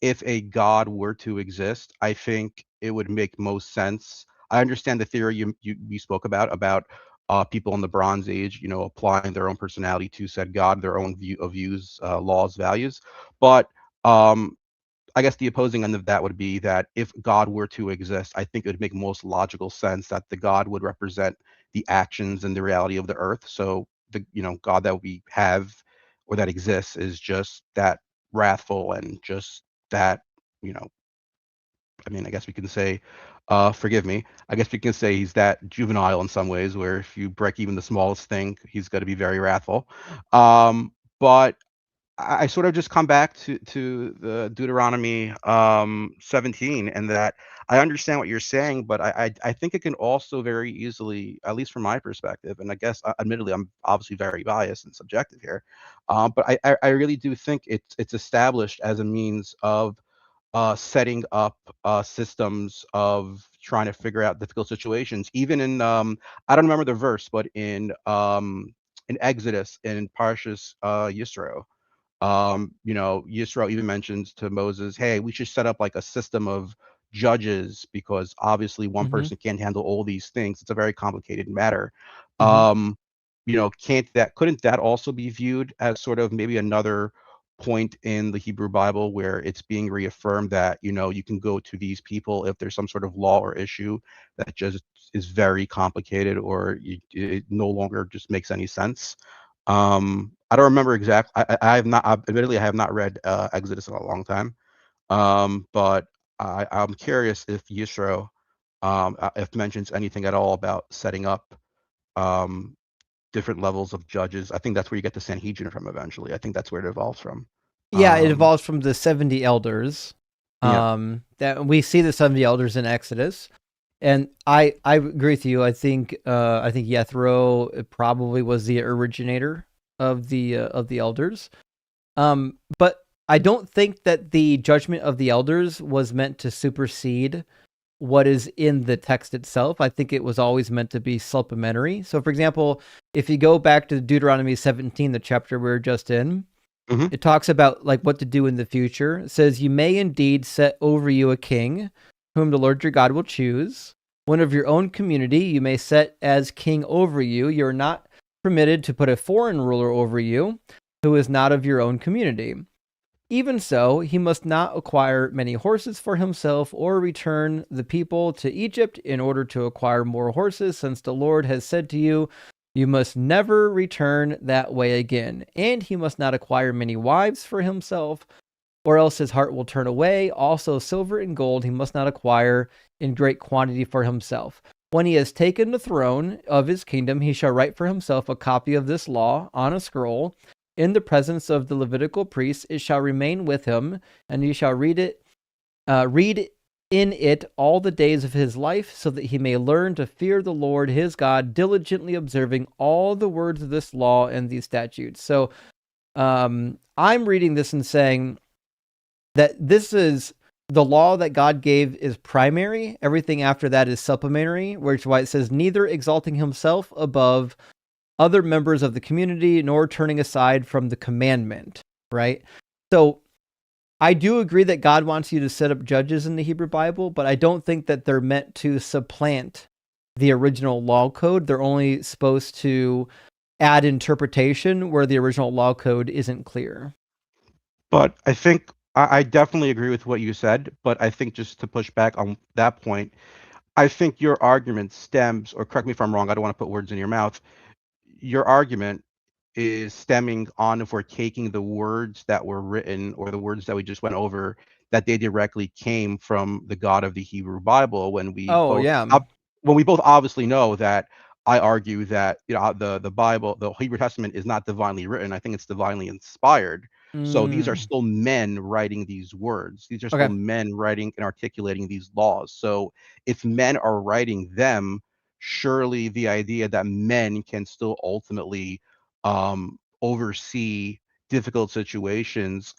Speaker 7: if a God were to exist, I think it would make most sense. I understand the theory you spoke about people in the Bronze Age, applying their own personality to said God, their own views, laws, values. But I guess the opposing end of that would be that if God were to exist, I think it would make most logical sense that the God would represent the actions and the reality of the earth. So the God that we have or that exists is just that wrathful and just that, I guess we can say Forgive me. I guess we can say he's that juvenile in some ways, where if you break even the smallest thing, he's going to be very wrathful. But I sort of just come back to the Deuteronomy 17, and that I understand what you're saying, but I think it can also very easily, at least from my perspective, and I guess admittedly I'm obviously very biased and subjective here, but I really do think it's established as a means of setting up systems of trying to figure out difficult situations. Even in I don't remember the verse, but in Exodus in Parshas Yisro, Yisro even mentions to Moses, "Hey, we should set up like a system of judges because obviously one
Speaker 1: Mm-hmm.
Speaker 7: person can't handle all these things. It's a very complicated matter."
Speaker 1: Mm-hmm.
Speaker 7: Um, couldn't that also be viewed as sort of maybe another point in the Hebrew Bible where it's being reaffirmed that, you can go to these people if there's some sort of law or issue that just is very complicated, or it no longer just makes any sense. I don't remember exact. I have not. Admittedly, I have not read Exodus in a long time. But I'm curious if Yisro, if mentions anything at all about setting up um, different levels of judges. I think that's where you get the Sanhedrin from eventually. I think that's where it evolves from.
Speaker 1: Yeah, it
Speaker 7: Um,
Speaker 1: evolves from the 70 elders.
Speaker 7: yeah.
Speaker 1: That we see the 70 elders in Exodus. And I agree with you. I think Jethro probably was the originator of the elders. But I don't think that the judgment of the elders was meant to supersede what is in the text itself. I think it was always meant to be supplementary. So, for example, if you go back to Deuteronomy 17, the chapter we are just in,
Speaker 7: Hmm.
Speaker 1: it talks about like what to do in the future. It says, "You may indeed set over you a king, whom the Lord your God will choose. One of your own community you may set as king over you. You're not permitted to put a foreign ruler over you, who is not of your own community. Even so, he must not acquire many horses for himself or return the people to Egypt in order to acquire more horses, since the Lord has said to you, you must never return that way again. And he must not acquire many wives for himself, or else his heart will turn away. Also, silver and gold he must not acquire in great quantity for himself. When he has taken the throne of his kingdom, he shall write for himself a copy of this law on a scroll in the presence of the Levitical priests. It shall remain with him, and he shall read in it all the days of his life, so that he may learn to fear the Lord his God, diligently observing all the words of this law and these statutes." So I'm reading this and saying that this is the law that God gave is primary. Everything after that is supplementary, which is why it says neither exalting himself above other members of the community nor turning aside from the commandment, right? So I do agree that God wants you to set up judges in the Hebrew Bible, but I don't think that they're meant to supplant the original law code. They're only supposed to add interpretation where the original law code isn't clear.
Speaker 7: But I think I definitely agree with what you said. But I think just to push back on that point, I think your argument stems, or correct me if I'm wrong, I don't want to put words in your mouth. Your argument is stemming on, if we're taking the words that were written or the words that we just went over, that they directly came from the God of the Hebrew Bible,
Speaker 1: Oh, yeah.
Speaker 7: when we both obviously know that I argue that the Bible, the Hebrew Testament, is not divinely written. I think it's divinely inspired. So these are
Speaker 1: Mm,
Speaker 7: still men writing these words. These are still
Speaker 1: okay.
Speaker 7: men writing and articulating these laws. So if men are writing them, surely the idea that men can still ultimately oversee difficult situations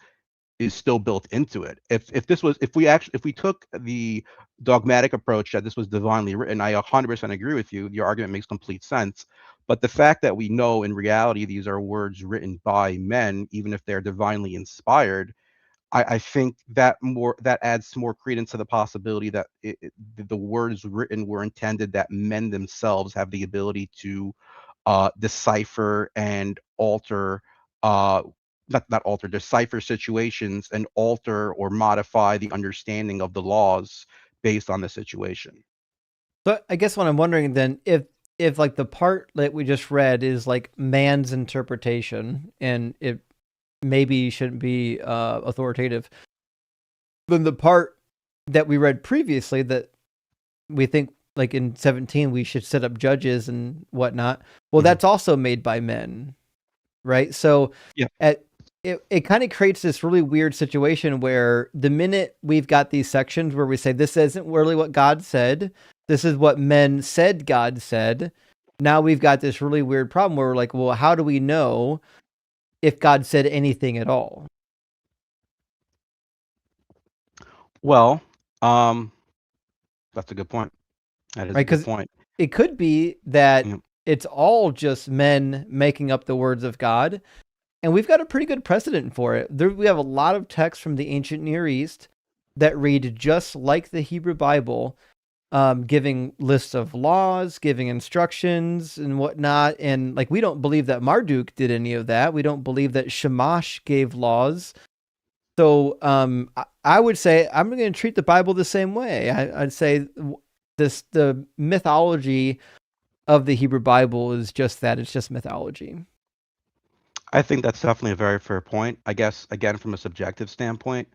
Speaker 7: is still built into it. If we took the dogmatic approach that this was divinely written, I 100% agree with you. Your argument makes complete sense. But the fact that we know in reality these are words written by men, even if they're divinely inspired, I think that adds more credence to the possibility that the words written were intended that men themselves have the ability to decipher and alter, uh, not alter, decipher situations and alter or modify the understanding of the laws based on the situation.
Speaker 1: So I guess what I'm wondering then, if like the part that we just read is like man's interpretation and it maybe shouldn't be authoritative, then the part that we read previously that we think like in 17 we should set up judges and whatnot. Well,
Speaker 7: Mhm.
Speaker 1: that's also made by men, right? So
Speaker 7: Yeah.
Speaker 1: it kind of creates this really weird situation where the minute we've got these sections where we say this isn't really what God said, this is what men said God said, now we've got this really weird problem where we're like, well, how do we know if God said anything at all?
Speaker 7: Well, that's a good point. That is
Speaker 1: Right?
Speaker 7: a good
Speaker 1: Because
Speaker 7: point.
Speaker 1: it could be that
Speaker 7: Yeah.
Speaker 1: it's all just men making up the words of God. And we've got a pretty good precedent for it. We have a lot of texts from the ancient Near East that read just like the Hebrew Bible, giving lists of laws, giving instructions and whatnot. And like, we don't believe that Marduk did any of that. We don't believe that Shamash gave laws. So I would say I'm going to treat the Bible the same way. I'd say the mythology of the Hebrew Bible is just that. It's just mythology.
Speaker 7: I think that's definitely a very fair point. I guess again, from a subjective standpoint,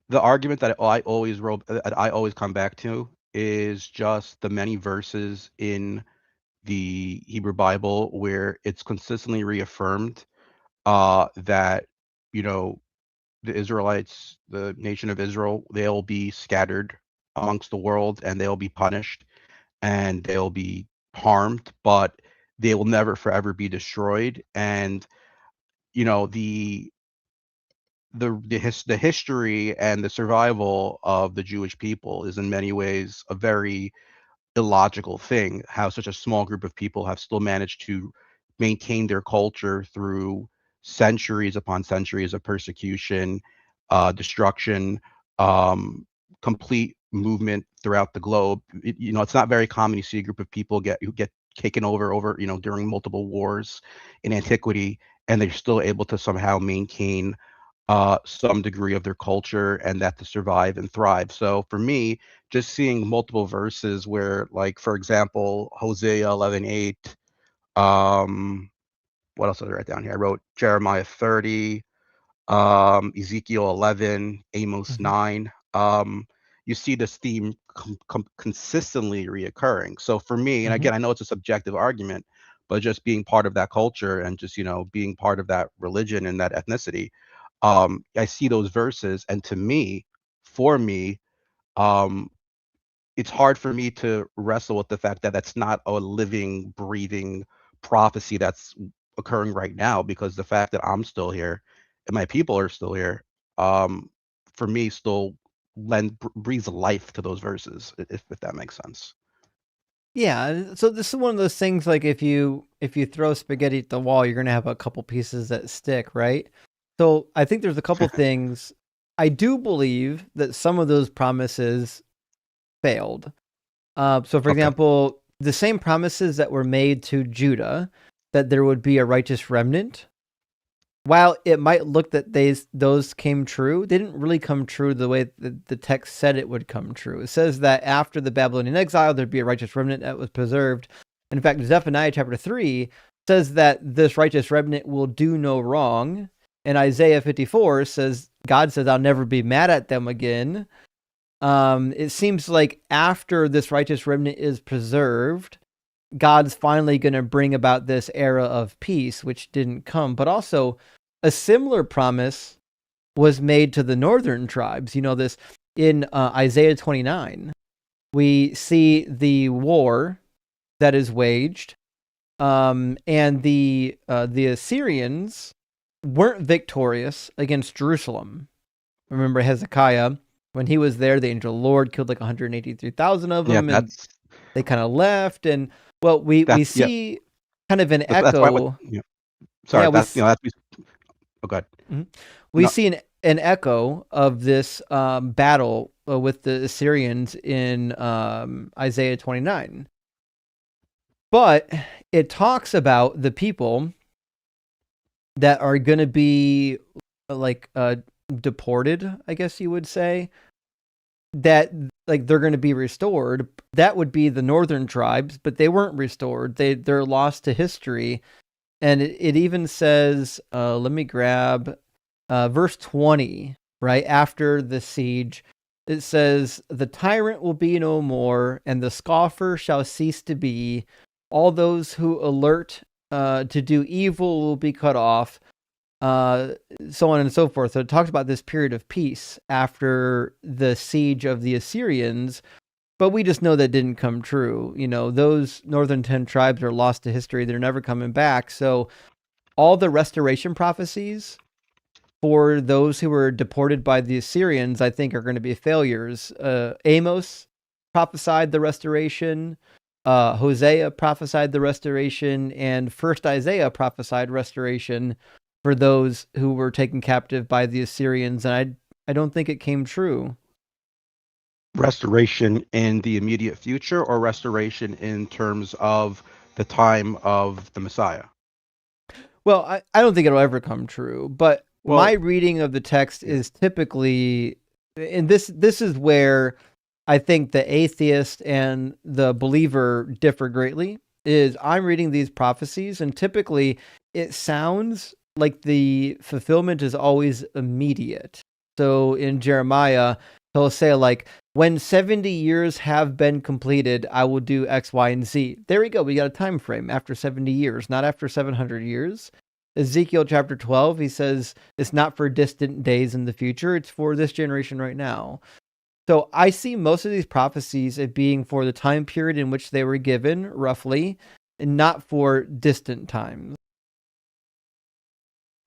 Speaker 7: the argument that I always come back to is just the many verses in the Hebrew Bible where it's consistently reaffirmed that you know the Israelites, the nation of Israel, they'll be scattered amongst the world and they'll be punished and they'll be harmed, but they will never forever be destroyed. And you know the history and the survival of the Jewish people is in many ways a very illogical thing, how such a small group of people have still managed to maintain their culture through centuries upon centuries of persecution, destruction, complete movement throughout the globe. It's not very common to see a group of people who get taken over, during multiple wars in antiquity, and they're still able to somehow maintain some degree of their culture and that to survive and thrive. So for me, just seeing multiple verses where, like, for example, Hosea 11:8, what else did I write down here? I wrote Jeremiah 30, Ezekiel 11, Amos
Speaker 1: Mm-hmm.
Speaker 7: 9. You see this theme consistently reoccurring. So for me, and
Speaker 1: Mm-hmm.
Speaker 7: again, I know it's a subjective argument, but just being part of that culture and just being part of that religion and that ethnicity, I see those verses, and for me, um, it's hard for me to wrestle with the fact that that's not a living, breathing prophecy that's occurring right now, because the fact that I'm still here and my people are still here, um, for me, still breathes life to those verses, if that makes sense.
Speaker 1: Yeah, so this is one of those things like if you throw spaghetti at the wall, you're gonna have a couple pieces that stick, right? So I think there's a couple things. I do believe that some of those promises failed. So for
Speaker 7: Okay.
Speaker 1: example, the same promises that were made to Judah, that there would be a righteous remnant, while it might look that those came true, they didn't really come true the way that the text said it would come true. It says that after the Babylonian exile, there'd be a righteous remnant that was preserved. In fact, Zephaniah chapter 3 says that this righteous remnant will do no wrong. And Isaiah 54 says, God says, I'll never be mad at them again. It seems like after this righteous remnant is preserved, God's finally going to bring about this era of peace, which didn't come. But also, a similar promise was made to the northern tribes. This in Isaiah 29. We see the war that is waged, and the Assyrians weren't victorious against Jerusalem. Remember Hezekiah, when he was there, the angel of the Lord killed like 183,000 of
Speaker 7: Yeah,
Speaker 1: them, and they kind of left. And well, we
Speaker 7: yeah,
Speaker 1: see kind of an
Speaker 7: that's why.
Speaker 1: echo.
Speaker 7: Sorry,
Speaker 1: Yeah,
Speaker 7: that's. Oh, God.
Speaker 1: we
Speaker 7: No,
Speaker 1: see an echo of this battle with the Assyrians in Isaiah 29. But it talks about the people that are going to be like deported, I guess you would say, that like they're going to be restored. That would be the northern tribes, but they weren't restored. They're lost to history. And it even says, let me grab verse 20, right after the siege. it says, "The tyrant will be no more, and the scoffer shall cease to be. All those who alert to do evil will be cut off." So on and so forth. So it talks about this period of peace after the siege of the Assyrians, but we just know that didn't come true. Those northern 10 tribes are lost to history. They're never coming back. So all the restoration prophecies for those who were deported by the Assyrians, I think, are going to be failures. Amos prophesied the restoration. Hosea prophesied the restoration, and First Isaiah prophesied restoration for those who were taken captive by the Assyrians, and I don't think it came true.
Speaker 7: Restoration in the immediate future, or restoration in terms of the time of the Messiah?
Speaker 1: Well, I don't think it'll ever come true, but my
Speaker 7: Well,
Speaker 1: reading of the text
Speaker 7: yeah.
Speaker 1: is typically, and this is where I think the atheist and the believer differ greatly, is I'm reading these prophecies, and typically it sounds like the fulfillment is always immediate. So in Jeremiah, he'll say, like, when 70 years have been completed, I will do X, Y, and Z. There we go. We got a time frame after 70 years, not after 700 years. Ezekiel chapter 12, he says, it's not for distant days in the future. It's for this generation right now. So I see most of these prophecies as being for the time period in which they were given, roughly, and not for distant times.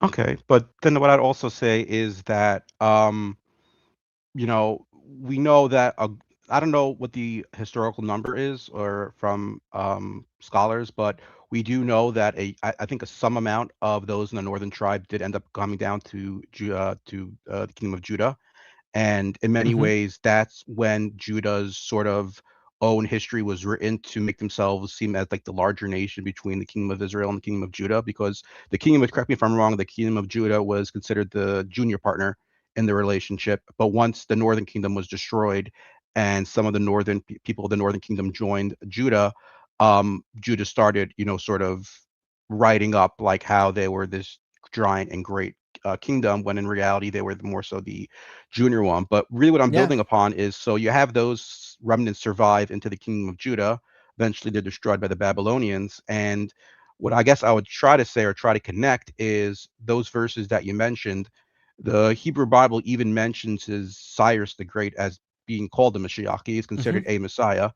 Speaker 7: Okay, but then what I'd also say is that, we know that I don't know what the historical number is or from scholars, but we do know that I think some amount of those in the northern tribe did end up coming down to the kingdom of Judah. And in many
Speaker 1: Mm-hmm.
Speaker 7: ways, that's when Judah's sort of own history was written to make themselves seem as like the larger nation between the kingdom of Israel and the kingdom of Judah, because the kingdom of, correct me if I'm wrong, the kingdom of Judah was considered the junior partner in the relationship. But once the northern kingdom was destroyed and some of the northern people of the northern kingdom joined Judah, Judah started, sort of writing up like how they were this giant and great kingdom, when in reality they were more so the junior one. But really what I'm
Speaker 1: Yeah.
Speaker 7: building upon is, so you have those remnants survive into the kingdom of Judah. Eventually they're destroyed by the Babylonians. And what I guess I would try to say or try to connect is those verses that you mentioned. The Hebrew Bible even mentions his Cyrus the Great as being called the Mashiach. He is
Speaker 1: Mm-hmm.
Speaker 7: considered a Messiah.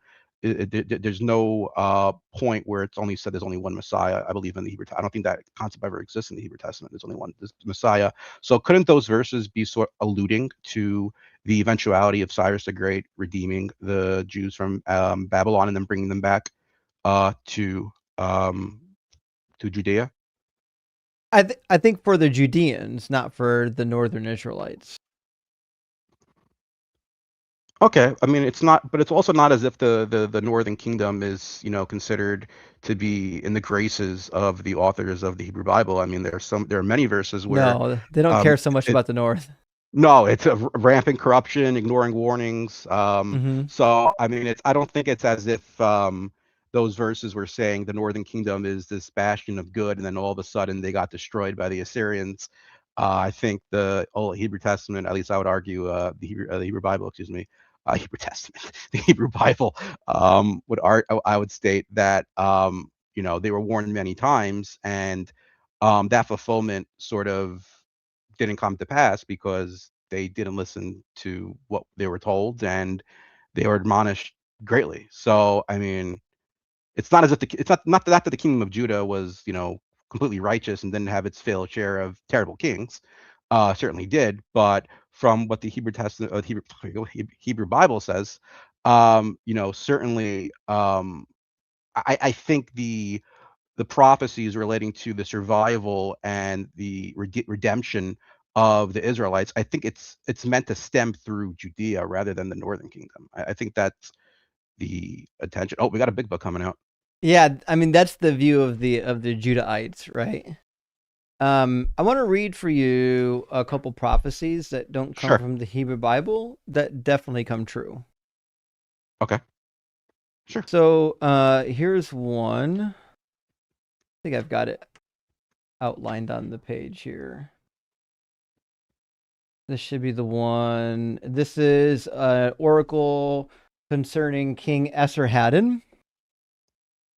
Speaker 7: There's no point where it's only said there's only one Messiah. I believe in the Hebrew. I don't think that concept ever exists in the Hebrew Testament. There's only one Messiah. So couldn't those verses be sort of alluding to the eventuality of Cyrus the Great redeeming the Jews from Babylon and then bringing them back to Judea?
Speaker 1: I think for the Judeans, not for the northern Israelites.
Speaker 7: Okay, I mean it's not, but it's also not as if the Northern Kingdom is, considered to be in the graces of the authors of the Hebrew Bible. I mean, there are many verses where
Speaker 1: No, they don't care
Speaker 7: um,
Speaker 1: so much
Speaker 7: it,
Speaker 1: about the north.
Speaker 7: no, it's a rampant corruption, ignoring warnings.
Speaker 1: Mm-hmm.
Speaker 7: So I mean, I don't think it's as if those verses were saying the Northern Kingdom is this bastion of good, and then all of a sudden they got destroyed by the Assyrians. I think the Old Hebrew Testament, at least I would argue, the Hebrew Bible, excuse me, Hebrew Testament, the Hebrew Bible, I would state that they were warned many times, and that fulfillment sort of didn't come to pass because they didn't listen to what they were told, and they were admonished greatly. So I mean, it's not as if it's not that the kingdom of Judah was, completely righteous and didn't have its fair share of terrible kings. Certainly did, but from what the Hebrew Testament, Hebrew Bible says, certainly, I think the prophecies relating to the survival and the redemption of the Israelites, I think it's meant to stem through Judea rather than the northern kingdom. I think that's the attention. Oh, we got a big book coming out.
Speaker 1: Yeah, I mean that's the view of the Judahites, right? I want to read for you a couple prophecies that don't come
Speaker 7: Sure.
Speaker 1: from the Hebrew Bible that definitely come true.
Speaker 7: Okay. Sure.
Speaker 1: So here's one. I think I've got it outlined on the page here. This should be the one. This is an oracle concerning King Esarhaddon.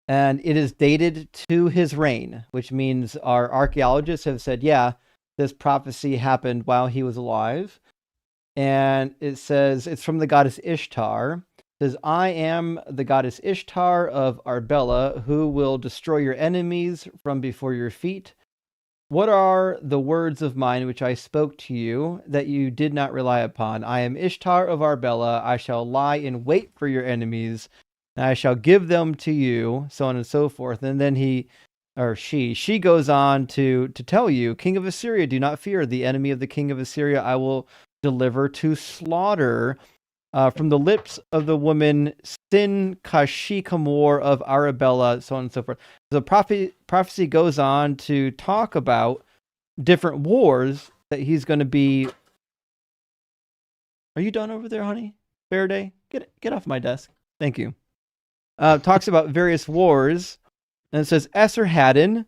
Speaker 1: And it is dated to his reign, which means our archaeologists have said, yeah, this prophecy happened while he was alive. And it says it's from the goddess Ishtar. It says, I am the goddess Ishtar of Arbela, who will destroy your enemies from before your feet. What are the words of mine which I spoke to you that you did not rely upon? I am Ishtar of Arbela. I shall lie in wait for your enemies, and I shall give them to you, so on and so forth. And then she goes on to tell you, King of Assyria, do not fear. The enemy of the king of Assyria I will deliver to slaughter from the lips of the woman Sin Kashikamor of Arabella, so on and so forth. The prophecy goes on to talk about different wars that he's going to be. Are you done over there, honey? Faraday, get off my desk. Thank you. Talks about various wars, and it says Esarhaddon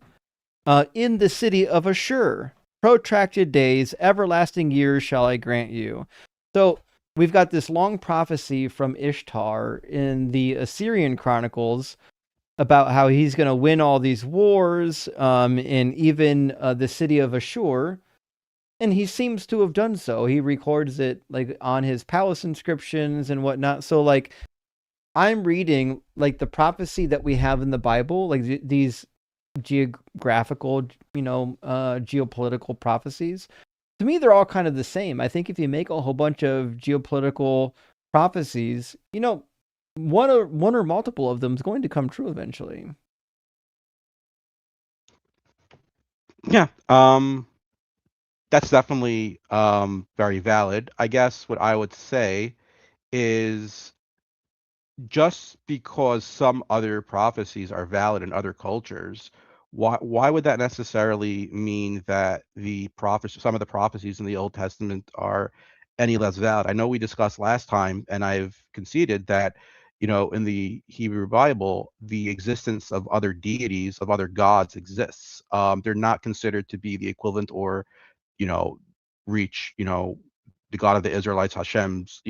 Speaker 1: in the city of Ashur. Protracted days, everlasting years shall I grant you. So we've got this long prophecy from Ishtar in the Assyrian Chronicles about how he's going to win all these wars, and even the city of Ashur. And he seems to have done so. He records it like on his palace inscriptions and whatnot. So like, I'm reading like the prophecy that we have in the Bible, like these geographical, geopolitical prophecies. To me, they're all kind of the same. I think if you make a whole bunch of geopolitical prophecies, one or multiple of them is going to come true eventually.
Speaker 7: Yeah, that's definitely very valid. I guess what I would say is just because some other prophecies are valid in other cultures, why would that necessarily mean that some of the prophecies in the Old Testament are any less valid? I know we discussed last time, and I've conceded that, in the Hebrew Bible, the existence of other deities, of other gods exists. They're not considered to be the equivalent or, reach, the God of the Israelites, Hashem's,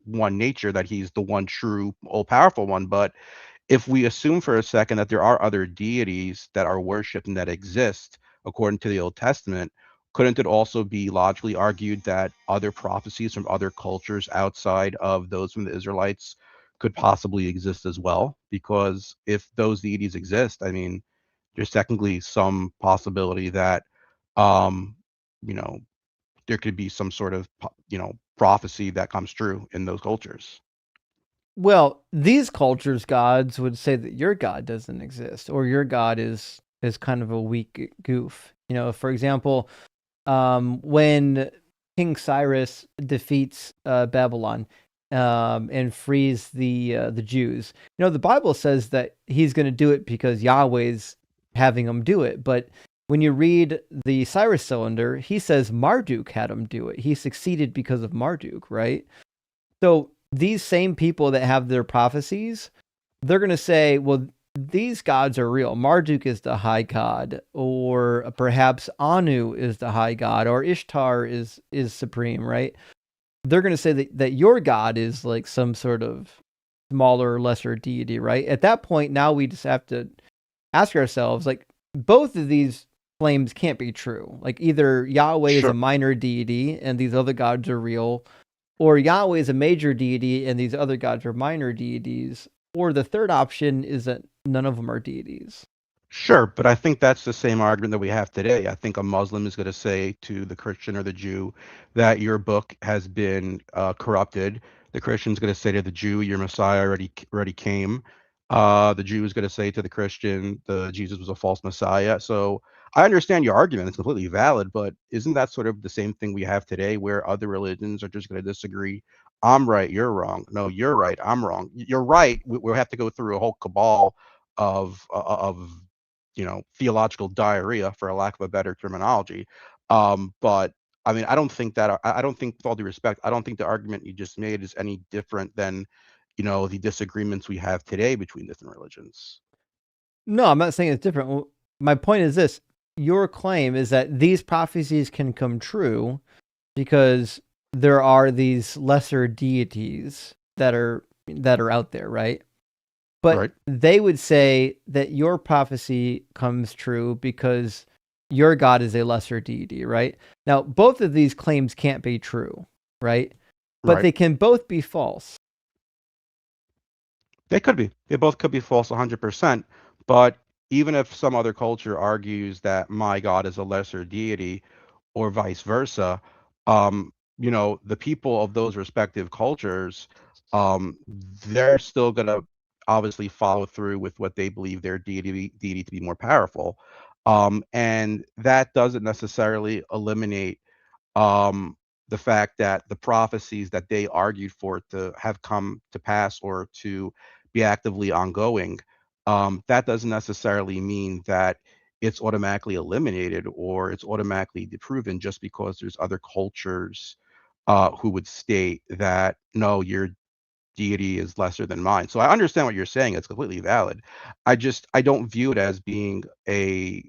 Speaker 7: one nature, that he's the one true all-powerful one. But if we assume for a second that there are other deities that are worshipped and that exist according to the Old Testament, couldn't it also be logically argued that other prophecies from other cultures outside of those from the Israelites could possibly exist as well? Because if those deities exist, I mean, there's technically some possibility that um, you know, there could be some sort of prophecy that comes true in those cultures.
Speaker 1: Well, these cultures' gods would say that your god doesn't exist, or your god is kind of a weak goof. For example, when King Cyrus defeats Babylon and frees the Jews, the Bible says that he's going to do it because Yahweh's having him do it. But when you read the Cyrus cylinder, he says Marduk had him do it. He succeeded because of Marduk, right? So these same people that have their prophecies, they're going to say, well, these gods are real. Marduk is the high god, or perhaps Anu is the high god, or Ishtar is supreme, right? They're going to say that your god is like some sort of smaller, lesser deity, right? At that point, now we just have to ask ourselves, like, both of these claims can't be true. Like, either Yahweh is a
Speaker 7: Sure.
Speaker 1: minor deity and these other gods are real, or Yahweh is a major deity and these other gods are minor deities, or the third option is that none of them are deities.
Speaker 7: Sure, but I think that's the same argument that we have today. I think a Muslim is going to say to the Christian or the Jew that your book has been corrupted. The Christian's going to say to the Jew, your Messiah already came. The Jew is going to say to the Christian, the Jesus was a false Messiah. So I understand your argument; it's completely valid. But isn't that sort of the same thing we have today, where other religions are just going to disagree? I'm right, you're wrong. No, you're right, I'm wrong. You're right. We'll have to go through a whole cabal of theological diarrhea, for a lack of a better terminology. But I mean, I don't think, with all due respect, I don't think the argument you just made is any different than, the disagreements we have today between different religions.
Speaker 1: No, I'm not saying it's different. My point is this: your claim is that these prophecies can come true, because there are these lesser deities that are out there, right? But
Speaker 7: Right.
Speaker 1: they would say that your prophecy comes true because your God is a lesser deity, right? Now, both of these claims can't be true, right? But
Speaker 7: Right.
Speaker 1: they can both be false.
Speaker 7: They could be. They both could be false 100%. But even if some other culture argues that my God is a lesser deity, or vice versa, the people of those respective cultures, they're still gonna obviously follow through with what they believe their deity to be more powerful. And that doesn't necessarily eliminate um, the fact that the prophecies that they argued for to have come to pass or to be actively ongoing, that doesn't necessarily mean that it's automatically eliminated or it's automatically disproven just because there's other cultures who would state that no, your deity is lesser than mine. So I understand what you're saying; it's completely valid. I don't view it as being a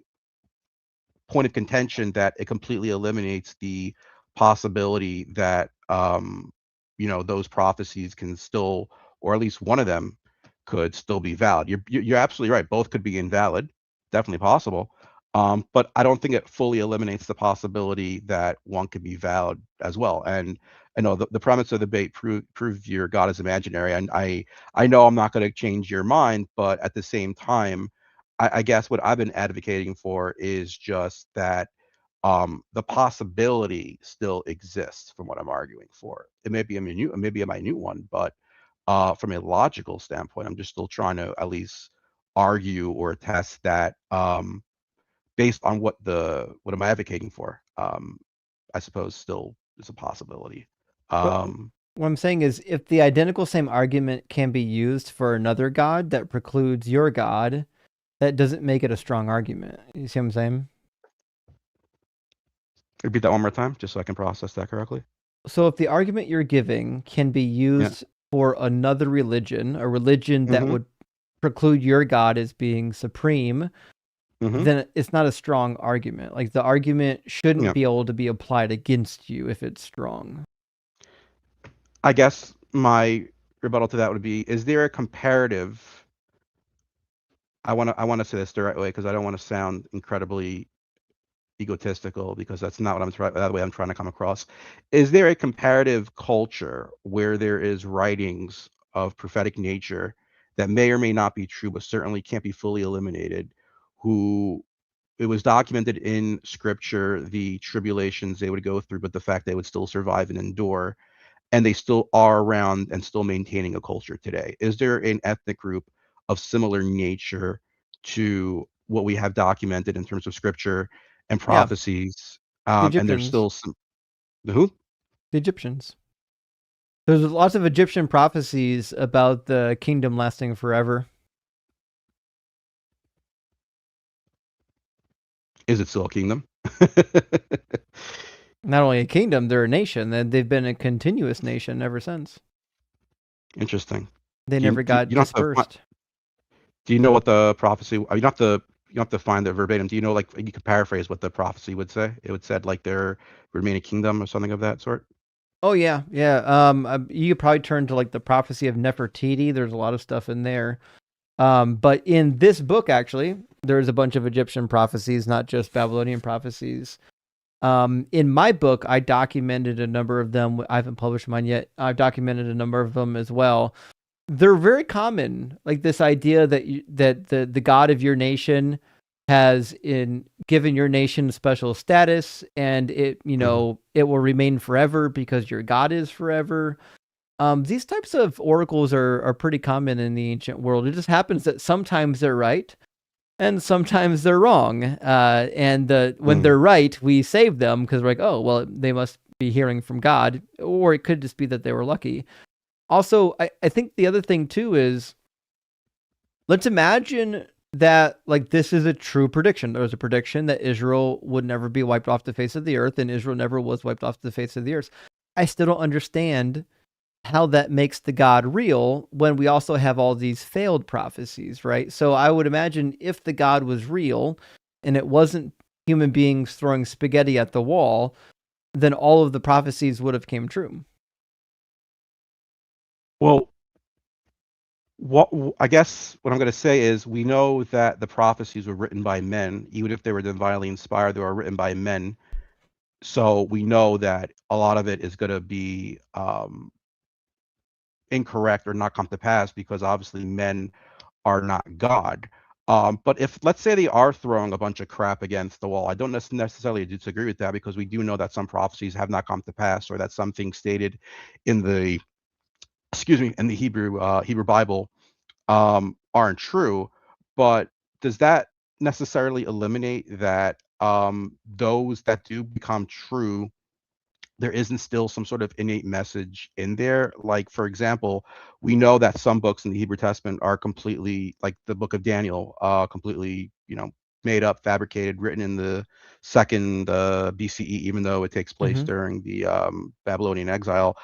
Speaker 7: point of contention that it completely eliminates the possibility that those prophecies can still, or at least one of them could still be valid. You're absolutely right. Both could be invalid. Definitely possible. But I don't think it fully eliminates the possibility that one could be valid as well. And I know the premise of the debate prove your God is imaginary. And I know I'm not going to change your mind, but at the same time, I guess what I've been advocating for is just that the possibility still exists from what I'm arguing for. It may be a minute one, but from a logical standpoint, I'm just still trying to at least argue or attest that based on what am I advocating for, I suppose still is a possibility.
Speaker 1: But
Speaker 7: Um,
Speaker 1: what I'm saying is, if the identical same argument can be used for another God that precludes your God, that doesn't make it a strong argument. You see what I'm saying?
Speaker 7: repeat that one more time, just so I can process that correctly.
Speaker 1: So if the argument you're giving can be
Speaker 7: Yeah.
Speaker 1: used for another religion, a religion that
Speaker 7: Mm-hmm.
Speaker 1: would preclude your God as being supreme,
Speaker 7: Mm-hmm.
Speaker 1: then it's not a strong argument. Like, the argument shouldn't
Speaker 7: Yeah.
Speaker 1: be able to be applied against you if it's strong.
Speaker 7: I guess my rebuttal to that would be: is there a comparative? I want to say this the right way because I don't want to sound incredibly egotistical, because that's not what I'm trying. That way I'm trying to come across. Is there a comparative culture where there is writings of prophetic nature that may or may not be true, but certainly can't be fully eliminated? Who it was documented in scripture the tribulations they would go through, but the fact they would still survive and endure, and they still are around and still maintaining a culture today. Is there an ethnic group of similar nature to what we have documented in terms of scripture and
Speaker 1: Yeah,
Speaker 7: prophecies?
Speaker 1: the
Speaker 7: And there's
Speaker 1: Egyptians.
Speaker 7: still some the who?
Speaker 1: The Egyptians. There's lots of Egyptian prophecies about the kingdom lasting forever.
Speaker 7: Is it still a kingdom?
Speaker 1: Not only a kingdom, they're a nation. They've been a continuous nation ever since.
Speaker 7: Interesting.
Speaker 1: They
Speaker 7: Do you,
Speaker 1: never
Speaker 7: do you,
Speaker 1: got
Speaker 7: you don't have to,
Speaker 1: dispersed.
Speaker 7: do you know what the prophecy? You don't have to find the verbatim. Do you know, like, you could paraphrase what the prophecy would say? It would said like there remain a kingdom or something of that sort.
Speaker 1: Oh yeah, yeah. You could probably turn to like the prophecy of Nefertiti. There's a lot of stuff in there. But in this book, actually, there's a bunch of Egyptian prophecies, not just Babylonian prophecies. In my book, I documented a number of them. I haven't published mine yet. I've documented a number of them as well. They're very common, like this idea that that the God of your nation has given your nation special status, and it it will remain forever because your God is forever. These types of oracles are pretty common in the ancient world. It just happens that sometimes they're right and sometimes they're wrong. And when they're right, we save them because we're like, oh, well, they must be hearing from God, or it could just be that they were lucky. Also, I think the other thing too is, let's imagine that like this is a true prediction. There was a prediction that Israel would never be wiped off the face of the earth, and Israel never was wiped off the face of the earth. I still don't understand how that makes the God real when we also have all these failed prophecies, right? So I would imagine if the God was real and it wasn't human beings throwing spaghetti at the wall, then all of the prophecies would have came true.
Speaker 7: Well, I guess what I'm going to say is we know that the prophecies were written by men, even if they were divinely inspired. They were written by men, so we know that a lot of it is going to be incorrect or not come to pass because obviously men are not God. But if let's say they are throwing a bunch of crap against the wall, I don't necessarily disagree with that because we do know that some prophecies have not come to pass, or that some things stated in the in the Hebrew Bible aren't true. But does that necessarily eliminate that those that do become true, there isn't still some sort of innate message in there? Like, for example, we know that some books in the Hebrew Testament are completely, like the book of Daniel, completely, made up, fabricated, written in the second BCE, even though it takes place
Speaker 1: Mm-hmm.
Speaker 7: during the Babylonian exile.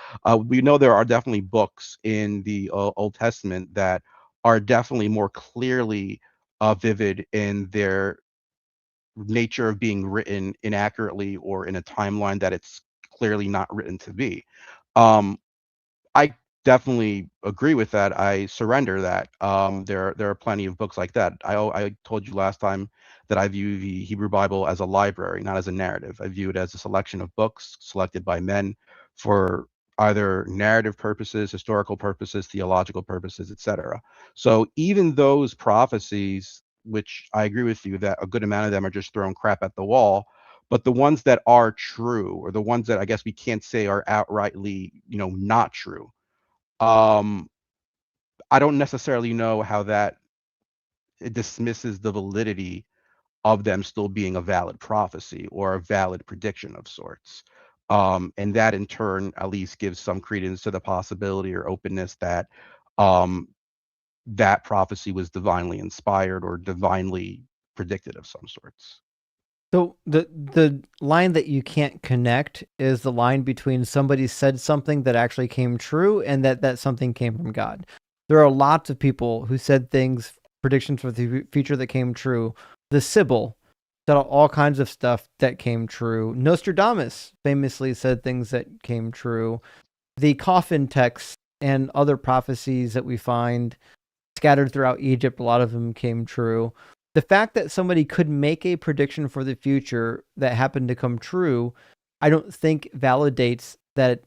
Speaker 7: We know there are definitely books in the Old Testament that are definitely more clearly vivid in their nature of being written inaccurately or in a timeline that it's clearly not written to be. Um, I definitely agree with that. I surrender that. There are plenty of books like that. I told you last time that I view the Hebrew Bible as a library, not as a narrative. I view it as a selection of books selected by men for either narrative purposes, historical purposes, theological purposes, etc. So even those prophecies, which I agree with you that a good amount of them are just throwing crap at the wall, but the ones that are true, or the ones that I guess we can't say are outrightly, not true, um, I don't necessarily know how that it dismisses the validity of them still being a valid prophecy or a valid prediction of sorts. And that in turn at least gives some credence to the possibility or openness that um, that prophecy was divinely inspired or divinely predicted of some sorts.
Speaker 1: So the line that you can't connect is the line between somebody said something that actually came true and that something came from God. There are lots of people who said things, predictions for the future that came true. The Sibyl said all kinds of stuff that came true. Nostradamus famously said things that came true. The coffin texts and other prophecies that we find scattered throughout Egypt, a lot of them came true. The fact that somebody could make a prediction for the future that happened to come true, I don't think validates that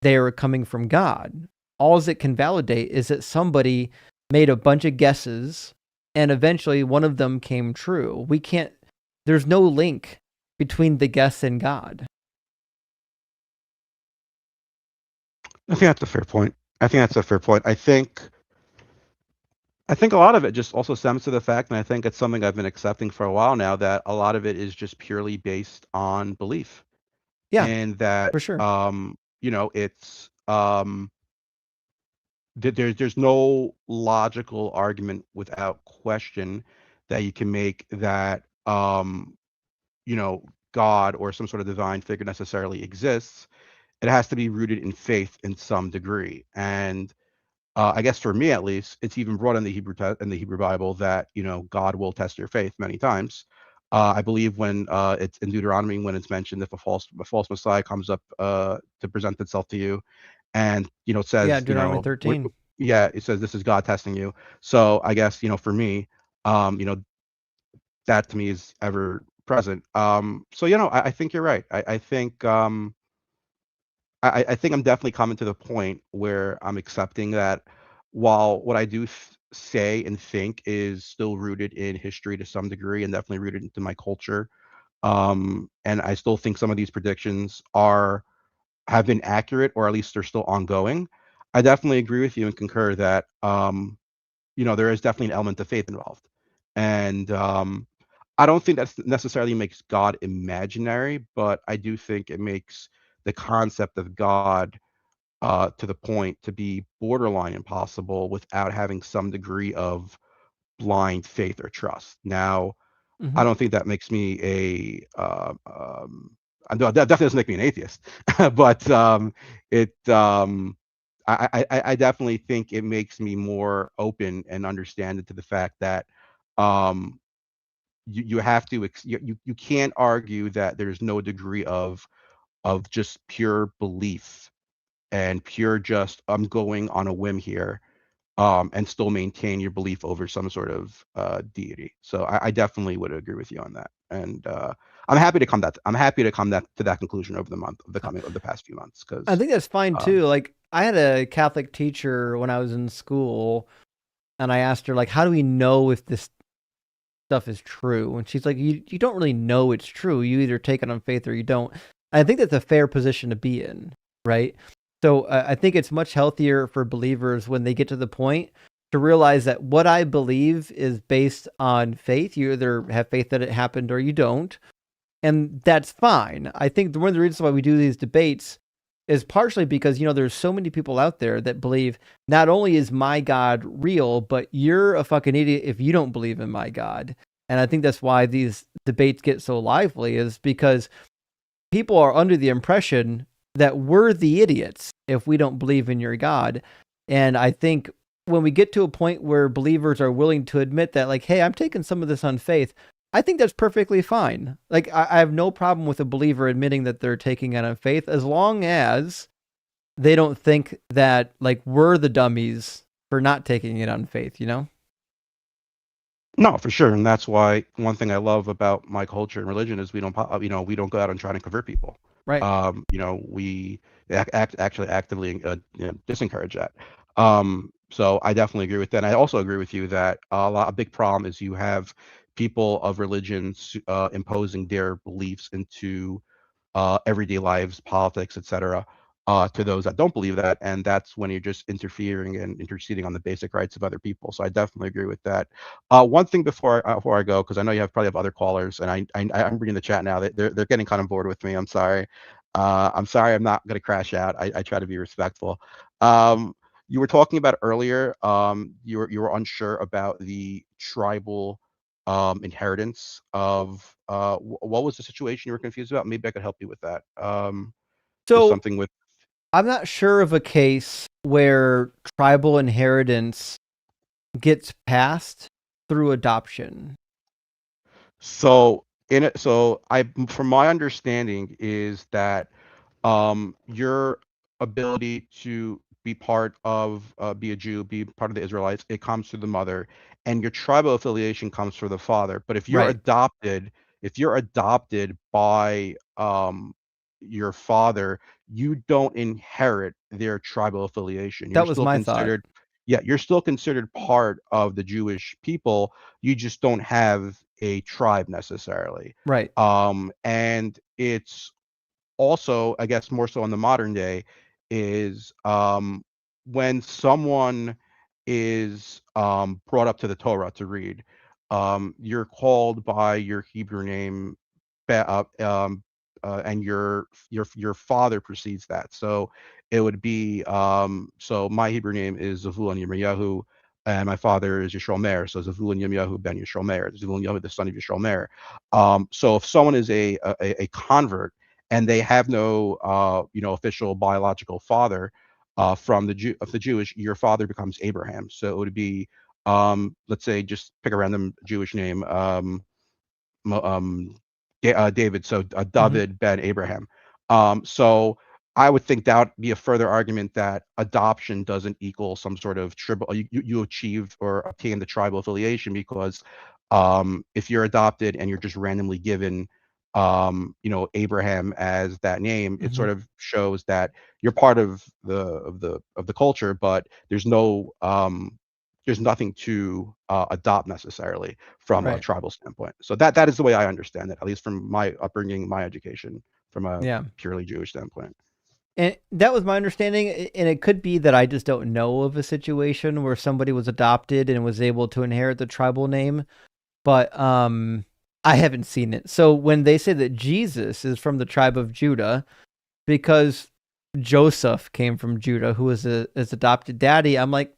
Speaker 1: they are coming from God. All it can validate is that somebody made a bunch of guesses and eventually one of them came true. There's no link between the guess and God.
Speaker 7: I think that's a fair point. I think a lot of it just also stems to the fact, and I think it's something I've been accepting for a while now, that a lot of it is just purely based on belief,
Speaker 1: Yeah,
Speaker 7: and that
Speaker 1: for sure.
Speaker 7: it's there's no logical argument without question that you can make that you know God or some sort of divine figure necessarily exists. It has to be rooted in faith in some degree, and I guess for me at least, it's even brought in the in the Hebrew Bible that God will test your faith many times. I believe when it's in Deuteronomy, when it's mentioned, if a false Messiah comes up to present itself to you, and it
Speaker 1: Yeah,
Speaker 7: says
Speaker 1: Deuteronomy 13.
Speaker 7: yeah, it says this is God testing you. So I guess for me, that to me is ever present. So I think you're right. I think I think I'm definitely coming to the point where I'm accepting that while what I do say and think is still rooted in history to some degree and definitely rooted into my culture, and I still think some of these predictions have been accurate, or at least they're still ongoing. I definitely agree with you and concur that there is definitely an element of faith involved, and I don't think that necessarily makes God imaginary, but I do think it makes the concept of God to the point to be borderline impossible without having some degree of blind faith or trust. Now, I
Speaker 1: Mm-hmm.
Speaker 7: don't think that makes me I know that definitely doesn't make me an atheist, but it I definitely think it makes me more open and understanding to the fact that um, you have to you can't argue that there's no degree of of just pure belief and pure just I'm going on a whim here, and still maintain your belief over some sort of deity. So I definitely would agree with you on that, and I'm happy to come to that conclusion over the past few months
Speaker 1: I
Speaker 7: because
Speaker 1: think that's fine too. Like I had a Catholic teacher when I was in school, and I asked her like, "How do we know if this stuff is true?" And she's like, "You don't really know it's true. You either take it on faith or you don't." I think that's a fair position to be in, right? So I think it's much healthier for believers when they get to the point to realize that what I believe is based on faith. You either have faith that it happened or you don't, and that's fine. I think one of the reasons why we do these debates is partially because there's so many people out there that believe not only is my God real, but you're a fucking idiot if you don't believe in my God. And I think that's why these debates get so lively, is because people are under the impression that we're the idiots if we don't believe in your God. And I think when we get to a point where believers are willing to admit that, like, hey, I'm taking some of this on faith, I think that's perfectly fine. Like, I have no problem with a believer admitting that they're taking it on faith, as long as they don't think that, like, we're the dummies for not taking it on faith,
Speaker 7: No, for sure, and that's why one thing I love about my culture and religion is we don't go out and try to convert people.
Speaker 1: Right.
Speaker 7: We actually actively disencourage that. So I definitely agree with that. And I also agree with you that a big problem is you have people of religions imposing their beliefs into everyday lives, politics, etc., to those that don't believe that, and that's when you're just interfering and interceding on the basic rights of other people. So I definitely agree with that. One thing before I go, because I know you probably have other callers, and I'm reading the chat now. They're getting kind of bored with me. I'm sorry. I'm sorry. I'm not going to crash out. I try to be respectful. You were talking about earlier. You were unsure about the tribal inheritance of what was the situation you were confused about? Maybe I could help you with that. Just
Speaker 1: So
Speaker 7: something with
Speaker 1: I'm not sure of a case where tribal inheritance gets passed through adoption.
Speaker 7: so in it. So I, from my understanding, is that your ability to be part of be a Jew, be part of the Israelites, it comes through the mother, and your tribal affiliation comes through the father. But
Speaker 1: Right.
Speaker 7: if you're adopted by your father, you don't inherit their tribal affiliation.
Speaker 1: That was my thought.
Speaker 7: You're still considered part of the Jewish people. You just don't have a tribe necessarily.
Speaker 1: Right.
Speaker 7: And it's also, I guess, more so in the modern day, is when someone is brought up to the Torah to read, you're called by your Hebrew name, and your father precedes that. So it would be so my Hebrew name is Zavulun Yirmiyahu, and my father is Yisrael Meir. So Zavulun Yirmiyahu ben Yisrael Meir, Zavulun Yirmiyahu, the son of Yisrael Meir. So if someone is a convert and they have no official biological father from the Jewish, your father becomes Abraham. So it would be let's say, just pick a random Jewish name, um, David. So
Speaker 1: Mhm.
Speaker 7: David ben Abraham. So I would think that would be a further argument that adoption doesn't equal some sort of tribal. You achieve or obtain the tribal affiliation because if you're adopted and you're just randomly given Abraham as that name, it
Speaker 1: Mhm.
Speaker 7: sort of shows that you're part of the culture, but there's nothing to adopt necessarily from a
Speaker 1: Right.
Speaker 7: tribal standpoint. So that is the way I understand it, at least from my upbringing, my education, from a
Speaker 1: Yeah.
Speaker 7: purely Jewish standpoint.
Speaker 1: And that was my understanding, and it could be that I just don't know of a situation where somebody was adopted and was able to inherit the tribal name, but I haven't seen it. So when they say that Jesus is from the tribe of Judah because Joseph came from Judah, who was his adopted daddy, I'm like,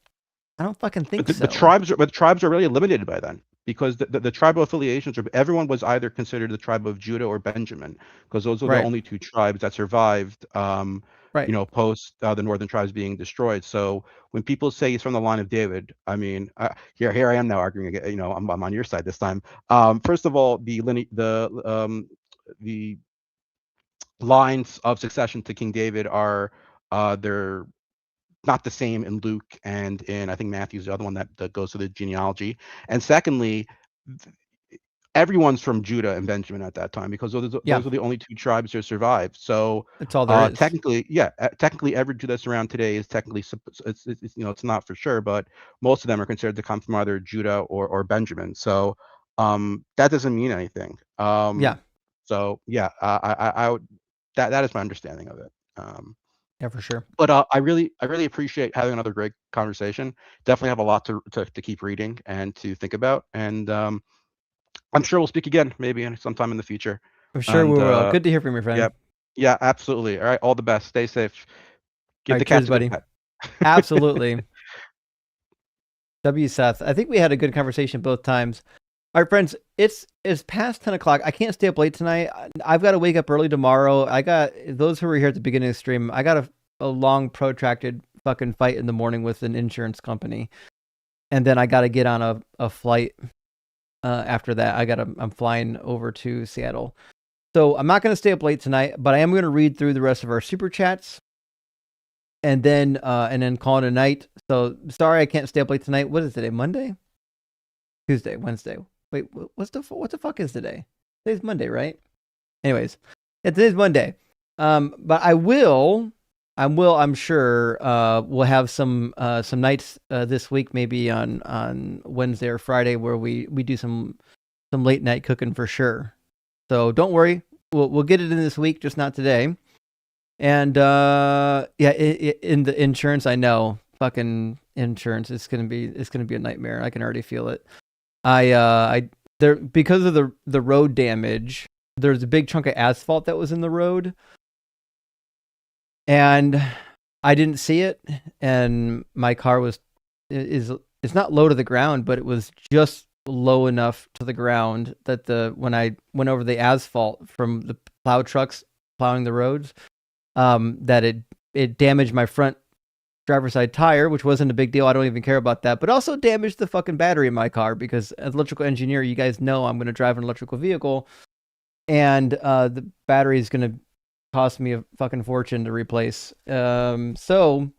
Speaker 1: I don't fucking think so.
Speaker 7: The tribes are really eliminated by then because the tribal affiliations everyone was either considered the tribe of Judah or Benjamin because those are the
Speaker 1: Right.
Speaker 7: only two tribes that survived.
Speaker 1: Right.
Speaker 7: Post the northern tribes being destroyed. So when people say he's from the line of David, I mean, here I am now arguing again. I'm on your side this time. First of all, the lines of succession to King David are they're not the same in Luke and in I think Matthew's the other one that goes to the genealogy. And secondly, everyone's from Judah and Benjamin at that time because
Speaker 1: Yeah,
Speaker 7: those are the only two tribes that survived. So
Speaker 1: that's all there is.
Speaker 7: technically every Jew that's around today is technically it's not for sure, but most of them are considered to come from either Judah or Benjamin. So that doesn't mean anything.
Speaker 1: Yeah,
Speaker 7: So yeah, I would that is my understanding of it.
Speaker 1: yeah, for sure.
Speaker 7: But I really appreciate having another great conversation. Definitely have a lot to keep reading and to think about, and I'm sure we'll speak again maybe sometime in the future.
Speaker 1: For sure we
Speaker 7: And
Speaker 1: will. Good to hear from you, friend.
Speaker 7: yeah, yeah, absolutely. All right, all the best. Stay safe.
Speaker 1: All
Speaker 7: Give
Speaker 1: right,
Speaker 7: the
Speaker 1: cheers,
Speaker 7: cats a good
Speaker 1: buddy.
Speaker 7: pet.
Speaker 1: Absolutely. W. Seth. I think we had a good conversation both times. All right, friends, it's past 10 o'clock. I can't stay up late tonight. I've got to wake up early tomorrow. I got those who were here at the beginning of the stream. I got a long, protracted fucking fight in the morning with an insurance company, and then I got to get on a flight. After that, I'm flying over to Seattle, so I'm not going to stay up late tonight. But I am going to read through the rest of our super chats, and then call it a night. So sorry I can't stay up late tonight. What is today? Monday? Tuesday? Wednesday? Wait, what the fuck is today? Today's Monday, right? Anyways, yeah, today's Monday. But I'm sure we'll have some nights this week, maybe on Wednesday or Friday, where we do some late night cooking for sure. So don't worry, we'll get it in this week, just not today. And yeah, in the insurance, I know fucking insurance is gonna be a nightmare. I can already feel it. There, because of the road damage, there's a big chunk of asphalt that was in the road, and I didn't see it, and my car it's not low to the ground, but it was just low enough to the ground that when I went over the asphalt from the plow trucks plowing the roads, that it damaged my front driver's side tire, which wasn't a big deal. I don't even care about that, but also damaged the fucking battery in my car because as an electrical engineer, you guys know I'm going to drive an electrical vehicle, and the battery is going to cost me a fucking fortune to replace. So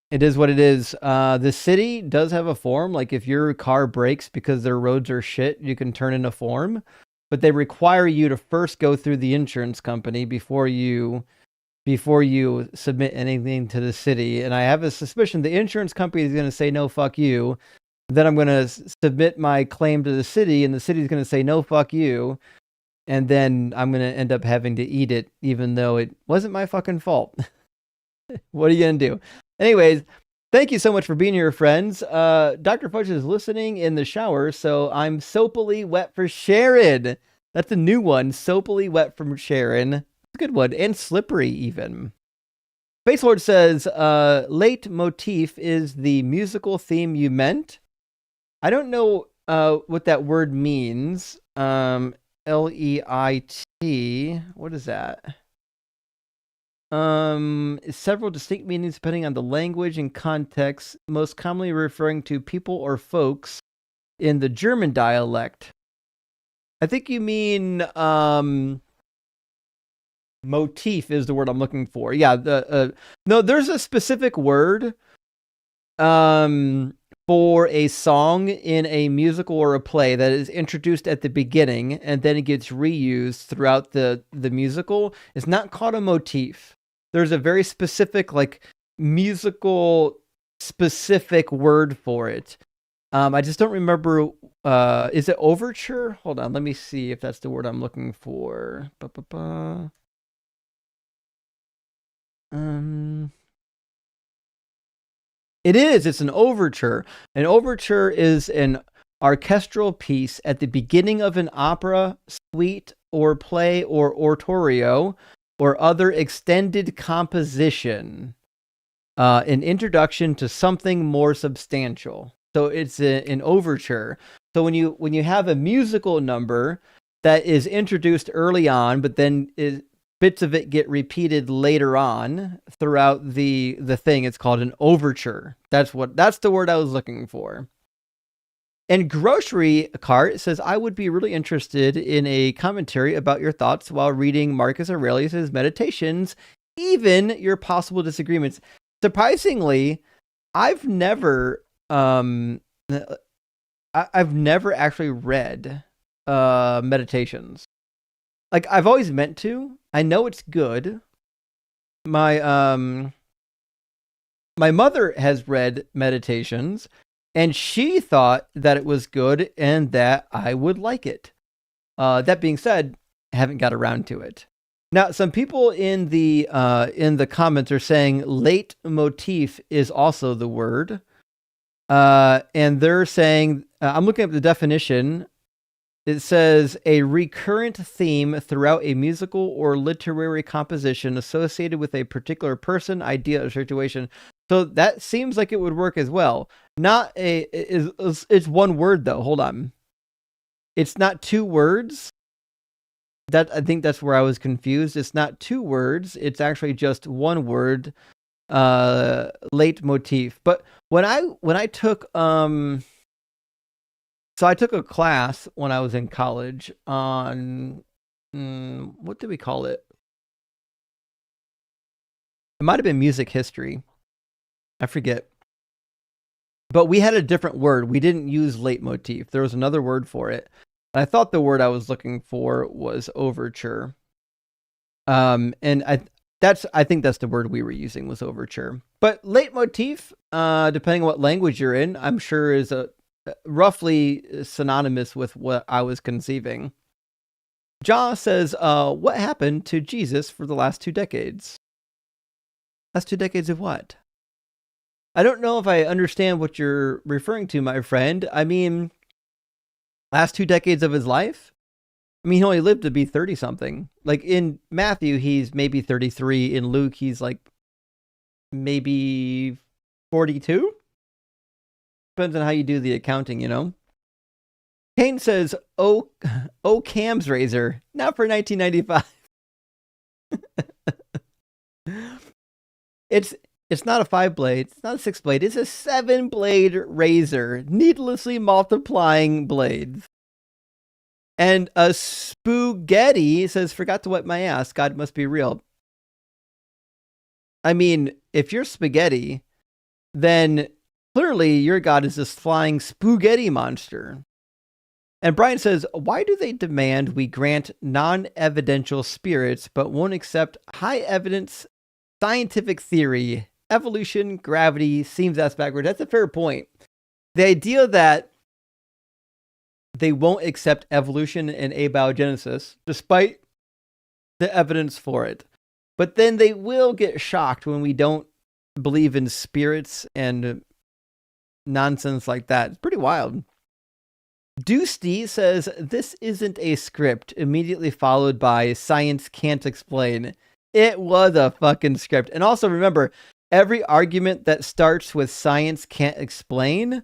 Speaker 1: it is what it is. The city does have a form. Like if your car breaks because their roads are shit, you can turn in a form, but they require you to first go through the insurance company before you submit anything to the city. And I have a suspicion the insurance company is going to say, no, fuck you. Then I'm going to submit my claim to the city, and the city is going to say, no, fuck you. And then I'm going to end up having to eat it, even though it wasn't my fucking fault. What are you going to do? Anyways, thank you so much for being here, friends. Dr. Fudge is listening in the shower, so I'm soapily wet for Sharon. That's a new one, soapily wet from Sharon. Good one, and slippery even. Space Lord says, late motif is the musical theme you meant. I don't know what that word means. Leit. What is that? Several distinct meanings depending on the language and context, most commonly referring to people or folks in the German dialect. I think you mean motif is the word I'm looking for. Yeah, no, there's a specific word for a song in a musical or a play that is introduced at the beginning and then it gets reused throughout the musical. It's not called a motif. There's a very specific, like, musical specific word for it. I just don't remember. Is it overture? Hold on, let me see if that's the word I'm looking for. It is. It's an overture. An overture is an orchestral piece at the beginning of an opera, suite, or play or oratorio, or other extended composition. An introduction to something more substantial. So it's an overture. So when you have a musical number that is introduced early on, but then bits of it get repeated later on throughout the thing, it's called an overture. That's the word I was looking for. And Grocery Cart says, I would be really interested in a commentary about your thoughts while reading Marcus Aurelius' Meditations, even your possible disagreements. Surprisingly, I've never actually read Meditations. Like, I've always meant to. I know it's good. My mother has read Meditations, and she thought that it was good and that I would like it. That being said, I haven't got around to it. Now, some people in the comments are saying leitmotif is also the word, and they're saying I'm looking up the definition. It says a recurrent theme throughout a musical or literary composition associated with a particular person, idea, or situation. So that seems like it would work as well. Not it's one word though. Hold on. It's not two words. I think that's where I was confused. It's not two words. It's actually just one word. Leitmotif. But when I took so I took a class when I was in college on what did we call it? It might have been music history. I forget. But we had a different word. We didn't use leitmotif. There was another word for it. I thought the word I was looking for was overture. And I think that's the word we were using was overture. But leitmotif, depending on what language you're in, I'm sure is roughly synonymous with what I was conceiving. Jaw says, what happened to Jesus for the last 2 decades? Last 2 decades of what? I don't know if I understand what you're referring to, my friend. I mean, last 2 decades of his life? I mean, he only lived to be 30-something. Like, in Matthew, he's maybe 33. In Luke, he's like maybe 42? Depends on how you do the accounting, you know? Kane says, oh Cam's razor, not for 1995. It's not a 5-blade. It's not a 6-blade. It's a 7-blade razor, needlessly multiplying blades. And a spaghetti says, forgot to wipe my ass. God must be real. I mean, if you're spaghetti, then clearly your God is this flying spaghetti monster. And Brian says, why do they demand we grant non-evidential spirits but won't accept high evidence scientific theory? Evolution, gravity, seems that's backwards. That's a fair point. The idea that they won't accept evolution and abiogenesis, despite the evidence for it. But then they will get shocked when we don't believe in spirits and nonsense like that. It's pretty wild. Doosty says, this isn't a script, immediately followed by science can't explain. It was a fucking script. And also remember, every argument that starts with science can't explain,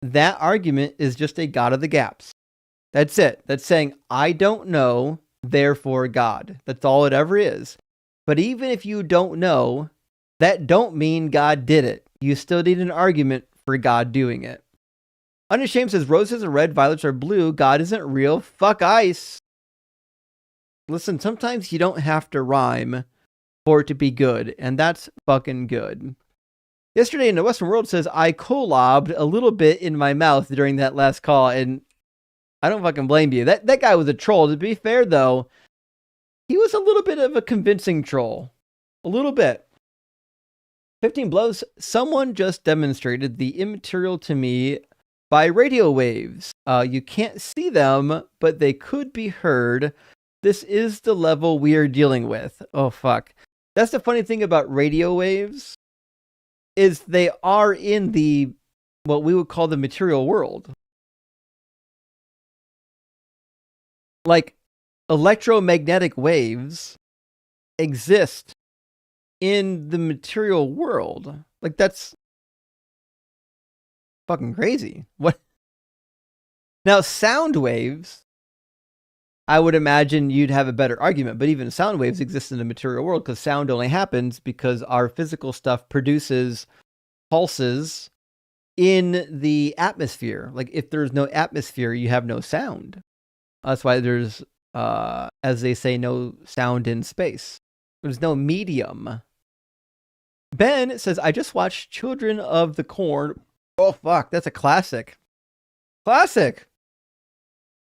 Speaker 1: that argument is just a God of the gaps. That's it. That's saying, I don't know, therefore God. That's all it ever is. But even if you don't know, that don't mean God did it. You still need an argument for God doing it. Unashamed says, roses are red, violets are blue. God isn't real. Fuck ice. Listen, sometimes you don't have to rhyme for it to be good, and that's fucking good. Yesterday in the Western World says, I collabed a little bit in my mouth during that last call, and I don't fucking blame you. That guy was a troll. To be fair, though, he was a little bit of a convincing troll. A little bit. 15 blows. Someone just demonstrated the immaterial to me by radio waves. You can't see them, but they could be heard. This is the level we are dealing with. Oh, fuck. That's the funny thing about radio waves, is they are in the, what we would call the material world. Like, electromagnetic waves exist in the material world. Like, that's fucking crazy. What? Now, sound waves, I would imagine you'd have a better argument, but even sound waves exist in the material world because sound only happens because our physical stuff produces pulses in the atmosphere. Like if there's no atmosphere, you have no sound. That's why there's, as they say, no sound in space. There's no medium. Ben says, I just watched Children of the Corn. Oh, fuck. That's a classic. Classic.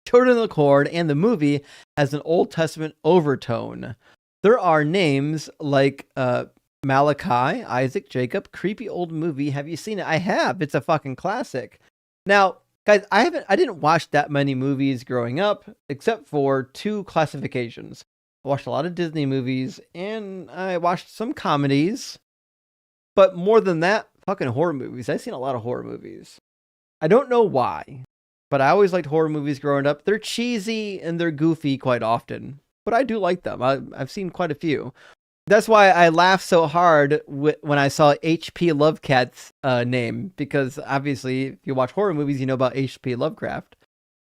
Speaker 1: Children of the Corn and the movie has an Old Testament overtone. There are names like Malachi, Isaac, Jacob. Creepy old movie. Have you seen it? I have. It's a fucking classic. Now, guys, I didn't watch that many movies growing up, except for 2 classifications. I watched a lot of Disney movies, and I watched some comedies. But more than that, fucking horror movies. I've seen a lot of horror movies. I don't know why, but I always liked horror movies growing up. They're cheesy and they're goofy quite often, but I do like them. I've seen quite a few. That's why I laughed so hard when I saw H.P. Lovecraft's name, because obviously, if you watch horror movies, you know about H.P. Lovecraft.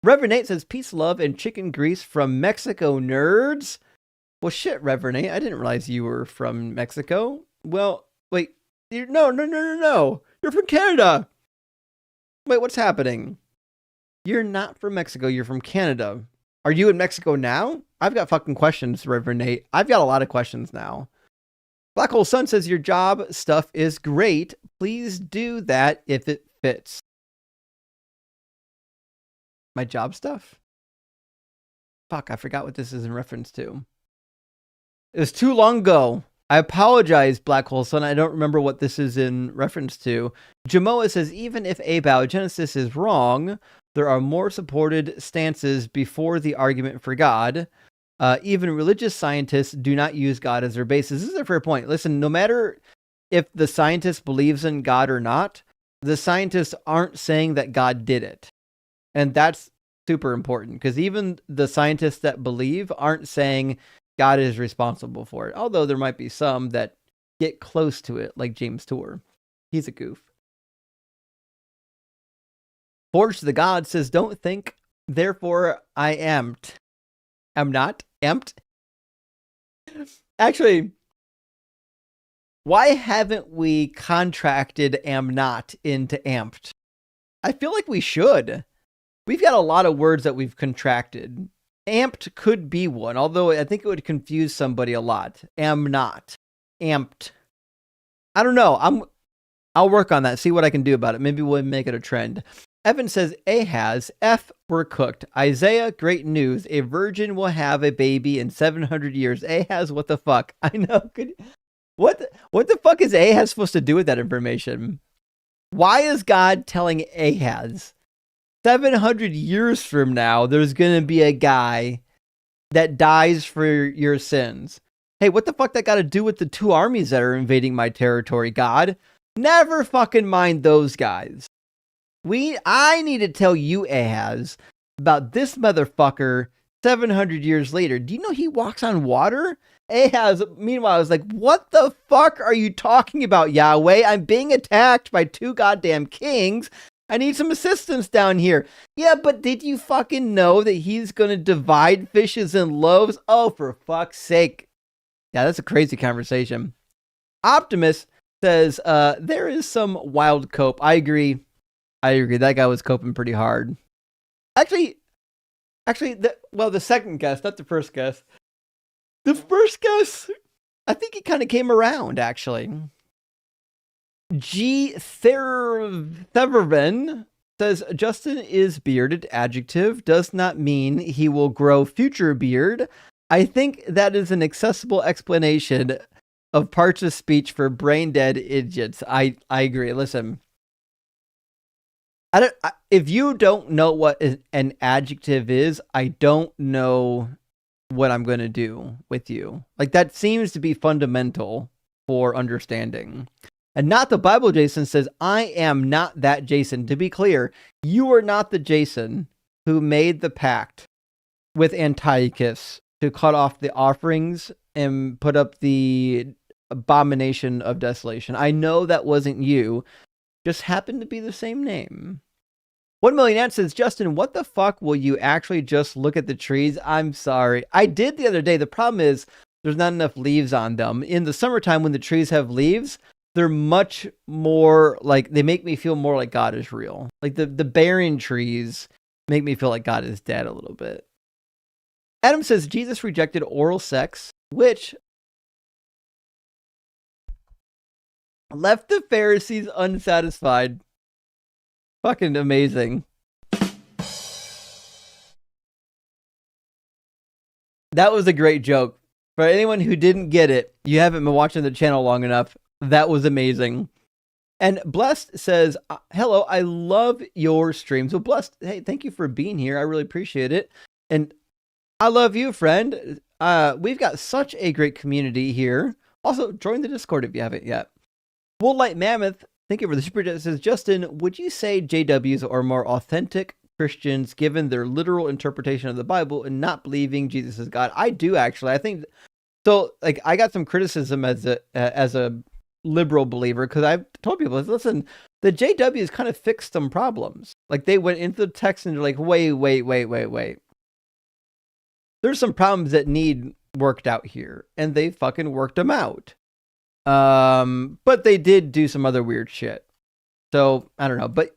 Speaker 1: Reverend Nate says, peace, love, and chicken grease from Mexico, nerds. Well, shit, Reverend Nate, I didn't realize you were from Mexico. Well, wait, no. You're from Canada. Wait, what's happening? You're not from Mexico, you're from Canada. Are you in Mexico now? I've got fucking questions, Reverend Nate. I've got a lot of questions now. Black Hole Sun says, your job stuff is great. Please do that if it fits. My job stuff? Fuck, I forgot what this is in reference to. It was too long ago. I apologize, Black Hole Sun. I don't remember what this is in reference to. Jamoa says, even if abiogenesis is wrong, there are more supported stances before the argument for God. Even religious scientists do not use God as their basis. This is a fair point. Listen, no matter if the scientist believes in God or not, the scientists aren't saying that God did it. And that's super important, because even the scientists that believe aren't saying God is responsible for it. Although there might be some that get close to it, like James Tour. He's a goof. Forge the God says, don't think, therefore I am. I'm not amped. Actually, why haven't we contracted am not into amped? I feel like we should. We've got a lot of words that we've contracted. Amped could be one, although I think it would confuse somebody a lot. Am not. Amped. I don't know. I'll work on that, see what I can do about it. Maybe we'll make it a trend. Evan says, Ahaz, F, we're cooked. Isaiah, great news. A virgin will have a baby in 700 years. Ahaz, what the fuck? I know. What the fuck is Ahaz supposed to do with that information? Why is God telling Ahaz 700 years from now, there's going to be a guy that dies for your sins? Hey, what the fuck that got to do with the 2 armies that are invading my territory, God? Never fucking mind those guys. I need to tell you, Ahaz, about this motherfucker 700 years later. Do you know he walks on water? Ahaz, meanwhile, was like, what the fuck are you talking about, Yahweh? I'm being attacked by 2 goddamn kings. I need some assistance down here. Yeah, but did you fucking know that he's going to divide fishes and loaves? Oh, for fuck's sake. Yeah, that's a crazy conversation. Optimus says, there is some wild cope. I agree. That guy was coping pretty hard. Actually, the second guess, not the first guess. The first guess, I think he kind of came around, actually. G. Theverven says, Justin is bearded. Adjective does not mean he will grow future beard. I think that is an accessible explanation of parts of speech for brain dead idiots. I agree. Listen. If you don't know what an adjective is, I don't know what I'm going to do with you. Like, that seems to be fundamental for understanding. And Not the Bible Jason says, I am not that Jason. To be clear, you are not the Jason who made the pact with Antiochus to cut off the offerings and put up the abomination of desolation. I know that wasn't you. Just happened to be the same name. 1 Million Ant says, Justin, what the fuck will you actually just look at the trees? I'm sorry. I did the other day. The problem is there's not enough leaves on them. In the summertime when the trees have leaves, they're much more like, they make me feel more like God is real. Like the barren trees make me feel like God is dead a little bit. Adam says Jesus rejected oral sex, which left the Pharisees unsatisfied. Fucking amazing. That was a great joke. For anyone who didn't get it, you haven't been watching the channel long enough. That was amazing. And Blessed says, hello, I love your stream. So Blessed, hey, thank you for being here. I really appreciate it. And I love you, friend. We've got such a great community here. Also, join the Discord if you haven't yet. Wool Light Mammoth, thank you for the super chat. Says, Justin, would you say JWs are more authentic Christians given their literal interpretation of the Bible and not believing Jesus is God? I do, actually. I think so. Like, I got some criticism as a liberal believer because I've told people, listen, the JWs kind of fixed some problems. Like, they went into the text and they're like, wait. There's some problems that need worked out here, and they fucking worked them out. But they did do some other weird shit. So I don't know, but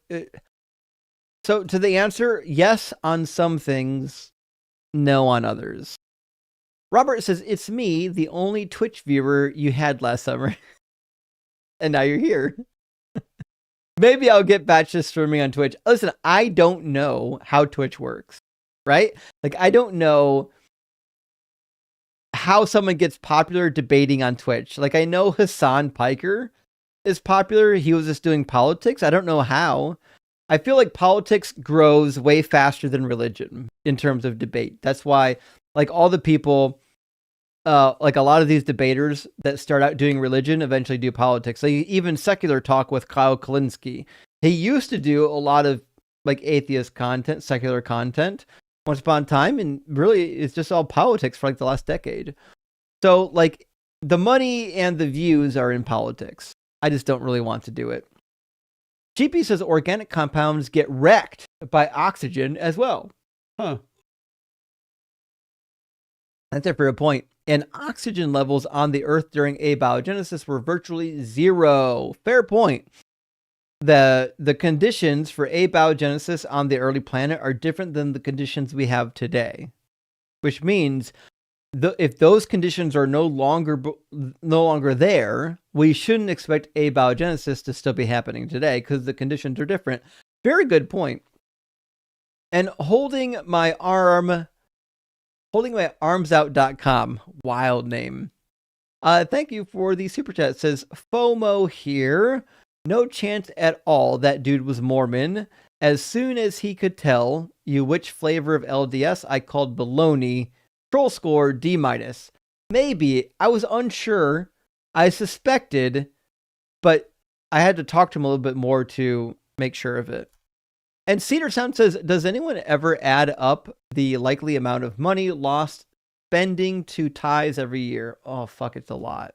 Speaker 1: so to the answer, yes on some things, no on others. Robert says, it's me, the only Twitch viewer you had last summer. And now you're here. Maybe I'll get back to streaming on Twitch. Listen, I don't know how Twitch works, right? Like, I don't know how someone gets popular debating on Twitch. Like, I know Hassan Piker is popular. He was just doing politics. I don't know how. I feel like politics grows way faster than religion in terms of debate. That's why, like, all the people, like a lot of these debaters that start out doing religion eventually do politics. Like, even Secular Talk with Kyle Kalinske. He used to do a lot of like atheist content, secular content once upon a time, and really it's just all politics for like the last decade. So like the money and the views are in politics. I just don't really want to do it. GP says organic compounds get wrecked by oxygen as well. Huh. That's a fair point. And oxygen levels on the Earth during abiogenesis were virtually zero. Fair point. The conditions for abiogenesis on the early planet are different than the conditions we have today, which means if those conditions are no longer there, we shouldn't expect abiogenesis to still be happening today because the conditions are different. Very good point. And holding my arms out.com, wild name. Thank you for the super chat. It says FOMO here. No chance at all that dude was Mormon. As soon as he could tell you which flavor of LDS, I called baloney. Troll score D-. Maybe. I was unsure. I suspected, but I had to talk to him a little bit more to make sure of it. And Cedar Sound says, does anyone ever add up the likely amount of money lost spending to tithes every year? Oh, fuck, it's a lot.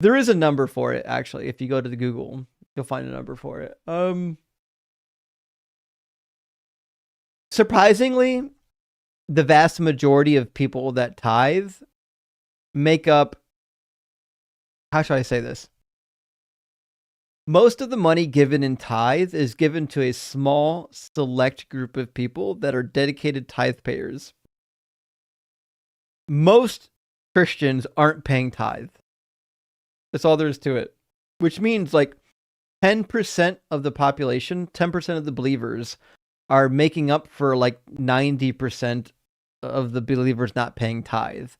Speaker 1: There is a number for it, actually. If you go to the Google, you'll find a number for it. Surprisingly, the vast majority of people that tithe make up, how should I say this? Most of the money given in tithe is given to a small, select group of people that are dedicated tithe payers. Most Christians aren't paying tithe. That's all there is to it. Which means like 10% of the population, 10% of the believers are making up for like 90% of the believers not paying tithe.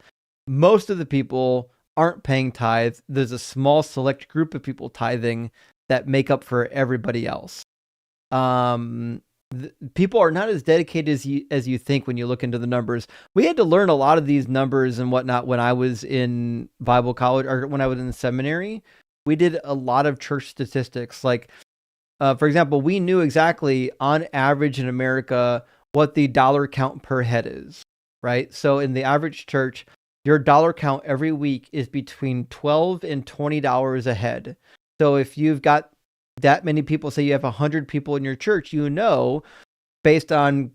Speaker 1: Most of the people aren't paying tithe. There's a small select group of people tithing that make up for everybody else. People are not as dedicated as you think when you look into the numbers. We had to learn a lot of these numbers and whatnot when I was in Bible college or when I was in the seminary. We did a lot of church statistics. Like, for example, we knew exactly on average in America what the dollar count per head is, right? So in the average church, your dollar count every week is between $12 and $20 a head. So if you've got that many people, say you have 100 people in your church, you know, based on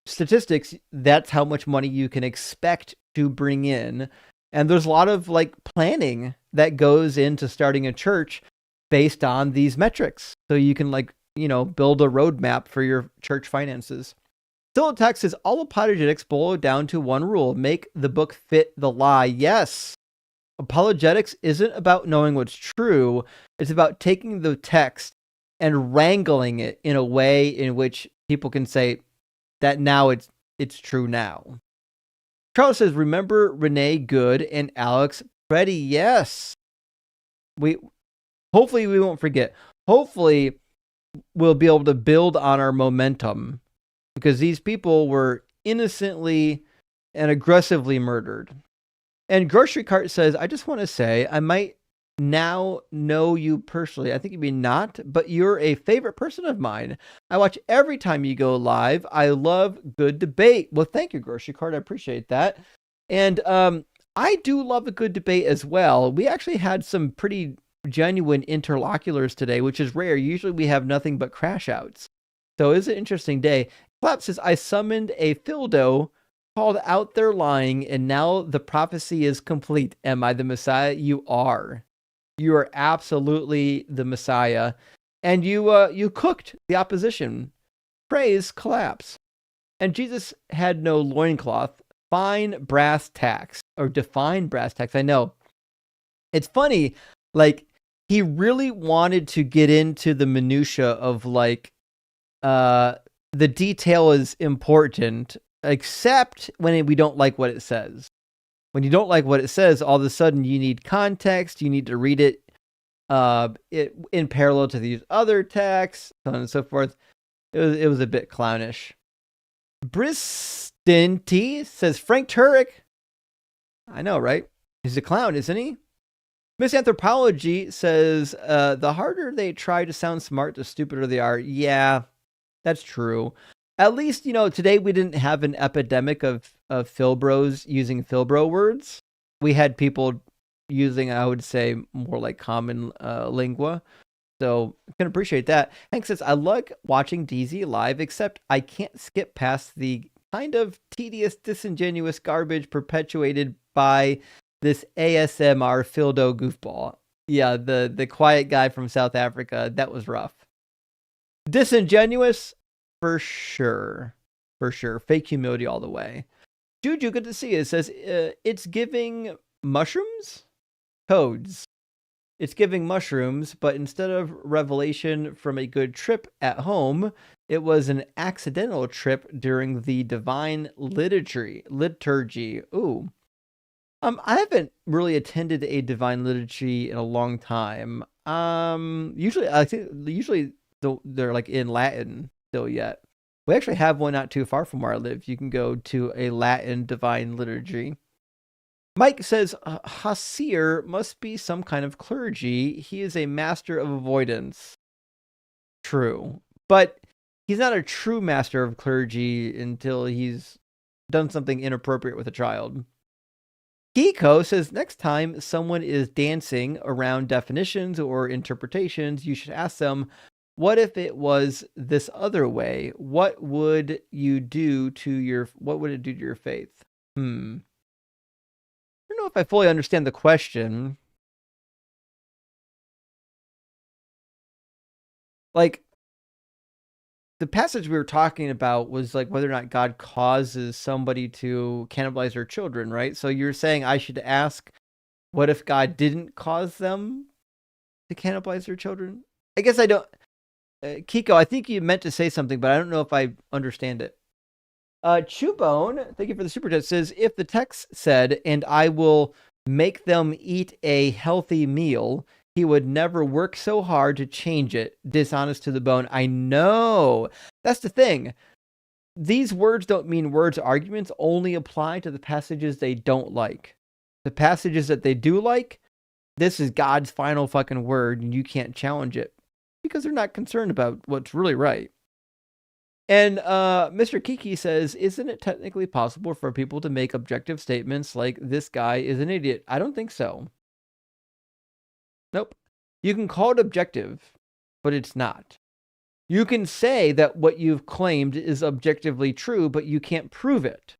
Speaker 1: statistics, that's how much money you can expect to bring in And there's a lot of like planning that goes into starting a church based on these metrics. So you can like, build a roadmap for your church finances. Still text says all apologetics boil down to one rule: make the book fit the lie. Yes. Apologetics isn't about knowing what's true. It's about taking the text and wrangling it in a way in which people can say that now it's true now. Charles says, remember Renee Good and Alex Preddy? Yes. Hopefully we won't forget. Hopefully we'll be able to build on our momentum, because these people were innocently and aggressively murdered. And Grocery Cart says, I just want to say, I might now know you personally. I think you mean not, but you're a favorite person of mine. I watch every time you go live. I love good debate. Well, thank you, Grocery Cart. I appreciate that. And I do love a good debate as well. We actually had some pretty genuine interlocutors today, which is rare. Usually we have nothing but crash outs. So it's an interesting day. Clap says, I summoned a Fildo, called out their lying, and now the prophecy is complete. Am I the Messiah? You are. You are absolutely the Messiah. And you cooked the opposition. Praise collapse. And Jesus had no loincloth. Fine brass tacks, or define brass tacks. I know. It's funny, like, he really wanted to get into the minutia of like, the detail is important, except when we don't like what it says. When you don't like what it says, all of a sudden you need context. You need to read it in parallel to these other texts, so on and so forth. It was a bit clownish. Briston T says, Frank Turek. I know, right? He's a clown, isn't he? Miss Anthropology says, the harder they try to sound smart, the stupider they are. Yeah, that's true. At least, today we didn't have an epidemic of Philbros using Philbro words. We had people using, I would say, more like common lingua. So I can appreciate that. Hank says, I like watching DZ live, except I can't skip past the kind of tedious, disingenuous garbage perpetuated by this ASMR Fildo goofball. Yeah, the quiet guy from South Africa. That was rough. Disingenuous? For sure. For sure. Fake humility all the way. Juju, good to see you. It says, it's giving mushrooms? Toads. It's giving mushrooms, but instead of revelation from a good trip at home, it was an accidental trip during the divine liturgy. Ooh. I haven't really attended a divine liturgy in a long time. Usually they're like in Latin still yet. We actually have one not too far from where I live. You can go to a Latin divine liturgy. Mike says, Hasir must be some kind of clergy. He is a master of avoidance. True. But he's not a true master of clergy until he's done something inappropriate with a child. Kiko says, next time someone is dancing around definitions or interpretations, you should ask them, what if it was this other way? What would it do to your faith? I don't know if I fully understand the question. Like, the passage we were talking about was like whether or not God causes somebody to cannibalize their children, right? So you're saying I should ask, what if God didn't cause them to cannibalize their children? I guess I don't. Kiko, I think you meant to say something, but I don't know if I understand it. Chewbone, thank you for the super chat, says, if the text said, and I will make them eat a healthy meal, he would never work so hard to change it. Dishonest to the bone. I know. That's the thing. These words don't mean words. Arguments only apply to the passages they don't like. The passages that they do like, this is God's final fucking word, and you can't challenge it because they're not concerned about what's really right. And Mr. Kiki says, isn't it technically possible for people to make objective statements like this guy is an idiot? I don't think so. Nope. You can call it objective, but it's not. You can say that what you've claimed is objectively true, but you can't prove it.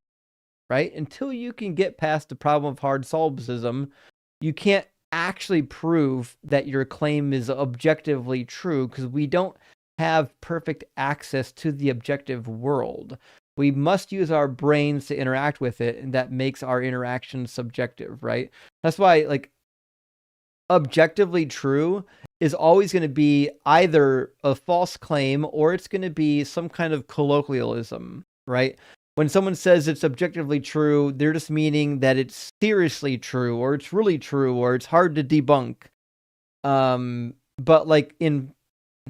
Speaker 1: right? Until you can get past the problem of hard solipsism, you can't actually prove that your claim is objectively true because we don't have perfect access to the objective world. We must use our brains to interact with it, and that makes our interaction subjective, right? That's why, like, objectively true is always going to be either a false claim or it's going to be some kind of colloquialism, right? When someone says it's objectively true, they're just meaning that it's seriously true or it's really true or it's hard to debunk. But like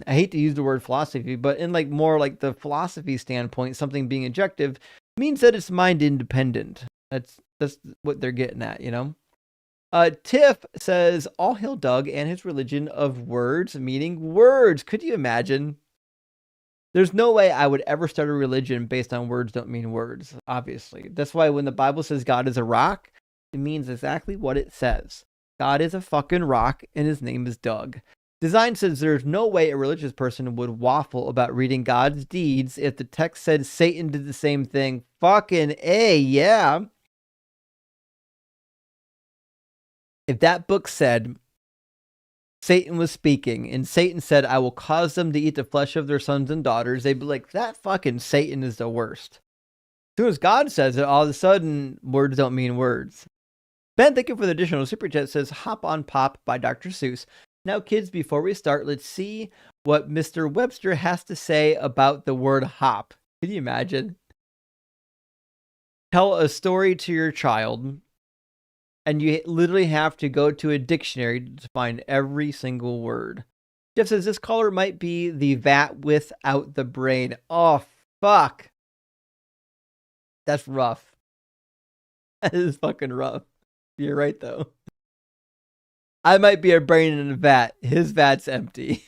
Speaker 1: I hate to use the word philosophy, but in like more like the philosophy standpoint, something being objective means that it's mind independent. That's what they're getting at, you know? Tiff says, all hail Doug and his religion of words, meaning words. Could you imagine? There's no way I would ever start a religion based on words don't mean words, obviously. That's why when the Bible says God is a rock, it means exactly what it says. God is a fucking rock, and his name is Doug. Design says there's no way a religious person would waffle about reading God's deeds if the text said Satan did the same thing. Fucking A, yeah. If that book said Satan was speaking and Satan said, I will cause them to eat the flesh of their sons and daughters, they'd be like, that fucking Satan is the worst. As soon as God says it, all of a sudden, words don't mean words. Ben, thank you for the additional super chat. Says, Hop on Pop by Dr. Seuss. Now, kids, before we start, let's see what Mr. Webster has to say about the word hop. Can you imagine? Tell a story to your child, and you literally have to go to a dictionary to find every single word. Jeff says, this caller might be the vat without the brain. Oh, fuck. That's rough. That is fucking rough. You're right, though. I might be a brain in a vat. His vat's empty.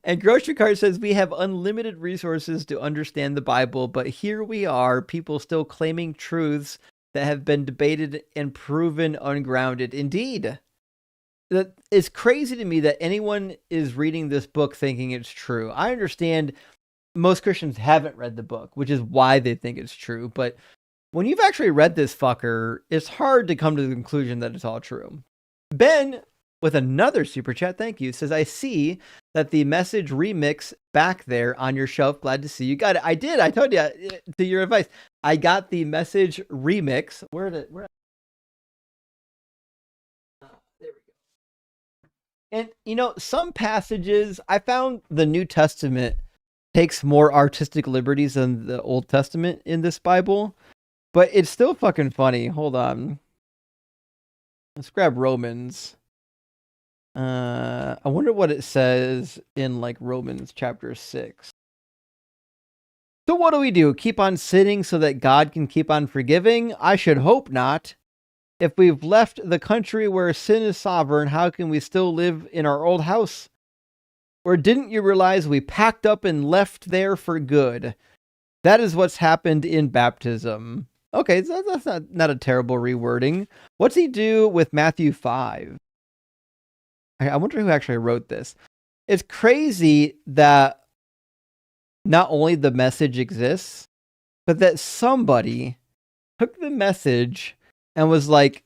Speaker 1: And Grocery Cart says, we have unlimited resources to understand the Bible, but here we are, people still claiming truths that have been debated and proven ungrounded. Indeed. It's crazy to me that anyone is reading this book thinking it's true. I understand most Christians haven't read the book, which is why they think it's true. But when you've actually read this fucker, it's hard to come to the conclusion that it's all true. Ben, with another super chat, thank you, says, I see that the Message remix back there on your shelf. Glad to see you got it. I did. I told you to your advice. I got the Message remix. Where? There we go. And, you know, some passages, I found the New Testament takes more artistic liberties than the Old Testament in this Bible, but it's still fucking funny. Hold on. Let's grab Romans. I wonder what it says in like Romans chapter 6. So what do? Keep on sinning so that God can keep on forgiving? I should hope not. If we've left the country where sin is sovereign, how can we still live in our old house? Or didn't you realize we packed up and left there for good? That is what's happened in baptism. Okay, so that's not a terrible rewording. What's he do with Matthew 5? I wonder who actually wrote this. It's crazy that not only the Message exists, but that somebody took the Message and was like,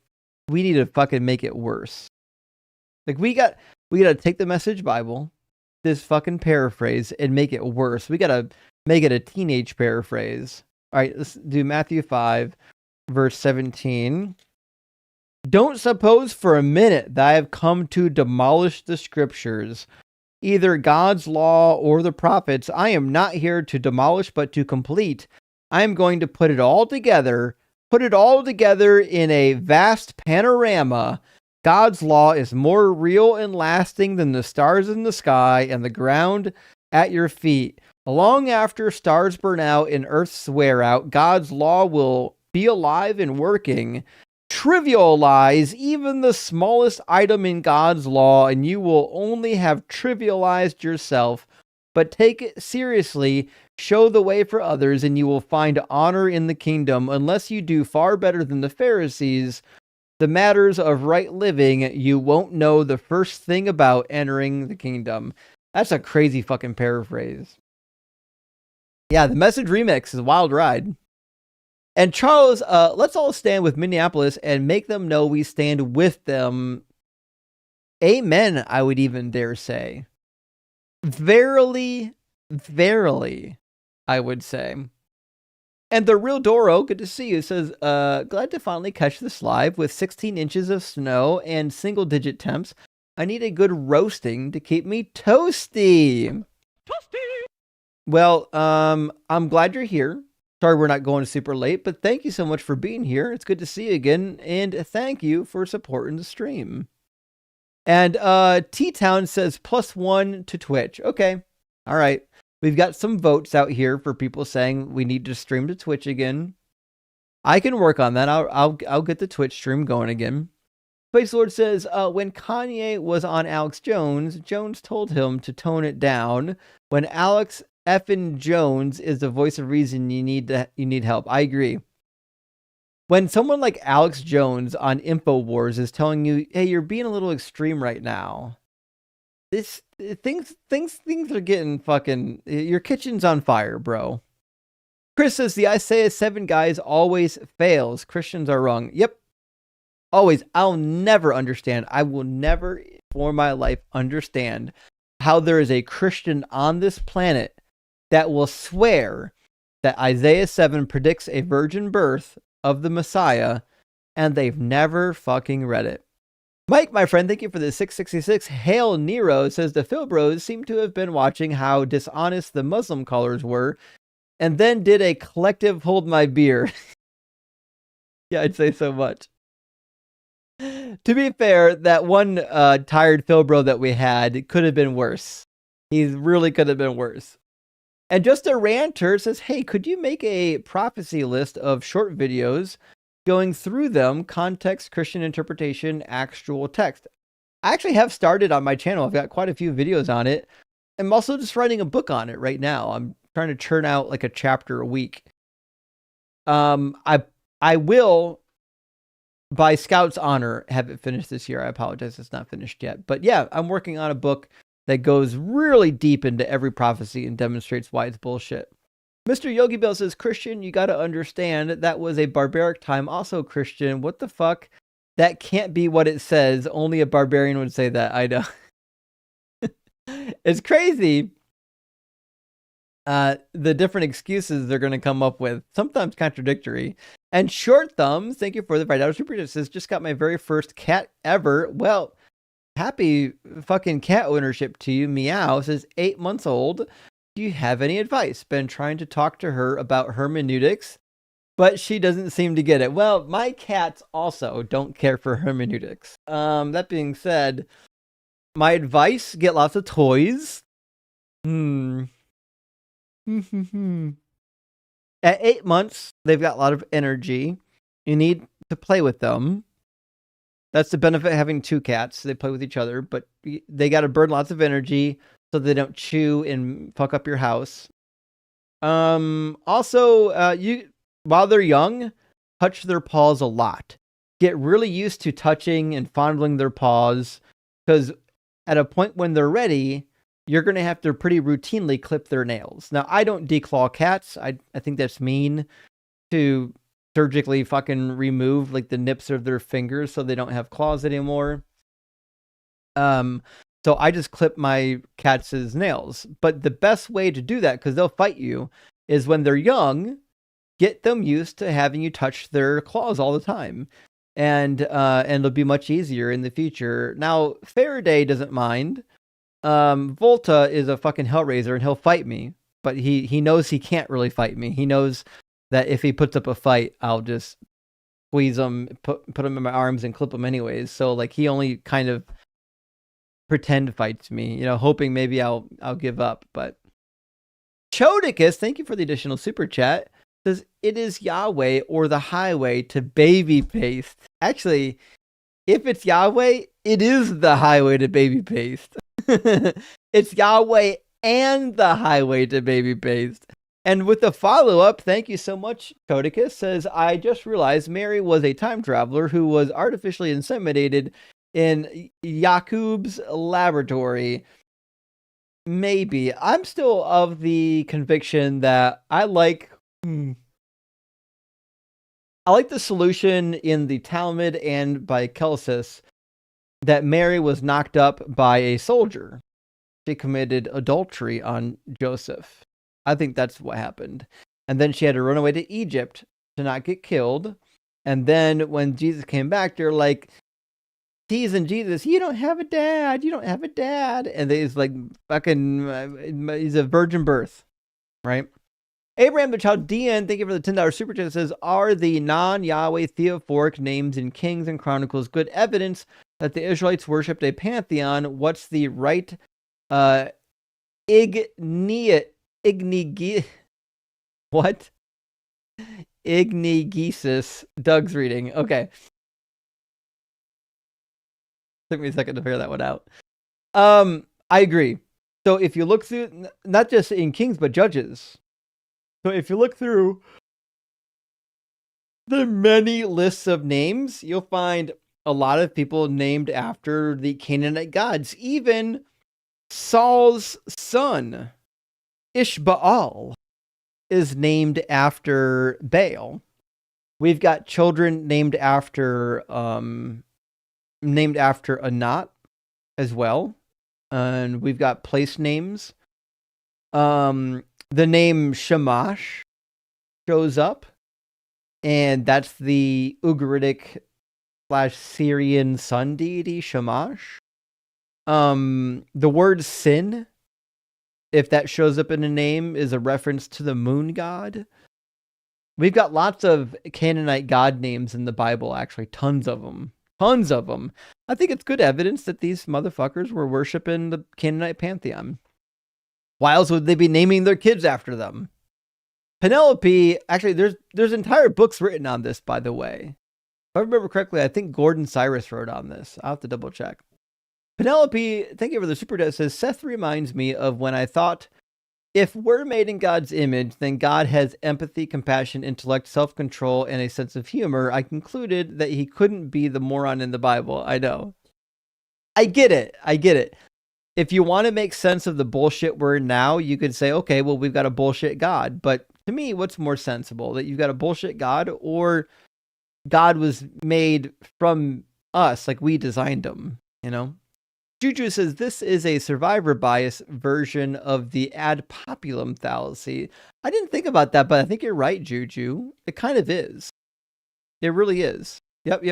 Speaker 1: we need to fucking make it worse. Like, we gotta take the Message Bible, this fucking paraphrase, and make it worse. We gotta make it a teenage paraphrase. All right, let's do Matthew 5, verse 17. Don't suppose for a minute that I have come to demolish the scriptures, either God's law or the prophets. I am not here to demolish, but to complete. I am going to put it all together in a vast panorama. God's law is more real and lasting than the stars in the sky and the ground at your feet. Long after stars burn out and earths wear out, God's law will be alive and working. Trivialize even the smallest item in God's law, and you will only have trivialized yourself. But take it seriously, show the way for others, and you will find honor in the kingdom. Unless you do far better than the Pharisees, the matters of right living, you won't know the first thing about entering the kingdom. That's a crazy fucking paraphrase. Yeah, the Message remix is a wild ride. And Charles, let's all stand with Minneapolis and make them know we stand with them. Amen, I would even dare say. Verily, verily, I would say. And the real Doro, good to see you, says, glad to finally catch this live with 16 inches of snow and single-digit temps. I need a good roasting to keep me toasty. Toasty! Well, I'm glad you're here. Sorry we're not going super late, but thank you so much for being here. It's good to see you again, and thank you for supporting the stream. And T-Town says +1 to Twitch. Okay, all right. We've got some votes out here for people saying we need to stream to Twitch again. I can work on that. I'll get the Twitch stream going again. Space Lord says, when Kanye was on Alex Jones, Jones told him to tone it down. When Alex effing Jones is the voice of reason, you need help. I agree. When someone like Alex Jones on InfoWars is telling you, hey, you're being a little extreme right now. Things are getting fucking, your kitchen's on fire, bro. Chris says the Isaiah 7 guys always fails. Christians are wrong. Yep. Always. I'll never understand. I will never for my life understand how there is a Christian on this planet that will swear that Isaiah 7 predicts a virgin birth of the Messiah and they've never fucking read it. Mike, my friend, thank you for the 666. Hail Nero says the Philbros seem to have been watching how dishonest the Muslim callers were and then did a collective hold my beer. Yeah, I'd say so much. To be fair, that one tired Philbro that we had could have been worse. He really could have been worse. And Just a Ranter says, hey, could you make a prophecy list of short videos going through them, context, Christian interpretation, actual text? I actually have started on my channel. I've got quite a few videos on it. I'm also just writing a book on it right now. I'm trying to churn out like a chapter a week. I will, by Scout's honor, have it finished this year. I apologize, it's not finished yet. But yeah, I'm working on a book that goes really deep into every prophecy and demonstrates why it's bullshit. Mr. Yogi Bell says, Christian, you got to understand that was a barbaric time. Also, Christian, what the fuck? That can't be what it says. Only a barbarian would say that. I know. It's crazy. The different excuses they're going to come up with, sometimes contradictory. And Short Thumbs, thank you for the $5 super chat, says, just got my very first cat ever. Well, happy fucking cat ownership to you. Meow says 8 months old. Do you have any advice? Been trying to talk to her about hermeneutics, but she doesn't seem to get it. Well, my cats also don't care for hermeneutics. That being said, my advice, get lots of toys. At 8 months, they've got a lot of energy. You need to play with them. That's the benefit of having two cats. They play with each other, but they got to burn lots of energy so they don't chew and fuck up your house. Also, you while they're young, touch their paws a lot. Get really used to touching and fondling their paws, because at a point when they're ready, you're going to have to pretty routinely clip their nails. Now, I don't declaw cats. I think that's mean to surgically fucking remove like the nips of their fingers so they don't have claws anymore. So I just clip my cats' nails. But the best way to do that, because they'll fight you, is when they're young, get them used to having you touch their claws all the time. And it'll be much easier in the future. Now, Faraday doesn't mind. Volta is a fucking hellraiser and he'll fight me, but he knows he can't really fight me. He knows that if he puts up a fight, I'll just squeeze him, put him in my arms and clip him anyways. So like he only kind of pretend fights me, hoping maybe I'll give up. But Chodicus, thank you for the additional super chat, says it is Yahweh or the highway to baby paste. Actually, if it's Yahweh, it is the highway to baby paste. It's Yahweh and the highway to baby paste. And with the follow-up, thank you so much, Codicus, says, I just realized Mary was a time traveler who was artificially inseminated in Yakub's laboratory. Maybe. I'm still of the conviction that I like I like the solution in the Talmud and by Celsus that Mary was knocked up by a soldier. She committed adultery on Joseph. I think that's what happened. And then she had to run away to Egypt to not get killed. And then when Jesus came back, they're like, teasing Jesus, you don't have a dad, you don't have a dad. And he's like, fucking, he's a virgin birth, right? Abraham the Chaldean, thank you for the $10 super chat, says, are the non-Yahweh theophoric names in Kings and Chronicles good evidence that the Israelites worshipped a pantheon? What's the right what? Ignigesis. Doug's reading. Okay. Took me a second to figure that one out. I agree. So if you look through, not just in Kings, but Judges. So if you look through the many lists of names, you'll find a lot of people named after the Canaanite gods. Even Saul's son, Ishbaal, is named after Baal. We've got children named after Anat as well. And we've got place names. The name Shamash shows up, and that's the Ugaritic / Syrian sun deity Shamash. The word sin, if that shows up in a name, is a reference to the moon god. We've got lots of Canaanite god names in the Bible, actually, tons of them. Tons of them. I think it's good evidence that these motherfuckers were worshiping the Canaanite pantheon. Why else would they be naming their kids after them? Penelope, actually, there's entire books written on this, by the way. If I remember correctly, I think Gordon Cyrus wrote on this. I'll have to double check. Penelope, thank you for the super chat, says, Seth reminds me of when I thought, if we're made in God's image, then God has empathy, compassion, intellect, self-control, and a sense of humor. I concluded that he couldn't be the moron in the Bible. I know. I get it. If you want to make sense of the bullshit we're in now, you could say, okay, well, we've got a bullshit God. But to me, what's more sensible? That you've got a bullshit God, or God was made from us, like we designed him, you know? Juju says, this is a survivor bias version of the ad populum fallacy. I didn't think about that, but I think you're right, Juju. It kind of is. It really is. Yep.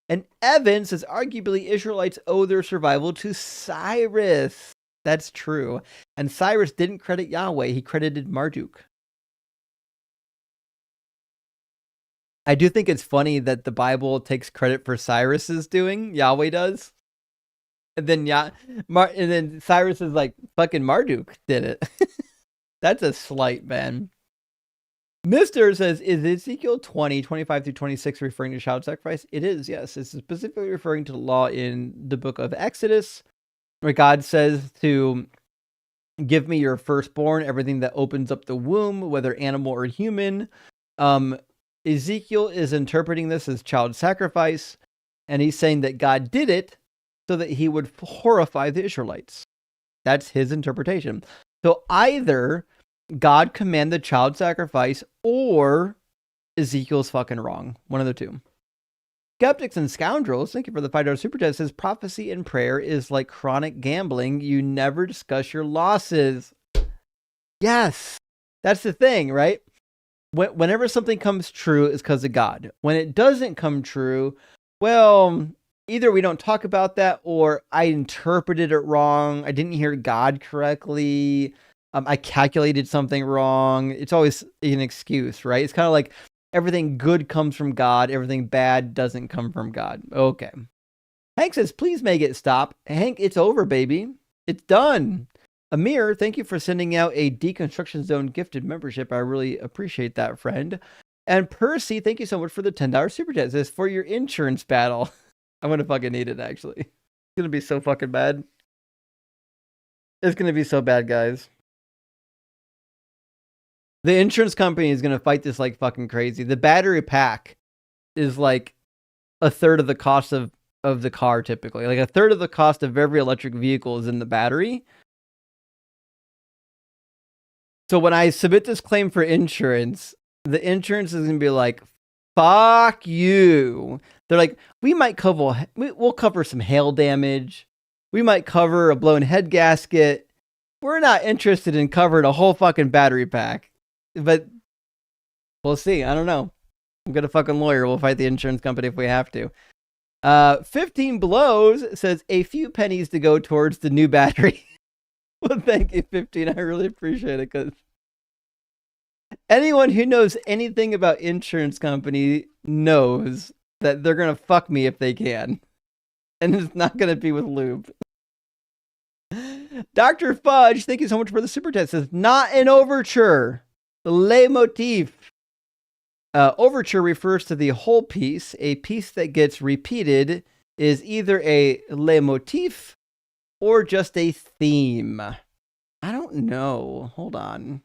Speaker 1: And Evan says, arguably, Israelites owe their survival to Cyrus. That's true. And Cyrus didn't credit Yahweh. He credited Marduk. I do think it's funny that the Bible takes credit for Cyrus's doing. Yahweh does. And then Cyrus is like, fucking Marduk did it. That's a slight, man. Mister says, is Ezekiel 20:25-26 referring to child sacrifice? It is, yes. It's specifically referring to the law in the book of Exodus, where God says to give me your firstborn, everything that opens up the womb, whether animal or human. Ezekiel is interpreting this as child sacrifice, and he's saying that God did it so that he would horrify the Israelites. That's his interpretation. So either God commanded child sacrifice, or Ezekiel's fucking wrong. One of the two. Skeptics and Scoundrels, thank you for the $5 super chat, says prophecy and prayer is like chronic gambling. You never discuss your losses. Yes, that's the thing, right? Whenever something comes true, it's because of God. When it doesn't come true, well, either we don't talk about that, or I interpreted it wrong. I didn't hear God correctly. I calculated something wrong. It's always an excuse, right? It's kind of like everything good comes from God. Everything bad doesn't come from God. Okay. Hank says, please make it stop. Hank, it's over, baby. It's done. Amir, thank you for sending out a Deconstruction Zone gifted membership. I really appreciate that, friend. And Percy, thank you so much for the $10 super chat. It says, for your insurance battle. I'm going to fucking need it, actually. It's going to be so fucking bad. It's going to be so bad, guys. The insurance company is going to fight this like fucking crazy. The battery pack is like a third of the cost of the car, typically. Like a third of the cost of every electric vehicle is in the battery. So when I submit this claim for insurance, the insurance is going to be like, Fuck you. They're like, we'll cover some hail damage. We might cover a blown head gasket. We're not interested in covering a whole fucking battery pack. But we'll see. I don't know. I'm gonna fucking lawyer. We'll fight the insurance company if we have to. 15 blows says a few pennies to go towards the new battery. Well, thank you, 15. I really appreciate it, because anyone who knows anything about insurance company knows that they're gonna fuck me if they can. And it's not gonna be with lube. Dr. Fudge, thank you so much for the super chat. Says not an overture. The leitmotif. Overture refers to the whole piece. A piece that gets repeated is either a leitmotif or just a theme. I don't know. Hold on.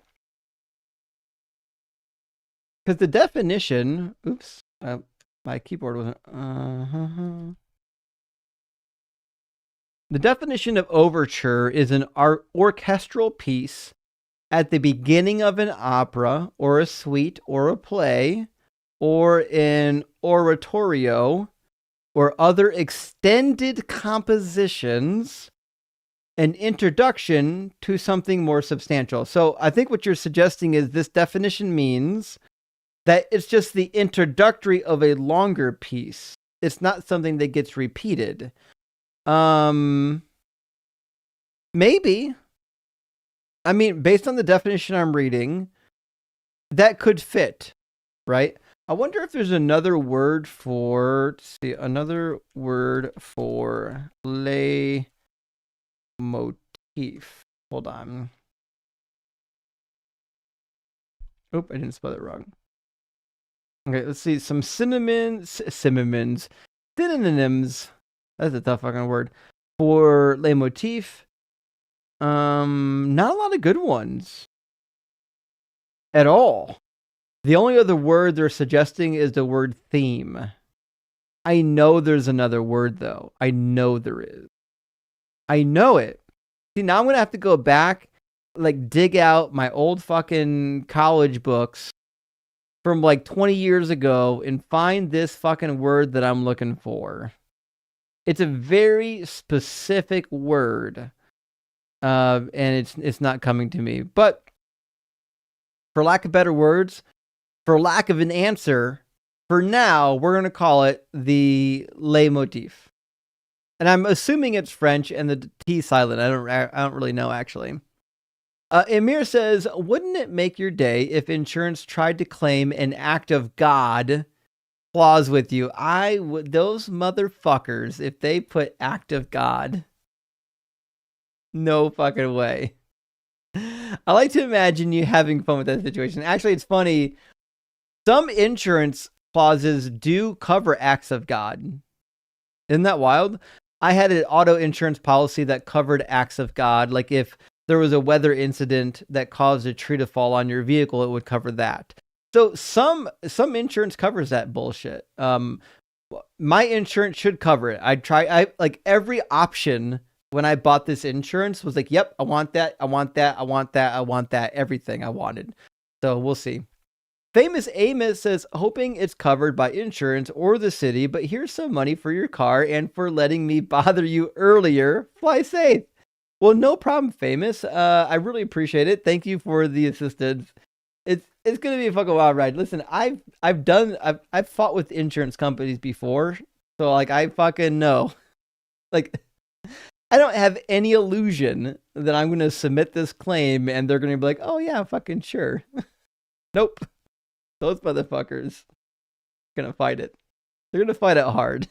Speaker 1: Because the definition... Oops. My keyboard wasn't... The definition of overture is an orchestral piece at the beginning of an opera or a suite or a play or an oratorio or other extended compositions, an introduction to something more substantial. So I think what you're suggesting is this definition means that it's just the introductory of a longer piece. It's not something that gets repeated. Maybe. I mean, based on the definition I'm reading, that could fit, right? I wonder if there's another word for, let's see, another word for leitmotif. Hold on. Oh, I didn't spell it wrong. Okay, let's see. Some synonyms. That's a tough fucking word. For leitmotif. Not a lot of good ones. At all. The only other word they're suggesting is the word theme. I know there's another word, though. I know there is. I know it. See, now I'm going to have to go back, like, dig out my old fucking college books from, like, 20 years ago and find this fucking word that I'm looking for. It's a very specific word. And it's not coming to me. But for lack of better words, for lack of an answer, for now, we're going to call it the leitmotif. And I'm assuming it's French and the T silent. I don't really know, actually. Emir says, wouldn't it make your day if insurance tried to claim an act of God clause with you? Those motherfuckers, if they put act of God, no fucking way. I like to imagine you having fun with that situation. Actually, it's funny. Some insurance clauses do cover acts of God. Isn't that wild? I had an auto insurance policy that covered acts of God. Like if there was a weather incident that caused a tree to fall on your vehicle, it would cover that. So some insurance covers that bullshit. My insurance should cover it. I like every option when I bought this insurance was like, yep, I want that. I want that. I want that. I want that. Everything I wanted. So we'll see. Famous Amos says, hoping it's covered by insurance or the city, but here's some money for your car and for letting me bother you earlier. Fly safe. Well, no problem, Famous. I really appreciate it. Thank you for the assistance. It's gonna be a fucking wild ride. Listen, I've fought with insurance companies before, so like I fucking know. Like I don't have any illusion that I'm gonna submit this claim and they're gonna be like, oh yeah, fucking sure. Nope. Those motherfuckers are gonna fight it. They're gonna fight it hard.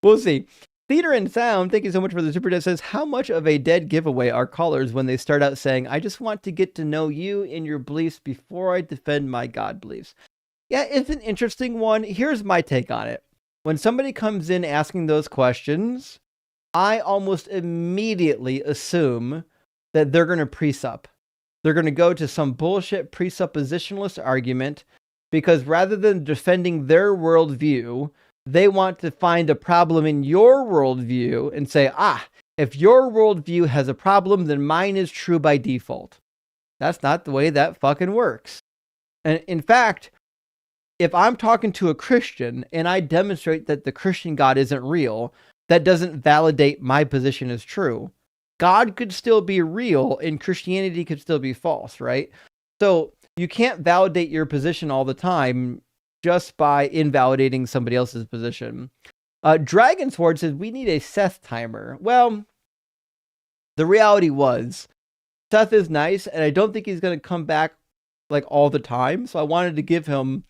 Speaker 1: We'll see. Theater and Sound, thank you so much for the super chat. Says, how much of a dead giveaway are callers when they start out saying, I just want to get to know you and your beliefs before I defend my God beliefs? Yeah, it's an interesting one. Here's my take on it. When somebody comes in asking those questions, I almost immediately assume that they're going to presup. They're going to go to some bullshit presuppositionalist argument because rather than defending their worldview, they want to find a problem in your worldview and say, if your worldview has a problem, then mine is true by default. That's not the way that fucking works. And in fact, if I'm talking to a Christian and I demonstrate that the Christian God isn't real, that doesn't validate my position as true. God could still be real and Christianity could still be false, right? So you can't validate your position all the time just by invalidating somebody else's position. Dragon Sword says we need a Seth timer. Well, the reality was Seth is nice, and I don't think he's going to come back like all the time. So I wanted to give him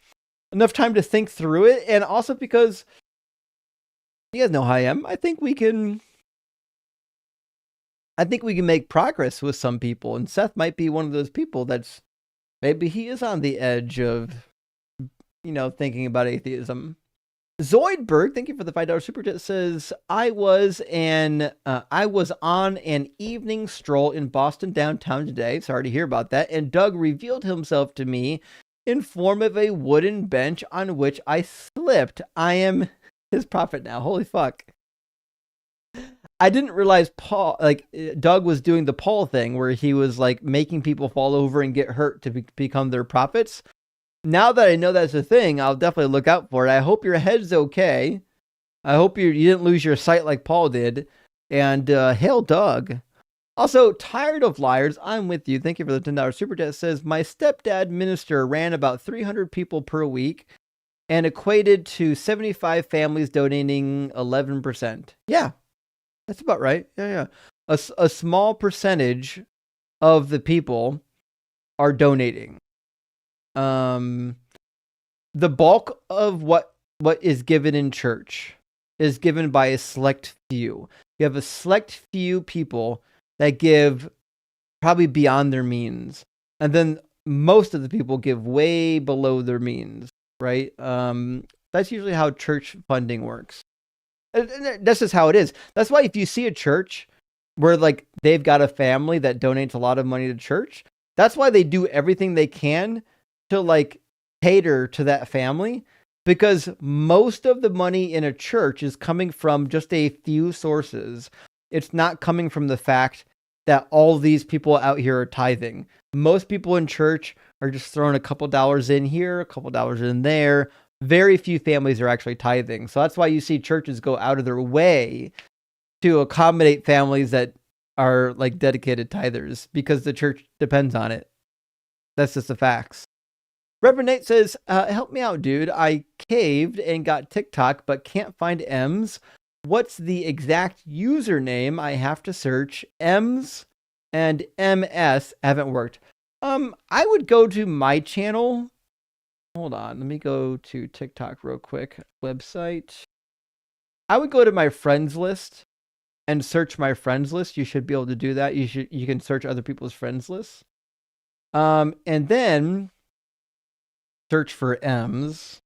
Speaker 1: enough time to think through it, and also because you guys know how I am. I think we can make progress with some people, and Seth might be one of those people that's maybe he is on the edge of, thinking about atheism. Zoidberg, thank you for the $5 super chat, says, I was on an evening stroll in Boston downtown today. Sorry to hear about that. And Doug revealed himself to me in form of a wooden bench on which I slipped. I am his prophet now. Holy fuck. I didn't realize Doug was doing the Paul thing where he was like making people fall over and get hurt to become their prophets. Now that I know that's a thing, I'll definitely look out for it. I hope your head's okay. I hope you didn't lose your sight like Paul did. And hail Doug. Also, tired of liars, I'm with you. Thank you for the $10 super chat. Says, my stepdad minister ran about 300 people per week and equated to 75 families donating 11%. Yeah, that's about right. Yeah. A small percentage of the people are donating. The bulk of what is given in church is given by a select few. You have a select few people that give probably beyond their means, and then most of the people give way below their means, right? That's usually how church funding works. That's just how it is. That's why if you see a church where like they've got a family that donates a lot of money to church, that's why they do everything they can to like cater to that family, because most of the money in a church is coming from just a few sources. It's not coming from the fact that all these people out here are tithing. Most people in church are just throwing a couple dollars in here, a couple dollars in there. Very few families are actually tithing. So that's why you see churches go out of their way to accommodate families that are like dedicated tithers, because the church depends on it. That's just the facts. Reverend Nate says, help me out, dude. I caved and got TikTok, but can't find M's. What's the exact username I have to search? M's and MS haven't worked. I would go to my channel. Hold on. Let me go to TikTok real quick. Website. I would go to my friends list and search my friends list. You should be able to do that. You can search other people's friends lists. And then search for M's,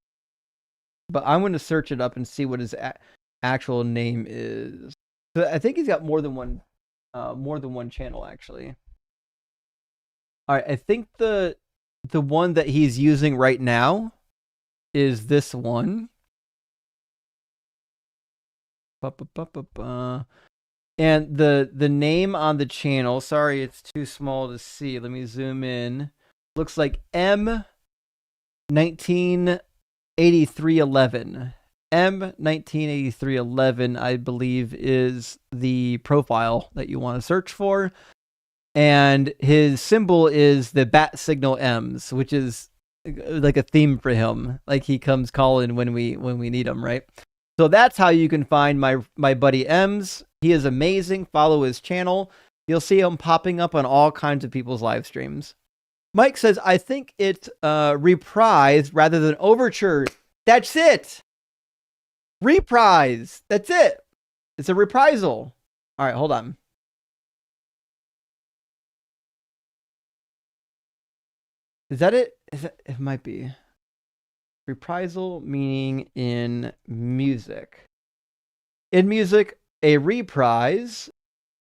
Speaker 1: but I'm going to search it up and see what his actual name is. So I think he's got more than one channel actually. All right, I think the one that he's using right now is this one. And the name on the channel, sorry, it's too small to see. Let me zoom in. Looks like M198311. M198311, I believe, is the profile that you want to search for. And his symbol is the bat signal M's, which is like a theme for him. Like he comes calling when we need him, right? So that's how you can find my buddy M's. He is amazing. Follow his channel. You'll see him popping up on all kinds of people's live streams. Mike says, I think it's reprise rather than overture. That's it. Reprise. That's it. It's a reprisal. All right, hold on. Is that it? It might be. Reprisal meaning in music. In music, a reprise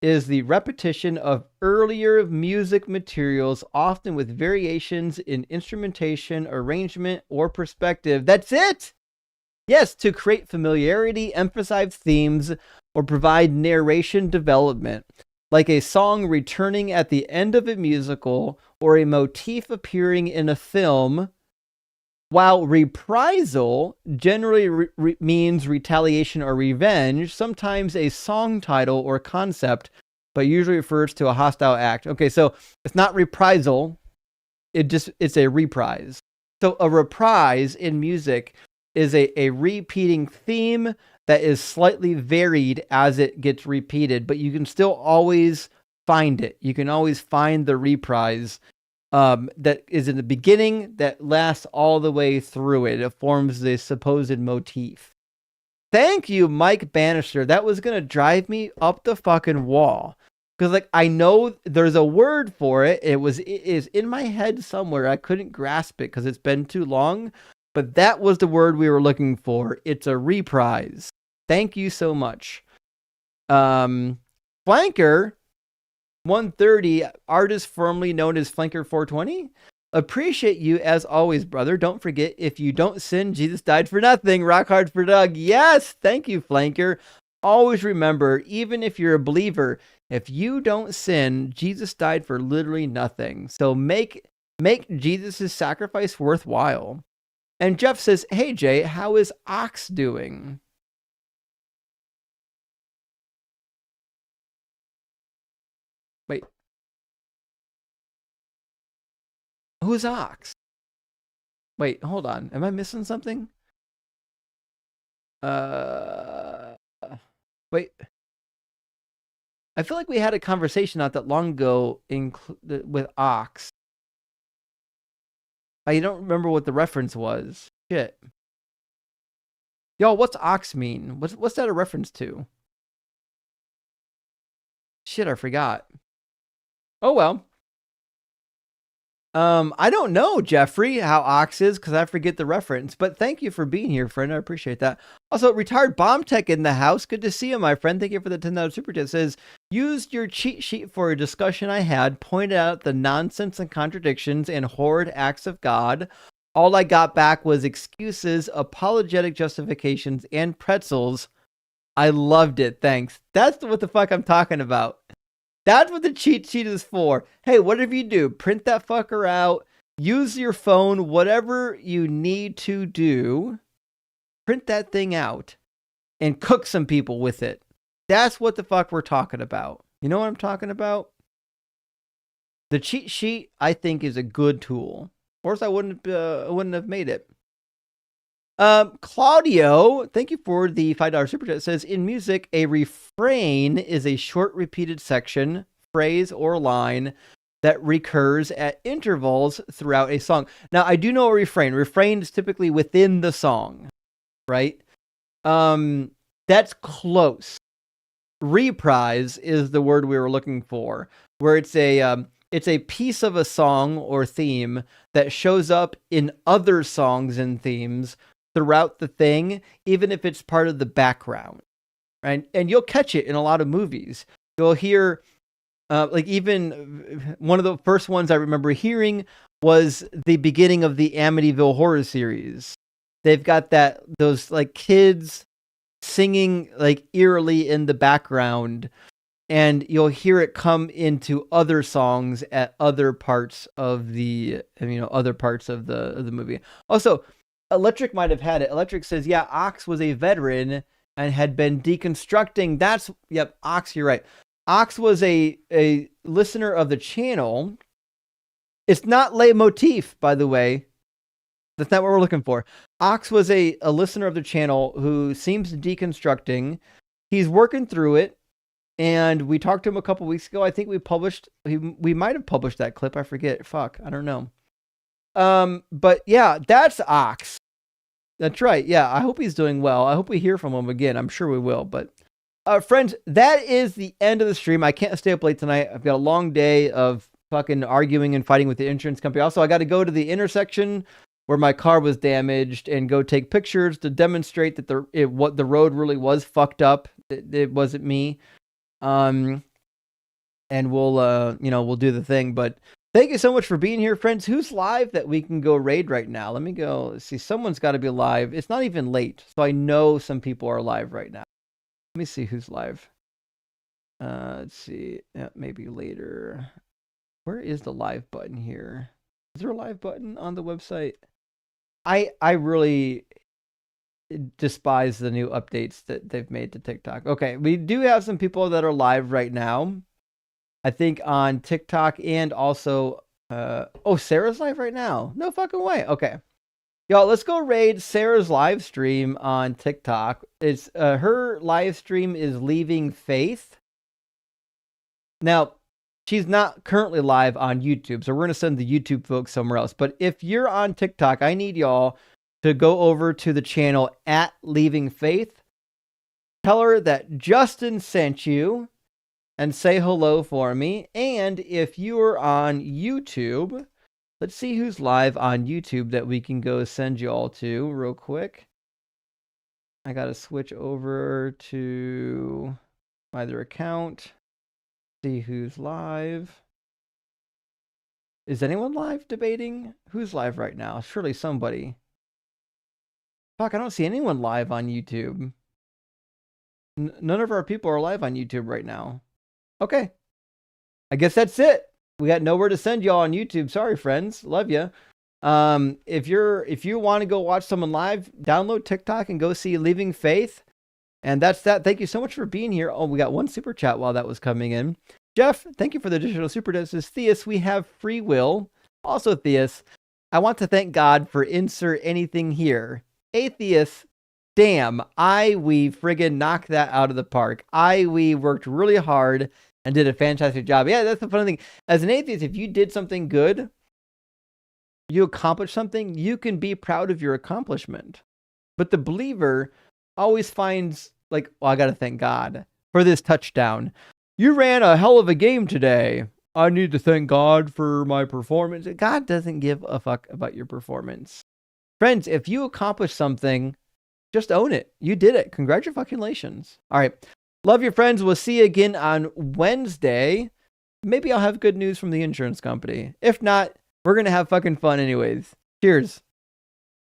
Speaker 1: is the repetition of earlier music materials, often with variations in instrumentation, arrangement, or perspective. That's it! Yes, to create familiarity, emphasize themes, or provide narration development, like a song returning at the end of a musical or a motif appearing in a film While reprisal generally means retaliation or revenge, sometimes a song title or concept, but usually refers to a hostile act. Okay, so it's not reprisal. It's a reprise. So a reprise in music is a repeating theme that is slightly varied as it gets repeated, but you can still always find it. You can always find the reprise that is in the beginning that lasts all the way through it. It forms the supposed motif. Thank you, Mike Bannister. That was going to drive me up the fucking wall. Because, like, I know there's a word for it. It is in my head somewhere. I couldn't grasp it because it's been too long. But that was the word we were looking for. It's a reprise. Thank you so much. Flanker 130, artist formerly known as Flanker 420. Appreciate you as always, brother. Don't forget, if you don't sin, Jesus died for nothing. Rock hard for Doug. Yes, thank you, Flanker. Always remember, even if you're a believer, if you don't sin, Jesus died for literally nothing. So make Jesus' sacrifice worthwhile. And Jeff says, hey, Jay, how is Ox doing? Wait. Who's Ox? Wait, hold on. Am I missing something? Wait. I feel like we had a conversation not that long ago with Ox. I don't remember what the reference was. Shit. Y'all, what's Ox mean? What's that a reference to? Shit, I forgot. Oh well. I don't know, Jeffrey, how Ox is because I forget the reference. But thank you for being here, friend. I appreciate that. Also, retired bomb tech in the house. Good to see you, my friend. Thank you for the $10 super chat. It says, used your cheat sheet for a discussion I had, pointed out the nonsense and contradictions and horrid acts of God. All I got back was excuses, apologetic justifications, and pretzels. I loved it. Thanks. That's what the fuck I'm talking about. That's what the cheat sheet is for. Hey, whatever you do, print that fucker out, use your phone, whatever you need to do, print that thing out and cook some people with it. That's what the fuck we're talking about. You know what I'm talking about? The cheat sheet, I think, is a good tool. Or else I wouldn't have made it. Claudio, thank you for the $5 super chat. It says, in music, a refrain is a short repeated section, phrase, or line that recurs at intervals throughout a song. Now, I do know a refrain. Refrain is typically within the song, right? That's close. Reprise is the word we were looking for, where it's a piece of a song or theme that shows up in other songs and themes throughout the thing, even if it's part of the background, right? And you'll catch it in a lot of movies. You'll hear, like even one of the first ones I remember hearing was the beginning of the Amityville horror series. They've got those like kids singing like eerily in the background, and you'll hear it come into other songs at other parts of the movie. Also, Electric might have had it. Electric says, yeah, Ox was a veteran and had been deconstructing. Yep, Ox, you're right. Ox was a listener of the channel. It's not leitmotif, by the way. That's not what we're looking for. Ox was a listener of the channel who seems deconstructing. He's working through it. And we talked to him a couple weeks ago. I think we might have published that clip. I forget. Fuck, I don't know. But yeah, that's Ox. That's right. Yeah, I hope he's doing well. I hope we hear from him again. I'm sure we will. But friends, that is the end of the stream. I can't stay up late tonight. I've got a long day of fucking arguing and fighting with the insurance company. Also, I got to go to the intersection where my car was damaged and go take pictures to demonstrate that the road really was fucked up. It wasn't me. And we'll do the thing. But thank you so much for being here, friends. Who's live that we can go raid right now? Let me go. Let's see. Someone's got to be live. It's not even late, so I know some people are live right now. Let me see who's live. Let's see. Yeah, maybe later. Where is the live button here? Is there a live button on the website? I really despise the new updates that they've made to TikTok. Okay, we do have some people that are live right now. I think on TikTok and also Sarah's live right now. No fucking way. Okay. Y'all, let's go raid Sarah's live stream on TikTok. It's her live stream is Leaving Faith. Now, she's not currently live on YouTube, so we're going to send the YouTube folks somewhere else. But if you're on TikTok, I need y'all to go over to the channel at Leaving Faith. Tell her that Justin sent you and say hello for me. And if you are on YouTube, let's see who's live on YouTube that we can go send you all to real quick. I got to switch over to my other account. See who's live. Is anyone live debating? Who's live right now? Surely somebody. Fuck, I don't see anyone live on YouTube. None of our people are live on YouTube right now. Okay. I guess that's it. We got nowhere to send y'all on YouTube. Sorry, friends. Love you. If you want to go watch someone live, download TikTok and go see Leaving Faith. And that's that. Thank you so much for being here. Oh, we got one super chat while that was coming in. Jeff, thank you for the additional super doses. Theus, we have free will. Also, Theus, I want to thank God for insert anything here. Atheist, damn, we friggin' knocked that out of the park. We worked really hard and did a fantastic job. Yeah, that's the funny thing. As an atheist, if you did something good, you accomplished something, you can be proud of your accomplishment. But the believer always finds, like, well, I got to thank God for this touchdown. You ran a hell of a game today. I need to thank God for my performance. God doesn't give a fuck about your performance. Friends, if you accomplish something, just own it. You did it. Congratulations. All right. Love your friends. We'll see you again on Wednesday. Maybe I'll have good news from the insurance company. If not, we're going to have fucking fun anyways. Cheers.